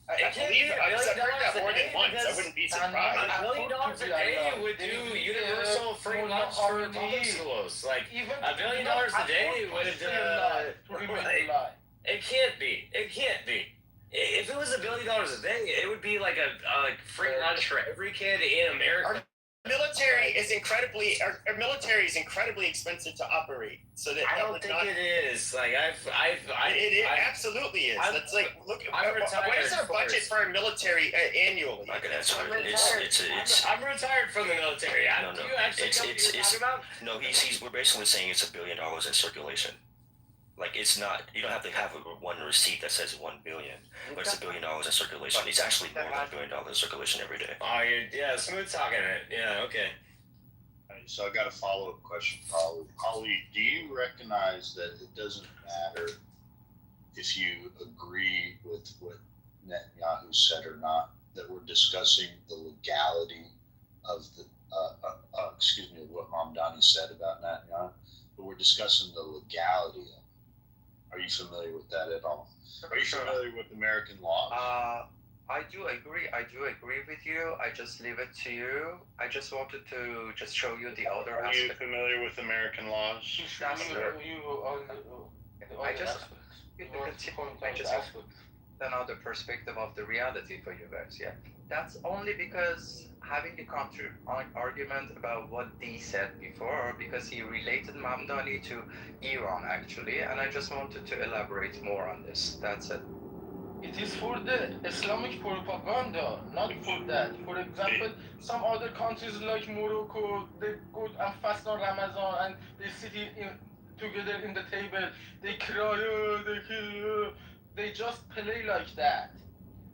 I believe I've heard that more than once. I wouldn't be surprised. $1 billion a day would do universal free lunch for public schools. Like $1 billion a day would. It can't be. It can't be. If it was $1 billion a day, it would be like a free lunch for every kid in America. Our military is incredibly expensive to operate. So that I don't think it is. Like it absolutely is. That's like look. What is our budget for our military annually? I can answer it. I'm retired from the military. No. Do you actually know what you're talking about? No, we're basically saying it's $1 billion in circulation. Like it's not. You don't have to have one receipt that says 1 billion, but it's $1 billion in circulation. It's actually more than $1 billion in circulation every day. Oh, yeah, smooth talking it. Yeah, okay. So I got a follow-up question, Holly. Do you recognize that it doesn't matter if you agree with what Netanyahu said or not? That we're discussing the legality of the what Mamdani said about Netanyahu, but we're discussing the legality of it. Are you familiar with that at all? Are you familiar with American law? I do agree with you. I just leave it to you. I just wanted to just show you the other Are aspect. you familiar with American laws? That's I just another perspective of the reality for you guys. Yeah, that's only because having the counter argument about what Dee said before, because he related Mamdani to Iran actually, and I just wanted to elaborate more on this. That's it. It is for the Islamic propaganda, not for that. For example, some other countries like Morocco, they go and fast on Ramadan and they sit together in the table, they cry, they just play like that.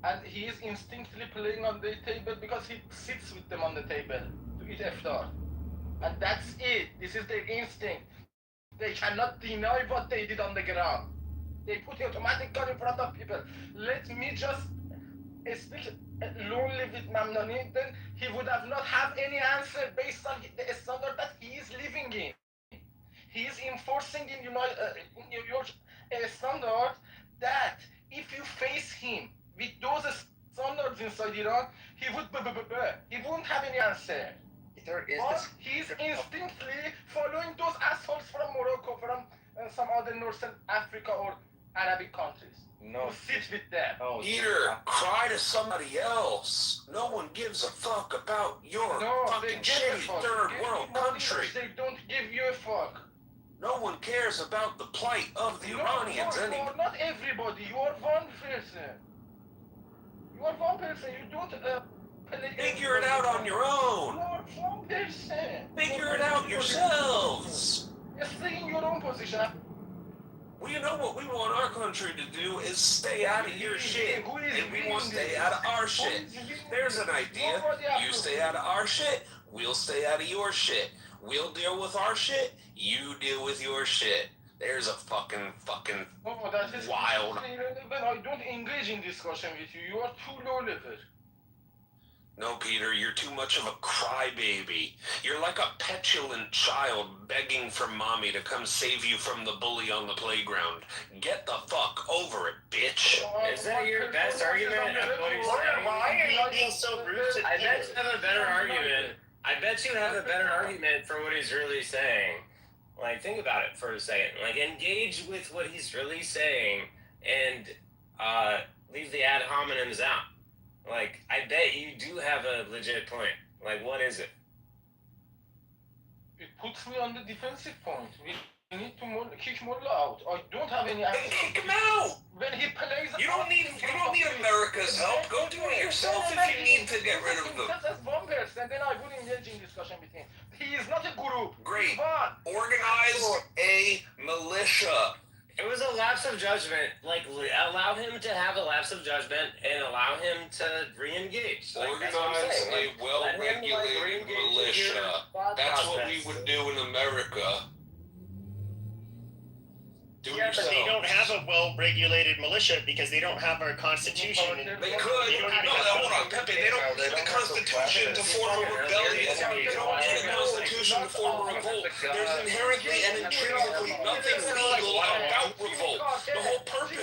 And he is instinctively playing on the table because he sits with them on the table to eat iftar. And that's it. This is their instinct. They cannot deny what they did on the ground. They put automatic gun in front of people. Let me just speak lonely with Mamdani, then he would have not have any answer based on the standard that he is living in. He is enforcing in New York standard that if you face him with those standards inside Iran, he would he won't have any answer. But he's instinctively following those assholes from Morocco, from some other Northern Africa or Arabic countries. No. Sit with them. No, Peter, cry to somebody else. No one gives a fuck about your fucking shitty third world country. They don't give you a fuck. No one cares about the plight of the Iranians anymore. Not everybody. You are one person. You are one person. You don't figure it out on your own. You are one person. Figure it out yourselves. Stay in your own position. Well, you know what we want our country to do is stay out of your shit, and we want to stay out of our shit. There's an idea. You stay out of our shit, we'll stay out of your shit. We'll deal with our shit, you deal with your shit. There's a fucking that is wild. I don't engage in discussion with you. You are too low level. No, Peter, you're too much of a crybaby. You're like a petulant child begging for mommy to come save you from the bully on the playground. Get the fuck over it, bitch. Is that your best argument? Why are you being so rude to I bet you have a better argument. I bet you have a better argument for what he's really saying. Like, think about it for a second. Like, engage with what he's really saying and leave the ad hominems out. Like, I bet you do have a legit point. Like, what is it? It puts me on the defensive point. We need to kick Mullah out. I don't have any answer. Kick him out! When he plays... You don't need America's help. Go do it yourself if you need to get rid of them. That's one person, then I would engage in discussion with him. He is not a guru. Great. Organize a militia. It was a lapse of judgment. Like, allow him to have a lapse of judgment and allow him to re-engage. Like, organize a well-regulated militia. That's what we would do in America. But they don't have a well-regulated militia because they don't have our constitution. They could. No, hold on, Pepe. They don't need the Constitution to form a rebellion. They don't need the Constitution to form a revolt. There's inherently and intrinsically nothing legal about revolt. The whole purpose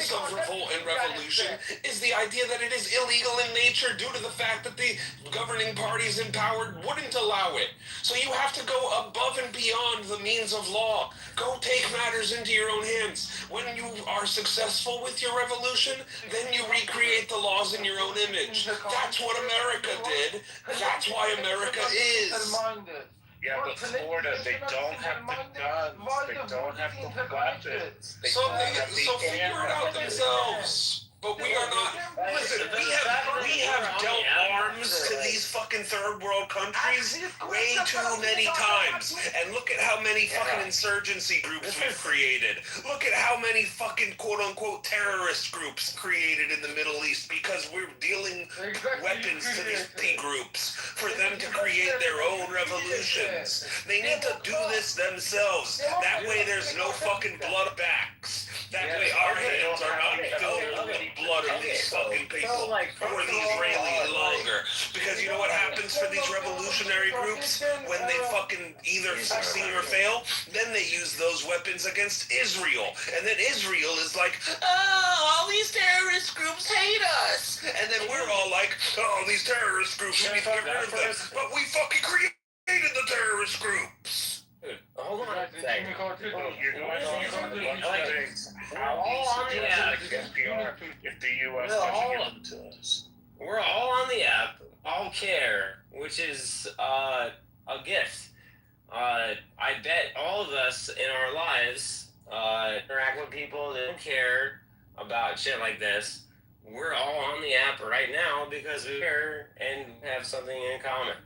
Constitution is the idea that it is illegal in nature due to the fact that the governing parties in power wouldn't allow it. So you have to go above and beyond the means of law. Go take matters into your own hands. When you are successful with your revolution, then you recreate the laws in your own image. That's what America did. That's why America is. Yeah, but Florida, they don't have the guns. They don't have the weapons. So figure it out themselves. But we are not. Listen, we have dealt arms to these fucking third world countries way too many times. And look at how many fucking insurgency groups we've created. Look at how many fucking quote unquote terrorist groups created in the Middle East because we're dealing weapons to these P groups for them to create their own revolutions. They need to do this themselves. That way there's no fucking bloodbacks. That way our hands are not filled with blood of these fucking people or the Israelis longer. Because you know what happens for these revolutionary groups when they fucking either succeed or fail? Then they use those weapons against Israel. And then Israel is like, oh, all these terrorist groups hate us. And then we're all like, oh, these terrorist groups, we need to get rid of them. But we fucking created the terrorist groups. Hold on a second. If the U.S. doesn't give them to us. We're all on the app, all care, which is a gift. I bet all of us in our lives interact with people that don't care about shit like this. We're all on the app right now because we care and have something in common.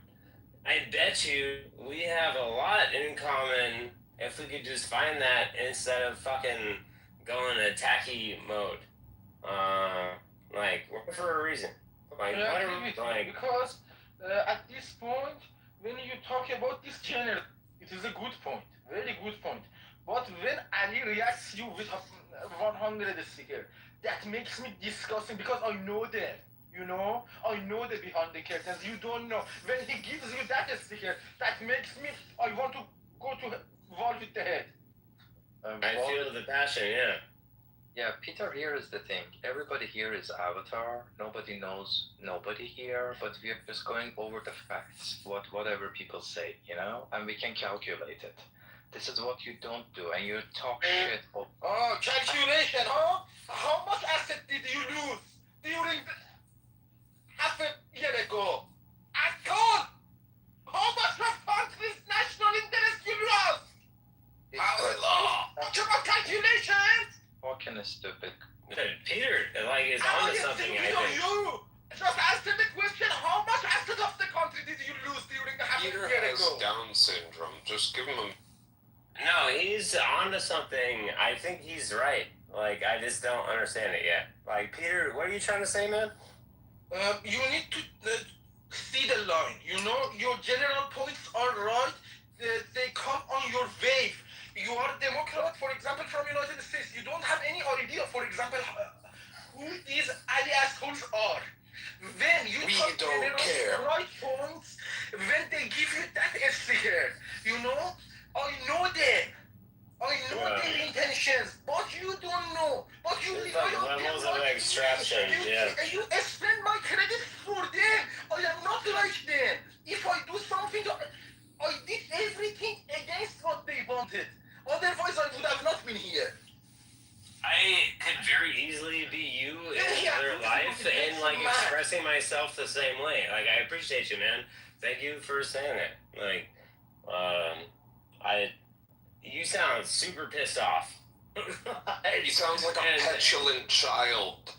I bet you we have a lot in common if we could just find that instead of fucking going attacky mode. We're for a reason. Because at this point, when you talk about this channel, it is a good point, very good point. But when Ali reacts you with 100 sticker, that makes me disgusting because I know them. You know, I know the behind the curtains. You don't know. When he gives you that sticker, that makes me. I want to go to wall with the head. I feel the passion, yeah. Yeah, Peter, here is the thing. Everybody here is Avatar. Nobody knows nobody here, but we are just going over the facts, whatever people say, you know, and we can calculate it. This is what you don't do, and you talk shit. Oh, calculation, huh? How much asset did you lose during half a year ago? At all? How much of country's national interest you lost? Talk about calculations! Fucking stupid. Peter, is onto something, I think. You just answer the question, how much asset of the country did you lose during the half a year Peter has ago? Down syndrome. Just give him a... No, he's onto something. I think he's right. I just don't understand it yet. Peter, what are you trying to say, man? You need to see the line. You know, your general points are right. They come on your wave. You are a Democrat, for example, from United States. You don't have any idea, for example, who these Ali assholes are. When you don't care. Right points, when they give you that sticker, you know, I know them. I know their intentions, but you don't know. But you levels of extraction, yeah. You spend my credit for them. I am not like them. If I do something, I did everything against what they wanted. Otherwise, I would have not been here. I could very easily be you in another life and expressing myself the same way. I appreciate you, man. Thank you for saying it. You sound super pissed off. He sounds like a petulant child.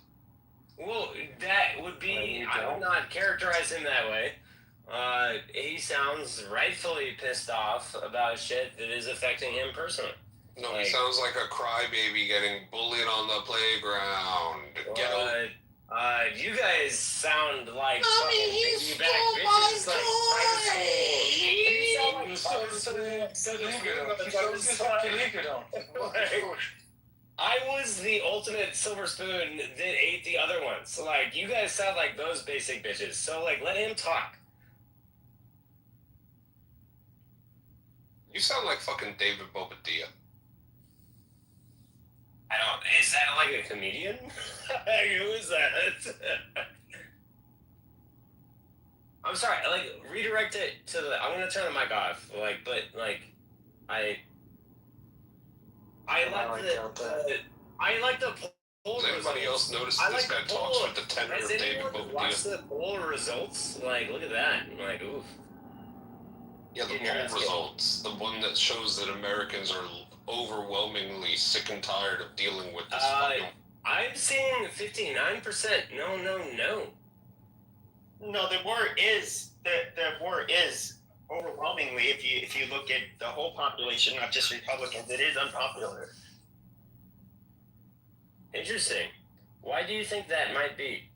Well, that would be... I would not characterize him that way. He sounds rightfully pissed off about shit that is affecting him personally. No, he sounds like a crybaby getting bullied on the playground. You guys sound like fucking piggyback bitches. I was the ultimate silver spoon that ate the other ones. You guys sound like those basic bitches. So, let him talk. You sound like fucking David Bobadilla. Is that like a comedian? Who is that? I'm sorry, like, redirect it to the, I'm gonna turn the mic off, like, but, like, I like the poll. Does anybody else notice this guy talks with the tenor of David Boveda? Watch the poll results. Like, look at that. I'm like, oof. Yeah, the poll results. The one that shows that Americans are overwhelmingly sick and tired of dealing with this fucking... I'm seeing 59% no. No, the war is overwhelmingly, if you look at the whole population, not just Republicans, it is unpopular. Interesting. Why do you think that might be?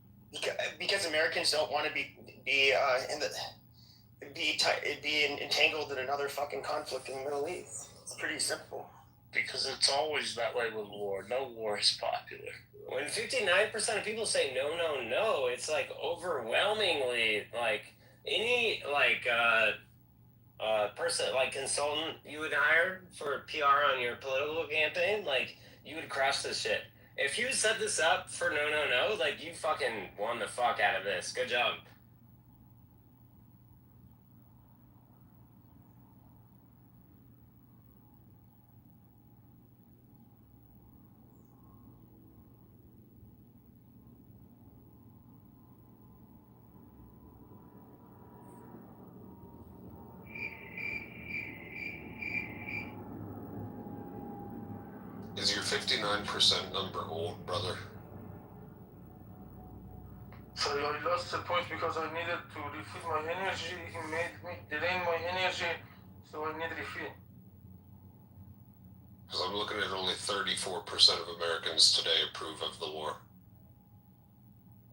Because Americans don't want to be entangled in another fucking conflict in the Middle East. It's pretty simple. Because it's always that way with war. No war is popular. When 59% of people say no, it's like overwhelmingly, like, any, like, person, like, consultant you would hire for PR on your political campaign, like, you would crush this shit. If you set this up for no, like, you fucking won the fuck out of this. Good job. Is your 59% number old, brother? So I lost the point because I needed to refill my energy. He made me drain my energy, so I need refill. Because I'm looking at only 34% of Americans today approve of the war.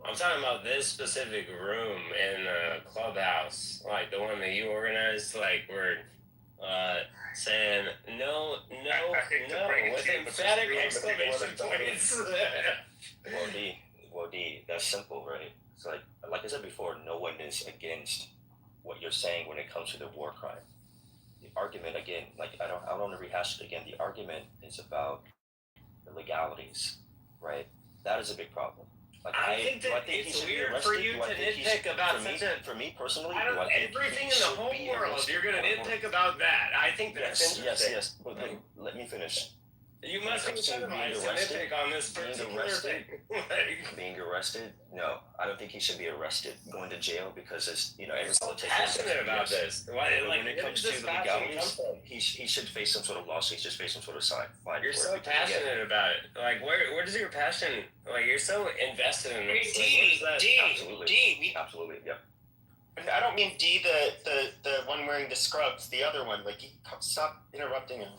I'm talking about this specific room in the clubhouse, like the one that you organized, like we're saying no, with emphatic exclamation points. Well, D, that's simple, right? It's like I said before, no one is against what you're saying when it comes to the war crime. The argument, again, like I don't want to rehash it again. The argument is about the legalities, right? That is a big problem. Like, I think that it's weird for you to nitpick about for me personally, everything in the whole world, you're going to nitpick about that. I think that's interesting. Yes. But let me finish. You must be incentivized to nitpick on this particular thing. Being arrested? No, I don't think he should be arrested. Going to jail because it's, every politician is passionate about this. When it comes to the legalities, he should face some sort of lawsuit. He should face some sort of fine. You're so passionate about it. Like, where does your passion? Like, you're so invested in this. Absolutely, yeah. I don't mean D, the one wearing the scrubs. The other one, like, stop interrupting him.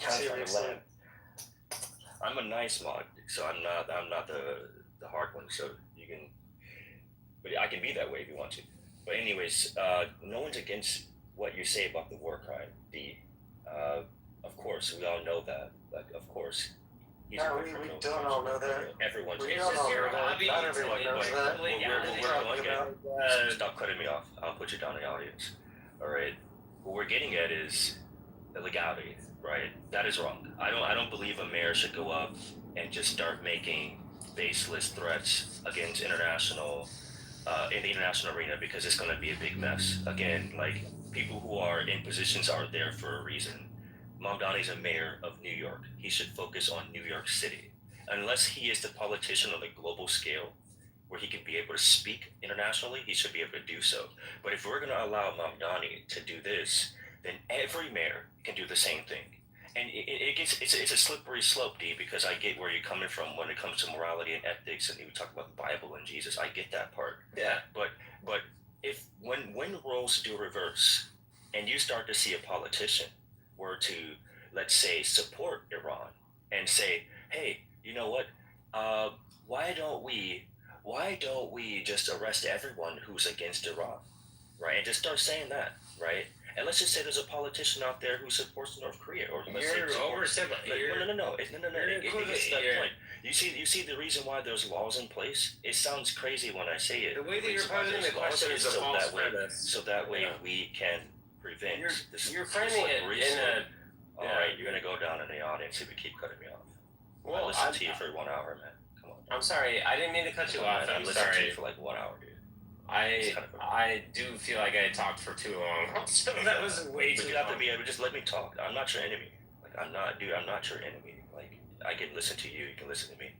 Seriously. I'm a nice mod, so I'm not the hard one. So you can, but I can be that way if you want to. But anyways, no one's against what you say about the war crime. Of course, we all know that. Like, of course, he's a criminal. We don't all know that. Everyone's we don't all know that. Not everyone knows that. Stop cutting me off. I'll put you down in the audience. All right. What we're getting at is illegality, right? That is wrong. I don't believe a mayor should go up and just start making baseless threats against in the international arena, because it's going to be a big mess. Again, like, people who are in positions are there for a reason. Mamdani's a mayor of New York. He should focus on New York City. Unless he is the politician on a global scale where he can be able to speak internationally, he should be able to do so. But if we're going to allow Mamdani to do this, then every mayor can do the same thing. And it's a slippery slope, D, because I get where you're coming from when it comes to morality and ethics, and you talk about the Bible and Jesus. I get that part. Yeah. But if when roles do reverse, and you start to see a politician were to, let's say, support Iran and say, hey, you know what? Why don't we just arrest everyone who's against Iran, right? And just start saying that, right? And let's just say there's a politician out there who supports North Korea, or let's say no. It gets to that point. You see the reason why there's laws in place. It sounds crazy when I say it. The way that you're posing the question is a false premise. So that way we can prevent this. You're framing it in a. All right, you're gonna go down in the audience if you keep cutting me off. I listened to you for 1 hour, man. Come on. I'm sorry. I didn't mean to cut you off. Man, I I'm listened to sorry. you for like 1 hour, dude. I do feel like I talked for too long. So that was way too But you long. have to be able to just let me talk. I'm not your enemy. Like, I'm not your enemy. Like, I can listen to you. You can listen to me.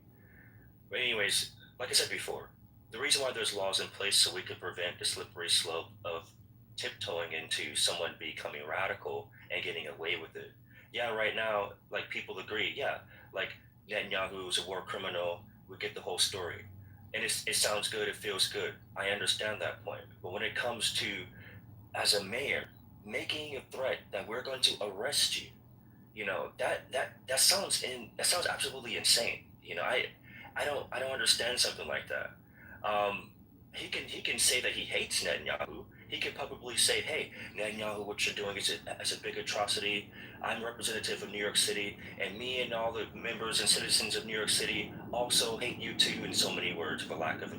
But anyways, like I said before, the reason why there's laws in place so we can prevent the slippery slope of tiptoeing into someone becoming radical and getting away with it. Yeah, right now, like, people agree, yeah, like, Netanyahu is a war criminal, we get the whole story. And it sounds good, it feels good. I understand that point. But when it comes to, as a mayor, making a threat that we're going to arrest you, you know, that sounds absolutely insane. You know, I don't understand something like that. He can say that he hates Netanyahu. He can publicly say, "Hey, Netanyahu, what you're doing is a big atrocity. I'm representative of New York City, and me and all the members and citizens of New York City also hate you too." In so many words, for lack of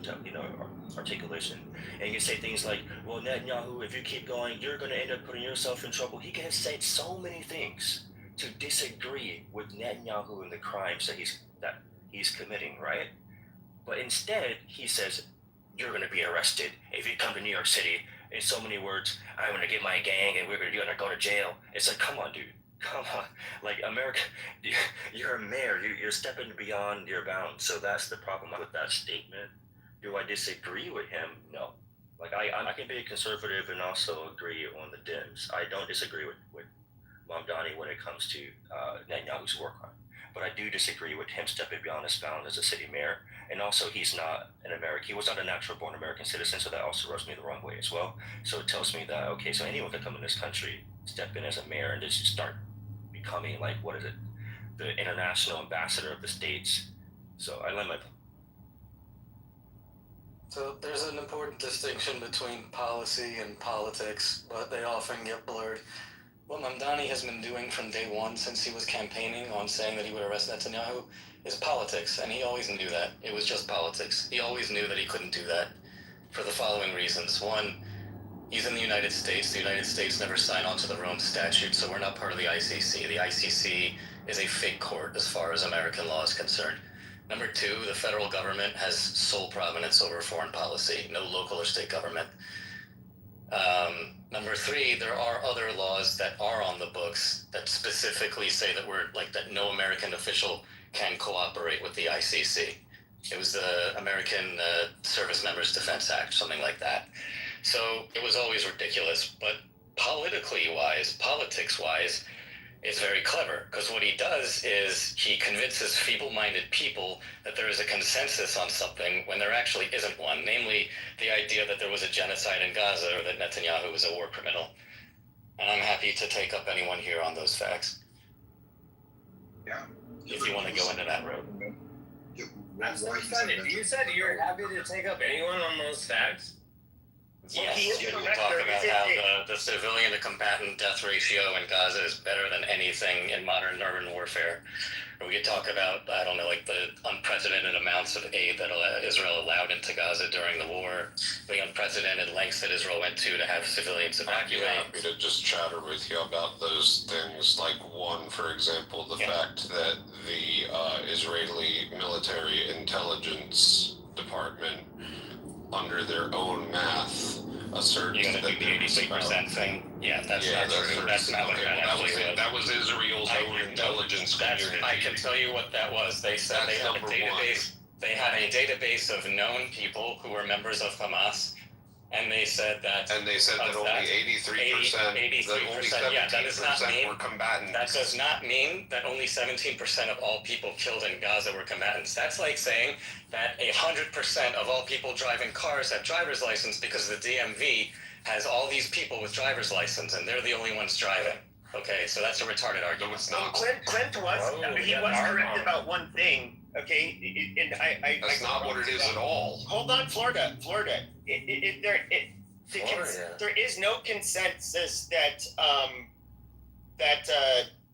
articulation, and he can say things like, "Well, Netanyahu, if you keep going, you're going to end up putting yourself in trouble." He can have said so many things to disagree with Netanyahu and the crimes that he's committing, right? But instead, he says, "You're going to be arrested if you come to New York City." In so many words, "I'm going to get my gang and you're going to go to jail." It's like, come on, dude. Come on. Like, America, you're a mayor. You're stepping beyond your bounds. So that's the problem with that statement. Do I disagree with him? No. Like, I can be a conservative and also agree on the Dems. I don't disagree with Mamdani when it comes to Netanyahu's war crime. But I do disagree with him stepping beyond his bounds as a city mayor. And also, he's not an American. He was not a natural-born American citizen, so that also rubs me the wrong way as well. So it tells me that, okay, so anyone can come in this country, step in as a mayor, and just start becoming, like, what is it, the international ambassador of the states. So I lend my... So there's an important distinction between policy and politics, but they often get blurred. What Mamdani has been doing from day one since he was campaigning on saying that he would arrest Netanyahu is politics, and he always knew that. It was just politics. He always knew that he couldn't do that for the following reasons. One, he's in the United States. The United States never signed on to the Rome Statute, so we're not part of the ICC. The ICC is a fake court as far as American law is concerned. Number two, the federal government has sole prominence over foreign policy, no local or state government. Number three, there are other laws that are on the books that specifically say that that no American official can cooperate with the ICC. It was the American Service Members Defense Act, something like that. So it was always ridiculous, but politics-wise, it's very clever, because what he does is he convinces feeble-minded people that there is a consensus on something when there actually isn't one, namely the idea that there was a genocide in Gaza or that Netanyahu was a war criminal. And I'm happy to take up anyone here on those facts. Yeah. If you want to go into that road. I'm so excited. You said you're happy to take up anyone on those facts? Yes, you talk about how the civilian to combatant death ratio in Gaza is better than anything in modern urban warfare. Or we could talk about, I don't know, like the unprecedented amounts of aid that Israel allowed into Gaza during the war, the unprecedented lengths that Israel went to have civilians evacuate. I'm happy to just chatter with you about those things. Like, one, for example, the fact that the Israeli military intelligence department, under their own math, asserts that the 83% thing. Yeah, that's not true. That's not what that was Israel's own intelligence community. I can tell you what that was. They said they had a database. They had a database of known people who were members of Hamas, and they said that. And they said that only 83%. 83%. Yeah, that does not mean were combatants. That does not mean that only 17% of all people killed in Gaza were combatants. That's like saying that 100% of all people driving cars have driver's license because the DMV has all these people with driver's license and they're the only ones driving. Okay, so that's a retarded argument. No, it's not. Clint was correct about one thing. Okay, and that's not what it is at all. Hold on, Florida. There is no consensus that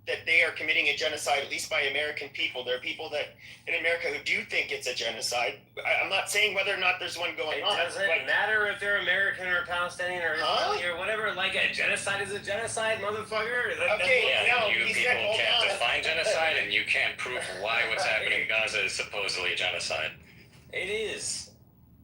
that they are committing a genocide, at least by American people. There are people that in America who do think it's a genocide. I'm not saying whether or not there's one going on. It doesn't matter if they're American or Palestinian or Israeli or whatever. Like, a genocide is a genocide, motherfucker. You people can't define genocide, and you can't prove why what's happening in Gaza is supposedly a genocide. It is.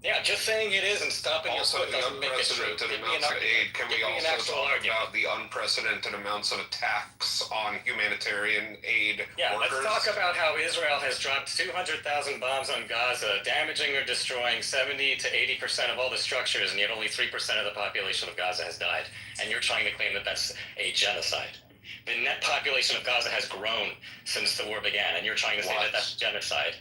Yeah, just saying it is and stopping Also, your foot the doesn't make it true. unprecedented Give me amounts an of aid. Can we argument. also talk about the unprecedented amounts of attacks on humanitarian aid Yeah, workers? let's talk about how Israel has dropped 200,000 bombs on Gaza, damaging or destroying 70 to 80% of all the structures, and yet only 3% of the population of Gaza has died. And you're trying to claim that that's a genocide. The net population of Gaza has grown since the war began, and you're trying to say that that's genocide.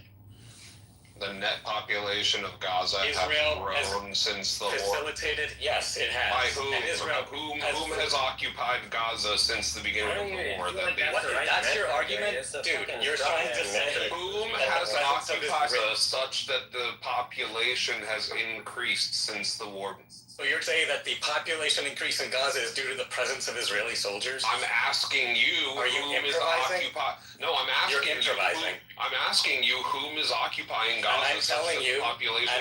The net population of Gaza Israel has grown since the war. Facilitated? Yes, it has. By whom? And Israel Whom has occupied Gaza since the beginning of the war? That's your argument? Dude, you're trying to say... Whom has occupied Gaza such that the population has increased since the war? So you're saying that the population increase in Gaza is due to the presence of Israeli soldiers? I'm asking you. Are you whom is improvising? No, I'm asking. You're improvising. I'm asking you whom is occupying Gaza. And I'm telling you, population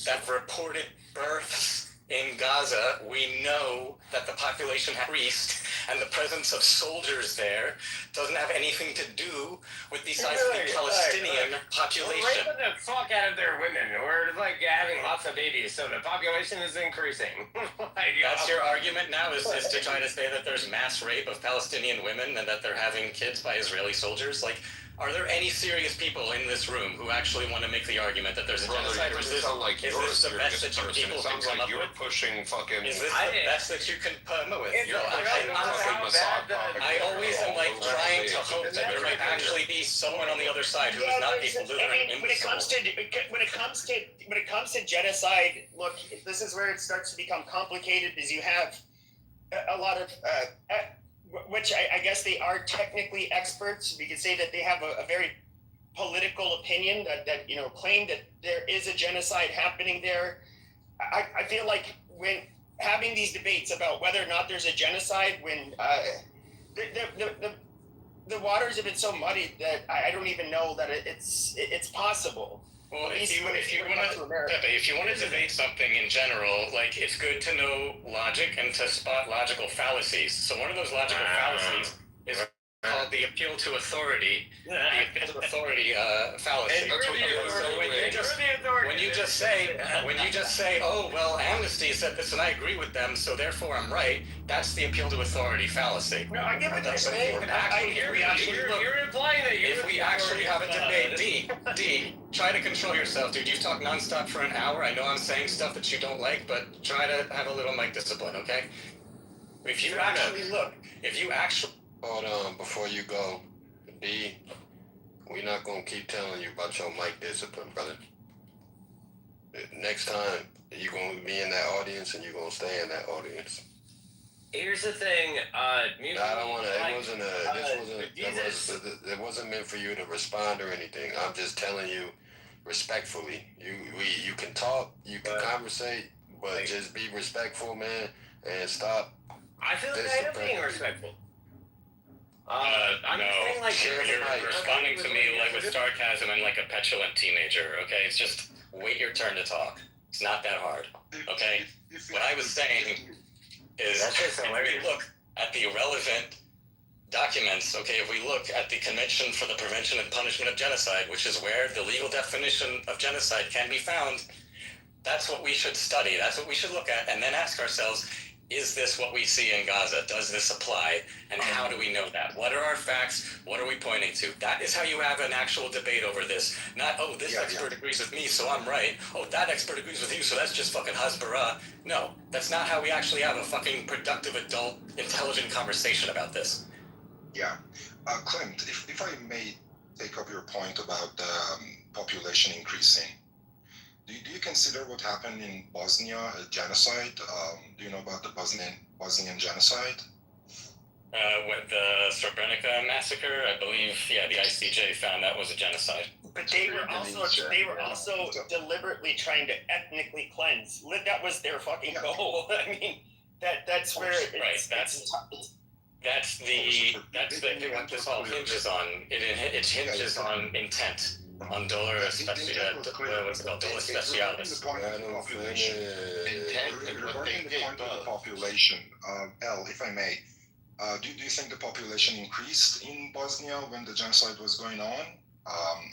that reported births in Gaza, we know that the population has increased, and the presence of soldiers there doesn't have anything to do with the size of the Palestinian population. We're raping the fuck out of their women. We're like having lots of babies, so the population is increasing. That's your argument now, is to try to say that there's mass rape of Palestinian women and that they're having kids by Israeli soldiers? Like, are there any serious people in this room who actually want to make the argument that there's a genocide? Or is this the best that you people can come up with? Pushing fucking. Is this the best that you can come up with? I always am like trying to hope that there might actually be someone on the other side who is not a belligerent imbecile. When it comes to genocide, look, this is where it starts to become complicated, because you have a lot of which I guess they are technically experts. We could say that they have a very political opinion that claim that there is a genocide happening there. I feel like when having these debates about whether or not there's a genocide, when the waters have been so muddied that I don't even know that it's possible. Well, if you want to debate something in general, like, it's good to know logic and to spot logical fallacies. So one of those logical fallacies is called the appeal to authority. The appeal to authority fallacy. So when you just say, oh well, Amnesty said this and I agree with them, so therefore I'm right. That's the appeal to authority fallacy. No, I get what you're saying. You're implying that if we actually have a debate, D, try to control yourself, dude. You talk nonstop for an hour. I know I'm saying stuff that you don't like, but try to have a little mic discipline, okay? If you actually Hold on, before you go, D, we're not gonna keep telling you about your mic discipline, brother. Next time, you're gonna be in that audience and you're gonna stay in that audience. Here's the thing, I don't wanna, it wasn't meant for you to respond or anything. I'm just telling you respectfully. You can talk, you can conversate, but just be respectful, man, and stop. I feel like I am being respectful. I'm saying, like, you're responding to me like with sarcasm and like a petulant teenager, okay? It's just wait your turn to talk. It's not that hard, okay? What I was saying is, if we look at the relevant documents, okay, if we look at the Convention for the Prevention and Punishment of Genocide, which is where the legal definition of genocide can be found, that's what we should study, that's what we should look at, and then ask ourselves, is this what we see in Gaza? Does this apply? And how do we know that? What are our facts? What are we pointing to? That is how you have an actual debate over this. Not, oh, this expert agrees with me, so I'm right. Oh, that expert agrees with you, so that's just fucking hasbara. No, that's not how we actually have a fucking productive, adult, intelligent conversation about this. Yeah. Clint, if I may take up your point about population increasing, do you consider what happened in Bosnia a genocide? Do you know about the Bosnian genocide? With the Srebrenica massacre, I believe, the ICJ found that was a genocide. But they were also deliberately trying to ethnically cleanse. That was their fucking goal. I mean, that's where That's what this all hinges on. It hinges on intent, on dolor especial, what's it called, dolor specialis. Regarding the point of the population, L, if I may, do you think the population increased in Bosnia when the genocide was going on?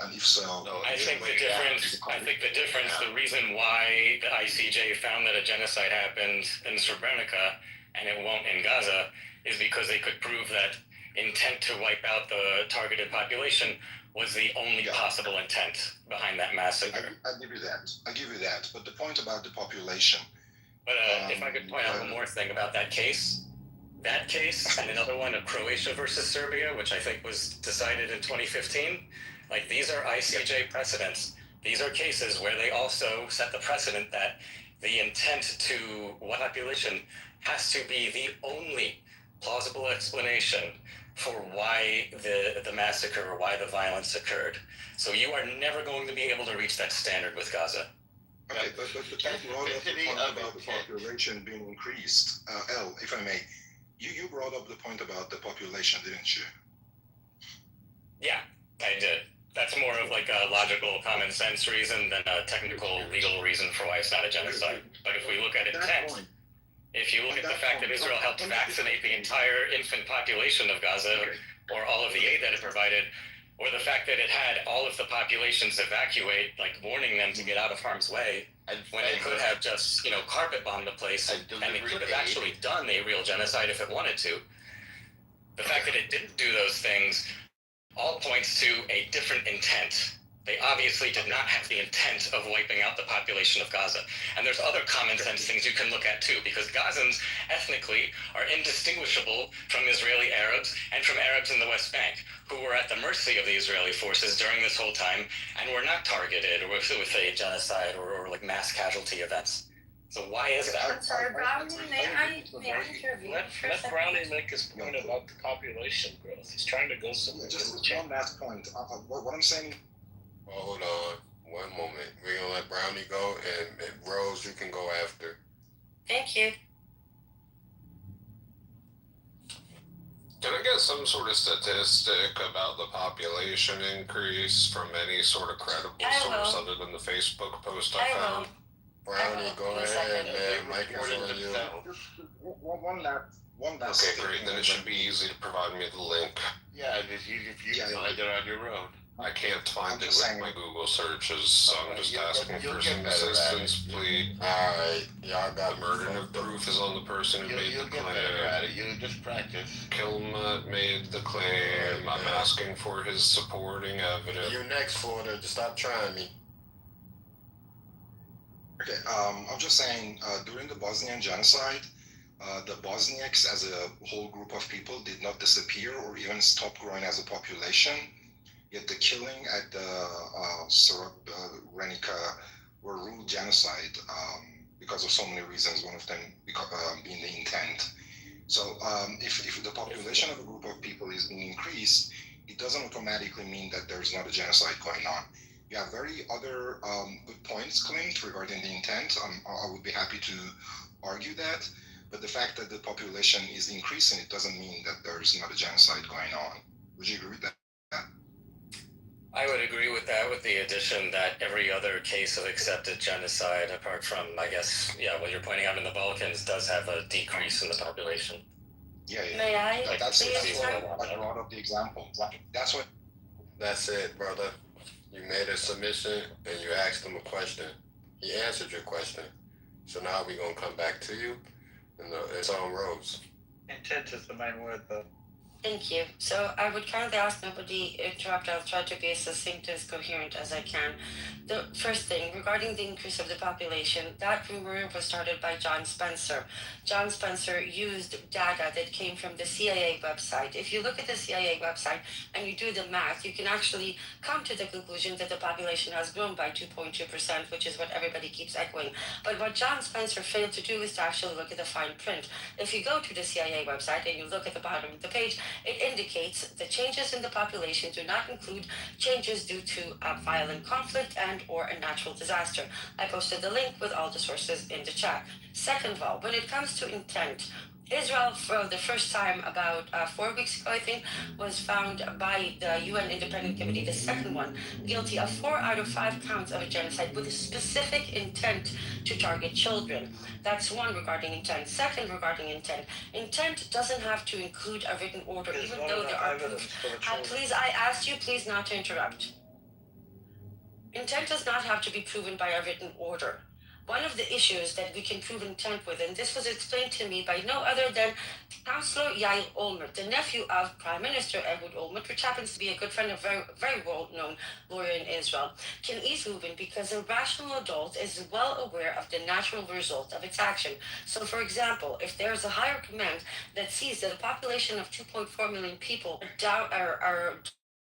And if so, I think the difference, the reason why the ICJ found that a genocide happened in Srebrenica and it won't in Gaza is because they could prove that intent to wipe out the targeted population was the only possible intent behind that massacre. I give you that. But the point about the population. But if I could point out one more thing about that case and another one of Croatia versus Serbia, which I think was decided in 2015, like these are ICJ precedents. These are cases where they also set the precedent that the intent to what population has to be the only plausible explanation for why the massacre or why the violence occurred. So you are never going to be able to reach that standard with Gaza. Okay, but the point about the population being increased, L, if I may, you brought up the point about the population, didn't you? Yeah, I did. That's more of like a logical, common sense reason than a technical, legal reason for why it's not a genocide. But if we look at intent, if you look at the fact that Israel helped vaccinate the entire infant population of Gaza, or all of the aid that it provided, or the fact that it had all of the populations evacuate, like warning them to get out of harm's way, when it could have just, carpet bombed the place, and it could have actually done a real genocide if it wanted to. The fact that it didn't do those things all points to a different intent. They obviously did not have the intent of wiping out the population of Gaza. And there's other common sense things you can look at too, because Gazans ethnically are indistinguishable from Israeli Arabs and from Arabs in the West Bank, who were at the mercy of the Israeli forces during this whole time and were not targeted with a genocide or like mass casualty events. So why is that? I'm sorry, Brownie, may I intervene? Let Brownie make his point about the population growth. He's trying to go somewhere. Just one last point. What I'm saying. Hold on, one moment. We're gonna let Brownie go, and Rose, you can go after. Thank you. Can I get some sort of statistic about the population increase from any sort of credible source other than the Facebook post I found? Brownie, go ahead, man. Mike is on you. One last. Okay, great. Then it should be easy to provide me the link. Yeah, if you find it on your own. I can't find it with my Google searches, so I'm just asking for some assistance, please. Alright, y'all got murder of proof is on the person who made the claim. You just practice. Kilma made the claim. I'm asking for his supporting evidence. You next, Florida. Just stop trying me. Okay, I'm just saying, during the Bosnian genocide, the Bosniaks as a whole group of people did not disappear or even stop growing as a population. Yet the killing at the Srebrenica were ruled genocide because of so many reasons, one of them being the intent. So if the population of a group of people is being increased, it doesn't automatically mean that there's not a genocide going on. You have very other good points claimed regarding the intent. I would be happy to argue that. But the fact that the population is increasing, it doesn't mean that there's not a genocide going on. Would you agree with that? I would agree with that, with the addition that every other case of accepted genocide, apart from, I guess, what you're pointing out in the Balkans, does have a decrease in the population. Yeah. May I? That's why I brought up the example. That's it, brother. You made a submission and you asked him a question. He answered your question. So now we're going to come back to you, and it's on Rose. Intent is the main word, though. Thank you. So I would kindly ask nobody interrupt. I'll try to be as succinct as coherent as I can. The first thing, regarding the increase of the population, that rumor was started by John Spencer. John Spencer used data that came from the CIA website. If you look at the CIA website and you do the math, you can actually come to the conclusion that the population has grown by 2.2%, which is what everybody keeps echoing. But what John Spencer failed to do is to actually look at the fine print. If you go to the CIA website and you look at the bottom of the page, it indicates the changes in the population do not include changes due to violent conflict and or a natural disaster. I posted the link with all the sources in the chat. Second of all, when it comes to intent, Israel, for the first time about 4 weeks ago, I think, was found by the UN Independent Committee, the second one, guilty of 4 out of 5 counts of a genocide with a specific intent to target children. That's one regarding intent. Second, regarding intent. Intent doesn't have to include a written order, even though there are proofs. Please, I asked you, please not to interrupt. Intent does not have to be proven by a written order. One of the issues that we can prove intent with, and this was explained to me by no other than Councillor Yair Olmert, the nephew of Prime Minister Ehud Olmert, which happens to be a good friend of very, very well-known lawyer in Israel, can ease moving because a rational adult is well aware of the natural result of its action. So, for example, if there is a higher command that sees that a population of 2.4 million people are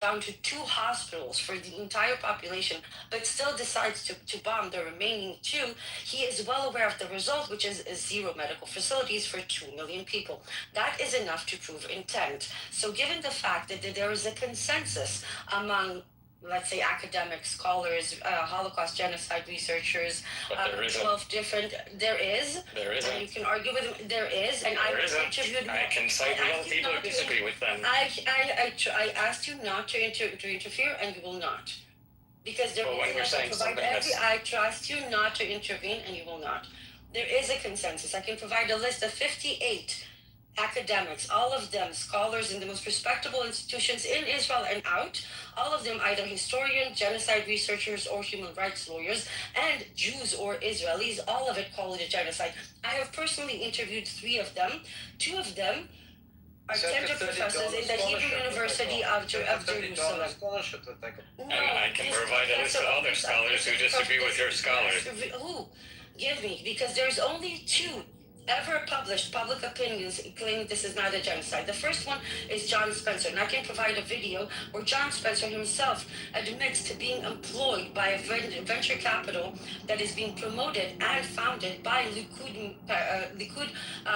down to 2 hospitals for the entire population, but still decides to bomb the remaining 2, he is well aware of the result, which is 0 medical facilities for 2 million people. That is enough to prove intent. So given the fact that there is a consensus among, let's say, academic scholars, Holocaust genocide researchers, 12 different, there is, and you can argue with them, there is, and I interviewed, I can cite real people who disagree with them. I asked you not to interfere, and you will not. Because there Well, when we're saying something I trust you not to intervene, and you will not. There is a consensus. I can provide a list of 58 academics, all of them scholars in the most respectable institutions in Israel and out, all of them either historians, genocide researchers, or human rights lawyers, and Jews or Israelis, all of it call it a genocide. I have personally interviewed 3 of them. 2 of them are tender professors in the Hebrew University of Jerusalem. And I can provide a list of other scholars who disagree with your scholars. Who? Give me, because there's only 2 ever published public opinions claiming this is not a genocide. The first one is John Spencer, and I can provide a video where John Spencer himself admits to being employed by a venture capital that is being promoted and founded by Likud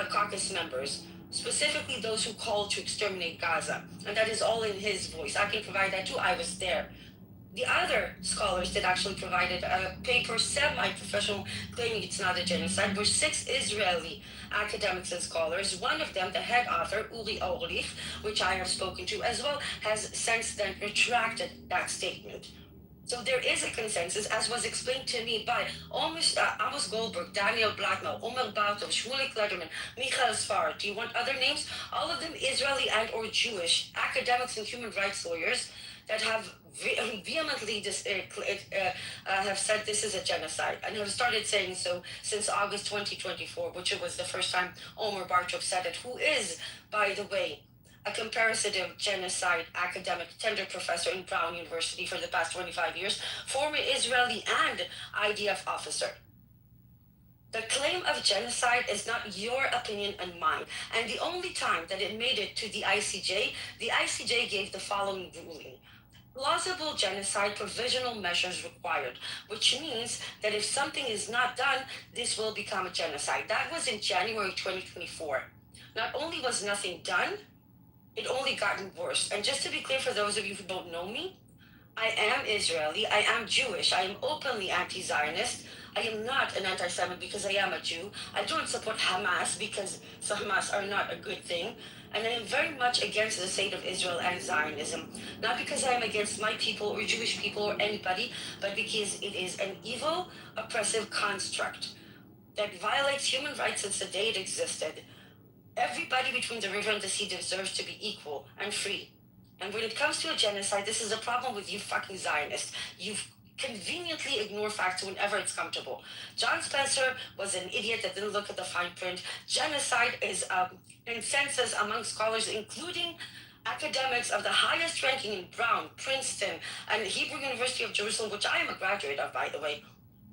caucus members, specifically those who call to exterminate Gaza. And that is all in his voice. I can provide that too. I was there. The other scholars that actually provided a paper, semi-professional, claiming it's not a genocide, were 6 Israeli academics and scholars. One of them, the head author, Uri Orlich, which I have spoken to as well, has since then retracted that statement. So there is a consensus, as was explained to me by Amos Goldberg, Daniel Blackmel, Omer Bartov, Shmulik Lederman, Michael Sfar. Do you want other names? All of them Israeli and or Jewish academics and human rights lawyers that have vehemently have said this is a genocide, and have started saying so since August 2024, which was the first time Omer Bartov said it, who is, by the way, a comparative genocide academic, tender professor in Brown University for the past 25 years, former Israeli and IDF officer. The claim of genocide is not your opinion and mine. And the only time that it made it to the ICJ gave the following ruling. Plausible genocide provisional measures required, which means that if something is not done, this will become a genocide. That was in January 2024. Not only was nothing done, it only gotten worse. And just to be clear for those of you who don't know me, I am Israeli, I am Jewish, I am openly anti-Zionist. I am not an anti-Semite because I am a Jew. I don't support Hamas because Hamas are not a good thing. And I am very much against the state of Israel and Zionism. Not because I am against my people or Jewish people or anybody, but because it is an evil, oppressive construct that violates human rights since the day it existed. Everybody between the river and the sea deserves to be equal and free. And when it comes to a genocide, this is a problem with you fucking Zionists. You conveniently ignore facts whenever it's comfortable. John Spencer was an idiot that didn't look at the fine print. Genocide is a consensus among scholars, including academics of the highest ranking in Brown, Princeton, and Hebrew University of Jerusalem, which I am a graduate of, by the way.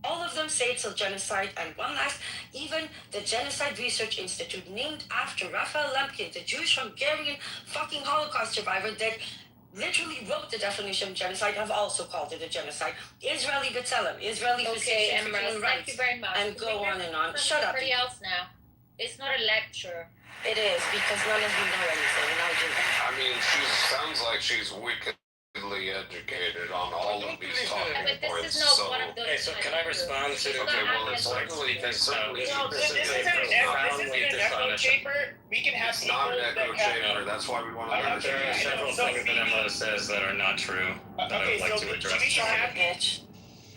All of them say it's a genocide. And one last, even the Genocide Research Institute, named after Raphael Lemkin, the Jewish-Hungarian fucking Holocaust survivor that literally wrote the definition of genocide, have also called it a genocide. Israeli B'Tselem, Israeli Okay, Physician for Emerald, Human thank Rights, you very much. and go on and on. Shut up. Somebody else now. It's not a lecture. It is, because none of you know anything, and I do. I mean, she sounds like she's wickedly educated on all of these talking Yeah, but this points. is not So, one of those. Okay, so can I respond to? okay, well, it's certainly, This This is isn't an echo chamber. We can have it's people not an echo that have. chamber. That's why we want to There understand. are several So things that Emma says that are not true that I would like to address. we have. Bitch.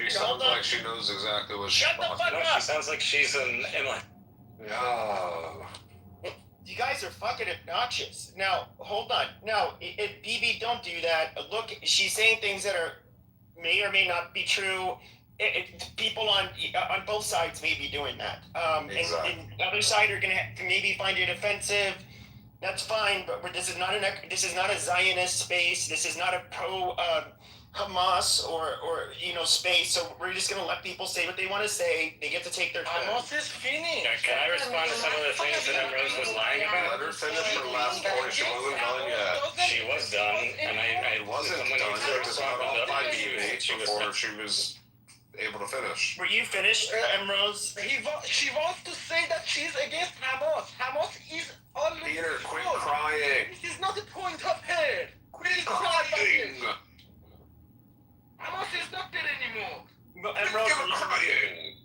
She sounds like she knows exactly what she's Shut the talking fuck No, up! she sounds like she's an Emma. Yeah. You guys are fucking obnoxious. Now, hold on. Now, BB, don't do that. Look, she's saying things that are may or may not be true. People on both sides may be doing that. Exactly. And the other side are gonna maybe find it offensive. That's fine, but this is not a Zionist space. This is not a pro Hamas or space. So we're just gonna let people say what they want to say. They get to take their turn. Hamas is finished. Can I respond to some of the things that Rose was lying about? Let her finish her last point. She wasn't done yet. She was done, and It wasn't someone done. needs to It was not respond all to 5 that. minutes before she was able to finish. Were you finished, Rose? She wants to say that she's against Hamas. Hamas is already. Peter, quit crying. This is not the point of her. Quit Crying. Hamas is not there anymore. Crying.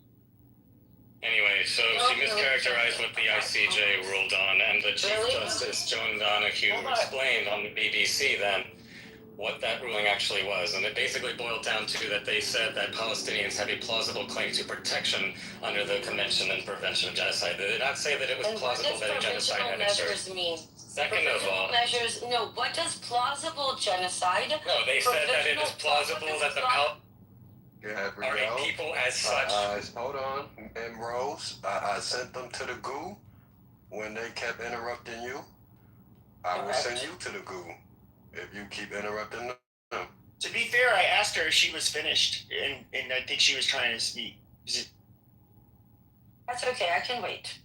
Anyway, so she mischaracterized what the ICJ ruled on, and the Chief Justice Joan Donoghue explained on the BBC then what that ruling actually was. And it basically boiled down to that they said that Palestinians have a plausible claim to protection under the Convention and Prevention of Genocide. They did not say that it was plausible that a genocide had occurred. Measures mean? Second of all, Measures, no, what does plausible genocide? no, they said that it is plausible that the Yeah, are a people as such. hold on. And Rose, I sent them to the goo when they kept interrupting you. I will send you to the goo if you keep interrupting them. To be fair, I asked her if she was finished, and I think she was trying to speak. That's okay, I can wait.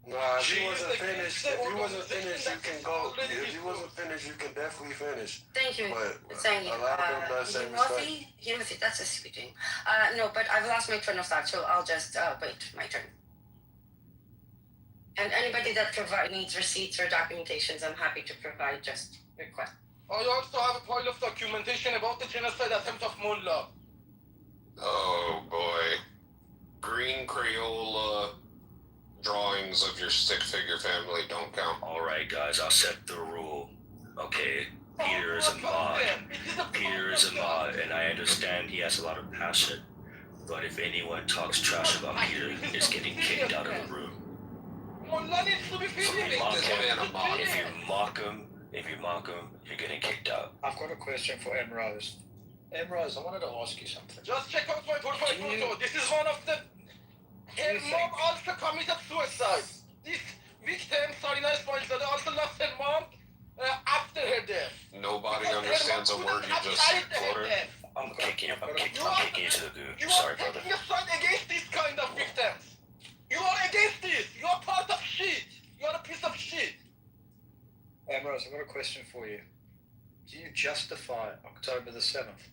Nah, if you wasn't finished, you can go. If you wasn't finished, you can definitely finish. Thank you. But Thank you. a lot of them does say respect. Timothy, that's a sweet thing. No, but I've lost my train of thought, so I'll just wait my turn. And anybody that needs receipts or documentations, I'm happy to provide. Just request. I also have a pile of documentation about the genocide attempt of Mullah. Oh boy. Green Crayola drawings of your stick figure family don't count. Alright, guys, I'll set the rule. Okay, Peter is a mod. Peter is a mod, and I understand he has a lot of passion. But if anyone talks trash about Peter, it's getting kicked out of the room. Mullah needs to be If finished. you mock him, you're getting kicked out. I've got a question for Rose. Rose, I wanted to ask you something. Just check out my profile photo. This is one of the. Her mom also committed suicide. These victims, Sarina Ismailzadeh, also lost her mom after her death. Nobody understands a word you just quoted. I'm kicking you to the goo. You Sorry, are brother. taking a side against this kind of victims. You are against this. You are part of shit. You are a piece of shit. Rose, I've got a question for you. Do you justify October the 7th?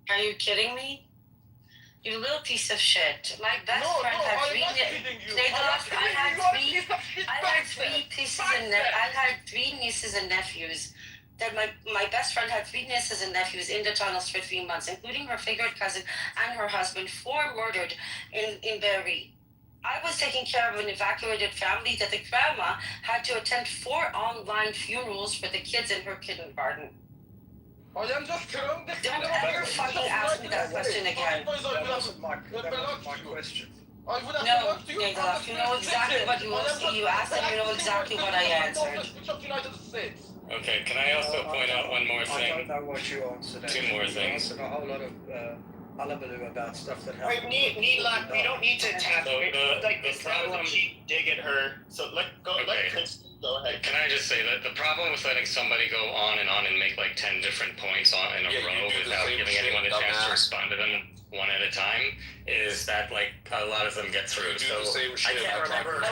Are you kidding me? You little piece of shit. My best friend had three. I had three nieces and nephews. That my best friend had three nieces and nephews in the tunnels for 3 months, including her favourite cousin and her husband, 4 murdered in Berry. I was taking care of an evacuated family that the grandma had to attend 4 online funerals for the kids in her kindergarten. I am just trying to. Don't ever fucking ask me that question again. That wasn't my question. No, Gaylord, you know exactly what you asked and you know exactly what I answered. Okay, can I also point out one more I thing? don't know what you answered. Two more You things. answered a whole lot of hullabaloo about stuff that Wait, happened. we don't need to attack. So the problem. Keep dig at her. So let Chris go ahead. Can I just say that the problem with letting somebody go on and make like 10 different points in a row you do the without same giving shit, anyone a chance to dumbass. respond to them one at a time is is that like a lot of them get through. You do So the same shit. I can't remember.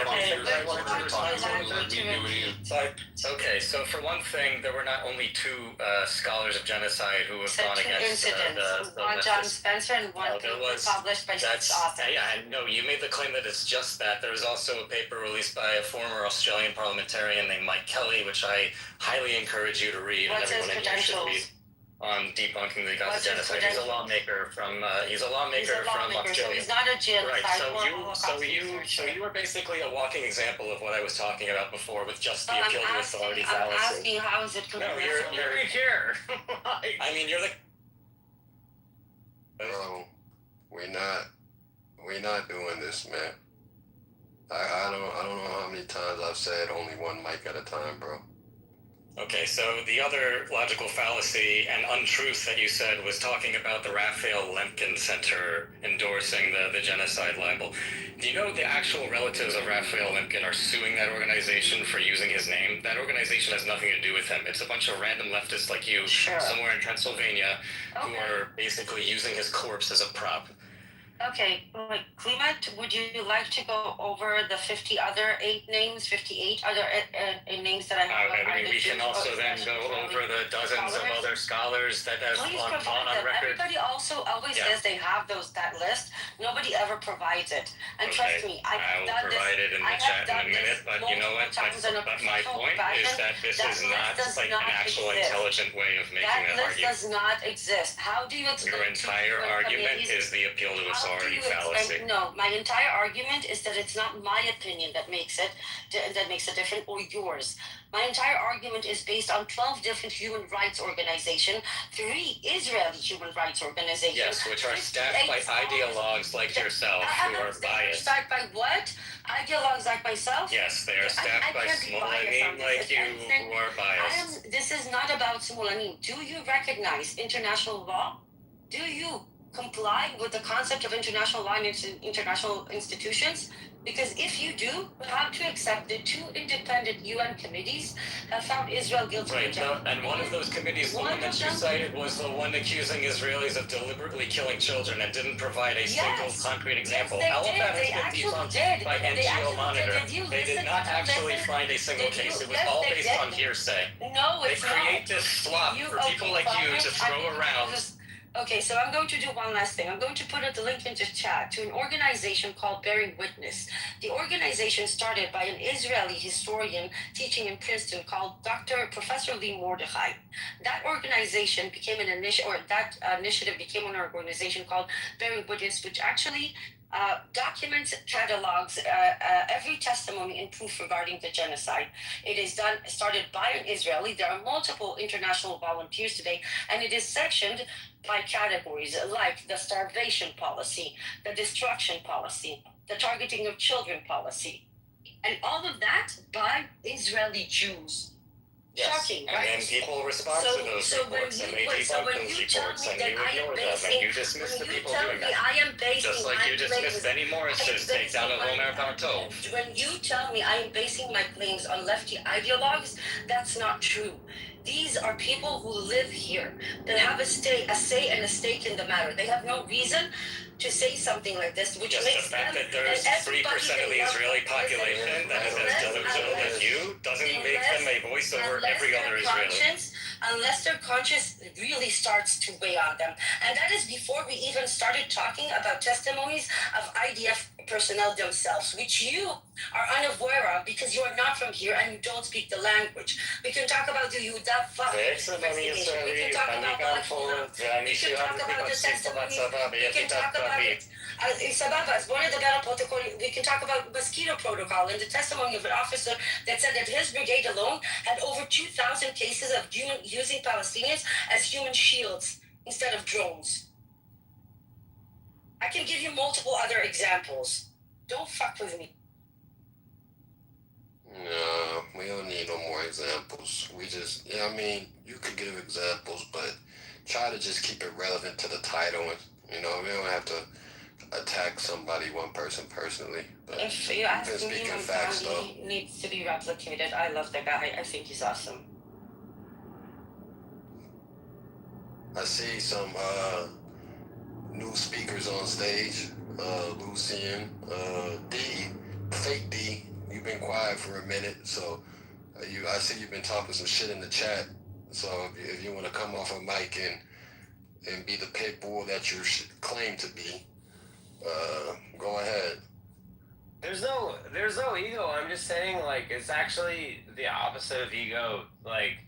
Okay, so for one thing, there were not only two scholars of genocide who have gone Two against incidents. One John Spencer and one paper published by six authors. Yeah, I know. You made the claim that it's just that. There's also a paper released by a former Australian parliamentarian named Mike Kelly, which I highly encourage you to read. What's and his everyone in here should read. credentials? On debunking the What's his genocide. He's a lawmaker from Australia. So he's not a genocide. Right. So you were basically a walking example of what I was talking about before, with just the appeal to authority fallacy. I'm asking how is it No, completely you're here. I mean, you're the. Bro, we're not doing this, man. I don't know how many times I've said only one mic at a time, bro. Okay, so the other logical fallacy and untruth that you said was talking about the Raphael Lemkin Center endorsing the genocide libel. Do you know the actual relatives of Raphael Lemkin are suing that organization for using his name? That organization has nothing to do with him. It's a bunch of random leftists like you somewhere in Pennsylvania who are basically using his corpse as a prop. Okay, wait, Klimat, would you like to go over the 58 other names that I have? We can also then go over the dozens of other scholars that have gone on record. Everybody also always says they have that list. Nobody ever provides it. And trust me, I will provide it in the chat in a minute, but you know what? But my point is that this is not like an actual intelligent way of making an argument. That list does not exist. How do you explain? Your entire argument is the appeal to authority fallacy. No, my entire argument is that it's not my opinion that makes it different, or yours. My entire argument is based on 12 different human rights organizations, 3 Israeli human rights organizations. Yes, which are staffed by ideologues like yourself who are biased. Staffed by what? Ideologues like myself? Yes, they are staffed by Smolanim like you who are biased. This is not about Smolanim. Do you recognize international law? Do you comply with the concept of international law and international institutions? Because if you do, you have to accept that 2 independent UN committees have found Israel guilty. Right, and one of those committees, the one that you cited, was the one accusing Israelis of deliberately killing children and didn't provide a single concrete example. All of that has been debunked by NGO Monitor. They did not actually find a single case. It was all based on hearsay. No, it's not. They create this slop for people like you to throw around. Okay, so I'm going to do one last thing. I'm going to put the link into chat to an organization called Bearing Witness. The organization started by an Israeli historian teaching in Princeton called Professor Lee Mordechai. That organization became initiative became an organization called Bearing Witness, which actually documents, catalogs every testimony and proof regarding the genocide. It is started by an Israeli. There are multiple international volunteers today, and it is sectioned by categories like the starvation policy, the destruction policy, the targeting of children policy, and all of that by Israeli Jews. Yes. Shocking, right? And then people respond to those reports, and they debunk those reports, and you ignore them, and you dismiss the people doing that. Just like you dismissed Benny Morris's takedown of Omer Bartol. When you tell me I am basing my claims on lefty ideologues, that's not true. These are people who live here, that have a say and a stake in the matter. They have no reason to say something like this, which makes the fact that there's 3% of the Israeli population that is as delusional as you doesn't make them a voice over every other Israeli. Unless their conscience really starts to weigh on them. And that is before we even started talking about testimonies of IDF personnel themselves, which you are unaware of because you are not from here and you don't speak the language. We can talk about the Yehuda investigation. We can talk about the testimony. We can talk about it. We can talk about mosquito protocol and the testimony of an officer that said that his brigade alone had over 2,000 cases of using Palestinians as human shields instead of drones. I can give you multiple other examples. Don't fuck with me. No, we don't need no more examples. You could give examples, but try to just keep it relevant to the title. And, we don't have to attack somebody, one person personally. But if you ask me, he needs to be replicated. I love the guy. I think he's awesome. I see some new speakers on stage. Lucian, D, fake D. You've been quiet for a minute, so I see you've been talking some shit in the chat. So if you want to come off a mic and be the pit bull that you claim to be, go ahead. There's no ego. I'm just saying, like, it's actually the opposite of ego. Like,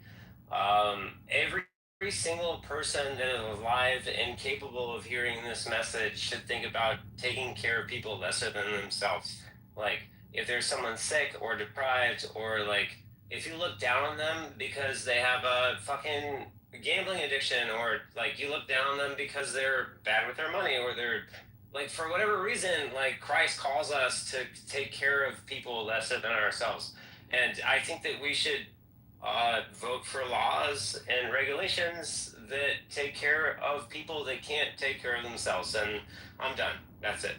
every single person that is alive and capable of hearing this message should think about taking care of people lesser than themselves. Like, if there's someone sick or deprived, or like, if you look down on them because they have a fucking gambling addiction, or like you look down on them because they're bad with their money, or they're like, for whatever reason, like, Christ calls us to take care of people lesser than ourselves. And I think that we should vote for laws and regulations that take care of people that can't take care of themselves. And I'm done. That's it.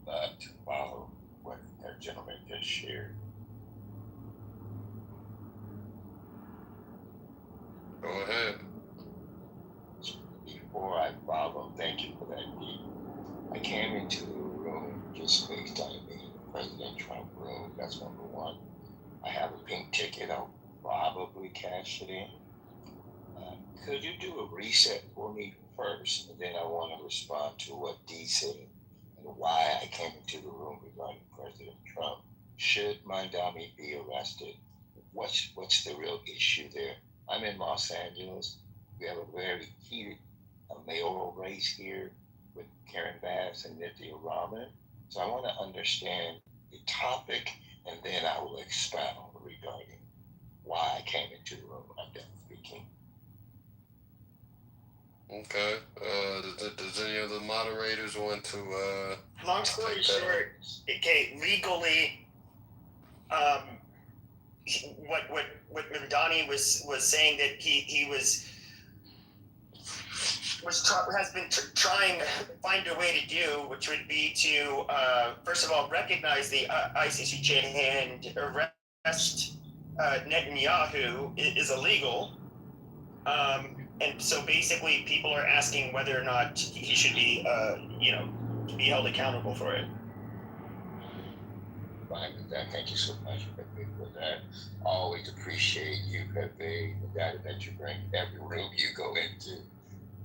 To follow what that gentleman just shared. Go ahead. Before I follow, thank you for that, Pete. I came into the room just based on it being the President Trump room. That's number one. I have a pink ticket. I'll probably cash it in. Could you do a reset for me first, and then I want to respond to what D said and why I came into the room regarding President Trump. Should Mandami be arrested? What's the real issue there? I'm in Los Angeles. We have a very heated mayoral race here with Karen Bass and Nithya Raman. So I want to understand the topic, and then I will expound regarding why I came into the room. I'm done speaking. Okay. Does any of the moderators want to? Long story short, okay, legally, what Mandani was saying that he has been trying to find a way to do, which would be to first of all recognize the ICCJ and arrest Netanyahu is illegal. And so basically people are asking whether or not he should be, be held accountable for it. Fine with that. Thank you so much, Pepe, for that. Always appreciate you, Pepe, the data that you bring every room you go into.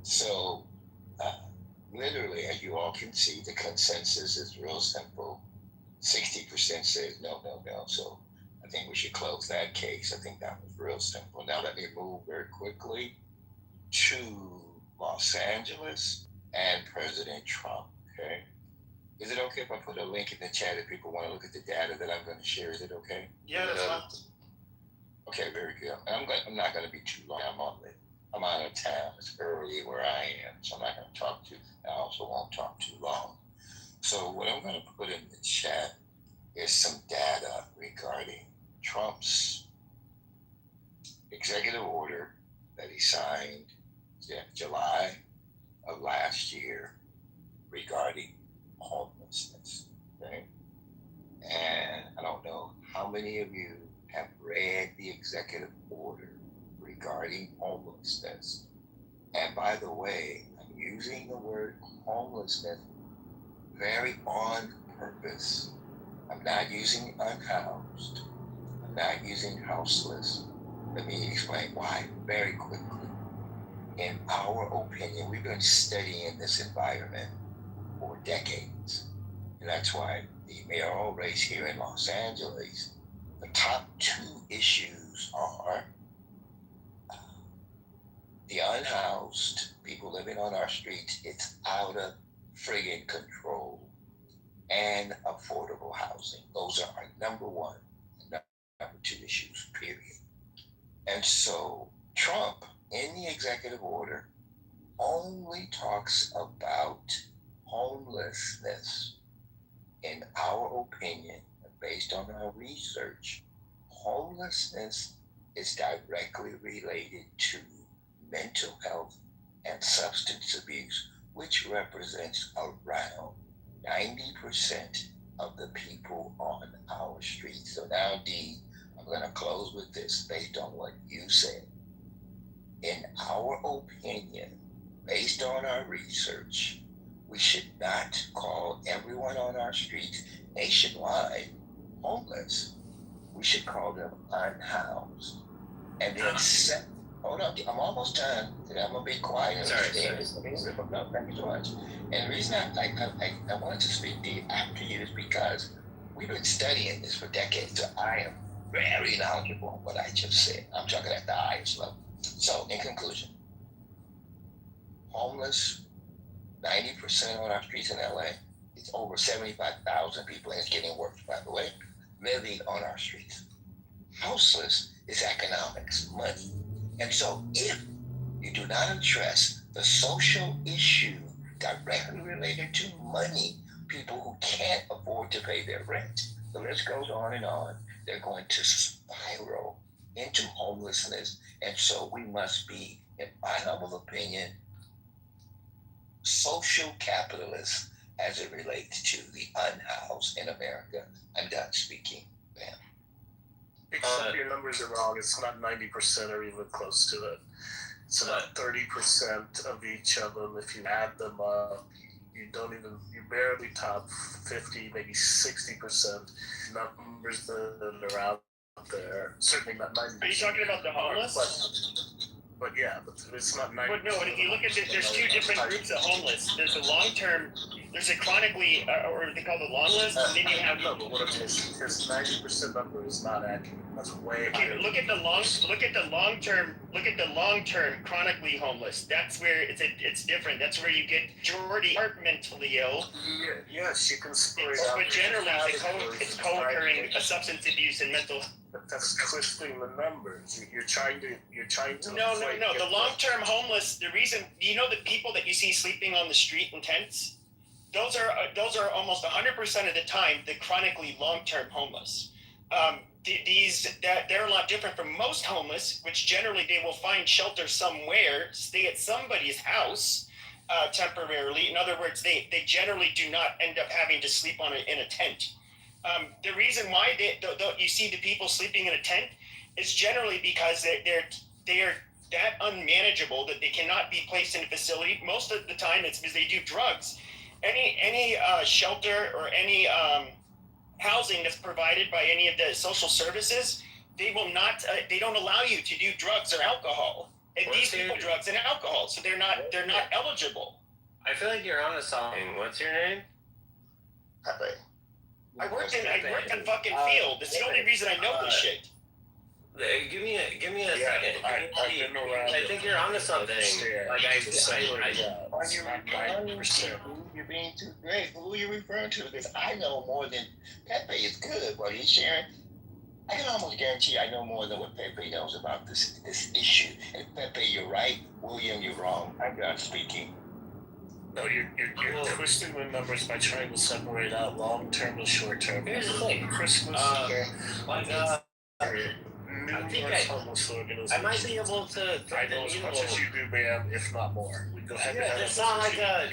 So, literally, as you all can see, the consensus is real simple. 60% says no. So I think we should close that case. I think that was real simple. Now let me move very quickly to Los Angeles and President Trump, okay? Is it okay if I put a link in the chat if people want to look at the data that I'm going to share? Is it okay? Yeah, that's fine. Okay, very good. I'm not going to be too long. I'm out of town. It's early where I am, so I'm not going to talk too. I also won't talk too long. So what I'm going to put in the chat is some data regarding Trump's executive order that he signed in July of last year regarding homelessness. Okay, and I don't know how many of you have read the executive order regarding homelessness. And by the way, I'm using the word homelessness very on purpose. I'm not using unhoused. I'm not using houseless. Let me explain why very quickly. In our opinion, we've been studying this environment for decades. And that's why the mayoral race here in Los Angeles, the top two issues are the unhoused, people living on our streets, it's out of friggin' control, and affordable housing. Those are our number one and number two issues, period. And so Trump, in the executive order, only talks about homelessness. In our opinion, based on our research, homelessness is directly related to mental health and substance abuse, which represents around 90% of the people on our streets. So now, D, I'm going to close with this based on what you said. In our opinion, based on our research, we should not call everyone on our streets nationwide homeless. We should call them unhoused. And then hold on, I'm almost done. I'm gonna be quiet. Sorry. No, thank you so much. And the reason I wanted to speak after you is because we've been studying this for decades. So I am very knowledgeable on what I just said. I'm talking at the highest level. So, in conclusion, homeless, 90% on our streets in LA. It's over 75,000 people, and it's getting worse, by the way, living on our streets. Houseless is economics, money. And so if you do not address the social issue directly related to money, people who can't afford to pay their rent, the list goes on and on, they're going to spiral into homelessness. And so we must be, in my humble opinion, social capitalists as it relates to the unhoused in America. I'm done speaking. Bam. Except your numbers are wrong. It's not 90% or even close to it. It's about 30% of each of them. If you add them up, you barely top 50, maybe 60% numbers that are out there. Certainly not 90%. Are you talking about the homeless? But yeah, but it's not 90%. But no, if you look at it, there's two different groups of homeless. There's a long-term, there's a chronically, or they call the long list, and then you have. No, but what I'm saying is his 90% number is not accurate. That's way higher. Okay, look at the long-term chronically homeless. That's where it's different. That's where you get majority are mentally ill. Yes, you can split out. But generally, it's co-occurring substance abuse and mental. But that's twisting the numbers. You're trying to. No. The long-term homeless. The reason the people that you see sleeping on the street in tents, those are almost 100% of the time the chronically long-term homeless. They're a lot different from most homeless, which generally they will find shelter somewhere, stay at somebody's house temporarily. In other words, they generally do not end up having to sleep in a tent. The reason why you see the people sleeping in a tent is generally because they are that unmanageable that they cannot be placed in a facility. Most of the time, it's because they do drugs. Any shelter or any housing that's provided by any of the social services, they will not. They don't allow you to do drugs or alcohol. And these people, drugs and alcohol, so they're not eligible. I feel like you're onto something. What's your name? Pepe. I worked in fucking field. It's the only reason I know this shit. Give me a second. I think you're onto something. Like You're being too great. Who are you referring to? Because I know more than Pepe is good. What he's sharing, I can almost guarantee I know more than what Pepe knows about this issue. And Pepe, you're right. William, you're wrong. I'm done speaking. No, you're twisting the numbers by trying to separate out long term and short term. Here's the thing. Christmas. I think I might be able to I know as much as you do, man, if not more. We go ahead. Yeah, it's not like a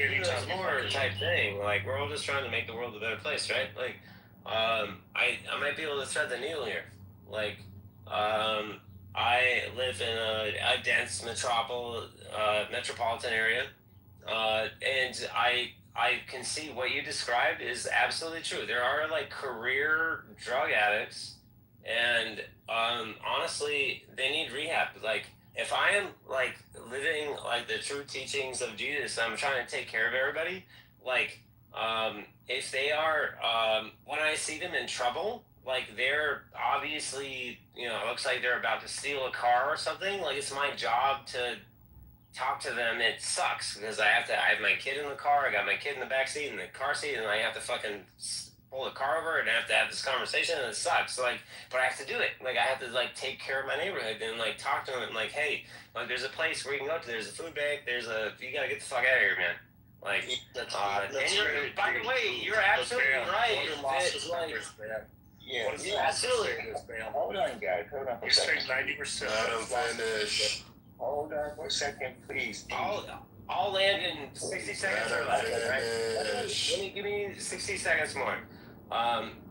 more type thing. Like we're all just trying to make the world a better place, right? Like, I might be able to thread the needle here. Like, I live in a dense metropolitan area, and I can see what you described is absolutely true. There are like career drug addicts. And honestly, they need rehab. Like, if I am like living like the true teachings of Jesus, I'm trying to take care of everybody. Like, if they are, when I see them in trouble, like they're obviously, it looks like they're about to steal a car or something. Like, it's my job to talk to them. It sucks because I have my kid in the car. I got my kid in the back seat and the car seat, and I have to fucking pull the car over and I have to have this conversation, and it sucks. Like, but I have to do it. Like, I have to like take care of my neighborhood and like talk to them and like, hey, like there's a place where you can go to. There's a food bank. You gotta get the fuck out of here, man. Like, and by the way, you're absolutely right. Yeah, absolutely. Hold on, guys. Hold on for a second. 90%. Let him finish. Hold on for a second, please. I'll land in 60 seconds or less, right? Give me 60 seconds more.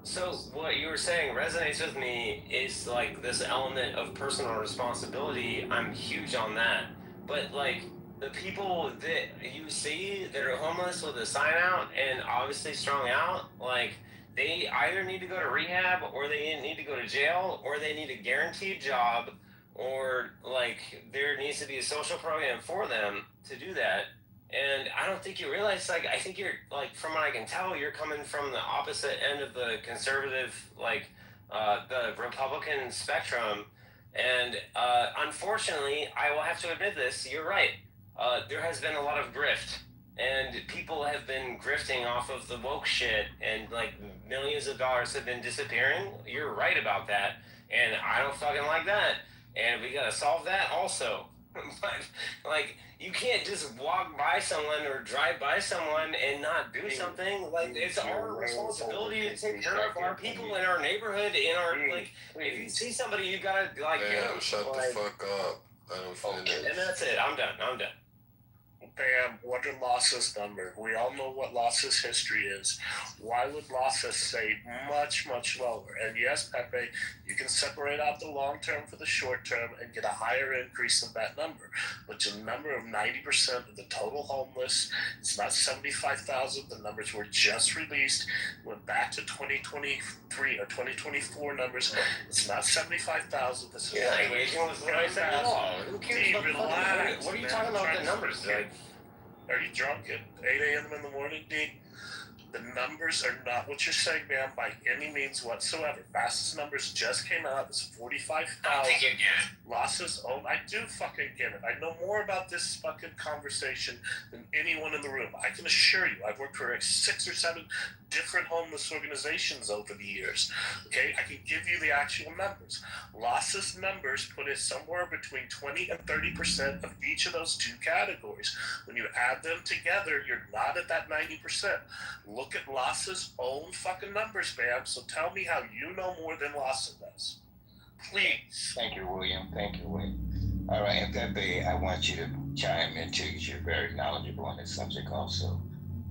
So what you were saying resonates with me is like this element of personal responsibility. I'm huge on that. But like, the people that you see that are homeless with a sign out and obviously strung out, like, they either need to go to rehab or they need to go to jail or they need a guaranteed job or, like, there needs to be a social program for them to do that. And I don't think you realize, like, I think you're, like, from what I can tell, you're coming from the opposite end of the conservative, like, the Republican spectrum. And unfortunately, I will have to admit this, you're right. There has been a lot of grift. And people have been grifting off of the woke shit, and like millions of dollars have been disappearing. You're right about that, and I don't fucking like that. And we gotta solve that also. But like, you can't just walk by someone or drive by someone and not do something. Like, it's our responsibility to take care of our people in our neighborhood. In our, like, if you see somebody, you gotta like. Damn, shut the fuck up. I don't finish. And that's it. I'm done. Bam, what are Lossa's number? We all know what Lossa's history is. Why would Lossa say much, much lower? And yes, Pepe, you can separate out the long term for the short term and get a higher increase in that number. But your number of 90% of the total homeless, it's not 75,000. The numbers were just released. Went back to 2023 or 2024 numbers. It's not 75,000. This is Who cares? Relax. What are you talking about the numbers? Like, are you drunk at 8 a.m. in the morning, D? The numbers are not what you're saying, man, by any means whatsoever. Fastest numbers just came out. It's 45,000. Losses. Oh, I do fucking get it. I know more about this fucking conversation than anyone in the room. I can assure you, I've worked for 6 or 7 different homeless organizations over the years. Okay, I can give you the actual numbers. Losses numbers put it somewhere between 20 and 30% of each of those 2 categories. When you add them together, you're not at that 90%. Look at Lossa's own fucking numbers, Bam. So tell me how you know more than Lossa does. Please. Thank you, William. All right, and Pepe, I want you to chime in too, because you're very knowledgeable on this subject also.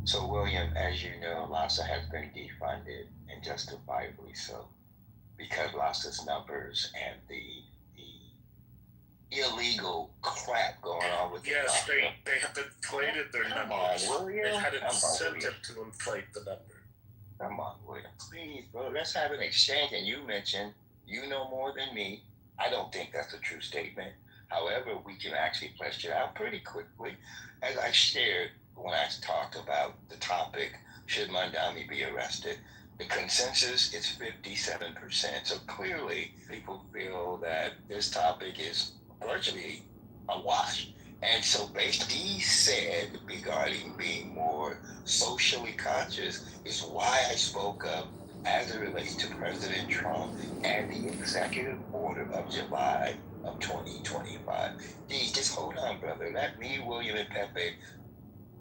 So, William, as you know, Lossa has been defunded, and justifiably so, because Lossa's numbers and the illegal crap going on with yes, they have inflated their numbers. They've had an incentive to inflate the number. Come on, William. Please, bro, let's have an exchange. And you mentioned you know more than me. I don't think that's a true statement. However, we can actually flesh it out pretty quickly. As I shared when I talked about the topic, should Mandami be arrested? The consensus is 57%. So clearly, people feel that this topic is virtually a wash. And so basically said regarding being more socially conscious is why I spoke up as it relates to President Trump and the executive order of July of 2025. Geez, just hold on, brother. Let me, William, and Pepe,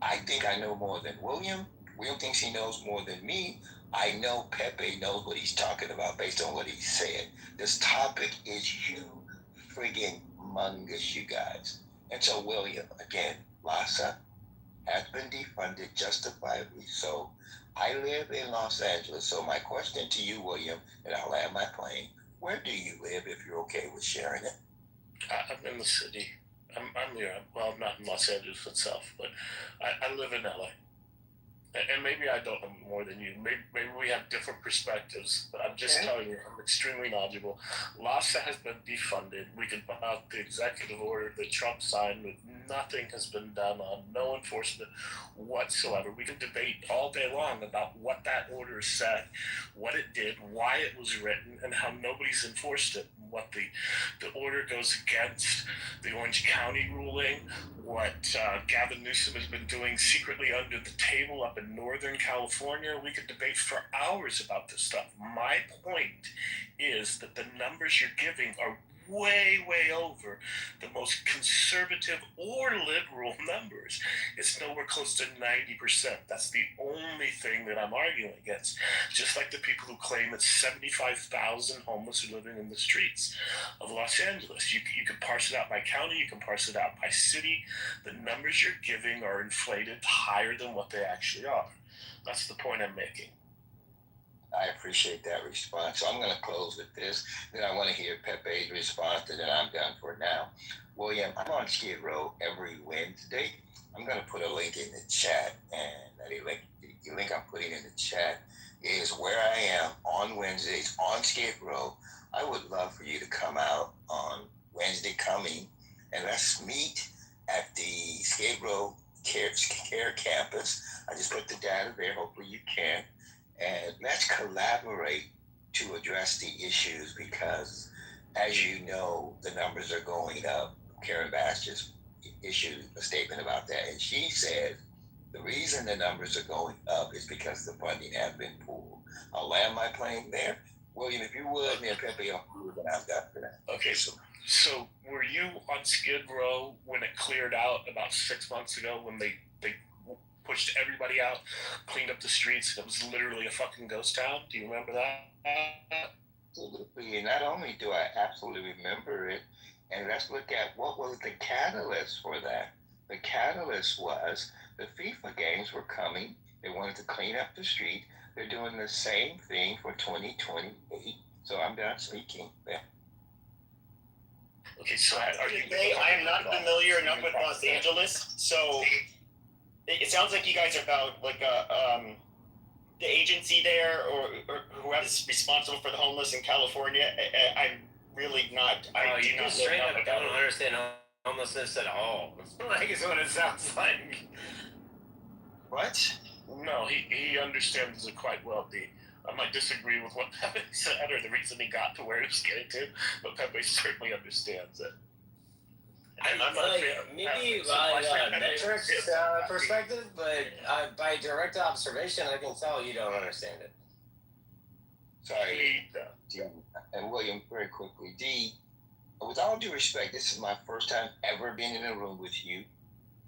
I think I know more than William. William thinks he knows more than me. I know Pepe knows what he's talking about based on what he said. This topic is huge, friggin' humongous, you guys. And so, William, again, Lossa has been defunded, justifiably so. I live in Los Angeles, so my question to you, William, and I'll land my plane, where do you live if you're okay with sharing it? I'm in the city. I'm here. Well, not in Los Angeles itself, but I live in LA. And maybe I don't know more than you. Maybe we have different perspectives, but I'm just telling you, I'm extremely knowledgeable. Lossa has been defunded. We can put out the executive order that Trump signed, but nothing has been done on, no enforcement whatsoever. We can debate all day long about what that order said, what it did, why it was written, and how nobody's enforced it, what the order goes against the Orange County ruling, what Gavin Newsom has been doing secretly under the table up in Northern California. We could debate for hours about this stuff. My point is that the numbers you're giving are way, way over the most conservative or liberal numbers. It's nowhere close to 90%. That's the only thing that I'm arguing against. Just like the people who claim it's 75,000 homeless are living in the streets of Los Angeles. You can parse it out by county, you can parse it out by city. The numbers you're giving are inflated higher than what they actually are. That's the point I'm making. I appreciate that response. So I'm going to close with this. Then I want to hear Pepe's response, and then I'm done for now. William, I'm on Skid Row every Wednesday. I'm going to put a link in the chat, and the link I'm putting in the chat is where I am on Wednesdays on Skid Row. I would love for you to come out on Wednesday coming, and let's meet at the Skid Row Care Campus. I just put the data there. Hopefully you can. And let's collaborate to address the issues because, as you know, the numbers are going up. Karen Bass just issued a statement about that, and she said the reason the numbers are going up is because the funding has been pulled. I'll land my plane there. William, if you would, and then Pepe, then I've got for that. Okay, so were you on Skid Row when it cleared out about 6 months ago when they pushed everybody out, cleaned up the streets? It was literally a fucking ghost town. Do you remember that? Absolutely. And not only do I absolutely remember it, and let's look at what was the catalyst for that. The catalyst was the FIFA games were coming. They wanted to clean up the street. They're doing the same thing for 2028. So I'm done speaking. Yeah. Okay, so I am not familiar enough with Los Angeles, so it sounds like you guys are about like the agency there or whoever's responsible for the homeless in California. I'm really not. I do not straight up don't understand homelessness at all. Like is what it sounds like. What? No, he understands it quite well. I might disagree with what Pepe said or the reason he got to where he was getting to, but Pepe certainly understands it. Maybe by metrics perspective, but by direct observation, I can tell you don't understand it. Sorry. And William, very quickly. D, with all due respect, this is my first time ever being in a room with you.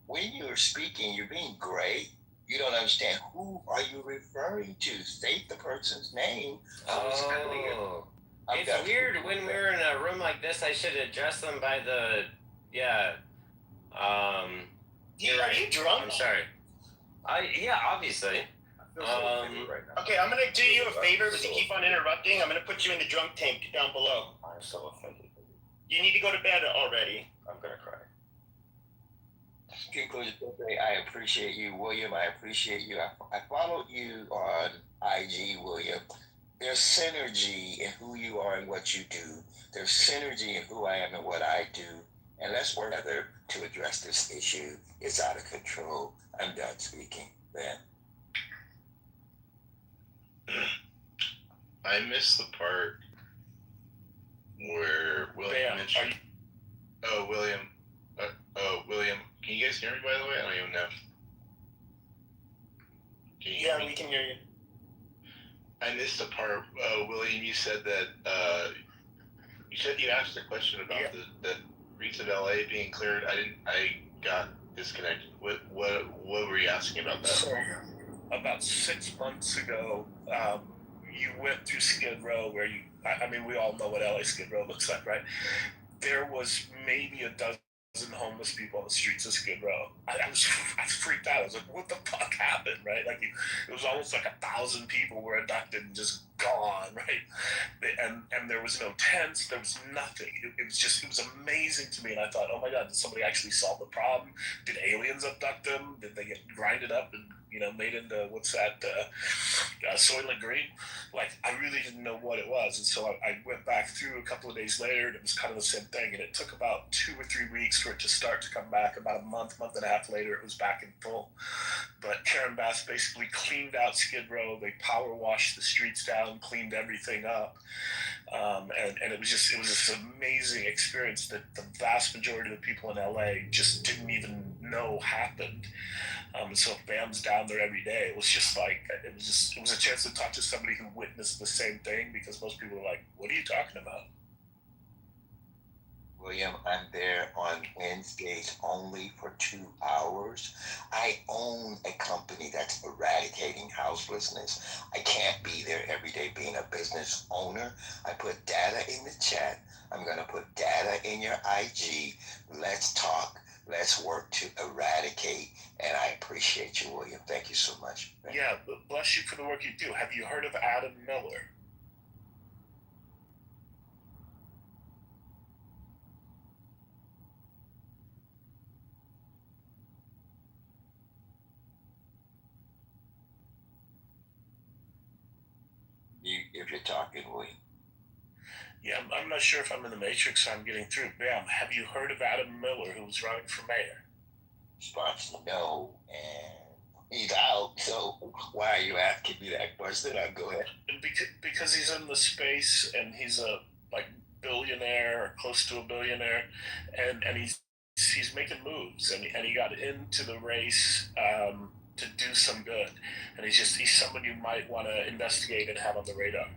When you're speaking, you're being gray. You don't understand who are you referring to. State the person's name. Oh. It's weird when we're in a room like this, I should address them by the, Are you drunk? I'm sorry. Yeah, obviously. Okay, I'm gonna do you a favor, but you keep on interrupting. I'm gonna put you in the drunk tank down below. I'm so offended. You need to go to bed already. I'm gonna cry. Conclusion, I appreciate you, William. I appreciate you. I followed you on IG, William. There's synergy in who you are and what you do. There's synergy in who I am and what I do. And let's work together to address this issue. It's out of control. I'm done speaking. Ben. I missed the part where William mentioned. William. Can you guys hear me, by the way? I don't even know. Yeah, we can hear you. I missed the part, William. You said that you asked a question about the streets of LA being cleared. I got disconnected. What were you asking about that? So, about 6 months ago, you went through Skid Row where we all know what LA Skid Row looks like, right? There was maybe a dozen homeless people on the streets of Skid Row. I freaked out. I was like, what the fuck happened, right? Like it was almost like 1,000 people were abducted and just gone, right? And there was no tents, there was nothing. It was amazing to me, and I thought, oh my God, did somebody actually solve the problem? Did aliens abduct them? Did they get grinded up and made into what's that, Soylent Green? Like, I really didn't know what it was, and so I went back through a couple of days later, and it was kind of the same thing, and it took about 2 or 3 weeks for it to start to come back. About a month and a half later, it was back in full. But Karen Bass basically cleaned out Skid Row. They power washed the streets down, cleaned everything up, and it was this amazing experience that the vast majority of the people in LA just didn't even know happened. So Bam's down there every day. It was just like, it was a chance to talk to somebody who witnessed the same thing, because most people are like, what are you talking about? William, I'm there on Wednesdays only for 2 hours. I own a company that's eradicating houselessness. I can't be there every day being a business owner. I put data in the chat. I'm going to put data in your IG. Let's talk. Let's work to eradicate. And I appreciate you, William. Thank you so much. Yeah, bless you for the work you do. Have you heard of Adam Miller? if you're talking, William. Yeah, I'm not sure if I'm in the matrix or I'm getting through. Bam, have you heard of Adam Miller, who was running for mayor? Response, no, and he's out. So why are you asking me that question? I'll go ahead. Because he's in the space and he's a billionaire or close to a billionaire, and he's making moves, and he got into the race to do some good, and he's someone you might want to investigate and have on the radar.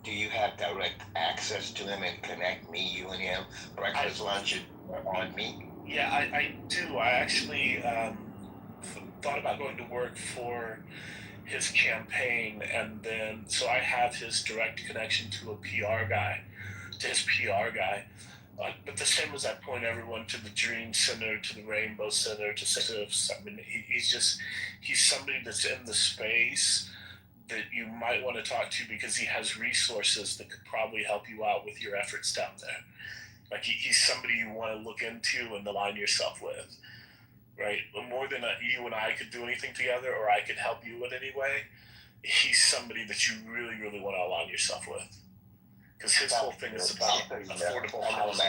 Do you have direct access to him and connect me, you and him, breakfast, lunch, on me? Yeah, I do. I actually thought about going to work for his campaign, and then so I have his direct connection to his PR guy. But the same as I point everyone to the Dream Center, to the Rainbow Center, to SIFs. I mean, he's somebody that's in the space that you might want to talk to because he has resources that could probably help you out with your efforts down there. Like he's somebody you want to look into and align yourself with, right? More than you and I could do anything together, or I could help you in any way. He's somebody that you really, really want to align yourself with, because his whole thing is about affordable housing.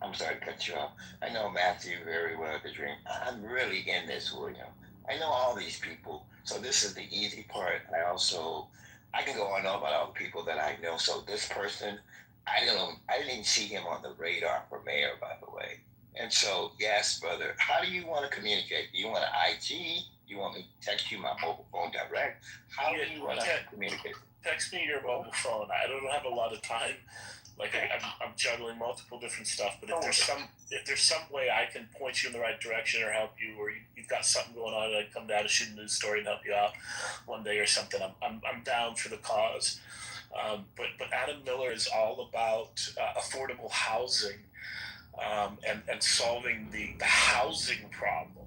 I'm sorry to cut you off. I know Matthew very well, the Dream. I'm really in this, William. I know all these people, so this is the easy part. I can go on about all the people that I know. So this person, I didn't even see him on the radar for mayor, by the way. And so, yes, brother, how do you want to communicate? Do you want an IG? You want me to text you my mobile phone direct? How do you want to communicate? Text me your mobile phone. I don't have a lot of time. Like I'm juggling multiple different stuff, but if there's some way I can point you in the right direction or help you, or you've got something going on and I come down to shoot a news story and help you out one day or something, I'm down for the cause. But Adam Miller is all about affordable housing and solving the housing problem,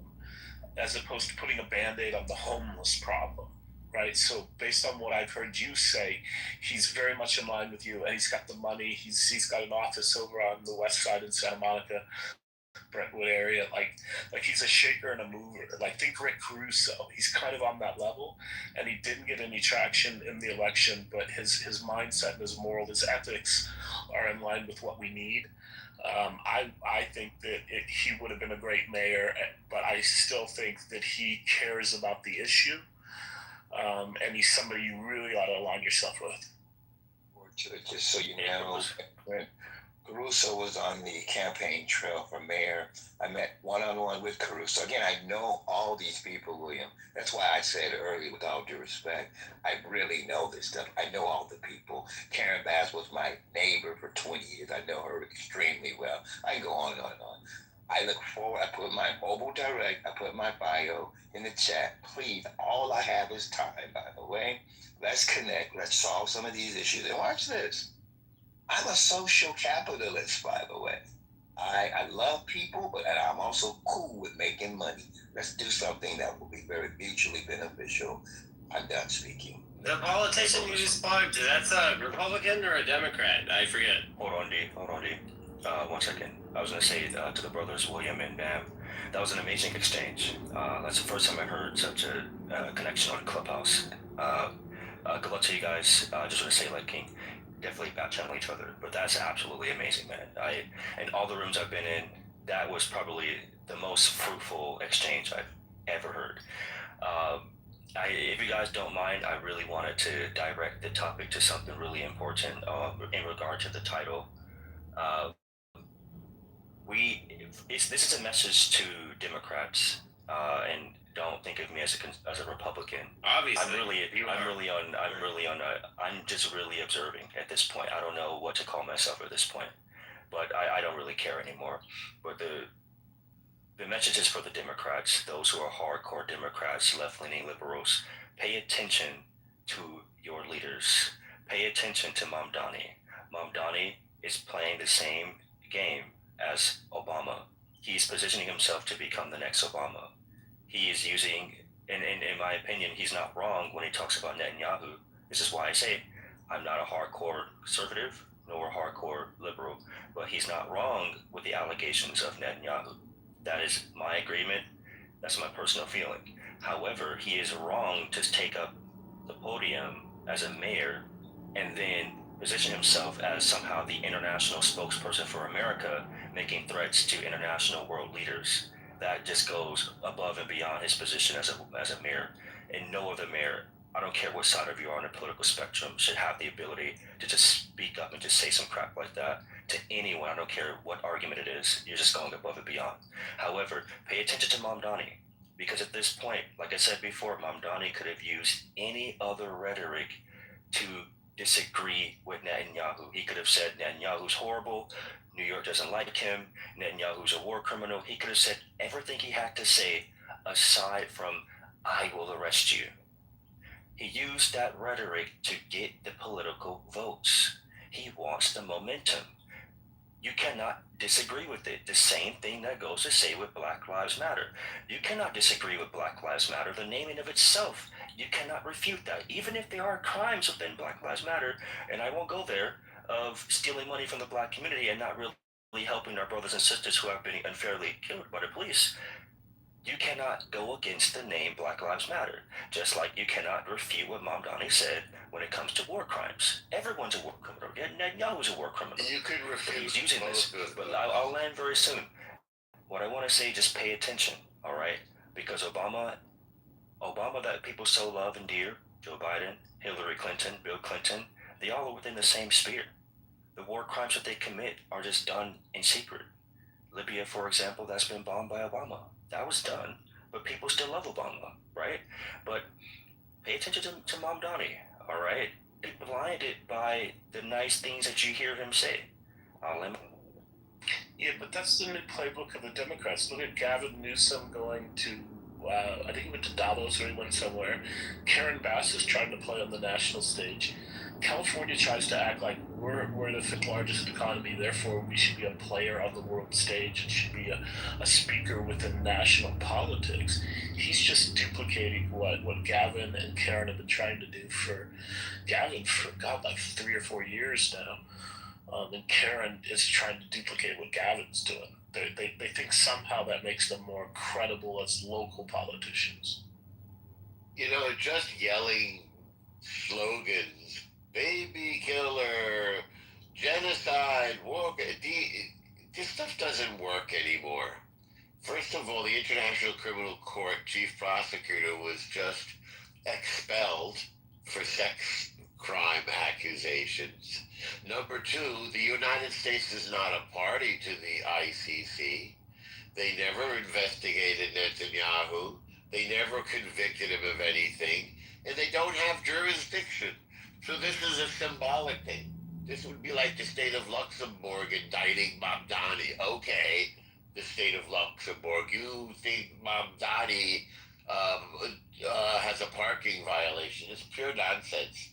as opposed to putting a Band-Aid on the homeless problem. Right, so based on what I've heard you say, he's very much in line with you, and he's got the money. He's got an office over on the west side in Santa Monica, Brentwood area. Like he's a shaker and a mover. Like think Rick Caruso. He's kind of on that level, and he didn't get any traction in the election, but his mindset and his moral, his ethics are in line with what we need. I think that he would have been a great mayor, but I still think that he cares about the issue. And he's somebody you really ought to align yourself with. Just so you know, when Caruso was on the campaign trail for mayor, I met one-on-one with Caruso. Again, I know all these people, William. That's why I said earlier, with all due respect, I really know this stuff. I know all the people. Karen Bass was my neighbor for 20 years. I know her extremely well. I can go on and on and on. I look forward. I put my mobile direct. I put my bio in the chat. Please, all I have is time, by the way. Let's connect. Let's solve some of these issues. And watch this. I'm a social capitalist, by the way. I love people, but I'm also cool with making money. Let's do something that will be very mutually beneficial. I'm done speaking. The politician you just spoke to, that's a Republican or a Democrat? I forget. Hold on, D. 1 second. I was going to say to the brothers William and Bam, that was an amazing exchange. That's the first time I heard such a connection on Clubhouse. Good luck to you guys. Just want to say, like King, definitely back channel each other. But that's absolutely amazing, man. In all the rooms I've been in, that was probably the most fruitful exchange I've ever heard. If you guys don't mind, I really wanted to direct the topic to something really important in regard to the title. This is a message to Democrats, and don't think of me as a Republican. Obviously, I'm just really observing at this point. I don't know what to call myself at this point, but I don't really care anymore. But the message is for the Democrats, those who are hardcore Democrats, left-leaning liberals. Pay attention to your leaders. Pay attention to Mamdani. Mamdani is playing the same game as Obama. He's positioning himself to become the next Obama. He is using, and in my opinion, he's not wrong when he talks about Netanyahu. This is why I say I'm not a hardcore conservative nor a hardcore liberal, but he's not wrong with the allegations of Netanyahu. That is my agreement. That's my personal feeling. However, he is wrong to take up the podium as a mayor and then position himself as somehow the international spokesperson for America, making threats to international world leaders. That just goes above and beyond his position as a mayor. And no other mayor, I don't care what side of you are on the political spectrum, should have the ability to just speak up and just say some crap like that to anyone. I don't care what argument it is. You're just going above and beyond. However, pay attention to Mamdani, because at this point, like I said before, Mamdani could have used any other rhetoric to disagree with Netanyahu. He could have said Netanyahu's horrible, New York doesn't like him, Netanyahu's a war criminal. He could have said everything he had to say aside from, I will arrest you. He used that rhetoric to get the political votes. He wants the momentum. You cannot disagree with it. The same thing that goes to say with Black Lives Matter. You cannot disagree with Black Lives Matter. The naming of itself, you cannot refute that. Even if there are crimes within Black Lives Matter, and I won't go there, of stealing money from the black community and not really helping our brothers and sisters who have been unfairly killed by the police. You cannot go against the name Black Lives Matter, just like you cannot refute what Mamdani said when it comes to war crimes. Everyone's a war criminal. Netanyahu's a war criminal. You could refute He's using this, but I'll land very soon. What I want to say, just pay attention, all right? Because Obama that people so love and dear, Joe Biden, Hillary Clinton, Bill Clinton, they all are within the same sphere. The war crimes that they commit are just done in secret. Libya, for example, that's been bombed by Obama. That was done, but people still love Obama, right? But pay attention to Mamdani, all right? Be blinded by the nice things that you hear him say. Yeah, but that's the new playbook of the Democrats. Look at Gavin Newsom going to, I think he went to Davos or he went somewhere. Karen Bass is trying to play on the national stage. California tries to act like we're the fifth largest economy, therefore we should be a player on the world stage and should be a speaker within national politics. He's just duplicating what Gavin and Karen have been trying to do for Gavin for, God, like 3 or 4 years now. And Karen is trying to duplicate what Gavin's doing. They think somehow that makes them more credible as local politicians. You know, just yelling slogans, baby killer, genocide, war, this stuff doesn't work anymore. First of all, the International Criminal Court chief prosecutor was just expelled for sex crime accusations. Number two, the United States is not a party to the ICC. They never investigated Netanyahu. They never convicted him of anything. And they don't have jurisdiction. So this is a symbolic thing. This would be like the state of Luxembourg indicting Mamdani. Okay, the state of Luxembourg, you think Mamdani has a parking violation. It's pure nonsense.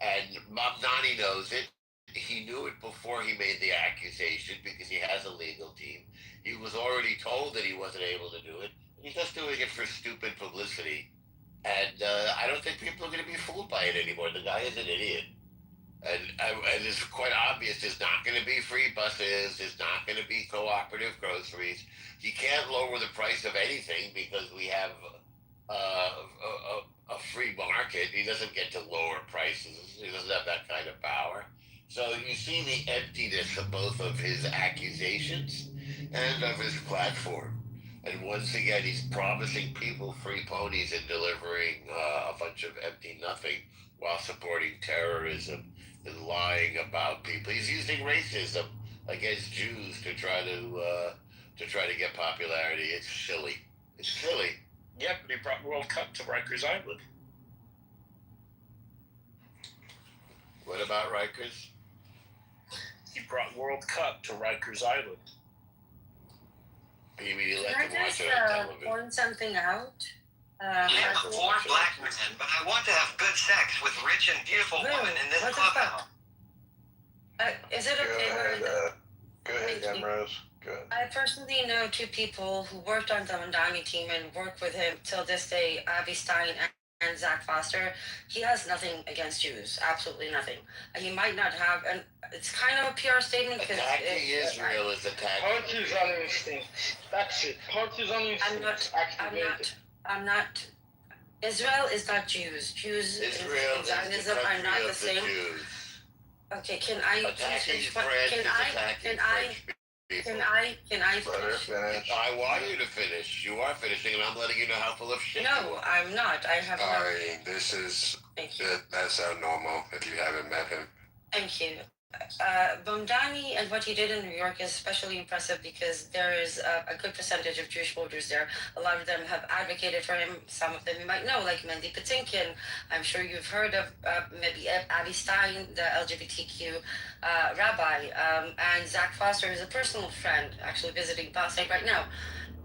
And Mamdani knows it. He knew it before he made the accusation because he has a legal team. He was already told that he wasn't able to do it. He's just doing it for stupid publicity. And I don't think people are going to be fooled by it anymore. The guy is an idiot. And it's quite obvious there's not going to be free buses. There's not going to be cooperative groceries. He can't lower the price of anything because we have a free market. He doesn't get to lower prices. He doesn't have that kind of power. So you see the emptiness of both of his accusations and of his platform. And once again, he's promising people free ponies and delivering a bunch of empty nothing while supporting terrorism and lying about people. He's using racism against Jews to try to get popularity. It's silly. It's silly. Yeah, but he brought World Cup to Rikers Island. What about Rikers? He brought World Cup to Rikers Island. You mean you let Can them I watch just it on television? point something out? I'm a poor black man, but I want to have good sex with rich and beautiful women in this clubhouse. Is it okay? Go ahead, Amrose. Good. I personally know 2 people who worked on the Mamdani team and worked with him till this day, Avi Stein and Zach Foster. He has nothing against Jews, absolutely nothing. He might not have, and it's kind of a PR statement because attacking Israel is attacking. Partisan instinct. That's it. Partisan instinct. I'm not. Israel is not Jews. Jews Israel and Zionism are not the same. Jews. Okay, can I Attacking finish? French Can is I? attacking Can I? French people. Can I Let her finish? finish. I want you to finish. You are finishing, and I'm letting you know how full of shit you No, are. I'm not. I have not. Sorry, this is Thank you. that's our normal if you haven't met him. Thank you. Bomdani and what he did in New York is especially impressive because there is a good percentage of Jewish voters there. A lot of them have advocated for him. Some of them you might know, like Mendy Patinkin. I'm sure you've heard of maybe Avi Stein, the LGBTQ rabbi, and Zach Foster is a personal friend, actually visiting Palestine right now.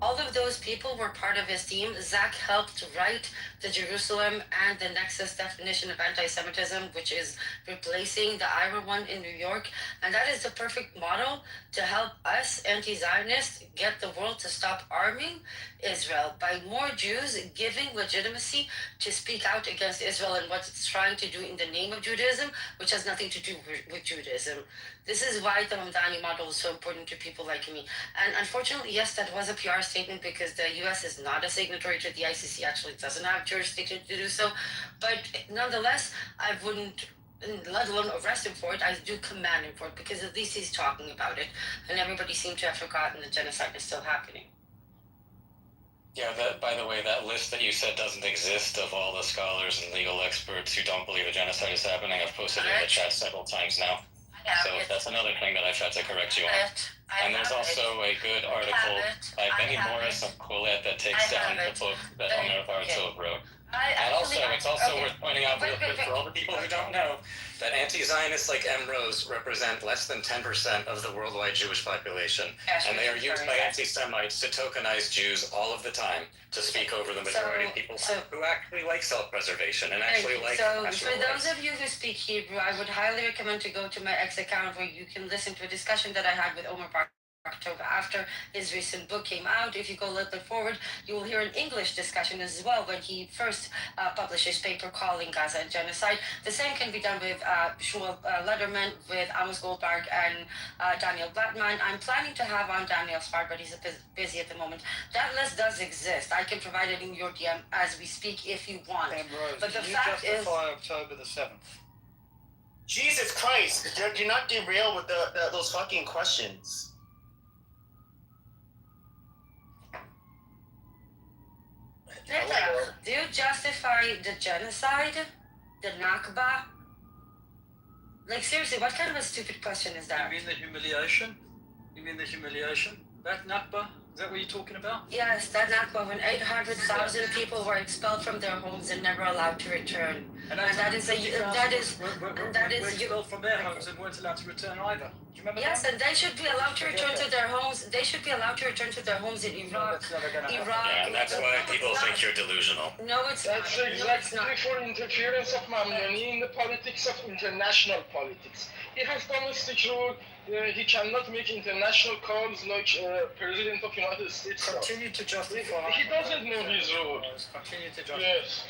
All of those people were part of his team. Zach helped write the Jerusalem and the Nexus definition of anti-Semitism, which is replacing the IRA one in New York. And that is the perfect model to help us anti-Zionists get the world to stop arming Israel by more Jews giving legitimacy to speak out against Israel and what it's trying to do in the name of Judaism, which has nothing to do with Judaism. This is why the Mamdani model is so important to people like me. And unfortunately, yes, that was a PR statement because the U.S. is not a signatory to the ICC. Actually, it doesn't have jurisdiction to do so. But nonetheless, I wouldn't, let alone arrest him for it. I do commend him for it because at least he's talking about it. And everybody seemed to have forgotten the genocide is still happening. Yeah, by the way, that list that you said doesn't exist of all the scholars and legal experts who don't believe a genocide is happening. I've posted it in the chat several times now. So that's another thing that I tried to correct you on. And there's also a good article by Benny Morris of Quillette that takes down the book that Omer Bartov wrote. And also, it's also worth pointing out real quick for all the people who don't know that anti-Zionists like Emrose represent less than 10% of the worldwide Jewish population. And they are used by anti-Semites to tokenize Jews all of the time to speak over the majority of people who actually like self-preservation and actually like So national for rights. those of you who speak Hebrew, I would highly recommend to go to my X account where you can listen to a discussion that I had with Omer Bartov after his recent book came out. If you go a little bit forward, you will hear an English discussion as well when he first published his paper calling Gaza a genocide. The same can be done with Shmuel Lederman, with Amos Goldberg, and Daniel Blattman. I'm planning to have on Daniel's part, but he's busy at the moment. That list does exist. I can provide it in your DM as we speak if you want. But the fact is, October the 7th. Jesus Christ! Do not derail with those fucking questions. do you justify the genocide, the Nakba? Like seriously, what kind of a stupid question is that? You mean the humiliation? That Nakba? Is that what you're talking about? Yes, that Nakba, when 800,000 people were expelled from their homes and never allowed to return. And that is expelled from their homes and weren't allowed to return either. Do you remember yes, that? and they should be allowed to return to their homes. They should be allowed to return to their homes in Iraq. Yeah, and that's why people think you're delusional. No, it's not. That's No, it's exactly not. for interference of Mamdani in the politics of international politics. He has domestic rule. He cannot make international calls like President of United States. Continue to justify. He doesn't know his role. Continue to justify. Yes.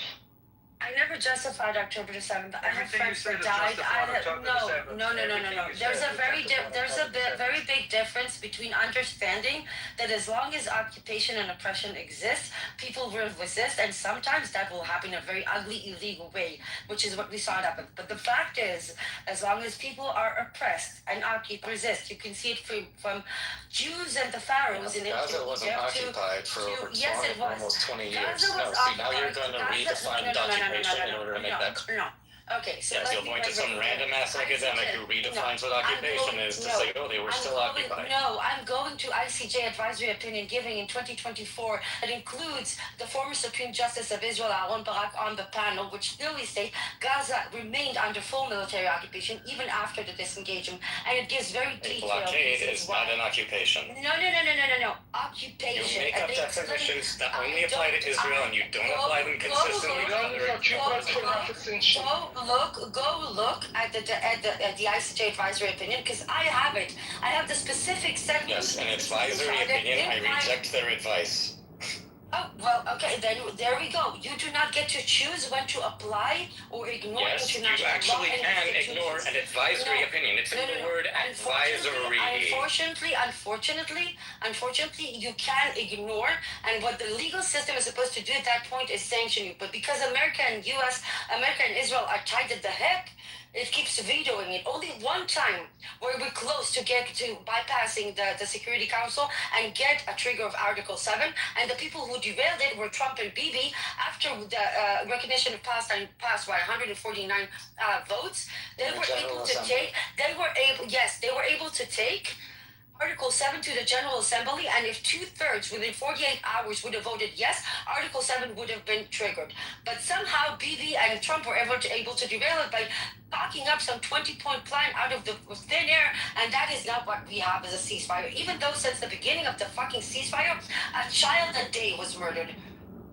I never justified October the 7th. I have Everything you friends said that is died. justified October the 7th. No. Everything you There's said a very is justified very big difference between understanding that as long as occupation and oppression exists, people will resist, and sometimes that will happen in a very ugly, illegal way, which is what we saw happen. But the fact is, as long as people are oppressed and resist, you can see it from Jews and the pharaohs in Gaza wasn't occupied for almost 20 years. Gaza was See, now you're occupied. going to redefine occupation in order to make that clear. No. Okay, so Yes, you'll point to some random ass academic who redefines what occupation is to say, oh, they were still occupied. No, I'm going to ICJ advisory opinion giving in 2024 that includes the former Supreme Justice of Israel, Aaron Barak, on the panel, which clearly states Gaza remained under full military occupation even after the disengagement, and it gives very A detailed blockade reasons is why. not an occupation. No. Occupation. You make up definitions that only apply to Israel and you don't apply them consistently to other Go look at the ICJ advisory opinion because I have it. I have the specific segment. Yes, an advisory opinion, I reject their advice. Oh, well, okay, then there we go. You do not get to choose when to apply or ignore Yes, you international law actually and can institutions. ignore an advisory opinion. It's in the word advisory. Unfortunately, you can ignore, and what the legal system is supposed to do at that point is sanction you. But because America and Israel are tied at the hip, It keeps vetoing it. Only one time were we close to get to bypassing the Security Council and get a trigger of Article 7. And the people who derailed it were Trump and Bibi. After the recognition of Palestine passed by 149 votes, they were able to take. They were able to take Article 7 to the General Assembly, and if 2/3 within 48 hours would have voted yes, Article 7 would have been triggered. But somehow Bibi and Trump were able to derail it by talking up some 20-point plan out of the thin air, and that is not what we have as a ceasefire. Even though since the beginning of the fucking ceasefire, a child a day was murdered,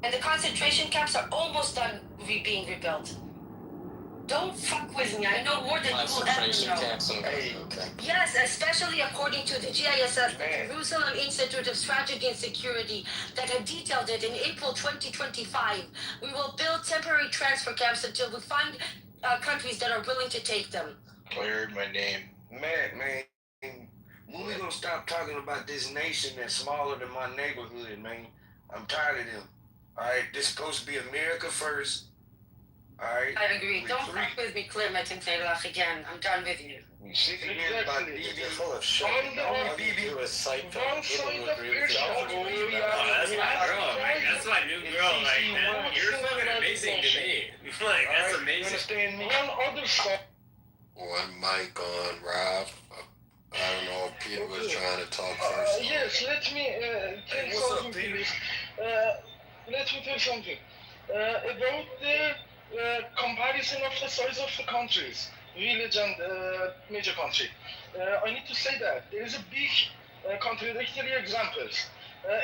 and the concentration camps are almost done being rebuilt. Don't fuck with me. I know more than you will ever know. Yes, especially according to the GISF, the Jerusalem Institute of Strategy and Security, that have detailed it in April 2025. We will build temporary transfer camps until we find countries that are willing to take them. I heard my name. Man, when we gonna stop talking about this nation that's smaller than my neighborhood, man? I'm tired of them. All right, this is supposed to be America first. All right. I agree. Don't fuck with me, Clement and Taylor again. I'm done with you. We sick of hearing about BB. On the BB one side of Persia, That's my girl, like, that's my new girl, like, man. You're fucking amazing to me. Like, that's amazing. Understand me? one other side. One mic on, Rob. I don't know if Peter was trying to talk first. Yes, let me tell something, please. Let me tell something. About the comparison of the size of the countries, village and major country. I need to say that there is a big contradictory examples.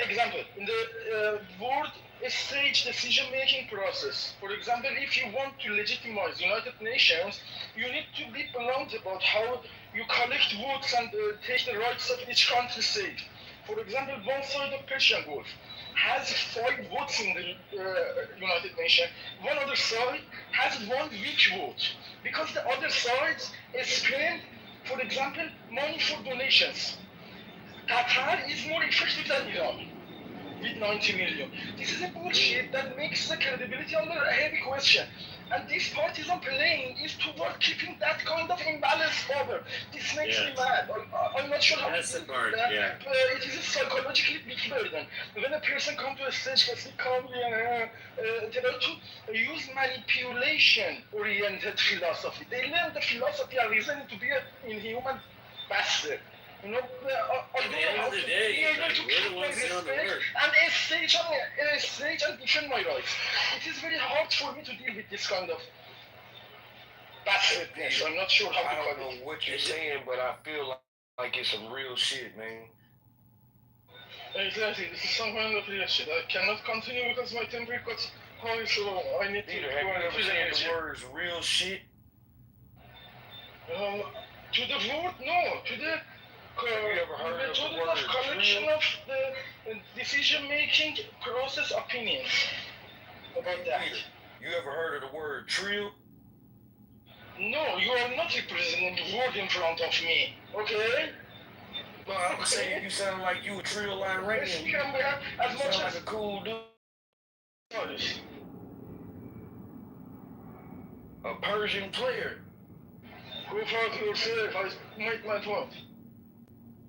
Example, in the world stage decision-making process. For example, if you want to legitimize United Nations, you need to be blunt about how you collect votes and take the rights of each country state. For example, one side of Persian Gulf has 5 votes in the United Nations. One other side has 1 weak vote because the other sides spend, for example, money for donations. Qatar is more effective than Iran with 90 million. This is a bullshit that makes the credibility under a heavy question. And this partisan playing is toward keeping that kind of imbalance over. This makes me mad. I'm not sure how to do that. It is a psychologically big burden. When a person comes to a stage that's calmly and try to use manipulation-oriented philosophy. They learn the philosophy and reasoning to be an inhuman bastard. You know, at the end of the day, like, we're the ones doing the work. And stage and defend my rights. It is very hard for me to deal with this kind of bastardness. I'm not sure how to I don't know what you're saying, but I feel like it's some real shit, man. Exactly, this is some kind of real shit. I cannot continue because my temperature got high, so I need Peter, to have you go ever said the words real shit? To the vote, no. To the method of collection of the decision-making process opinions about that. Peter, you ever heard of the word trill? No, you are not representing the word in front of me, okay? Well, I'm saying you sound like you a trill Iranian. You as much sound as like a cool dude. A Persian player. Go fuck yourself, I make my point.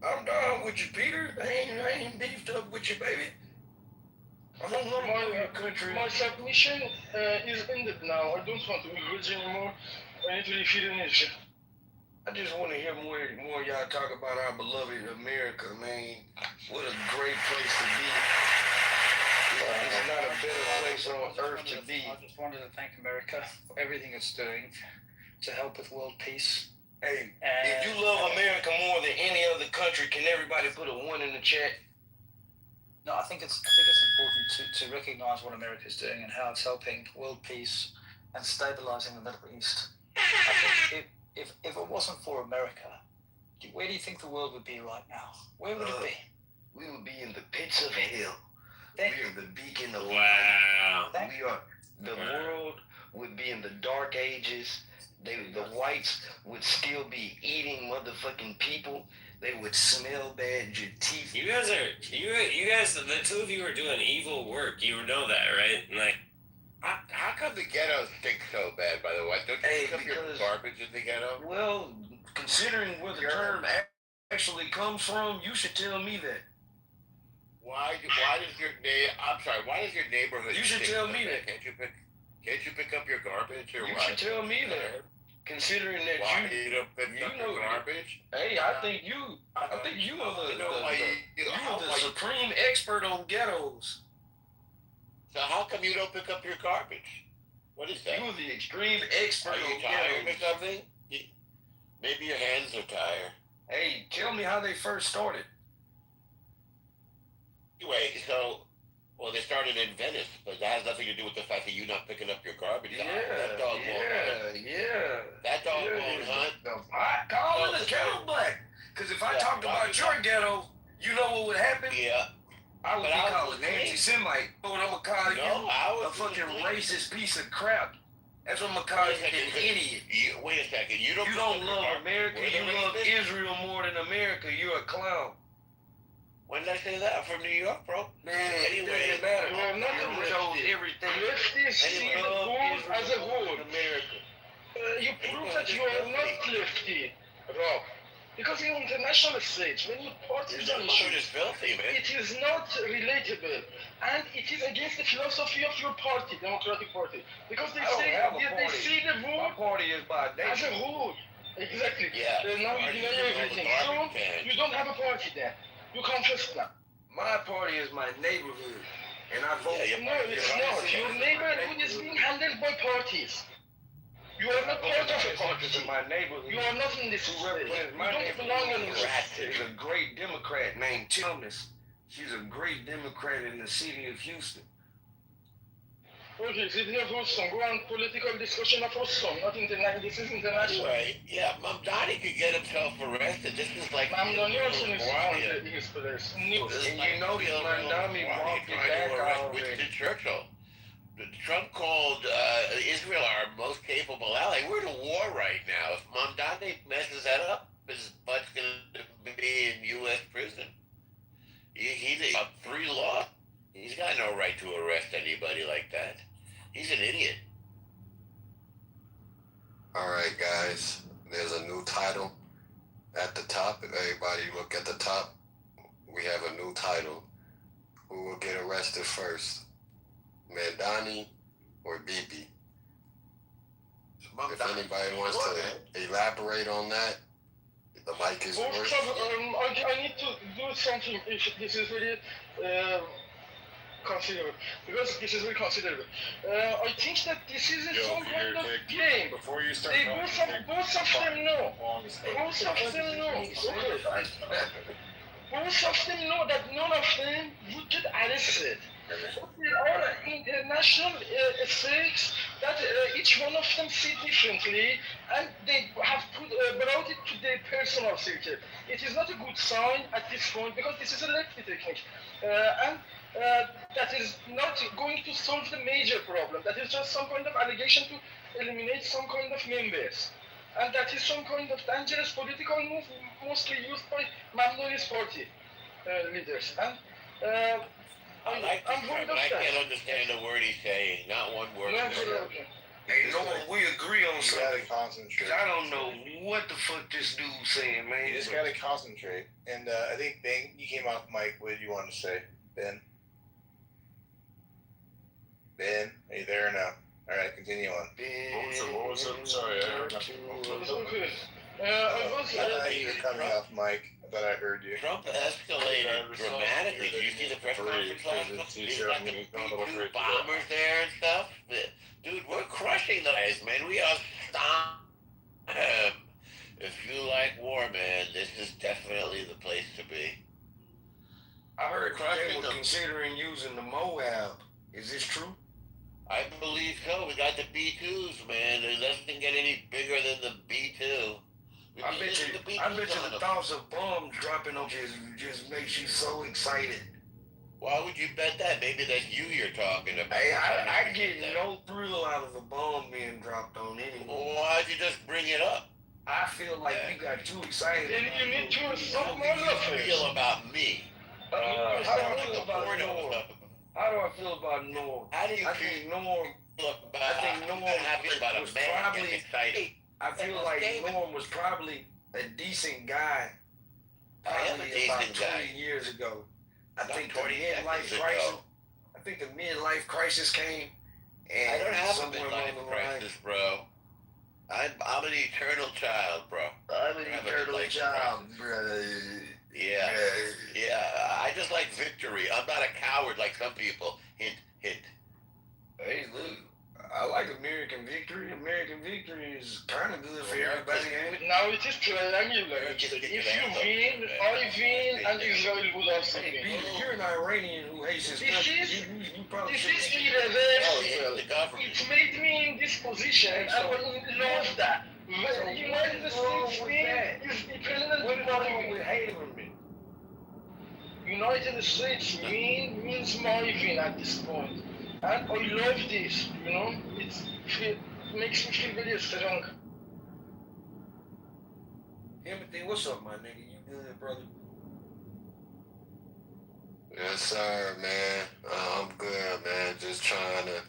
I'm down with you, Peter. I ain't beefed up with you, baby. I don't know your country. My submission is ended now. I don't want to engage anymore. I need to refill energy. I just want to hear more y'all talk about our beloved America, man. What a great place to be. It's not a better place on earth to be. I just wanted to thank America for everything it's doing to help with world peace. Hey, if you love America more than any other country, can everybody put a 1 in the chat? No, I think it's important to recognize what America is doing and how it's helping world peace and stabilizing the Middle East. I think if it wasn't for America, where do you think the world would be right now? Where would it be? We would be in the pits of hell. We are the beacon of wow. We are. The world would be in the dark ages. The whites would still be eating motherfucking people. They would smell bad. Your teeth. You guys, the two of you are doing evil work. You know that, right? Like, how come the ghetto stinks so bad, by the way? Don't you pick up your garbage in the ghetto? Well, considering where the term actually comes from, you should tell me that. Why does your neighborhood? You should stink tell so me bad? that. Can't you pick up your garbage or You what? should tell me that. Considering that Why you don't pick up know your garbage? Hey, I think you are the supreme expert on ghettos. So how come you don't pick up your garbage? What is that? You're the extreme expert Are you on tired ghettos. or something? Maybe your hands are tired. Hey, tell me how they first started. Anyway, they started in Venice, but that has nothing to do with the fact that you're not picking up your garbage. That dog won't hunt. That dog won't hunt. I call it a ghetto black. Because if I talked about your ghetto, you know what would happen? Yeah. I would be called an anti-Semite. But I'm going to call you a fucking racist piece of crap. That's what I'm going to call you, an idiot. Wait a second. You don't love America. You love Israel more than America. You're a clown. When did I say that? I'm from New York, bro. Man, anyway, it doesn't matter. You are not a lefty. Everything. Lefties see the world as a whole. America. You prove that you are not lefty, Rob. Because in international stage, when you partisanship, is filthy, man. it is not relatable, and it is against the philosophy of your party, Democratic Party. Because they see the world party is by as a whole. Exactly. Yeah. Now you deny everything. So you don't have a party then. You confess now. My party is my neighborhood, and I vote. No, it's not. Your neighborhood is being handled by parties. You are not part of a party. In my neighborhood. You are not in this state. You don't belong in this state. There's a great Democrat named Tilness. She's a great Democrat in the city of Houston. Okay, this is Houston. Go on political discussion of Houston, not international. This is international. Anyway, yeah, Mamdani could get himself arrested. This is like Mamdani also is on his place. News. And you know that Mamdani walked it back already. Winston Churchill. Trump called Israel our most capable ally. We're in a war right now. If Mamdani messes that up, his butt's going to be in U.S. prison. He's up 3 law. He's got no right to arrest anybody like that. He's an idiot. All right, guys. There's a new title at the top. If everybody look at the top, we have a new title. Who will get arrested first? Mandani or Bibi? If anybody wants to elaborate on that, the mic is yours. I need to do something if this is very considerable. Because this is very considerable. I think that this is some kind of game. Before you start both of them know. Both of them know. Okay. Both of them know that none of them would get arrested. There are international stakes that each one of them see differently, and they have brought it to their personal circle. It is not a good sign at this point because this is a lefty technique, and that is not going to solve the major problem. That is just some kind of allegation to eliminate some kind of members, and that is some kind of dangerous political move, mostly used by Mamdani's party leaders. And I like this guy, but I can't understand a word he's saying. Not one word. Hey, Lord, we agree on something. You gotta concentrate. I don't know what the fuck this dude's saying, man. You just gotta concentrate. And I think Ben, you came off mic. What did you want to say, Ben? Ben, are you there or no? All right, continue on. What was it? Sorry, I heard nothing. I thought you were coming off mic. I thought I heard you. Trump escalated dramatically. Did you see the press conference last night? He's got the B-2 bombers there and stuff. Dude, we're crushing the guys, man. We are stopping. If you like war, man, this is definitely the place to be. I heard they were considering using the Moab. Is this true? I believe so. We got the B-2s, man. It doesn't get any bigger than the B-2. I bet you the thoughts of bombs dropping on just makes you so excited. Why would you bet that? Maybe that's you you're talking about. Hey, I get no thrill out of a bomb being dropped on anyone. Well, why'd you just bring it up? I feel like you got too excited. Then you need to How do you feel about me? How do do I feel about Norm? How do you I think Norm. I think Norm was probably. I feel like Norm was probably a decent guy. Probably about 20 years ago. I think the midlife crisis. I think the midlife crisis came. And I don't have a somewhere midlife along the line. crisis, bro. I'm an eternal child, bro. I'm an eternal child, brother. Yeah. Yeah. I just like victory. I'm not a coward like some people. Hint, hint. Hey, look. I like American victory. American victory is kind of good for everybody. Now it is triangular. If you win, I win, and Israel would also win. You're an Iranian who hates his country. This is irreversible. It made me in this position. I will love that. The United States win is dependent on me. United States win means my win at this point. And I love this, you know? It makes me feel very strong. Timothy, what's up, my nigga? You good, brother? Yes, sir, man. I'm good, man. Just trying to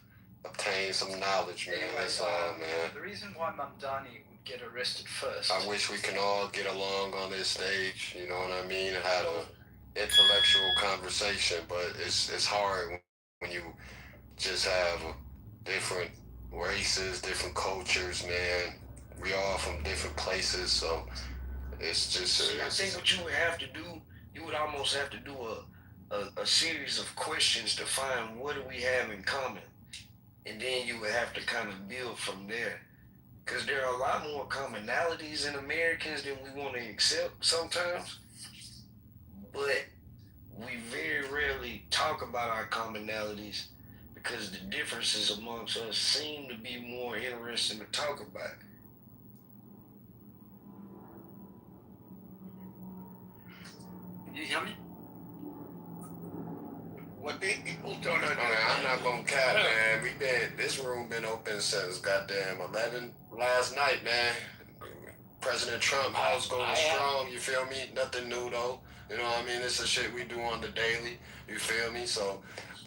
obtain some knowledge, man. Anyway, That's all, man. The reason why Mamdani would get arrested first. I wish we can all get along on this stage, you know what I mean? And have an intellectual conversation, but it's hard when you just have different races, different cultures, man. We all from different places, so it's just. I think what you would have to do, you would almost have to do a series of questions to find what do we have in common, and then you would have to kind of build from there. Because there are a lot more commonalities in Americans than we want to accept sometimes, but we very rarely talk about our commonalities because the differences amongst us seem to be more interesting to talk about. Can you hear me? What these people don't understand. I'm not gonna cap, man. This room been open since goddamn 11 last night, man. President Trump house going strong, you feel me? Nothing new though. You know what I mean? It's the shit we do on the daily, you feel me? So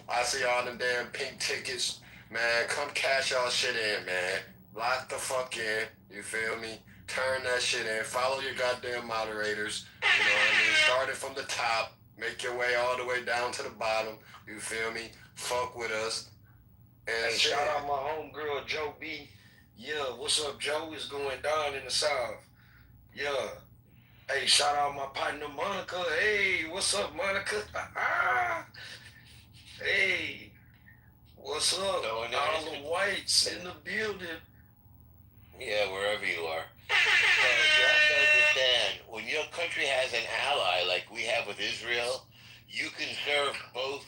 I see all them damn pink tickets, man. Come cash y'all shit in, man. Lock the fuck in, you feel me? Turn that shit in. Follow your goddamn moderators. You know what I mean? Start it from the top. Make your way all the way down to the bottom. You feel me? Fuck with us. And hey, shout out my homegirl, Joe B. Yeah, what's up, Joe? It's going down in the South. Yeah. Hey, shout out my partner, Monica. Hey, what's up, Monica? Hey, what's up? All the whites in the building. Yeah, wherever you are. You have to understand, when your country has an ally like we have with Israel, you can serve both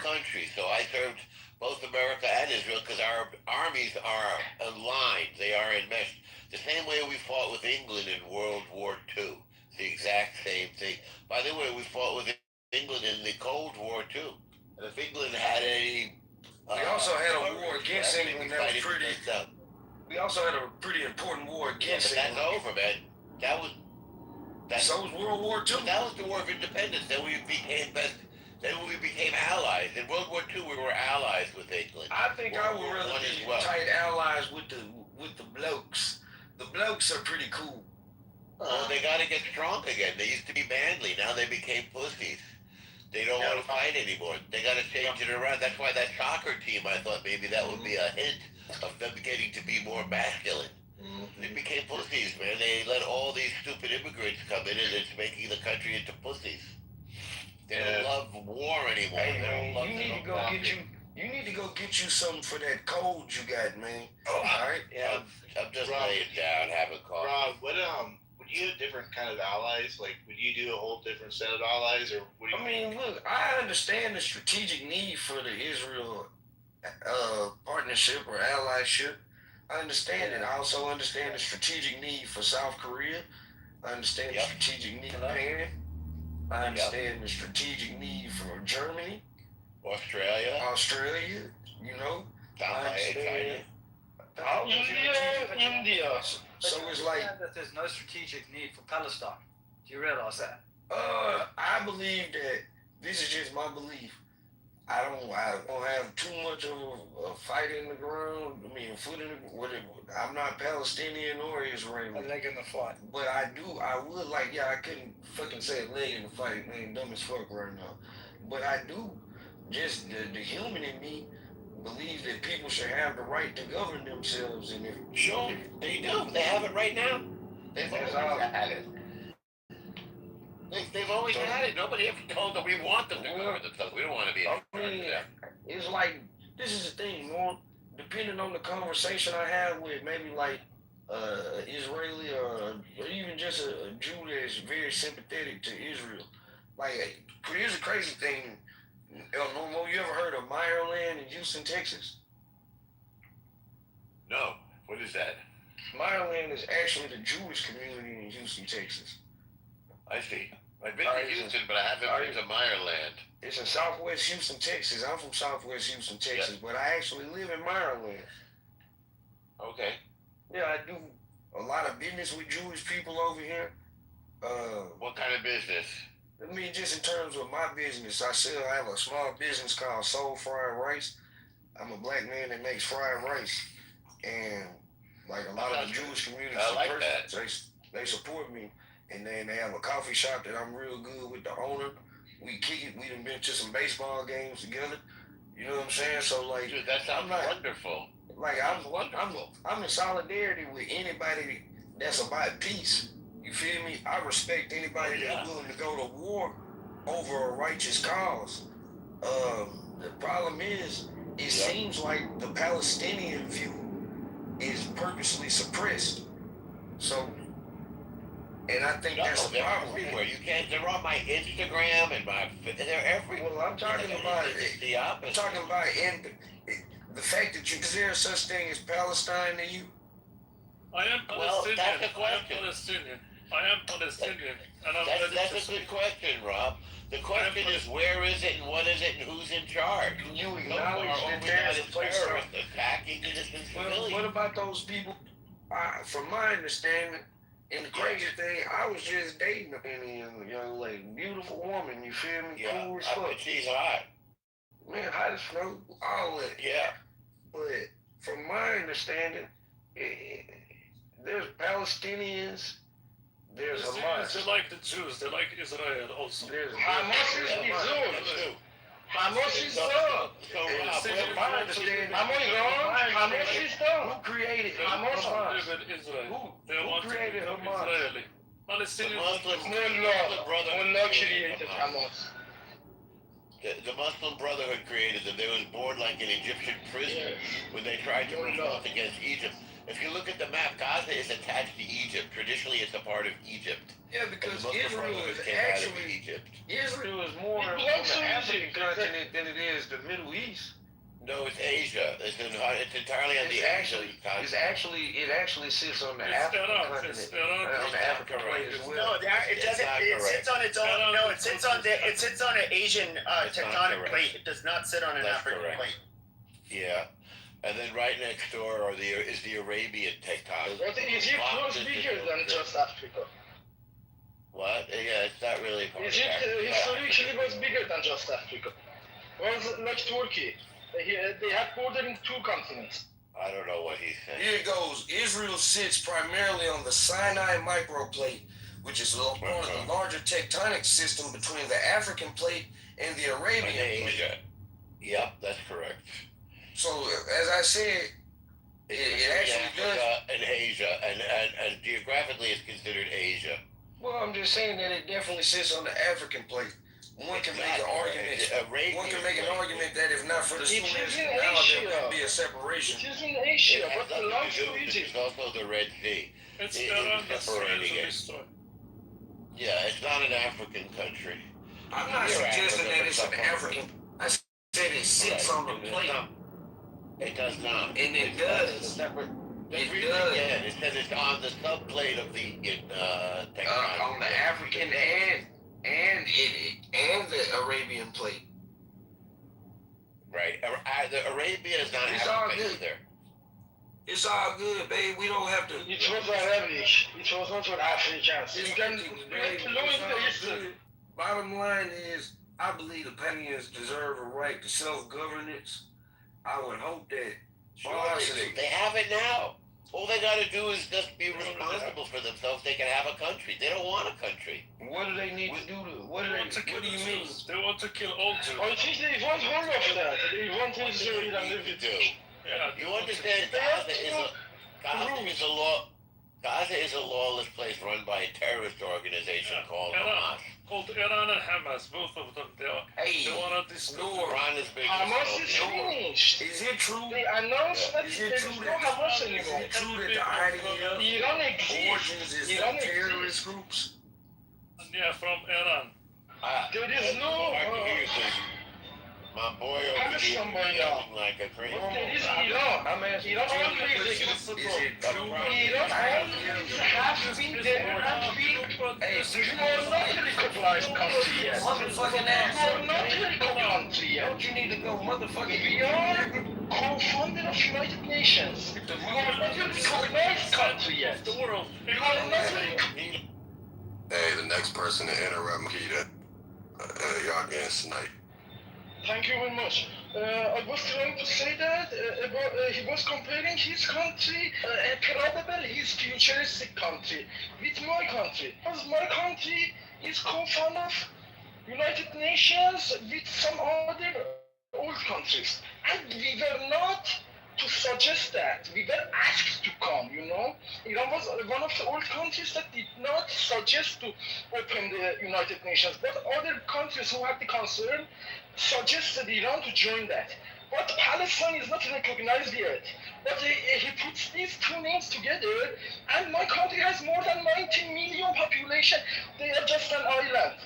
countries. So I served both America and Israel because our armies are aligned. They are enmeshed. The same way we fought with England in World War II. The exact same thing. By the way, we fought with England in the Cold War too. And if England had any... we also had a war against England that was pretty... We also had a pretty important war against England. That's over, man. So was World War II. That was the War of Independence. Then we became allies. In World War II, we were allies with England. I think I would rather be tight allies with the blokes. The blokes are pretty cool. Well, they got to get strong again. They used to be manly. Now they became pussies. They don't want to fight anymore. They got to change it around. That's why that soccer team, I thought maybe that would be a hint of them getting to be more masculine. They became pussies, man. They let all these stupid immigrants come in, and it's making the country into pussies. They don't love war anymore. Hey, man, you need to go get you something for that cold you got, man. All right? Yeah, I'm just laying down, having coffee. Rob, would you have different kind of allies? Like, would you do a whole different set of allies, or what do you? I mean, look, I understand the strategic need for the Israel partnership or allyship. I understand it. I also understand the strategic need for South Korea. I understand the strategic need for Japan. I understand the strategic need for Germany. Australia, you know. I understand. India. So it's like that there's no strategic need for Palestine. Do you realize that? I believe that this is just my belief. I don't have too much of a fight in the ground. I mean, foot in the whatever. I'm not Palestinian or Israeli. A leg in the fight. But I would like, yeah, I couldn't fucking say a leg in the fight, man, dumb as fuck right now. But I do, just the human in me believe that people should have the right to govern themselves. And if Sure, they do. They have it right now. They've always had it. They've always had it. Nobody ever told them we want them to govern themselves. We don't want to be. It's like, this is the thing, Norm. Depending on the conversation I have with maybe like Israeli or even just a Jew that's very sympathetic to Israel. Like, here's a crazy thing. Normo, you ever heard of Meyerland in Houston, Texas? No. What is that? Meyerland is actually the Jewish community in Houston, Texas. I see. I've been to Houston, but I haven't been to Meyerland. It's in Southwest Houston, Texas. I'm from Southwest Houston, Texas, but I actually live in Meyerland. Okay. Yeah, I do a lot of business with Jewish people over here. What kind of business? I mean, just in terms of my business, I have a small business called Soul Fried Rice. I'm a black man that makes fried rice, and like a lot of the Jewish community, they support me. And then they have a coffee shop that I'm real good with the owner. We kick it. We done been to some baseball games together. You know what I'm saying? So like, dude, that sounds wonderful. Like I'm in solidarity with anybody that's about peace. You feel me? I respect anybody that's willing to go to war over a righteous cause. The problem is, it seems like the Palestinian view is purposely suppressed. So. And I think that's a problem. Everywhere. You can't. They're on my Instagram and they're everywhere. Well, I'm talking about the opposite. I'm talking about the fact that is there such thing as Palestine to you? I am Palestinian. Well, that's the question. I am Palestinian. That's a good question, Rob. The question is, where is it and what is it and who's in charge? You acknowledge that there's a place attacking innocent civilians. What about those people? From my understanding. And the crazy thing, I was just dating a young lady, beautiful woman, you feel me? Cool as fuck. She's hot. Man, hot as fuck, all that. Yeah. But from my understanding, there's Palestinians, there's Hamas. They like the Jews, they like Israel also. Hamas is the Jews. Hamas is done. Hamas is done. Who created Hamas? Who created Hamas? The Muslim Brotherhood created them. They was born like an Egyptian prison when they tried to revolt against Egypt. If you look at the map, Gaza is attached to Egypt. Traditionally, it's a part of Egypt. Yeah, because Israel is more on the African continent than it is the Middle East. No, it's Asia. It's entirely on the Asian continent. It actually sits on the African continent. On the African plate as well. No, it doesn't. It sits on its own. No, it sits on an Asian tectonic plate. It does not sit on an African plate. Yeah. And then right next door is the Arabian tectonic. But Egypt was bigger than just Africa. What? Yeah, it's not really part Egypt historically was bigger than just Africa. Was like Turkey. They had border in two continents. I don't know what he's saying. Here it goes. Israel sits primarily on the Sinai microplate, which is one of the larger tectonic system between the African plate and the Arabian plate. Yep, that's correct. So, as I said, it actually does. And Asia, and geographically it's considered Asia. Well, I'm just saying that it definitely sits on the African plate. One can make an argument. One can make an argument that if not for the Suez Canal, there would be a separation. It is in Asia, but belongs to Egypt. It's also the Red Sea. It's separating it. Yeah, it's not an African country. I'm not suggesting that it's an African. I said it sits on the plate. It does not. And it does. It does. Again, it says it's on the subplate of the tectonic. On the African and the Arabian plate. Right. The Arabia is not Africa either. It's all good, babe. We don't have to. It was Arabic. It was not for Africans. You can look into the history. Bottom line is, I believe the Palestinians deserve a right to self-governance. I would hope that They have it now. All they got to do is just be responsible for themselves. They can have a country. They don't want a country. What do they need to do to? What do you mean? They want to kill all Jews. I think they want all of that. They want Israel and everything. You understand? Gaza is a lawless place run by a terrorist organization called Hamas. Called Iran and Hamas, both of them. They want to destroy. Iran is big. Hamas is finished. Is it true? They announced that Is there it is true no that Hamas anymore. Is it true that the idea Iran of exists. origins is Iran from terrorist exists. groups? Yeah, from Iran. There is no. My boy over here yelling like a crazy. There is Iran. I'm asking Iran you, always is it true? Iran always has been there and been. Hey, You are not a recognized country yet. motherfucking You ass. are not a recognized country yet. Don't you need to go motherfucking We are co-founder of United Nations. You are not a recognized country yet. The world. You are not a Hey, the next person to interrupt Makita, y'all getting sniped. Thank you very much. I was trying to say that he was comparing his country, probably his futuristic country, with my country. Because my country is co-founder of United Nations with some other old countries. And we were not to suggest that. We were asked to come, you know. Iran was one of the old countries that did not suggest to open the United Nations. But other countries who had the concern suggested Iran to join that. But Palestine is not recognized yet. But he puts these two names together, and my country has more than 19 million population. They are just an island.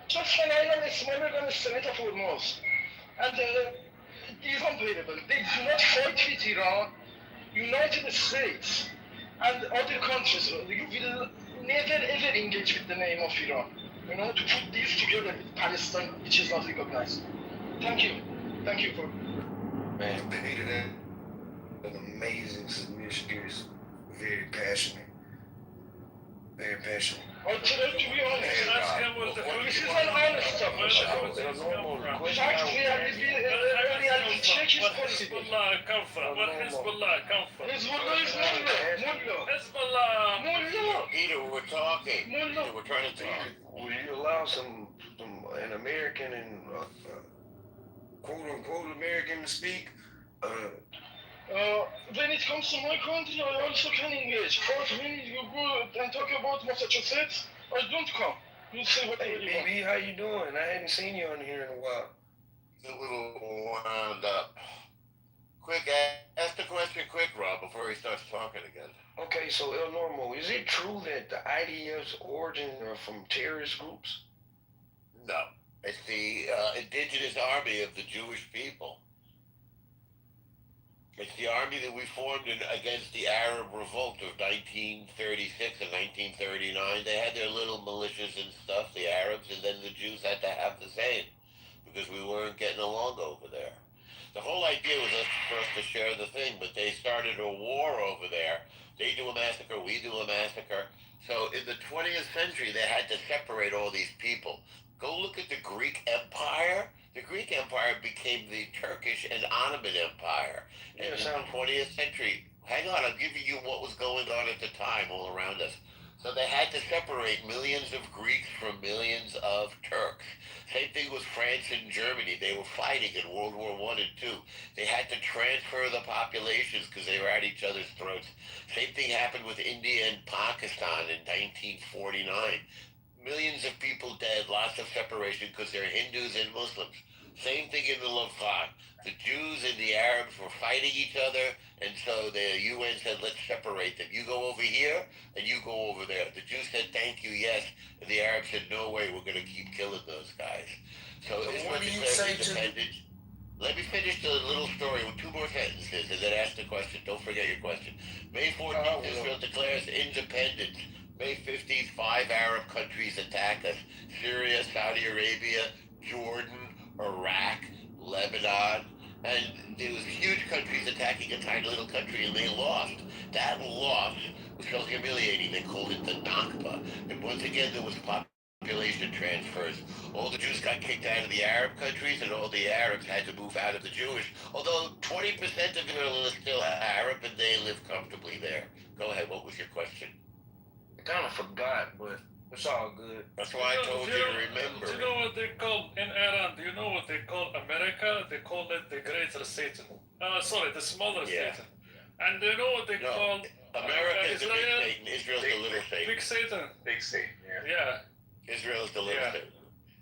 Just an island smaller than the Strait of Hormuz. And it is unbearable. They do not fight with Iran. United States and other countries will never ever engage with the name of Iran. You know, to put these together with Palestine, which is not recognized. Thank you. Thank you for. Man, Peter, that's an amazing submission. He was very passionate. Very passionate. I try to be honest. This is an honest submission. Fact, reality check is possible. Hezbollah come from? Where Hezbollah come from? Hezbollah is Mullah. Hezbollah. Mullah. Peter, we're talking. Peter, we're trying to talk. Will you allow an American and quote unquote American to speak? When it comes to my country, I also can engage. But when you go and talk about Massachusetts, I don't come. You say what you want. BB, how you doing? I hadn't seen you on here in a while. A little wound up. Quick, ask the question quick, Rob, before he starts talking again. Okay, so El Normo, is it true that the IDF's origins are from terrorist groups? No. It's the indigenous army of the Jewish people. It's the army that we formed against the Arab revolt of 1936 and 1939. They had their little militias and stuff, the Arabs, and then the Jews had to have the same because we weren't getting along over there. The whole idea was for us to share the thing, but they started a war over there. They do a massacre, we do a massacre. So in the 20th century, they had to separate all these people. Go look at the Greek Empire. The Greek Empire became the Turkish and Ottoman Empire. And in the 20th century, hang on, I'm giving you what was going on at the time all around us. So they had to separate millions of Greeks from millions of Turks. Same thing with France and Germany. They were fighting in World War I and II. They had to transfer the populations because they were at each other's throats. Same thing happened with India and Pakistan in 1949. Millions of people dead, lots of separation because they're Hindus and Muslims. Same thing in the Levant. The Jews and the Arabs were fighting each other, and so the UN said, let's separate them. You go over here, and you go over there. The Jews said, thank you, yes. And the Arabs said, no way, we're going to keep killing those guys. So what do you say to... Let me finish the little story with two more sentences, and then ask the question. Don't forget your question. May 14th, Israel declares independence. May 15th, 5 Arab countries attack us. Syria, Saudi Arabia, Jordan, Iraq, Lebanon, and there was huge countries attacking a tiny little country, and they lost. That loss was so humiliating, they called it the Nakba. And once again, there was population transfers. All the Jews got kicked out of the Arab countries, and all the Arabs had to move out of the Jewish. Although 20% of Israel is still Arab, and they live comfortably there. Go ahead. What was your question? I kind of forgot, but it's all good. That's why I told you to remember. Do you know what they call in Iran? Do you know what they call America? They call it the greater Satan. Sorry, the smaller Satan. And do you know what they call America is the Israel? big Satan. Israel's the little Satan. Big Satan. Big Satan, yeah. Yeah. Israel's the little Satan.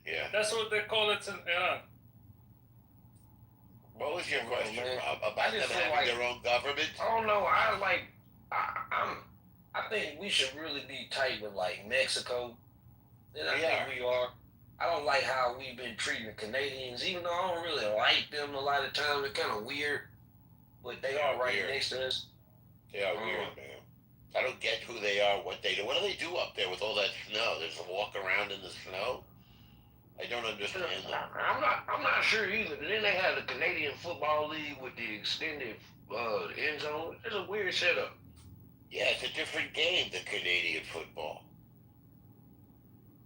Yeah. That's what they call it in Iran. What was your question, Rob? I About them just feel having like- their own government? I don't know. I think we should really be tight with like Mexico. And I think we are. I don't like how we've been treating the Canadians, even though I don't really like them a lot of times. They're kind of weird, but they are right next to us. They are weird, man. I don't get who they are, what they do. What do they do up there with all that snow? They just walk around in the snow? I don't understand that. I'm not sure either. But then they have the Canadian Football League with the extended end zone. It's a weird setup. Yeah, it's a different game than Canadian football.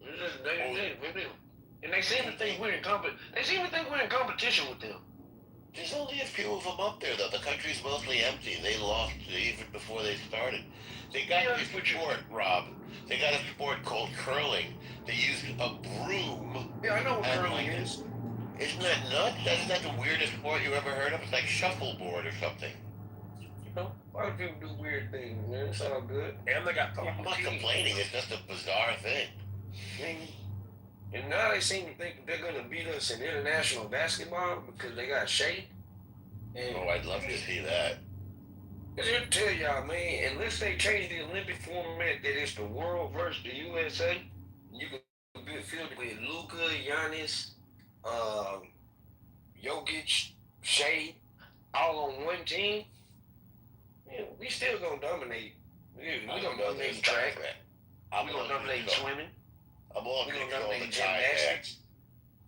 It's just, and they seem to think we're in competition with them. There's only a few of them up there, though. The country's mostly empty. They lost even before they started. They got this sport, Rob. They got a sport called curling. They use a broom. Yeah, I know what curling is. Isn't that nuts? Isn't that the weirdest sport you ever heard of? It's like shuffleboard or something. You know, a lot of people do weird things, man. It's all good. And they got I'm not complaining. It's just a bizarre thing. And now they seem to think that they're going to beat us in international basketball because they got shape. And I'd love to see that. I just tell y'all, man, unless they change the Olympic format that it's the world versus the USA, you can be filled with Luka, Giannis, Jokic, Shea, all on one team. Yeah, we still gonna dominate. We're gonna dominate the track. We're gonna dominate swimming. I'm all We're gonna control dominate the time there. gymnastics.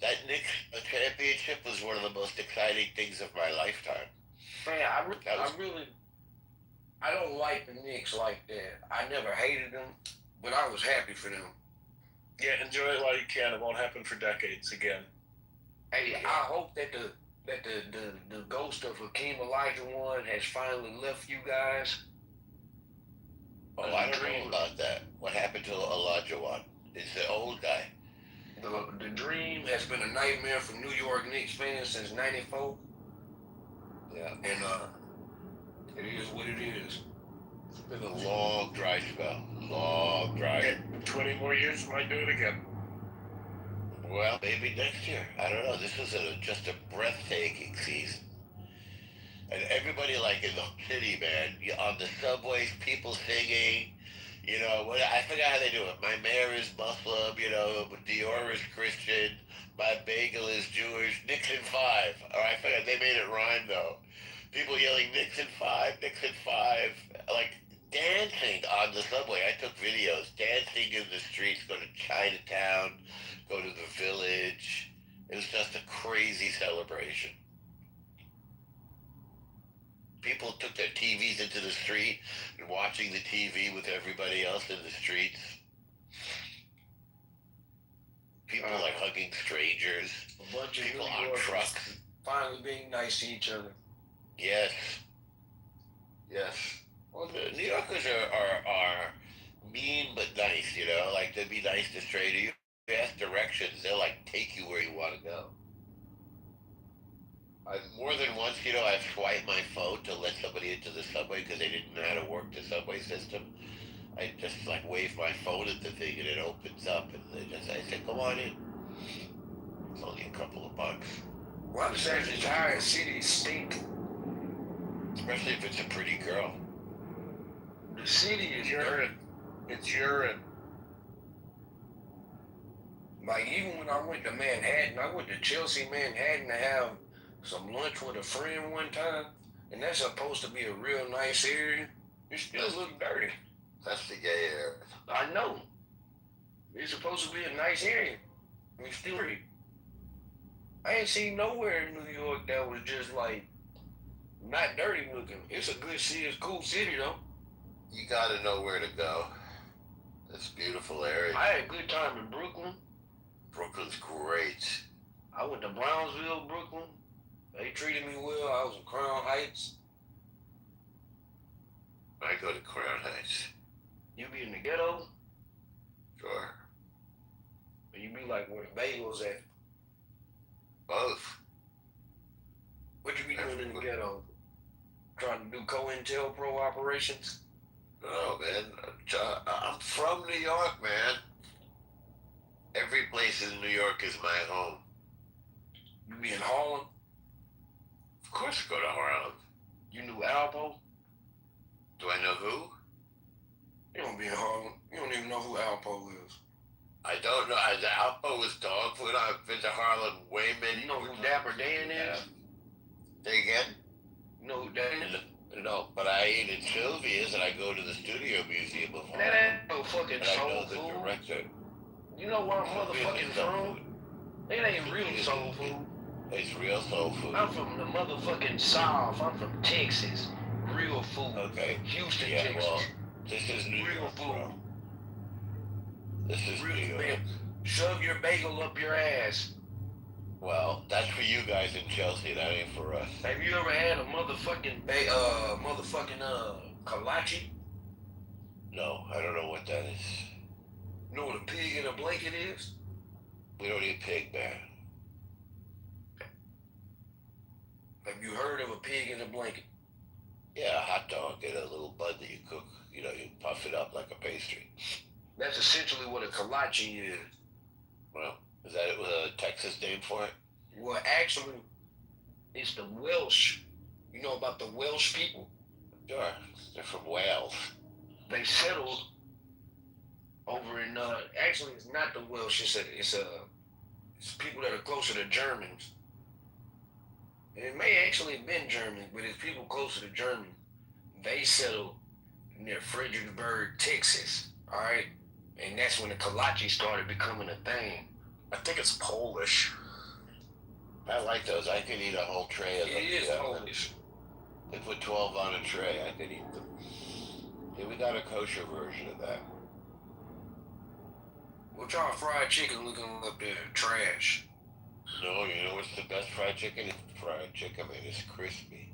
That Knicks championship was one of the most exciting things of my lifetime. Man, I don't like the Knicks like that. I never hated them, but I was happy for them. Yeah, enjoy it while you can. It won't happen for decades again. Hey, I hope that the ghost of Hakeem Olajuwon has finally left you guys. Oh, I don't know about that. What happened to Olajuwon? It's the old guy. The dream has been a nightmare for New York Knicks fans since '94. Yeah. And it is what it is. It's been a long dry spell. Long dry. 20 more years, might do it again. Well, maybe next year. I don't know. This was just a breathtaking season. And everybody, like in the city, man, on the subways, people singing. You know, I forgot how they do it. My mayor is Muslim, you know, Dior is Christian, my bagel is Jewish, Nixon 5. Or I forgot, they made it rhyme, though. People yelling, Nixon 5, Nixon 5. Like, dancing on the subway. I took videos, dancing in the streets, go to Chinatown, go to the village. It was just a crazy celebration. People took their TVs into the street and watching the TV with everybody else in the streets. People like hugging strangers. A bunch of people New on Yorkers trucks. finally being nice to each other. Yes. Yes. Well, the New Yorkers are mean but nice, you know? Like, they'd be nice to strangers. You ask directions, they'll, like, take you where you want to go. More than once, you know, I've swiped my phone to let somebody into the subway because they didn't know how to work the subway system. I just, like, wave my phone at the thing and it opens up and I say, come on in. It's only a couple of bucks. Why does that entire city stink? Especially if it's a pretty girl. The city is urine. It's urine. Like, even when I went to Manhattan, I went to Chelsea, Manhattan to have some lunch with a friend one time, and that's supposed to be a real nice area. It still look dirty. That's the gay area. I know. It's supposed to be a nice area. It's still dirty. I ain't seen nowhere in New York that was just like not dirty looking. It's a good city. It's a cool city though. You gotta know where to go. It's a beautiful area. I had a good time in Brooklyn. Brooklyn's great. I went to Brownsville, Brooklyn. They treated me well. I was in Crown Heights. I go to Crown Heights. You be in the ghetto? Sure. Or you be like where the bagels at? Both. What you be doing in the ghetto? Trying to do COINTELPRO operations? No, man. I'm from New York, man. Every place in New York is my home. You be in Harlem? Of course I go to Harlem. You knew Alpo? Do I know who? You don't be in Harlem. You don't even know who Alpo is. I don't know. Alpo was dog food. I've been to Harlem way many. You know who Dapper Dan is? Say again? You know who Dan is? No, but I ate at Sylvia's and I go to the Studio Museum of Harlem. That ain't no fucking and I soul know the food. director. You know where I'm motherfucking from? It ain't real soul food. It's real soul food. I'm from the motherfucking South. I'm from Texas. Real food. Okay. Houston, Yeah, Texas. well, this is New Real York, food. bro. This is Real New York. food. Shove your bagel up your ass. Well, that's for you guys in Chelsea. That ain't for us. Have you ever had a motherfucking kolache? No, I don't know what that is. You know what a pig in a blanket is? We don't eat pig, man. Have you heard of a pig in a blanket? Yeah, a hot dog and a little bun that you cook. You know, you puff it up like a pastry. That's essentially what a kolache is. Well, is that a Texas name for it? Well, actually, it's the Welsh. You know about the Welsh people? Sure. They're from Wales. They settled over in, actually, it's not the Welsh. It's people that are closer to Germans. It may actually have been Germans, but it's people closer to Germany. They settled near Fredericksburg, Texas. All right? And that's when the kolache started becoming a thing. I think it's Polish. I like those. I could eat a whole tray of them. It is Polish. They put 12 on a tray. I could eat them. Yeah, we got a kosher version of that. What y'all fried chicken looking up there? Trash. No, you know what's the best fried chicken? It's fried chicken, man. It's crispy.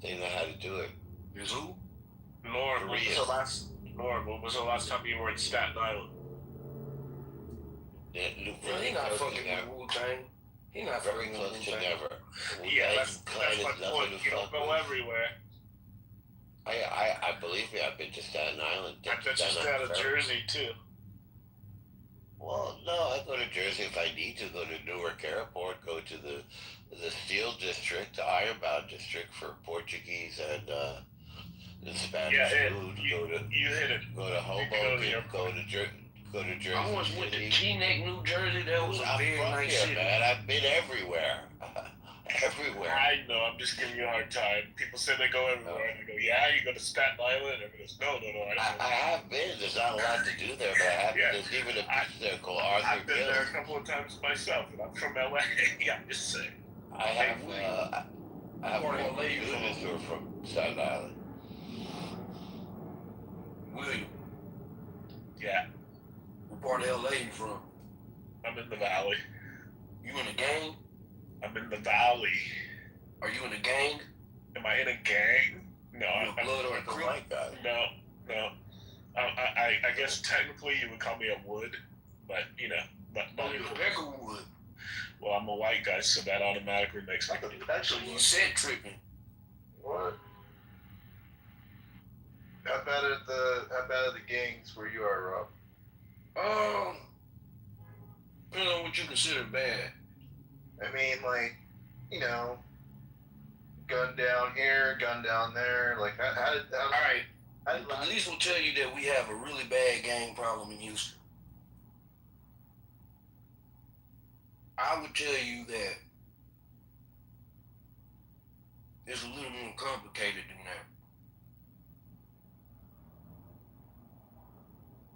They know how to do it. Is who? Lord, when was the last time you were in Staten Island? Yeah, He not fucking with Wu-Tang. He not very fucking close with to Wu-Tang. never. Yeah, that's my point. You don't go everywhere. I believe me, I've been to Staten Island. I've been to Staten Jersey too. Well, no, I go to Jersey if I need to. Go to Newark Airport. Go to the Steel District, the Ironbound District for Portuguese and Spanish food. You hit it. Go to Hoboken. Go to Jersey. I once went to Teaneck, New Jersey. That was a very from nice here, city. man. I've been everywhere. Everywhere. I know, I'm just giving you a hard time. People say they go everywhere, and I go, yeah, you go to Staten Island? Everybody goes, no, I have been. There's not a lot to do there, but I have. Yeah. There's even a beach there called Arthur I've been Gill. there a couple of times myself, and I'm from LA. Yeah, I'm just saying. I have students who are from Staten Island. William. Yeah. What part of LA you from? I'm in the Valley. You in a gang? I'm in the Valley. Are you in a gang? Am I in a gang? No, I'm a blood or a crew? No. I guess technically you would call me a wood, but you know, but you're a Peckerwood. Well, I'm a white guy, so that automatically makes me. Actually, you said tripping. What? How bad are the gangs where you are, Rob? Depending on what you consider bad. I mean, like, you know, gun down here, gun down there. Like, how did all right. The police will tell you that we have a really bad gang problem in Houston. I would tell you that it's a little more complicated than that.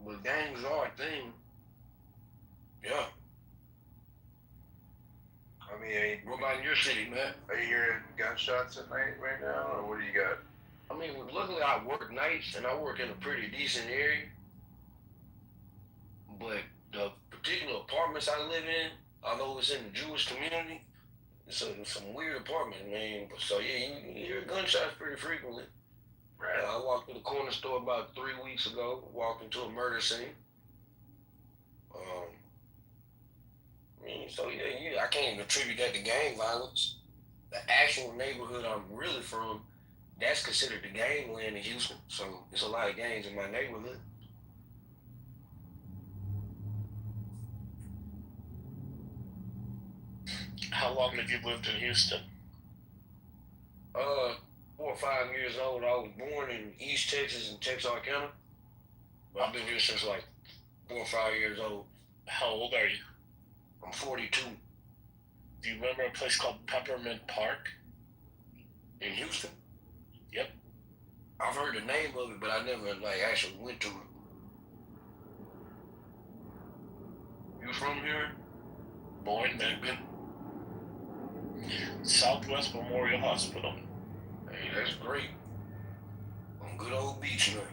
But gangs are a thing. Yeah. I mean, what about in your city, man? Are you hearing gunshots at night right now, or what do you got? I mean, luckily I work nights and I work in a pretty decent area. but the particular apartments I live in, although it's in the Jewish community, it's some weird apartments, man. So yeah, you hear gunshots pretty frequently. Right. I walked to the corner store about 3 weeks ago. Walked into a murder scene. So yeah, I can't even attribute that to gang violence. The actual neighborhood I'm really from, that's considered the gangland in Houston. So there's a lot of gangs in my neighborhood. How long have you lived in Houston? 4 or 5 years old. I was born in East Texas in Texarkana. But I've been here since like 4 or 5 years old. How old are you? I'm 42. Do you remember a place called Peppermint Park? In Houston? Yep. I've heard the name of it, but I never actually went to it. You from here? Born there. Southwest Memorial Hospital. Hey, that's great. On good old beach night.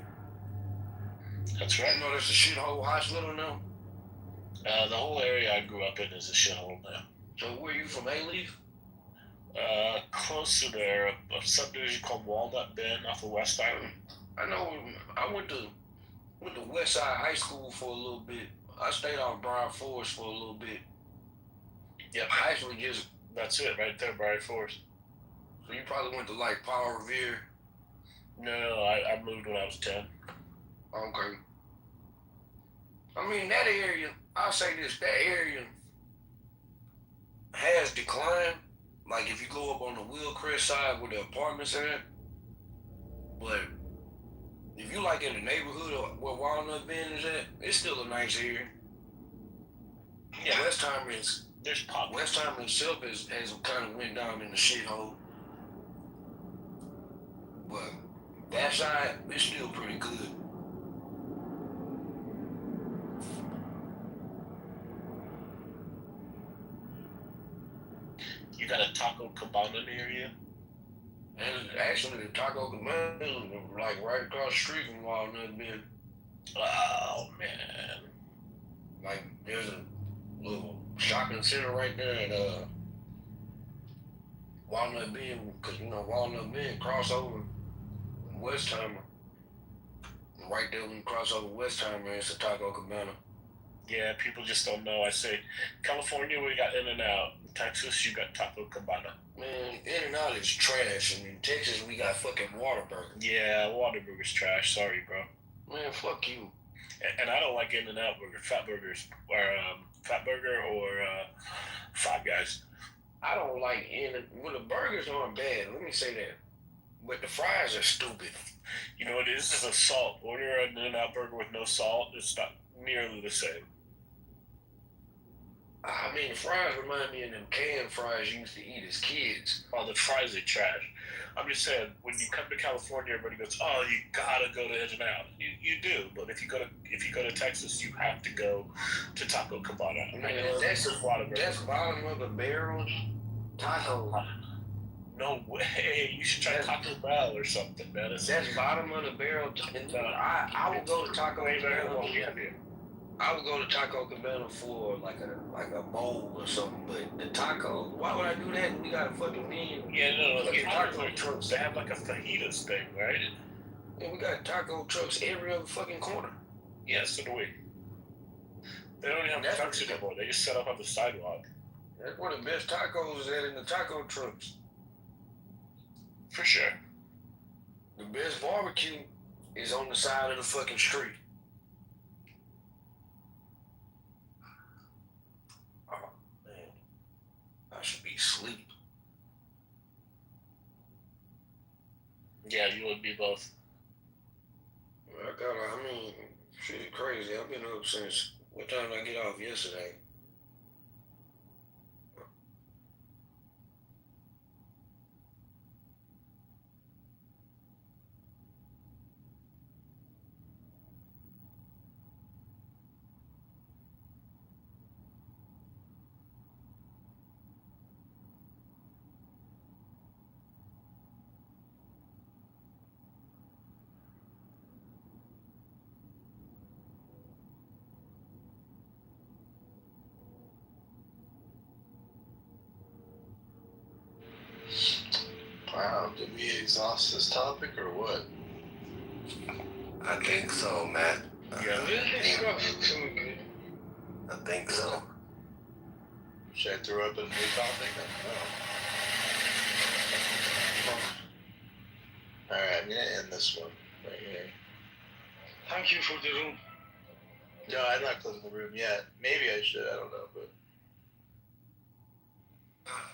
That's right. You know that's a shithole hospital now? The whole area I grew up in is a shithole now. So where you from, A-Leaf? Close to there, a subdivision called Walnut Bend off of West Island. I know. I went to West Side High School for a little bit. I stayed off Bryan Forest for a little bit. Yep. I actually just... That's it, right there, Bryan Forest. So you probably went to like Paul Revere? No, I moved when I was 10. Okay. I mean, that area, I'll say this, that area has declined. Like if you go up on the Willcrest side where the apartments are at. But if you like in the neighborhood or where Walnut Bend is at, it's still a nice area. Yeah. Westheimer itself has kind of went down in the shithole. But that side is still pretty good. You got a Taco Cabana near you? And actually, the Taco Cabana is like right across the street from Walnut Bend. Oh, man. Like, there's a little shopping center right there at Walnut Bend, because, Walnut Bend crossover Westheimer. Right there when you cross over Westheimer, it's a Taco Cabana. Yeah, people just don't know. I say, California, we got In-N-Out. In Texas, you got Taco Cabana. Man, In-N-Out is trash. And in Texas, we got fucking Whataburger. Yeah, Whataburger's trash. Sorry, bro. Man, fuck you. And I don't like In-N-Out burger, Fatburger or Five Guys. I don't like well, the burgers aren't bad. Let me say that. But the fries are stupid. You know what it is? It's a salt. Order an In-N-Out burger with no salt. It's not nearly the same. I mean, the fries remind me of them canned fries you used to eat as kids. Oh, the fries are trash. I'm just saying, when you come to California, everybody goes, "Oh, you gotta go to In-N-Out." You do, but if you go to Texas, you have to go to Taco Cabana. Man, that's bottom of the barrel taco. No way. You should try Taco Bell or something, man. That's bottom of the barrel. I would go to Taco Cabana. I would go to Taco Cabana for like a bowl or something, but the taco, why would I do that? We got a fucking mean. Yeah, no, the taco trucks, they have like a fajitas thing, right? Yeah, we got taco trucks every other fucking corner. Yeah, so do we. They don't even have trucks anymore. They just set up on the sidewalk. That's where the best tacos is at, in the taco trucks. For sure. The best barbecue is on the side of the fucking street. Oh, man. I should be asleep. Yeah, you would be both. I mean, shit crazy. I've been up since, what time did I get off yesterday? Wow, did we exhaust this topic or what? I think so, Matt. Yeah. I think so. Should I throw up a new topic? No. Alright, I'm gonna end this one right here. Thank you for the room. No, I'm not closing the room yet. Maybe I should, I don't know, but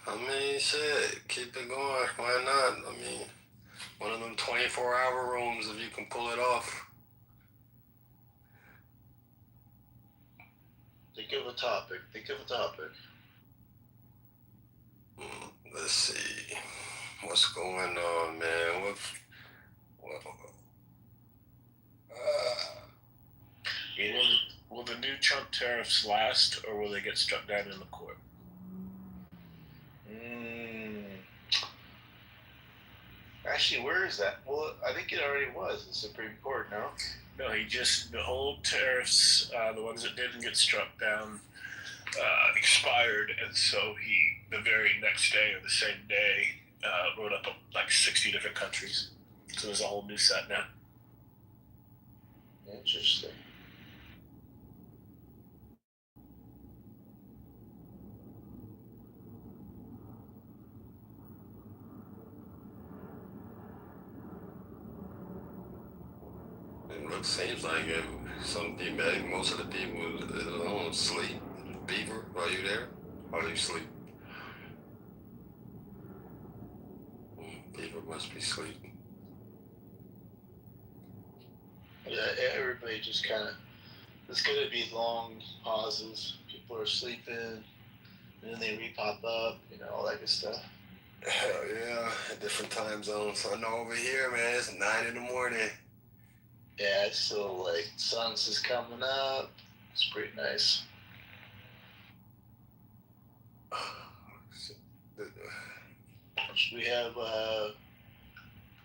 I mean, shit, keep it going. Why not? I mean, one of them 24-hour rooms if you can pull it off. think of a topic. Let's see. What's going on, man? Will the new Trump tariffs last, or will they get struck down in the court? Actually, where is that? Well, I think it already was the Supreme Court, no? No, the old tariffs, the ones that didn't get struck down, expired, and so the very next day or the same day, wrote up like 60 different countries. So there's a whole new set now. Interesting. It seems like some people, most of the people don't sleep. Beaver, are you there? Or do you sleep? Beaver must be sleeping. Yeah, everybody just kind of. There's going to be long pauses. People are sleeping, and then they re-pop up. All that good stuff. Hell yeah, different time zones. I know over here, man, it's 9 in the morning. Yeah, it's still like sun's is coming up. It's pretty nice. We have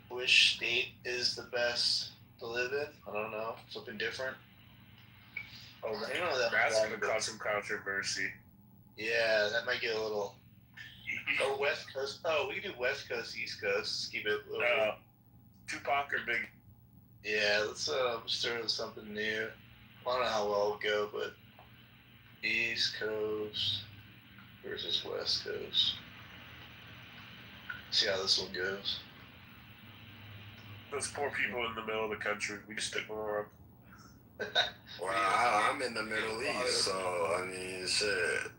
which state is the best to live in? I don't know. Something different. Oh, that's going to cause some controversy. Yeah, that might get a little. Or West Coast. Oh, we can do West Coast, East Coast. Let's keep it a little. Tupac or Big? Yeah, let's start with something new. I don't know how well it'll go, but East Coast versus West Coast. See how this one goes. Those poor people in the middle of the country, we just ignore them. Well, I'm in the Middle East, so I mean, shit.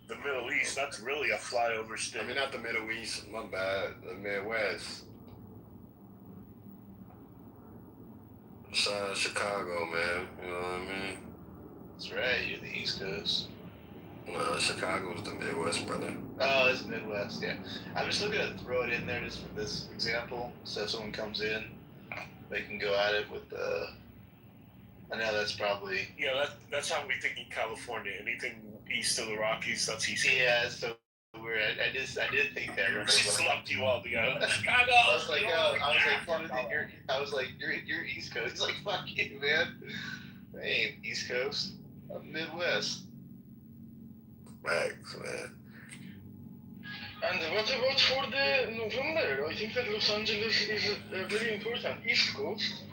The Middle East, that's really a flyover state. I mean, not the Middle East, my bad. The Midwest. Shout out Chicago, man. You know what I mean? That's right, you're the East Coast. No, Chicago's the Midwest, brother. Oh, it's Midwest, yeah. I'm just looking to throw it in there just for this example. So if someone comes in, they can go at it with I know that's probably. Yeah, that's how we think in California. Anything east of the Rockies, that's East Coast. Yeah, so weird. I did think that. I slumped you all together. Chicago. I was like, you're East Coast. He's like, fuck you, man. I ain't East Coast. I'm Midwest. Thanks, man. And what about for the November? I think that Los Angeles is very important. East Coast.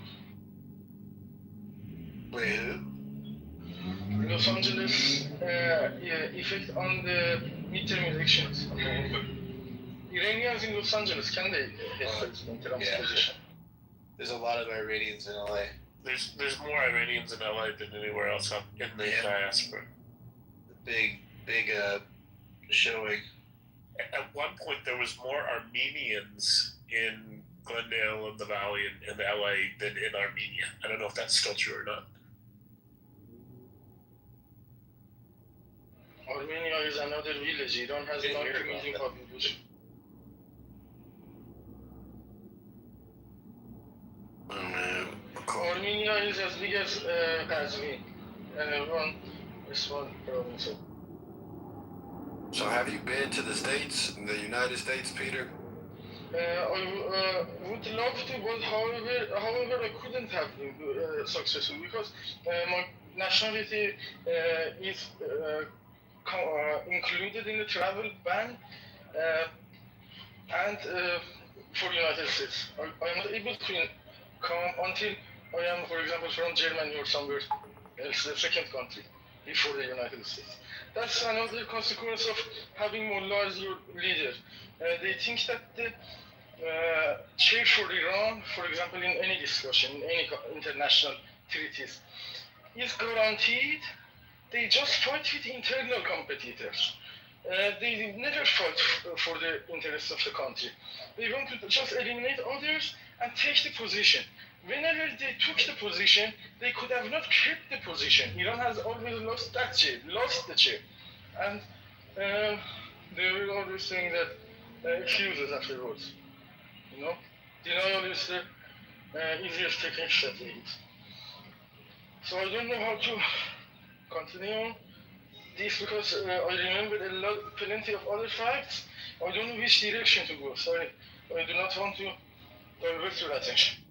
Wait, who? Los Angeles effect on the midterm elections. Iranians in Los Angeles, can they get President Trump's position? There's a lot of Iranians in LA. There's more Iranians in LA than anywhere else in the diaspora. Big showing. At one point, there was more Armenians in Glendale and the Valley and LA than in Armenia. I don't know if that's still true or not. Armenia is another village. Iran has 90 million population. Armenia is as big as Kazvin, and one small province. So have you been to the States, the United States, Peter? I would love to, but however, I couldn't have been successful because my nationality is included in the travel ban. And for United States, I am not able to come until I am, for example, from Germany or somewhere else, the second country before the United States. That's another consequence of having Mullah as your leader. They think that the chair for Iran, for example, in any discussion, in any international treaties, is guaranteed. They just fight with internal competitors. They never fight for the interests of the country. They want to just eliminate others and take the position. Whenever they took the position, they could have not kept the position. Iran has always lost that chair, lost the chair. And they were always saying that excuses afterwards. You know, denial is the easiest technique that they use. So I don't know how to continue this because I remember plenty of other facts. I don't know which direction to go. Sorry, I do not want to divert your attention.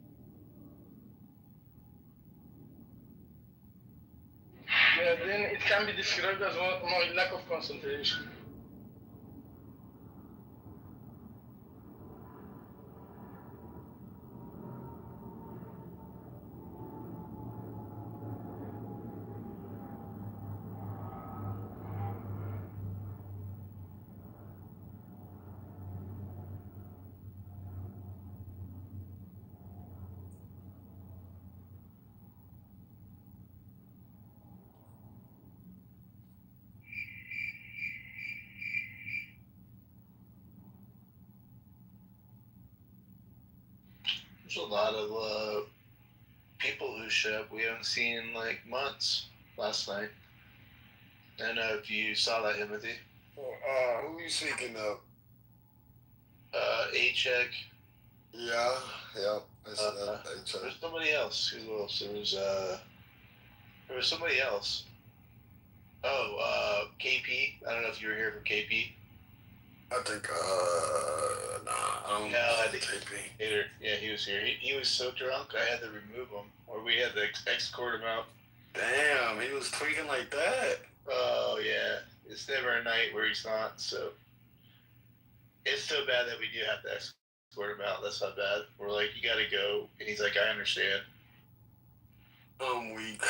Yeah, then it can be described as my lack of concentration. There's a lot of people who show up we haven't seen in like months. Last night. I don't know if you saw that, Timothy. Who are you speaking of? A-Check. Yeah. There's somebody else. Who else? There was somebody else. Oh, KP. I don't know if you were here for KP. I think, I don't know. I think KP. Yeah, he was here. He was so drunk, I had to remove him, or we had to escort him out. Damn, he was tweaking like that. Oh, yeah. It's never a night where he's not, so. It's so bad that we do have to escort him out. That's not bad. We're like, you gotta go. And he's like, I understand. I'm weak.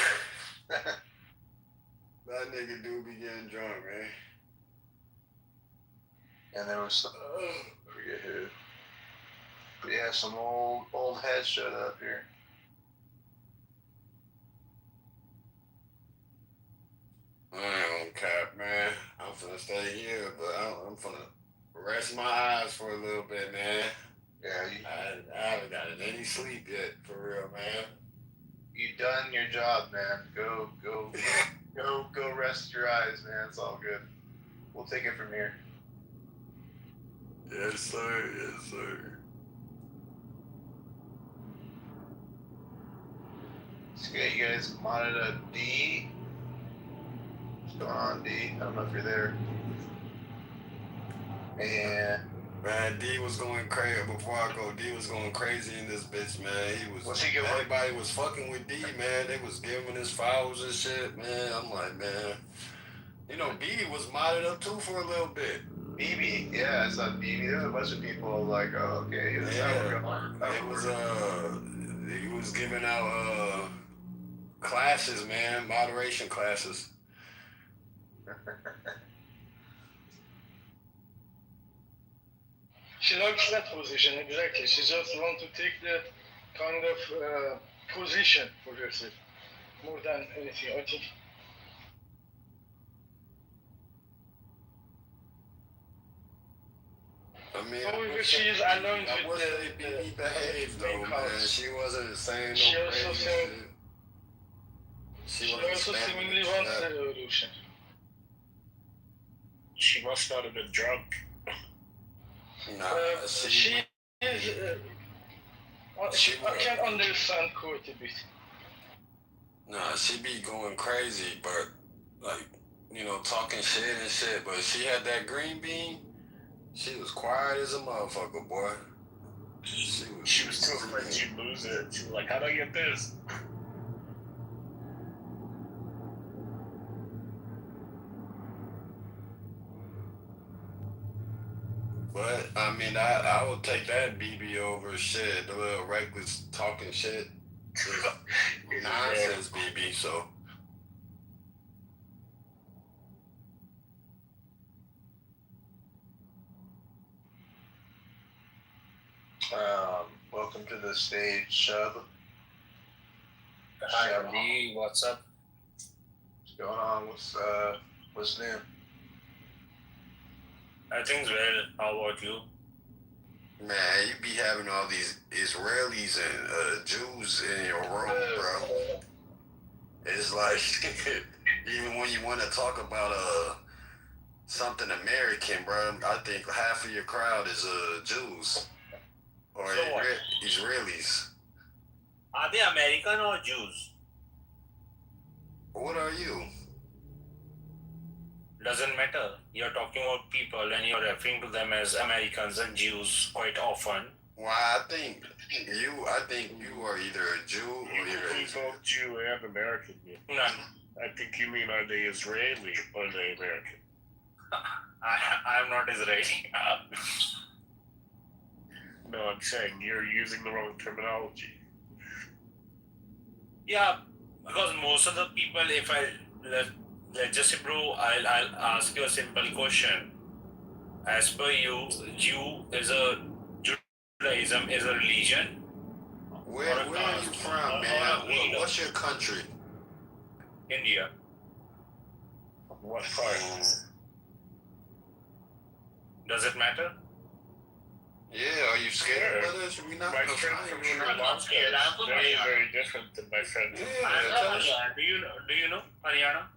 That nigga do be getting drunk, man. And there was some, I forget who. But yeah, some old heads showed up here. I ain't on cap, man. I'm finna stay here, but I'm finna rest my eyes for a little bit, man. Yeah, I haven't gotten any sleep yet, for real, man. You done your job, man. Go rest your eyes, man. It's all good. We'll take it from here. Yes, sir. Yes, sir. Let's get you guys modded up, D. What's going on, D? I don't know if you're there. And man, D was going crazy. Before I go, D was going crazy in this bitch, man. What's he going? Everybody was fucking with D, man. They was giving his fouls and shit, man. I'm like, man. You know, BB was modded up too for a little bit. BB, yeah, I saw BB. There was a bunch of people like, oh, okay, He was giving out classes, man, moderation classes. She likes that position, exactly. She just wants to take the kind of position for herself more than anything, I think. I mean, she is aligned with the BB behaved though, man. She wasn't saying she no also crazy said, shit. She also seemingly wants the revolution. She must not have been drunk. Nah, she is. I can understand quite a bit. Nah, she be going crazy, but like, you know, talking shit and shit. But she had that green bean. She was quiet as a motherfucker, boy. She was too afraid she'd lose it. She was like, how do I get this? But I mean, I would take that BB over shit. The little reckless talking shit. Nonsense BB. So. Welcome to the stage, Shub. Hi, Andy. What's up? What's going on? What's new? Everything's well. How about you? Man, you be having all these Israelis and Jews in your room, bro. It's like even when you want to talk about something American, bro, I think half of your crowd is Jews or Israelis. Are they American or Jews? What are you? Doesn't matter. You're talking about people and you're referring to them as Americans and Jews quite often. Well, I think you are either a Jew or you're both Jew and American. None. I think you mean are they Israeli or are they American? I'm not Israeli. No, I'm saying you're using the wrong terminology. Yeah, because most of the people, if I let's just say, bro, I'll ask you a simple question. As per you, Judaism is a religion. Where are you from, man? What's your country? India. What part? Does it matter? Yeah, are you scared, brother? Should we not? My friend from Sri Lanka is very, very different than my friend from Haryana. Do you know Haryana?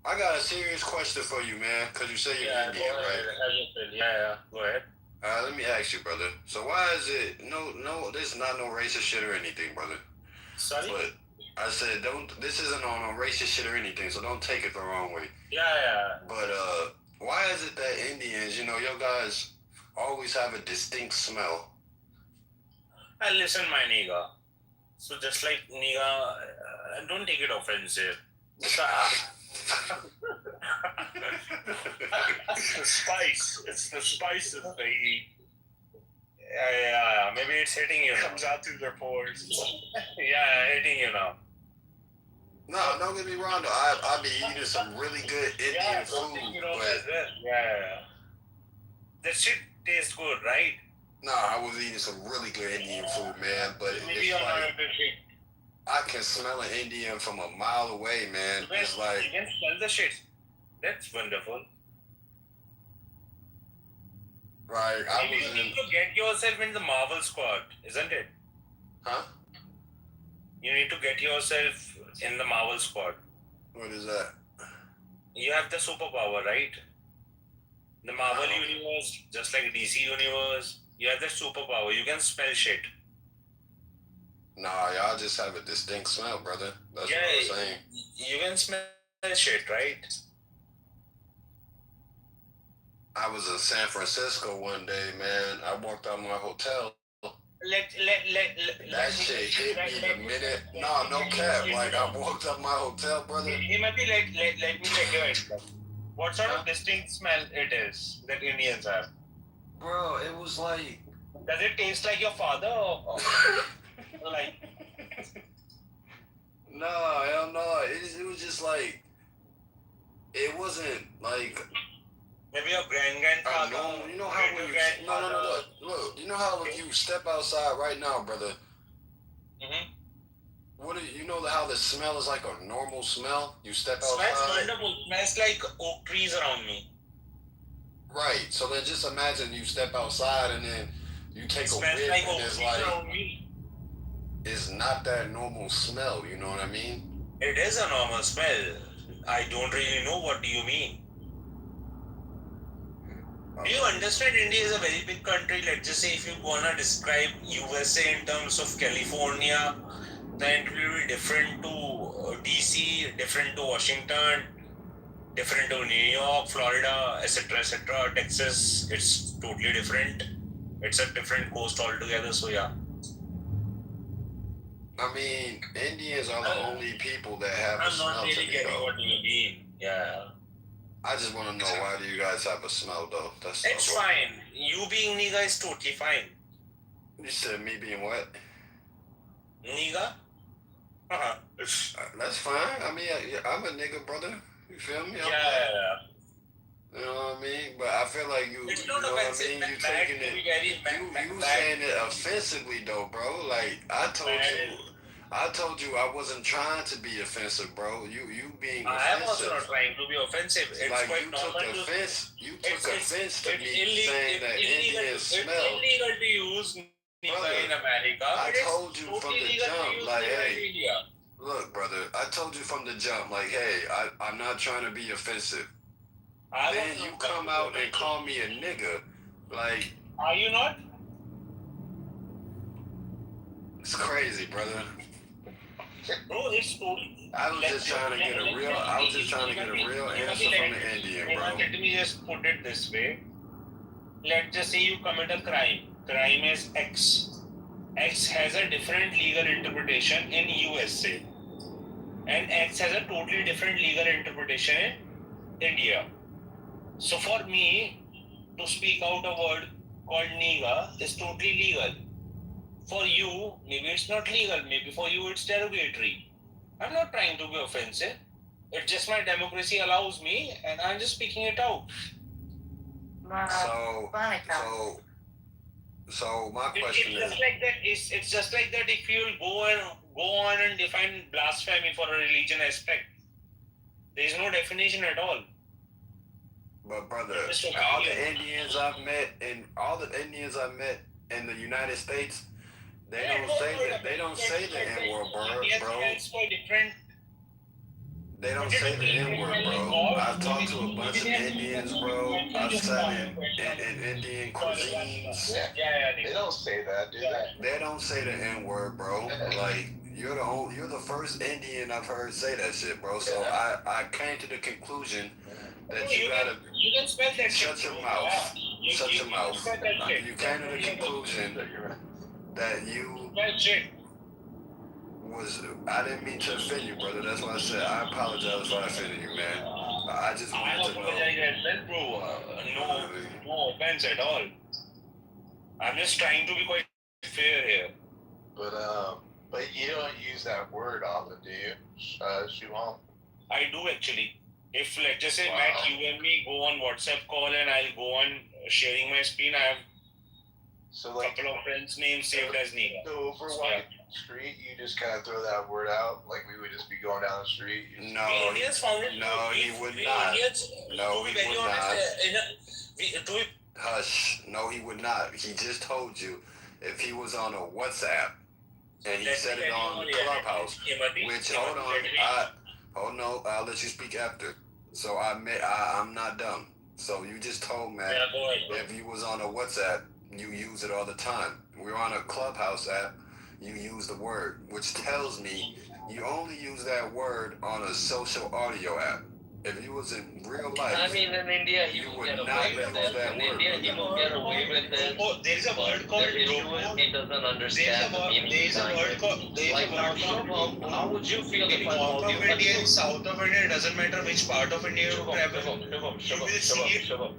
I got a serious question for you, man, because you say you're Indian, right? Yeah, go ahead. Let me ask you, brother. So why is it no? This is not no racist shit or anything, brother. Sorry. But I said this isn't on no racist shit or anything, so don't take it the wrong way. Yeah. But why is it that Indians, your guys always have a distinct smell? Listen, my nigga. So just like nigga, don't take it offensive. It's the spice. It's the spices they eat. Yeah. Maybe it's hitting you. It comes out through their pores. Yeah, hitting you now. No, don't get me wrong though. I be eating some really good Indian food, but that shit tastes good, right? No, I was eating some really good Indian food, man. But maybe it's like I can smell an Indian from a mile away, man. It's like you can smell the shit. That's wonderful. Right, You need to get yourself in the Marvel squad, isn't it? Huh? You need to get yourself in the Marvel squad. What is that? You have the superpower, right? The Marvel universe, just like DC universe, you have the superpower. You can smell shit. Nah, y'all just have a distinct smell, brother. That's what I'm saying. You can smell shit, right? I was in San Francisco one day, man. I walked out of my hotel. That shit hit me the minute. No cap. Like, I walked up my hotel, brother. Let me check your it. What sort of distinct smell it is that Indians have? Bro, it was like... Does it taste like your father or like... No, hell no. It was just like... It wasn't like... Maybe your grandfather. You know how when you... No. Look, you know how if you step outside right now, brother... Mm-hmm. You know how the smell is like a normal smell? You step outside... Smells wonderful. Smells like oak trees around me. Right. So then just imagine you step outside and then you take a whiff like and it's like... It's not that normal smell, you know what I mean? It is a normal smell. I don't really know what do you mean. Do you understand India is a very big country? Let's just say if you wanna describe USA in terms of California, then it will be different to DC, different to Washington, different to New York, Florida, etc., etc. Texas, it's totally different. It's a different coast altogether, so yeah. I mean, Indians are the only people that have a smell. I'm not really getting what you mean. Yeah. I just want to know, why do you guys have a smell, though? It's fine. You You being nigga is totally fine. You said me being what? Nigga? That's fine. I mean, I'm a nigga, brother. You feel me? Yeah. You know what I mean? But I feel like you It's know not what I offensive. mean? You Matt, taking to it, be very you saying it offensively though, bro. Like, I told you I wasn't trying to be offensive, bro. You being I am also offensive. not trying to be offensive. It's Like, quite you normal took offense. You took offense to me illegal, saying that Indians smell. It's illegal to use nigga in America. I But told you it's from the totally legal to jump, use like, nigga hey, in India. look, brother, I told you from the jump, like, hey, I'm not trying to be offensive. Then you come out and call me a nigga. Like, are you not? It's crazy, brother. Bro, it's totally. I was just trying to get a real answer from the Indian, bro. Let me just put it this way. Let's just say you commit a crime. Crime is X. X has a different legal interpretation in USA. And X has a totally different legal interpretation in India. So for me to speak out a word called nigga is totally legal. For you, maybe it's not legal. Maybe for you it's derogatory. I'm not trying to be offensive. It's just my democracy allows me, and I'm just speaking it out. So my question It's just like that. It's just like that. If you will go on and define blasphemy for a religion aspect, there is no definition at all. But brother, all the Indians I've met in the United States, they don't say the N-word, bro. It's quite different. They don't say the N-word, bro. I've talked to a bunch of Indians, bro. I've sat in Indian cuisines. They don't say that, do they? They don't say the N-word, bro. Like, you're the first Indian I've heard say that shit, bro. So I came to the conclusion that you can spell that shut your mouth. Shut your mouth. You came to the conclusion that you I didn't mean to offend you, brother. That's why I said I apologize if I offended you, man. I just wanted to know. No offense at all. I'm just trying to be quite fair here. But you don't use that word often, do you, Shivam? I do actually. If let's just say Matt, you and me go on WhatsApp call and I'll go on sharing my screen, I have a couple of friends' names saved as nigga. So if we're walking the street, you just kind of throw that word out, like we would just be going down the street. No, he would not. No, he would not. Hush. No, he would not. He just told you if he was on a WhatsApp and he said it on Clubhouse, which hold on, I'll let you speak after. So I'm not dumb. So you just told Matt if you was on a WhatsApp, you use it all the time. We're on a Clubhouse app, you use the word, which tells me you only use that word on a social audio app. If you was in real life, I mean, in India, he will get away with it. In India, he will get away with it. There is a word called he doesn't understand the meaning. There is a word called. How would you feel if I North called you of India and South of India, it doesn't matter which part of India you travel.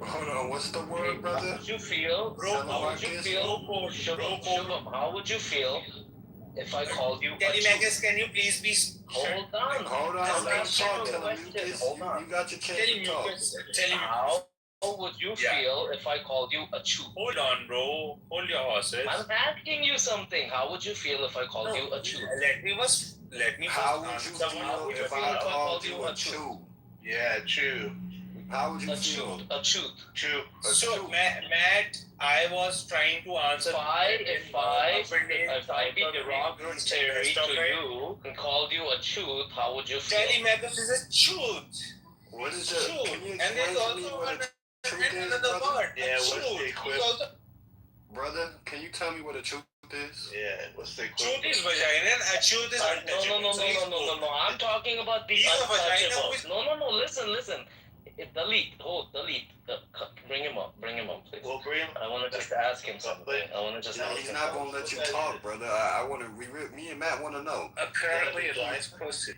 Hold on, what's the word, brother? How would you feel? How would you feel? Shubham, how would you feel if I called you? Telemakers, can you please be? Hold on. Let him talk. Hold on. You got your chance to talk. How would you feel if I called you a chew? Hold on, bro. Hold your horses. I'm asking you something. How would you feel if I called you a chew? Let me first How would you feel if I called you a chew? Yeah, chew. How would you feel? A chew. So, Matt, I was trying to answer. If I be derogatory to you and called you a truth, how would you feel? Telemakers is a truth. What is it? Can you And there's explain to me also what a truth is, another brother? word. Yeah, what's the equivalent? Brother, can you tell me what a truth is? Yeah, what's the equivalent? Truth is vagina and a truth is untouchable. No. I'm talking about the untouchables. No. Listen. Delete. Bring him up, please. We'll bring him. I want to just ask him something. He's not gonna let you talk, brother. I want to. Me and Matt want to know. Apparently, it lies pussy.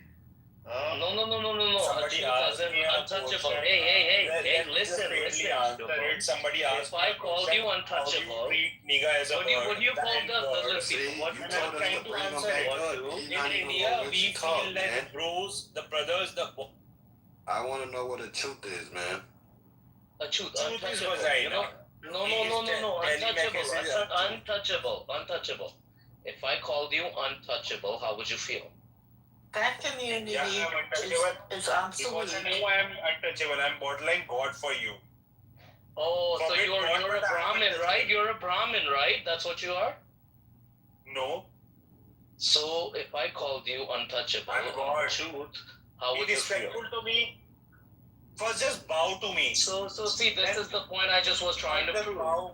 No. Somebody asked me a Untouchable. question. Hey, Let me just listen. fairly answer it. Somebody asked If I me a called question, you untouchable, how do you treat nigga as a what do you word? call N the word. See, what you I'm told us trying to to bring him answer back what up. to He's In not even India, gonna let we you talk, feel that man. the bros, the brothers, the I want to know what the truth is, man. a truth. truth is Untouchable. vagina. No. Untouchable. If I called you untouchable, how would you feel? That community Yeah, I'm untouchable. is obsolete. Because I know I'm untouchable. I'm borderline God for you. Oh, so Forbid you're God, a but I'm Brahmin, untouchable. right? You're a Brahmin, right? That's what you are? No. So if I called you untouchable, I'm God. truth, how Be would you feel? respectful to me. First, just bow to me. So see, this is the point I just was trying to prove. No.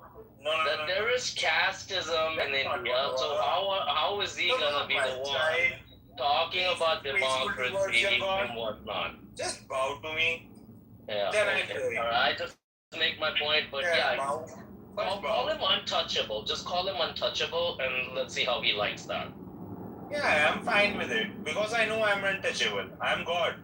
That there is casteism in India. So how is he gonna be the one talking about democracy and whatnot? Just bow to me. Yeah. Then Okay. All right. I just make my point, but bow. call him untouchable. Just call him untouchable, and let's see how he likes that. Yeah, I'm fine with it because I know I'm untouchable. I'm God.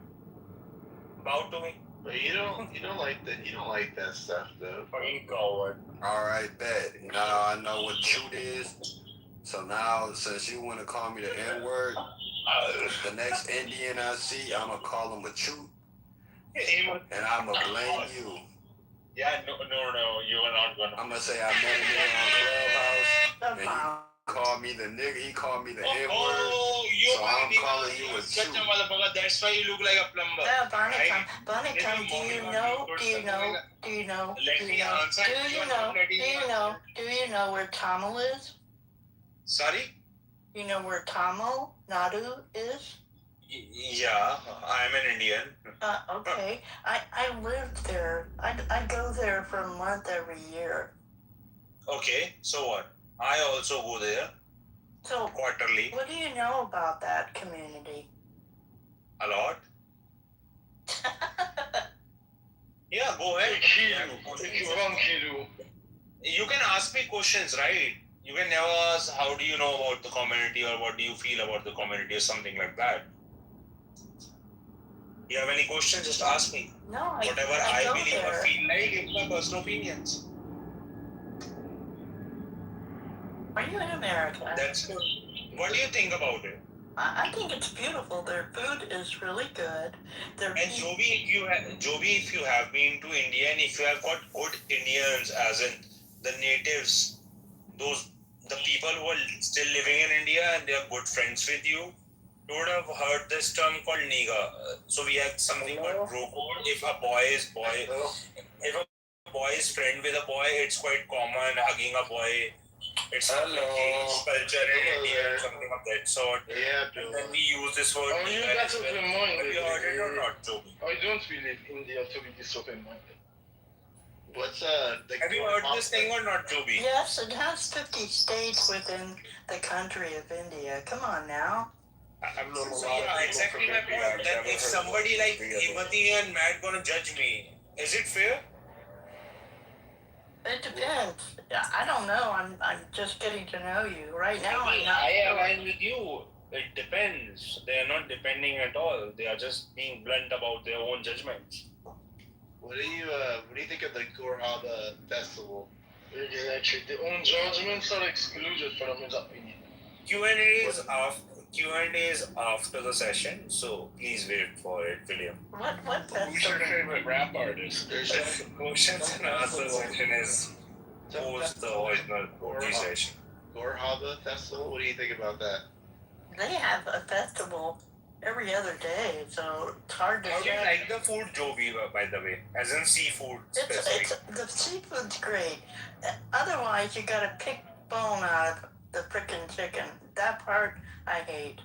Bow to me. But you don't like that stuff though. Fucking coward. All right, bet. Now I know what truth is. So now, since you want to call me the N-word, the next Indian I see, I'm going to call him a truth. And I'm going to blame you. Yeah, no, you are not gonna. I'm going to say I met a nigga on Clubhouse, and he called me the nigga, he called me the N-word. You so I'm calling you a truth. That's why you look like a plumber. Barnacom, do you know where Tamil is? Sorry? You know where Tamil Nadu is? Yeah, I'm an Indian. Okay. I lived there. I go there for a month every year. Okay, so what? I also go there. So quarterly. What do you know about that community? A lot. Yeah, go ahead. You can ask me questions, right? You can never ask how do you know about the community or what do you feel about the community or something like that. You have any questions, just ask me. No, whatever I believe or feel like, it's my personal opinions. Are you in America? That's good. What do you think about it? I think it's beautiful. Their food is really good. And Joby, if you have been to India and if you have got good Indians, as in the natives, the people who are still living in India and they are good friends with you, you would have heard this term called nigga. So we have something called bro code. If a boy is friend with a boy, it's quite common hugging a boy. It's culture in India, something of that sort. Yeah, and then we use this word. Oh, you got open-minded. Have you heard it or not, Joby? I don't believe India to be this open-minded. What's have you heard this thing or not, Joby? Yes, it has 50 states within the country of India. Come on now. Exactly my point. That if somebody like Himati and Matt gonna judge me, is it fair? It depends. I don't know. I'm just getting to know you. Right now, I'm not. I align with you. It depends. They are not depending at all. They are just being blunt about their own judgments. What do you think of the Gorhaba festival? Exactly. Their own judgments are excluded from his opinion. Q&A is after the session, so please wait for it, William. What Who's your favorite rap artist? Questions and answer section is post the original OG session. Gorhaba festival? What do you think about that? They have a festival every other day, so it's hard to How do you say. like the food, Joby, by the way? As in seafood The seafood's great. Otherwise, you gotta pick bone out of the frickin' chicken. That part I hate.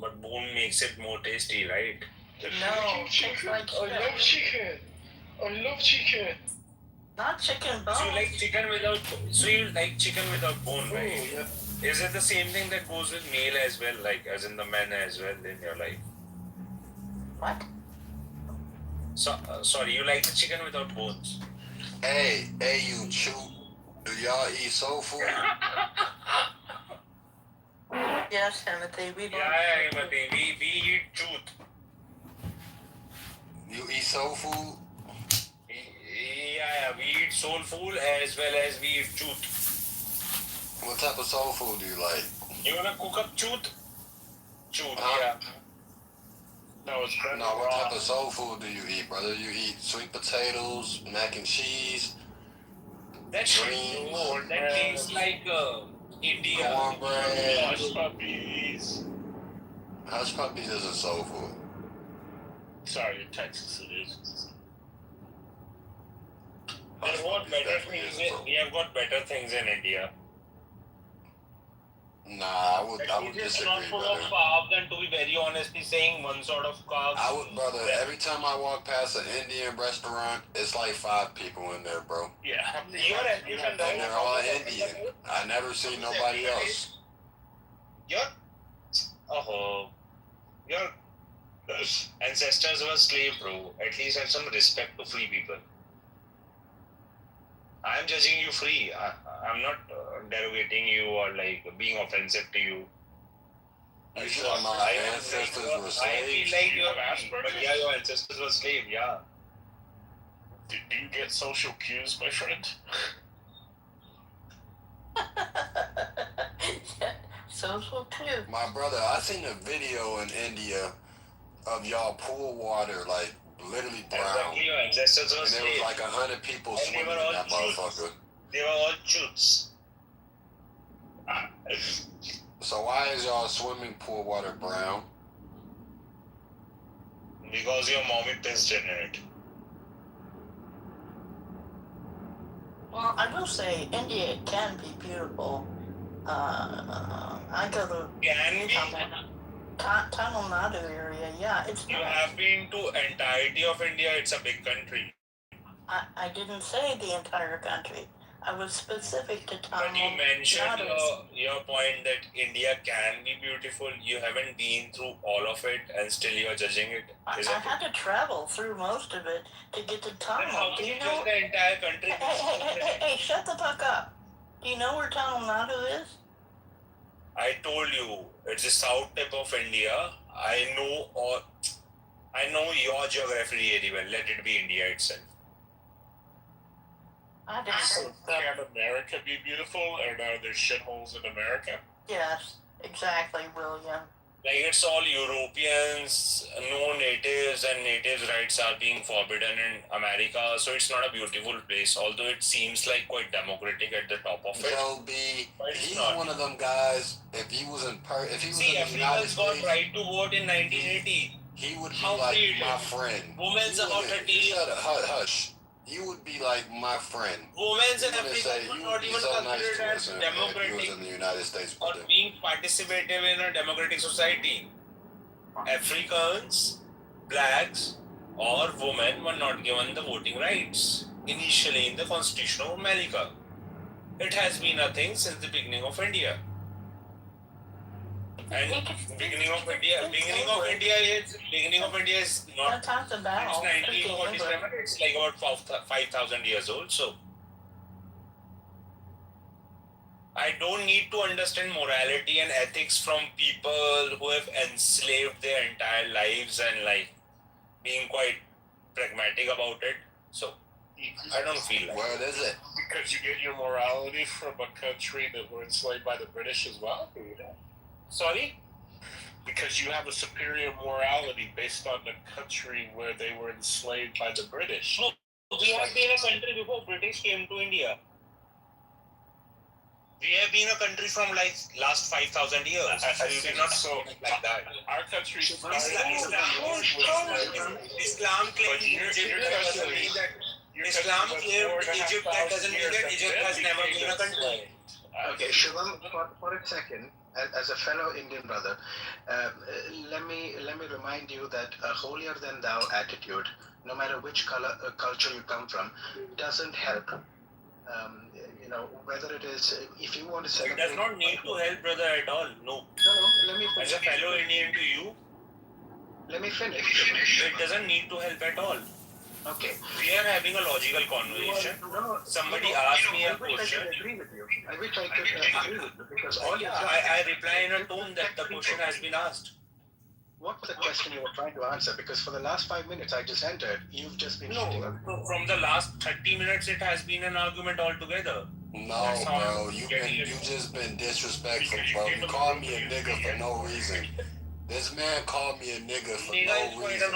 But bone makes it more tasty, right? No, tastes like I love chicken. I love chicken. Not chicken bone. So you like chicken without bone, right? Oh, yeah. Is it the same thing that goes with male as well, like as in the men as well in your life? What? So, sorry, you like the chicken without bones? Hey, you chew. Do y'all eat soul food? Yes, Timothy. We Yeah, Timothy. We eat truth. You eat soul food? Yeah, we eat soul food as well as we eat truth. What type of soul food do you like? You wanna cook up truth? Truth, Huh? yeah. No, it's better No, what raw. type of soul food do you eat, brother? You eat sweet potatoes, mac and cheese, That's greens, that tastes like India. cornbread. Hush puppies. Hush puppies is a soul food. Sorry, in Texas it is. There what better things we have got better things in India. Nah, I would It's not disagree, full brother. of carbs, and to be very honestly saying one sort of carbs. I would, brother. Every time I walk past an Indian restaurant, it's like 5 people in there, bro. Yeah. And they're all Indian. I never see nobody else. Your ancestors were slave, bro. At least have some respect to free people. I'm judging you free. I'm not derogating you or like being offensive to you. You said my ancestors were I slaves? feel like you're but yeah, your ancestors were slave, yeah. Do you get social cues, my friend? Social too. My brother, I seen a video in India of y'all pool water, like literally brown. Exactly, your ancestors were And there slaves. was like 100 people And they swimming were in all that motherfucker. They were all choots. So why is y'all swimming pool water brown? Because your mommy pissed in it. Well, I will say India can be beautiful. I go to Tamil Nadu area. Yeah, it's You nice. have been to entirety of India. It's a big country. I didn't say the entire country. I was specific to Tamil But you mentioned Nadu. your point that India can be beautiful. You haven't been through all of it and still you're judging it. I Is it? had to travel through most of it to get to Then Tamil. how Do can you you know? judge the entire country? Hey, shut the fuck up. Do you know where Tamil Nadu is? I told you, it's the south tip of India. I know your geography really well. Let it be India itself. I didn't say that. Can America be beautiful, or are there shitholes in America? Yes, exactly, William. Like it's all Europeans, no natives, and natives' rights are being forbidden in America. So it's not a beautiful place, although it seems like quite democratic at the top of it. Joe B, But it's he's not. one of them guys. If he was in See, the United Africans got States, right to vote in 1980. he would be How like freedom? my friend. Women's You about wouldn't- 30. Shut up, hush. You would be like my friend. Women's in You wouldn't Africa say were you not would be even so nice considered to as us if you was democratic in the United States. or being participative in a democratic society. Africans, blacks, or women were not given the voting rights initially in the Constitution of America. It has been a thing since the beginning of India. And beginning of India is not Talks about it's 1947. It's like about 5,000 years old. So I don't need to understand morality and ethics from people who have enslaved their entire lives and like being quite pragmatic about it. So I don't feel like Where is it? Because you get your morality from a country that were enslaved by the British as well? Sorry? Because you have a superior morality based on the country where they were enslaved by the British. No, we have been a country before British came to India. We have been a country from like last 5,000 years. I We see. cannot So like that. our country Islam claims Islam claimed Egypt. That doesn't mean that Egypt has never been a country. Okay, Shubham, for a second, as a fellow Indian brother, let me remind you that a holier than thou attitude, no matter which culture you come from, doesn't help. You know, whether it is, if you want to celebrate... It does not need to help, brother, at all. No. No, let me finish. As a fellow Indian to you, let me finish. It doesn't need to help at all. Okay. We are having a logical conversation. Somebody asked me a question. I agree with you. I wish I could agree with you because all Yeah, I reply in a tone that the question has been asked. What was the question you were trying to answer? Because for the last 5 minutes I just entered, you've just been shitting on No, from the last 30 minutes, it has been an argument altogether. No, bro, you just been disrespectful, bro. You called me a nigga for no reason. This man called me a nigga for no reason.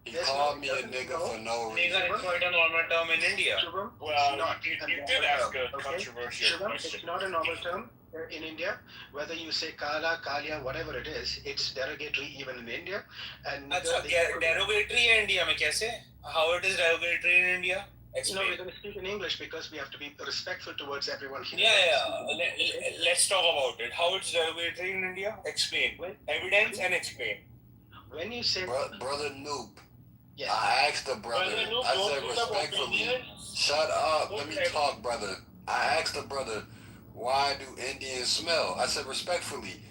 He called me a nigga for no reason. Nigga is quite a normal term in India. Well, you did ask a controversial question. It's not a normal term in India. Whether you say kala, kalia, whatever it is, it's derogatory even in India. And derogatory in India mein kaise? How it is derogatory in India? No, we're going to speak in English because we have to be respectful towards everyone here. Yeah. Let's talk about it. How it's derogatory in India? Explain. Evidence and explain. When you say brother noob, yes. I asked the brother. I said respectfully, shut up. Let me talk, brother. I asked the brother, why do Indians smell? I said respectfully,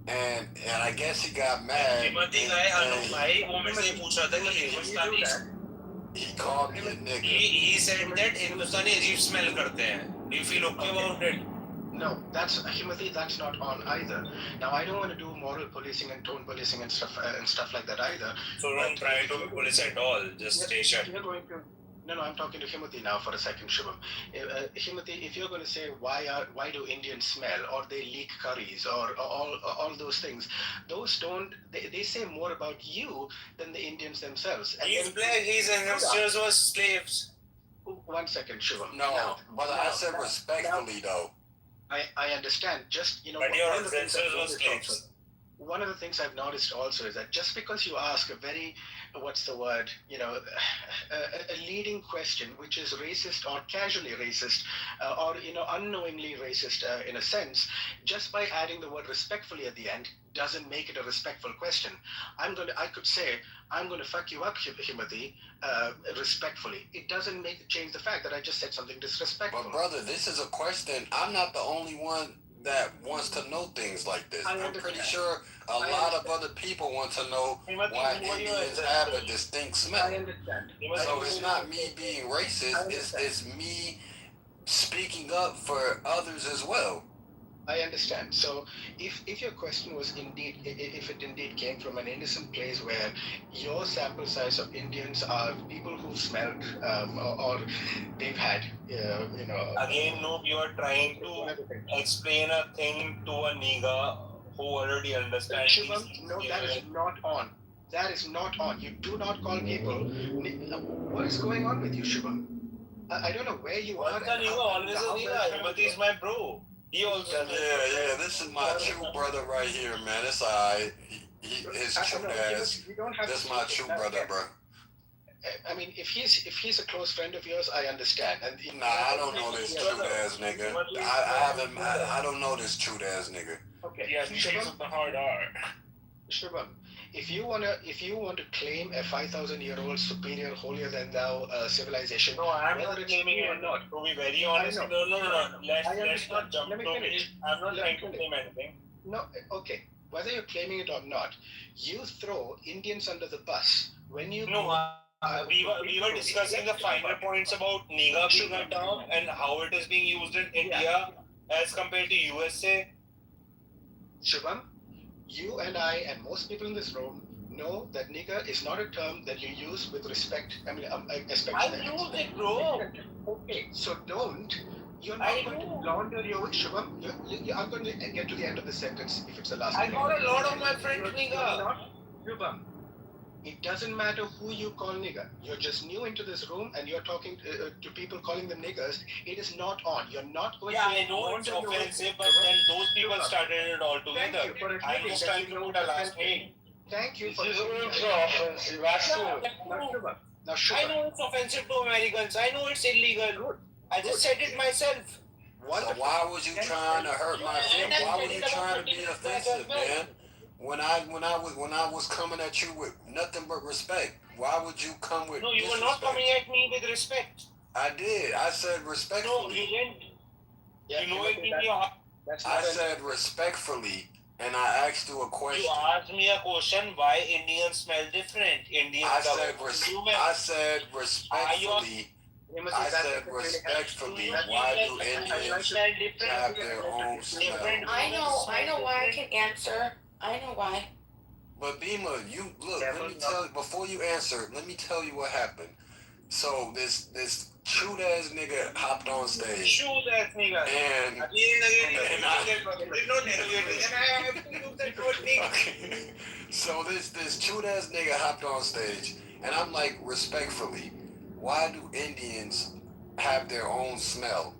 and I guess he got mad. He called me a nigga. He said that Hindustani ajeeb smell karte hain. Do you feel okay about it? No, that's not on either. Now I don't want to do moral policing and tone policing and stuff like that either. So don't try to police at all. Just stay shut. No, I'm talking to Himati now for a second, Shubham. Himati, if you're going to say why do Indians smell or they leak curries or all those things, those they say more about you than the Indians themselves. And he's black. His ancestors were slaves. 1 second, Shubham. No, but I said respectfully though. I understand. Just but your ancestors were slaves. One of the things I've noticed also is that just because you ask a very, a leading question which is racist or casually racist or unknowingly racist in a sense, just by adding the word respectfully at the end doesn't make it a respectful question. I could say I'm going to fuck you up, Himati, respectfully. It doesn't change the fact that I just said something disrespectful. But brother, this is a question. I'm not the only one that wants to know things like this. I'm pretty sure a lot of other people want to know why Indians have a distinct smell. I understand. So it's not me being racist, it's me speaking up for others as well. I understand. So if your question was indeed, if it indeed came from an innocent place where your sample size of Indians are people who smelled or they've had, Again, no, you are trying to explain a thing to a nigga who already understands. Shubham, no, that is not on. That is not on. You do not call people. What is going on with you, Shubham? I don't know where you are. What's the nigga? Always a nigga. Himati is my bro. He also. Yeah. This is my true brother right here, man. It's alright. His true ass. This is my true brother, bro. I mean, if he's a close friend of yours, I understand. And nah, I don't know this true ass nigga. I don't know this true ass nigga. Okay. Yeah, he's with the hard R. Shubham, if you want to claim a 5,000-year-old superior, holier than thou civilization, no, I'm not claiming it or not. To be very honest, no. Let's not jump to me. I'm not trying to claim anything. No, okay. Whether you're claiming it or not, you throw Indians under the bus when you. No. We were discussing the finer points about nigga being a term and how it is being used in India as compared to USA. Shubham, you and I and most people in this room know that nigger is not a term that you use with respect. I mean, especially. I use it, bro. Okay, so don't. You're not going to launder your Shubham. I'm going to get to the end of the sentence if it's the last. I call a lot of my friends nigger. Shubham. It doesn't matter who you call nigger. You're just new into this room and you're talking to people calling them niggers. It is not on. You're not going to... Yeah, I know it's offensive, but then those people started it all together. I'm just trying to put a last name. Thank you for... This is offensive. Now, I know it's offensive to Americans. I know it's illegal. I just said it myself. So why was you trying to hurt my feelings? Why were you trying to be offensive, man? When I was coming at you with nothing but respect, why would you come with? No, you were not coming at me with respect. I did. I said respectfully. No, you didn't. Yeah, you know it in your heart. I said respectfully. And I asked you a question. You asked me a question why Indians smell different. Indians I said respectfully. I said respectfully. Why do Indians have their own smell? I know why I can answer. I know why. But Bima, you look. Let me tell you before you answer. Let me tell you what happened. So this chewed ass nigga hopped on stage. Chewed ass nigga. And okay. So this chewed ass nigga hopped on stage, and I'm like, respectfully, why do Indians have their own smell?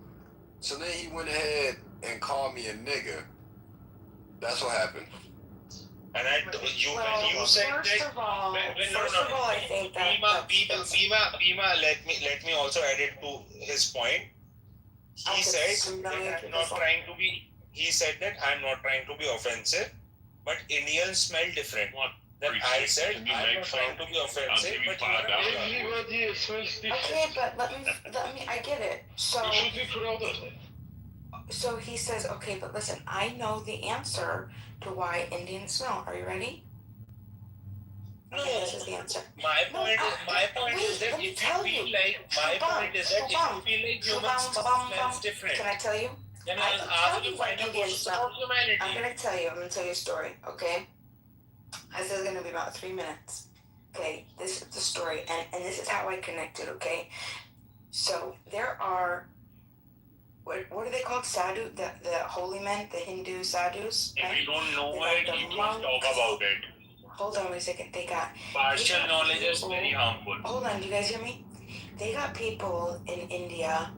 So then he went ahead and called me a nigga. That's what happened. And you said that. First of all, I think that. Bima, let me also add it to his point. He said that I'm not trying to be. He said that I'm not trying to be offensive, but Indians smell different. Then I said I'm not trying to be offensive, but okay, but let me. I get it. So he says, okay, but listen, I know the answer to why Indians smell. Are you ready? No, okay, this is the answer. My point is that if you feel like humans smells different. Can I tell you? Then I I'll can ask tell you you why final Indians question smell. about humanity. I'm gonna tell you a story, okay? This is gonna be about 3 minutes. Okay, this is the story, and this is how I connected, okay? So there are what are they called? Sadhu, the holy men, the Hindu sadhus. If right? you don't know Like it, you don't talk about it. Hold on a second. They got Partial knowledge people, is very harmful. Hold on, do you guys hear me? They got people in India.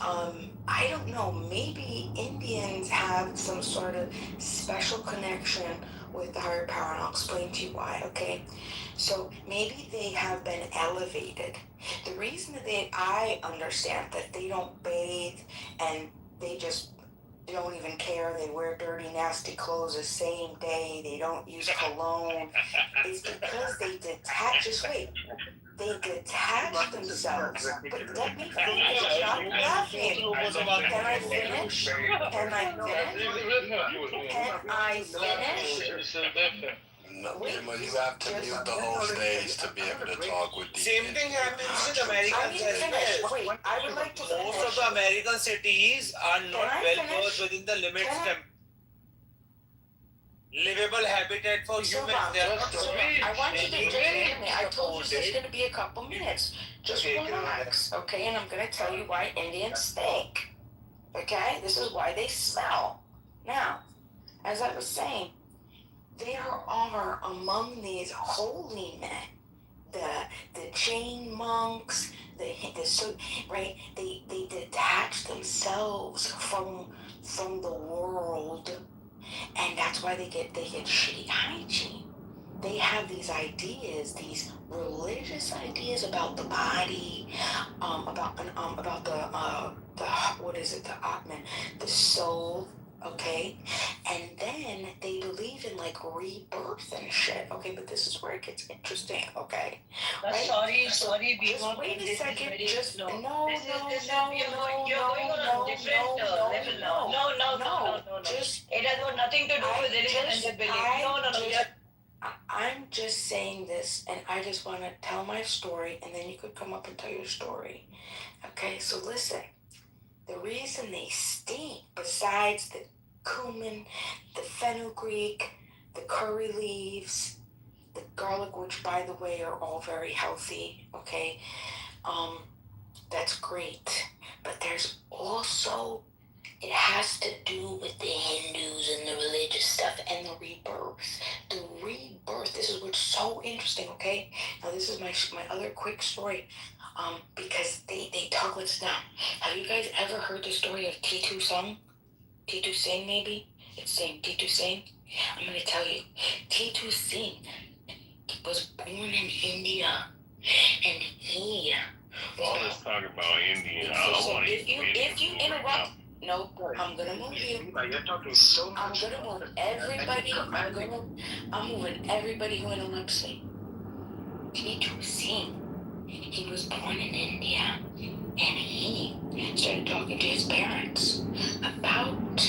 I don't know, maybe Indians have some sort of special connection with the higher power, and I'll explain to you why, okay? So maybe they have been elevated. The reason that I understand that they don't bathe and they just don't even care, they wear dirty, nasty clothes the same day, they don't use cologne, it's because they detach themselves. But let me finish. Stop laughing. Can I finish? Can I finish? No, you have to mute the whole stage to be able to talk with the Same thing happens with Americans as well. Wait, I would like to finish. Most of the American cities are not well versed within the limits. Livable habitat for humans. I want you to just hear me. I told you it's going to be a couple minutes. Just relax, okay? And I'm going to tell you why Indians stink. Okay? This is why they smell. Now, as I was saying, there are among these holy men, the Jain monks, right? They detach themselves from the world, and that's why they get shitty hygiene. They have these ideas, these religious ideas about the body, about the what is it, the Atman, the soul. Okay, and then they believe in like rebirth and shit. Okay, but this is where it gets interesting. Okay, right? Sorry, Just wait a second. Just no. Just it has got nothing to do with religion and your belief. I'm just saying this, and I just want to tell my story, and then you could come up and tell your story. Okay, so listen. The reason they stink, besides the cumin, the fenugreek, the curry leaves, the garlic, which by the way are all very healthy, okay? That's great. But there's also, it has to do with the Hindus and the religious stuff and the rebirth. The rebirth, this is what's so interesting, okay? Now this is my other quick story. Because they talk with now. Have you guys ever heard the story of Titu Singh? Titu Singh, maybe? It's saying Titu Singh. I'm gonna tell you. Titu Singh was born in India, and he. All this talk about Indian. I don't want to. If you interrupt. No, I'm gonna move you. You're talking so much. I'm gonna move everybody. I'm moving everybody who interrupts me. Titu Singh. He was born in India, and he started talking to his parents about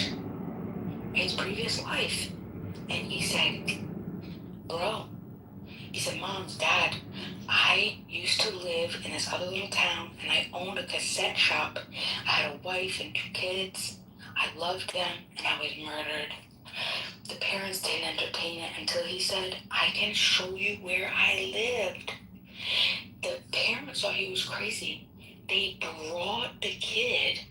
his previous life. And he said, bro, he said, Mom, Dad, I used to live in this other little town and I owned a cassette shop. I had a wife and 2 kids. I loved them and I was murdered. The parents didn't entertain it until he said, I can show you where I lived. The parents thought he was crazy. They brought the kid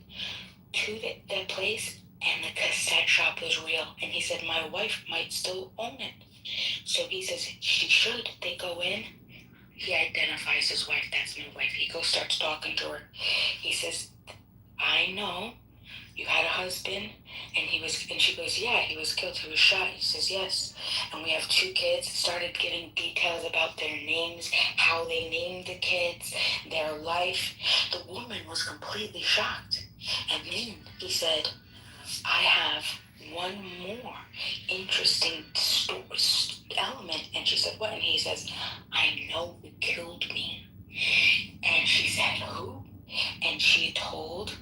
to the place and the cassette shop was real. And he said, my wife might still own it. So he says, she should. They go in. He identifies his wife. That's my wife. He goes, starts talking to her. He says, I know you had a husband, and she goes, yeah, he was killed. He was shot. He says, yes. And we have 2 kids. Started giving details about their names, how they named the kids, their life. The woman was completely shocked. And then he said, I have one more interesting element. And she said, what? And he says, I know who killed me. And she said, who? And he told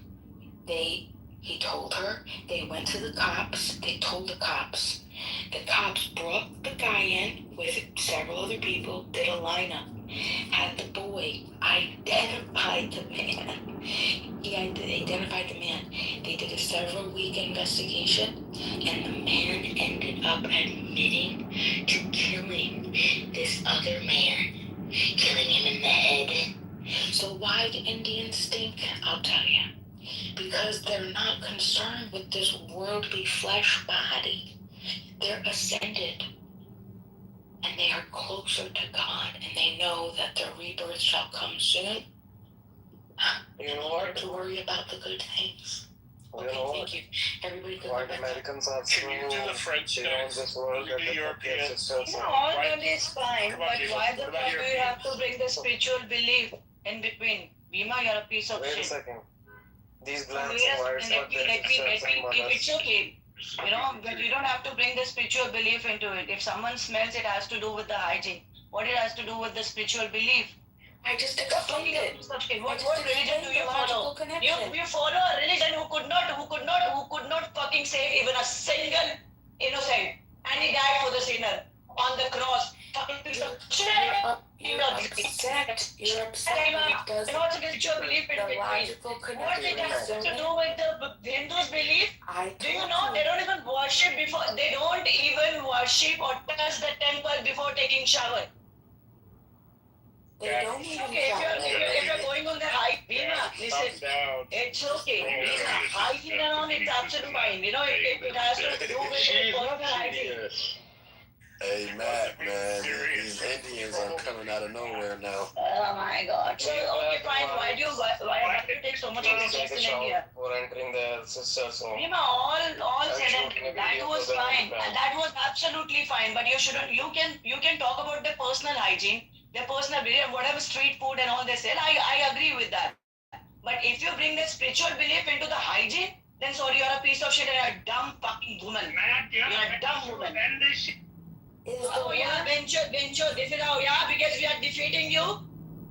her. They went to the cops. They told the cops. The cops brought the guy in with several other people, did a lineup, had the boy identified the man. He identified the man. They did a several-week investigation, and the man ended up admitting to killing this other man, killing him in the head. So why do Indians stink? I'll tell you. Because they're not concerned with this worldly flesh body. They're ascended. And they are closer to God. And they know that their rebirth shall come soon. You know what? To worry about the good things. Okay, thank you. Everybody go White Americans are so, Can you do the French next? this world You do Europeans. All that is fine, but why the fuck do you have to bring the spiritual belief in between? Bhima, you're a piece of Wait a shit. second. These blacks Let and whites got their sisters and mothers. it's okay. You know, but you don't have to bring the spiritual belief into it. If someone smells, it has to do with the hygiene. What it has to do with the spiritual belief? I just explained it. What religion do you follow? You follow a religion who could not fucking save even a single innocent, and he died for the sinner on the cross. You're upset. Because what's the spiritual belief in between? What it has to do with the Hindus' belief? Do you know they don't even worship before? They don't even worship or touch the temple before taking shower. They don't even if you're going on the hike, Bhima, listen, it's okay. Hiking and all, it's absolutely fine. You know, it has to do with the personal hygiene. Hey, Matt, man, these Indians are coming out of nowhere now. Oh my God. So, okay, fine. Why do you take so much interest in India? For entering the sisters home. Bhima, all said and that was fine. That was absolutely fine. But you shouldn't. You can talk about the personal hygiene, their personal belief, whatever street food and all they sell. I agree with that. But if you bring the spiritual belief into the hygiene, then sorry, you're a piece of shit and you're a dumb fucking woman. You're a dumb woman. Oh yeah, venture. This is how, yeah, because we are defeating you.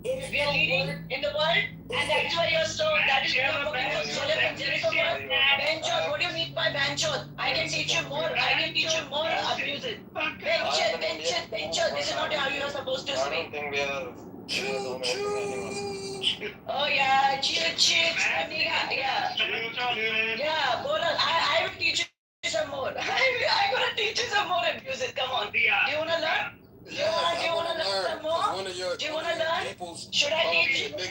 We are leading in the world, and that is why you're so. That is why you're fucking so celeb and Jericho. Benchot, what do you mean by Benchot? I can teach you more. Abuses. Benchot. This is not how you are supposed to speak. I don't think we are. Oh yeah, cheat. Yeah, Bola, I will teach you some more. I'm gonna teach you some more abuses. Come on. Do you wanna learn? Do you wanna learn some more? Do you wanna learn? Should I teach you? Do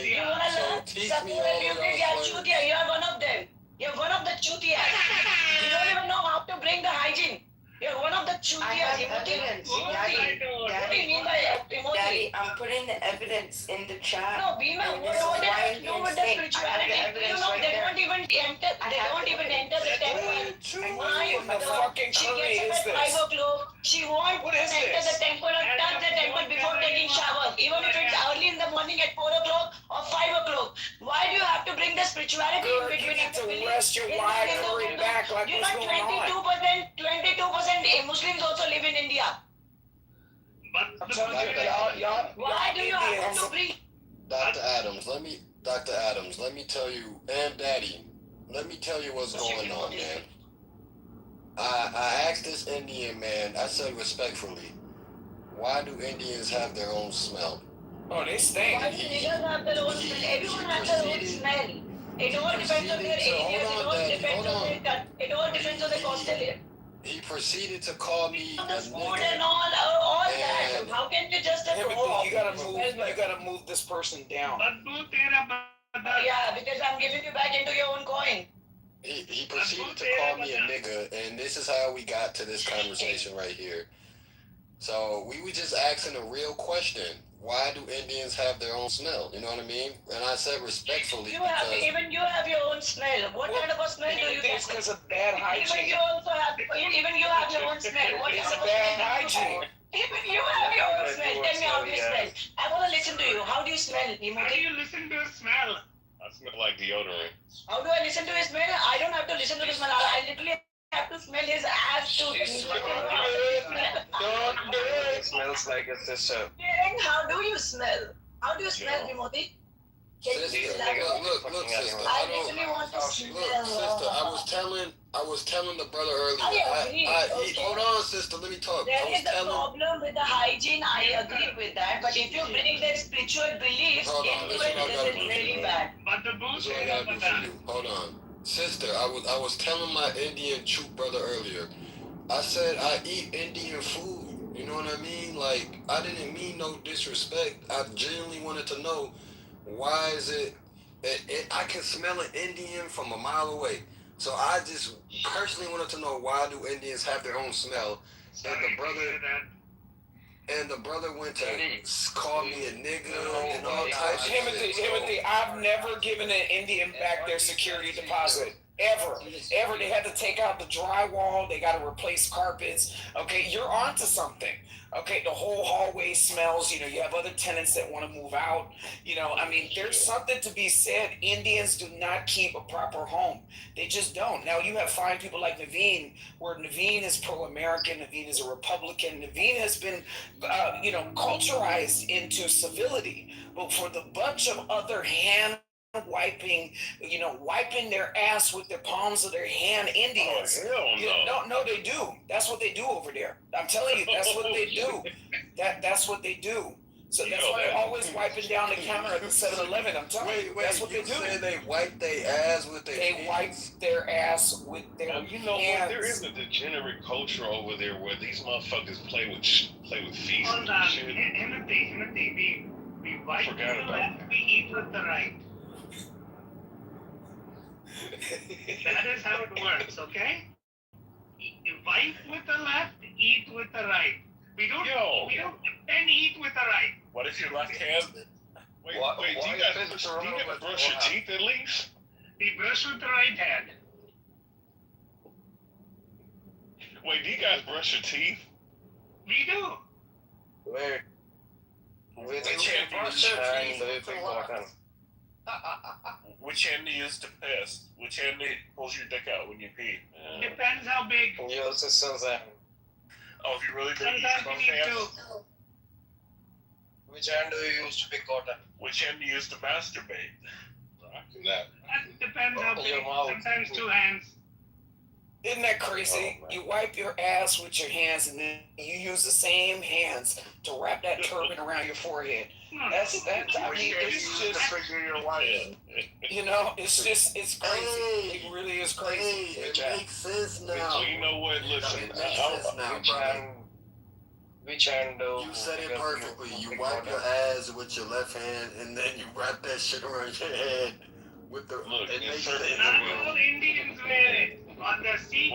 you wanna learn some more abuses? Yeah, chutia. You're one of them. You're one of the chutias. You don't even know how to bring the hygiene. You're one of the chutias. I have evidence. What do you mean by emoji? Daddy, I'm putting the evidence in the chat. No, Bhima, what does that do with the spirituality? You know, they don't even enter the temple. She gets up at 5 o'clock. She won't enter the temple or touch the temple before taking shower. Even if it's early in the morning at 4 o'clock or 5 o'clock. Why do you have to bring the spirituality in between? You need to rest your life and hurry back like you what's know, going on. 22% Muslims also live in India. I'm telling you, why do you have to bring? Dr. Adams, let me tell you, and Daddy, let me tell you what's going on, man. I asked this Indian man, I said respectfully, why do Indians have their own smell? Oh, they stink. Why do niggas have their own smell? Everyone has their own smell. It all depends on their areas. It all depends on the coastal area. He proceeded to call me The a food nigga. and all that. And How can you just go Timothy, off? you gotta move this person down. Yeah, because I'm giving you back into your own coin. He proceeded to call me a nigga, and this is how we got to this conversation right here. So we were just asking a real question. Why do Indians have their own smell? You know what I mean? And I said respectfully Even you have your own smell. What kind of a smell do you think it's because of bad hygiene? Even you have your own smell. What It's kind of bad smell do you hygiene. have? Even you have your own smell. Tell me how do you smell. I want to listen to you. How do you smell, Timothy? How do you listen to a smell? I smell like deodorant. How do I listen to his smell? I don't have to listen to the smell. I literally have to smell his ass to It smells like a sister. How do you smell? How do you smell, Timothy? Can you please elaborate? Look, sister. I literally want to smell. Look, sister. I was telling the brother earlier. I agree. Hold on, sister. Let me talk. There is a problem with the hygiene. I agree with that. But if you bring their spiritual beliefs into it, this is really bad. But the That's what I gotta do for you. Hold on, sister. I was telling my Indian troop brother earlier. I said I eat Indian food. You know what I mean? Like, I didn't mean no disrespect. I genuinely wanted to know why is it I can smell an Indian from a mile away. So I just personally wanted to know, why do Indians have their own smell? And the brother went to call me a nigga and all types of shit. Timothy, I've never given an Indian back their security deposit. Ever. They had to take out the drywall. They got to replace carpets. Okay, you're onto something. Okay, the whole hallway smells. You know, you have other tenants that want to move out. You know, I mean, there's something to be said. Indians do not keep a proper home. They just don't. Now, you have fine people like Naveen, where Naveen is pro-American. Naveen is a Republican. Naveen has been, culturized into civility. But for the bunch of other wiping their ass with the palms of their hand Indians. Oh, hell no. No, they do. That's what they do over there. I'm telling you, that's what they do. That's what they do. So that's why they're always wiping down the counter at the 7-Eleven. I'm telling you, that's what they do. Say they wipe their ass with their They wipe their ass with their Now, you know hands. what? There is a degenerate culture over there where these motherfuckers play with feces Hold and on. shit. Timothy, we wipe with the left, we eat with the right. That is how it works, okay? You wipe with the left, eat with the right. We don't then eat with the right. What if you're left-handed? Wait, do you guys brush your teeth at least? We brush with the right hand. Wait, do you guys brush your teeth? We do. Where? Which hand do you use to piss? Which hand pulls your dick out when you pee? Depends how big. Oh, if you really big, you use Sometimes both we need hands? to. Which hand do you use to pick cotton? Which hand do you use to masturbate? That depends how big. Sometimes two hands. Isn't that crazy? You wipe your ass with your hands, and then you use the same hands to wrap that turban around your forehead. It's just, your life. it's crazy. It really is crazy. It makes sense now. So you know what? Listen, It makes sense now, brother. Which hand do You said it perfectly. You wipe your ass with your left hand, and then you wrap that shit around your head with the. Look, it makes insert sense. Not all Indians wear it. On the seat.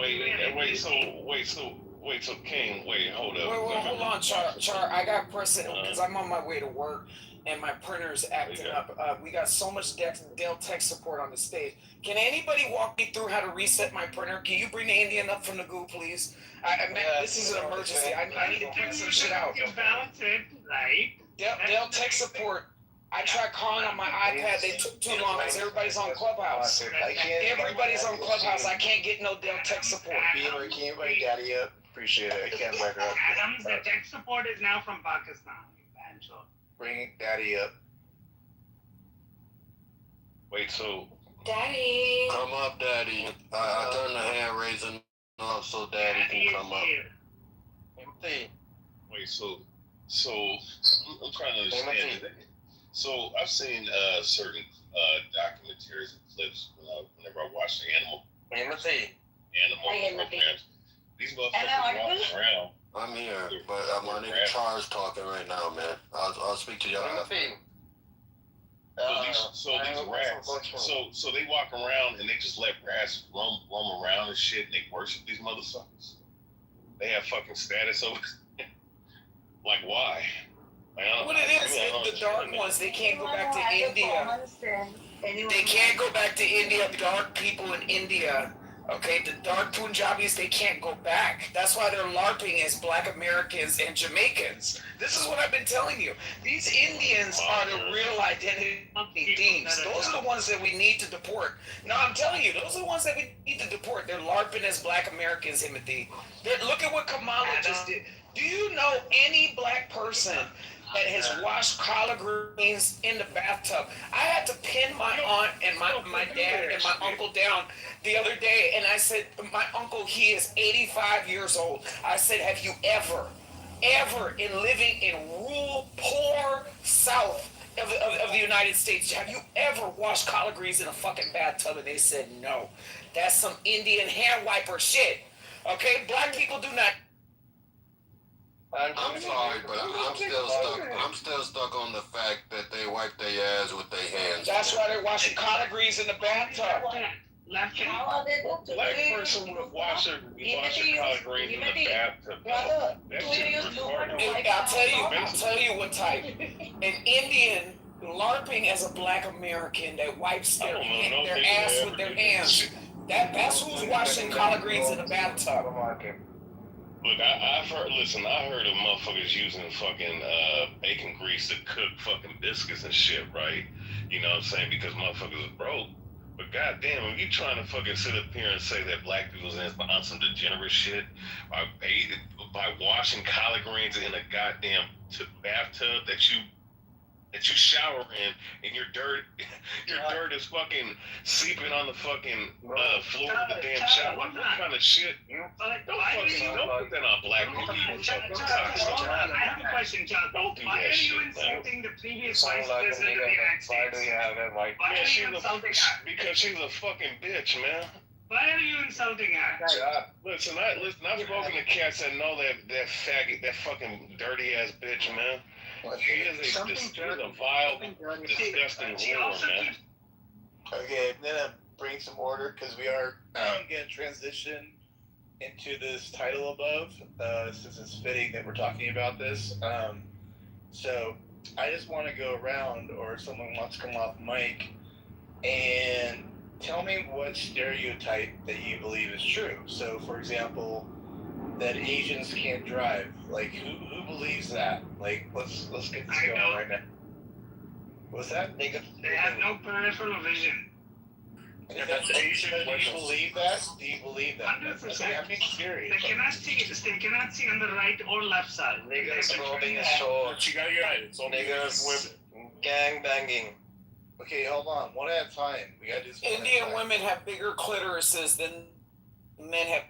So King, hold up. Hold on, Char. I got pressing because I'm on my way to work and my printer's acting up. We got so much Dell tech support on the stage. Can anybody walk me through how to reset my printer? Can you bring the Indian up from the goo, please? This is an emergency. I need to print some shit out. You balance it, right? Dell tech support. I tried calling on my iPad. They took too long because everybody's on Clubhouse. Everybody's on Clubhouse. I can't get no Dell tech support. Beamer, can you bring Daddy up? Appreciate it. I can't let her up. Adams, the tech support is now from Pakistan. So Bring Daddy up. Wait, so Daddy. Come up, Daddy. I turned the hand raising so Daddy can come up. Wait, so I'm trying to understand it. So I've seen certain documentaries and clips whenever I watch the animal programs. These motherfuckers walking around. I'm here, but my nigga Charles talking right now, man. I'll speak to y'all after. So these rats, so they walk around and they just let rats roam around and shit, and they worship these motherfuckers. They have fucking status over. Like why? What it is, the dark ones, they can't go back to India. They can't go back to India. Dark people in India, okay, the dark Punjabis, they can't go back. That's why they're LARPing as Black Americans and Jamaicans. This is what I've been telling you. These Indians are the real identity thieves. Those are the ones that we need to deport. No, I'm telling you, those are the ones that we need to deport. They're LARPing as Black Americans, Timothy. Look at what Kamala just did. Do you know any Black person that has washed collard greens in the bathtub? I had to pin my aunt and my dad and my uncle down the other day, and I said, my uncle, he is 85 years old. I said, have you ever in living in rural, poor South of the United States, have you ever washed collard greens in a fucking bathtub? And they said, no. That's some Indian hand wiper shit. Okay? Black people do not. I'm sorry, but I'm still stuck on the fact that they wipe their ass with their hands. That's why they're washing collard greens in the bathtub. Black person would wash a collard greens in the bathtub. That's just I'll tell you what type. An Indian LARPing as a Black American that wipes their ass with their hands. That's who's washing collard greens in the bathtub. Look, I heard of motherfuckers using fucking bacon grease to cook fucking biscuits and shit, right? You know what I'm saying? Because motherfuckers are broke. But goddamn, if you trying to fucking sit up here and say that Black people's on some degenerate shit by washing collard greens in a goddamn bathtub that you shower in, and your dirt is fucking seeping on the fucking floor of the damn shower. What kind of shit? Don't put that on Black people. I have a question, John. Why are you insulting the previous vice president of the United States? Because she's a fucking bitch, man. Why are you insulting her? Listen, I've spoken to cats that know that faggot, that fucking dirty ass bitch, man. She is a vile, disgusting whore, man. Okay, I'm gonna bring some order because we are gonna transition into this title above, since it's fitting that we're talking about this. So I just want to go around, or if someone wants to come off mic and tell me what stereotype that you believe is true. So, for example, that Asians can't drive. Like, who believes that? Like, let's get this going right now. What's that? They have no peripheral vision. Do you believe that? Do you believe that? 100%. I'm being serious. They cannot see on the right or left side. Niggas robbing a store. Niggas gang banging. Okay, hold on. One at a time. We gotta do this one Indian women have bigger clitorises than men have.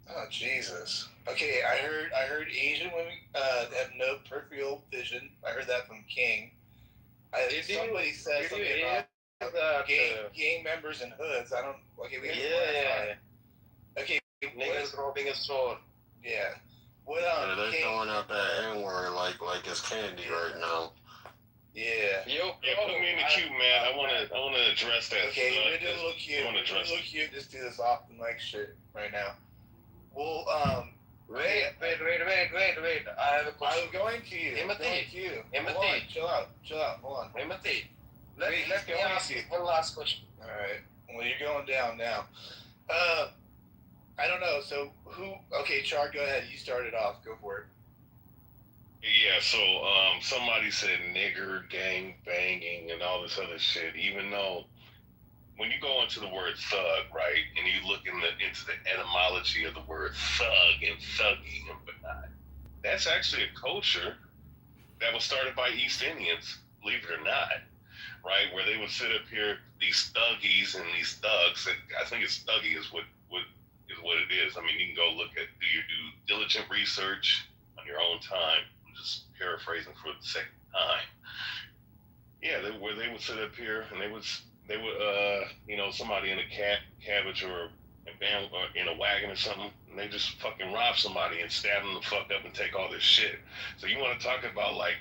Oh Jesus. Okay, I heard Asian women have no peripheral vision. I heard that from King. Somebody said something about gang members and hoods. I don't. Okay, we got Okay, niggas robbing a store. Yeah. What They're throwing out that N-word like it's candy right now. Yeah. Put me in the queue, man. I wanna address that. Okay, we're doing a little cute. Just do this off the mic shit right now. Well, wait. I have a question. I'm going to you. Timothy. Chill out. Hold on. Timothy. Let me ask you one last question. All right. Well, you're going down now. I don't know. So okay, Char, go ahead. You started off. Go for it. Yeah, so somebody said nigger, gang banging, and all this other shit, even though when you go into the word thug, right, and you look into the etymology of the word thug and thuggy and whatnot, that's actually a culture that was started by East Indians, believe it or not, right, where they would sit up here, these thuggies and these thugs, I think it's thuggy is what what it is. I mean, you can go look at, do your due diligent research on your own time. I'm just paraphrasing for the second time. Yeah, they would sit up here and they would somebody in a cabbage or a van or in a wagon or something, and they just fucking rob somebody and stab them the fuck up and take all this shit. So you want to talk about like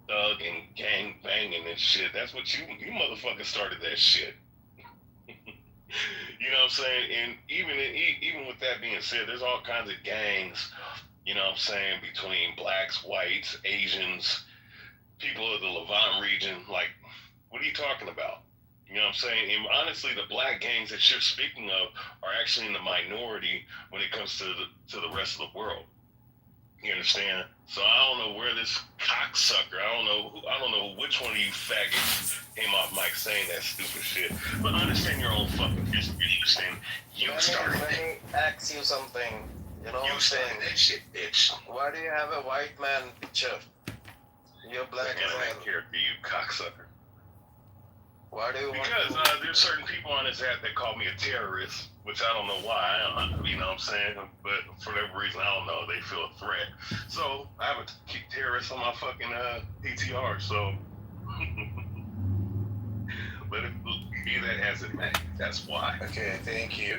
thug and gang banging and shit? That's what you motherfuckers started that shit. You know what I'm saying? And even with that being said, there's all kinds of gangs. You know what I'm saying, between blacks, whites, Asians, people of the Levant region. Like, what are you talking about? You know what I'm saying? And honestly, the black gangs that you're speaking of are actually in the minority when it comes to the rest of the world. You understand? So I don't know where this cocksucker, I don't know which one of you faggots came off mic saying that stupid shit. But understand your own fucking history. You understand? You started Let me ask you something. You know what I'm saying? that shit, bitch. Why do you have a white man picture? You're black as hell. Character, you cocksucker. Why do you Because there's certain people on this app that call me a terrorist, which I don't know why, you know what I'm saying? But for whatever reason, I don't know, they feel a threat. So I have a terrorist on my fucking PTR, so let it be that as it may. That's why. Okay, thank you.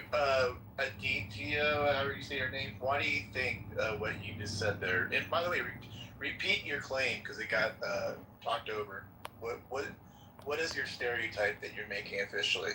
Aditya, however you say your name, why do you think what you just said there? And by the way, repeat your claim because it got talked over. What is your stereotype that you're making officially?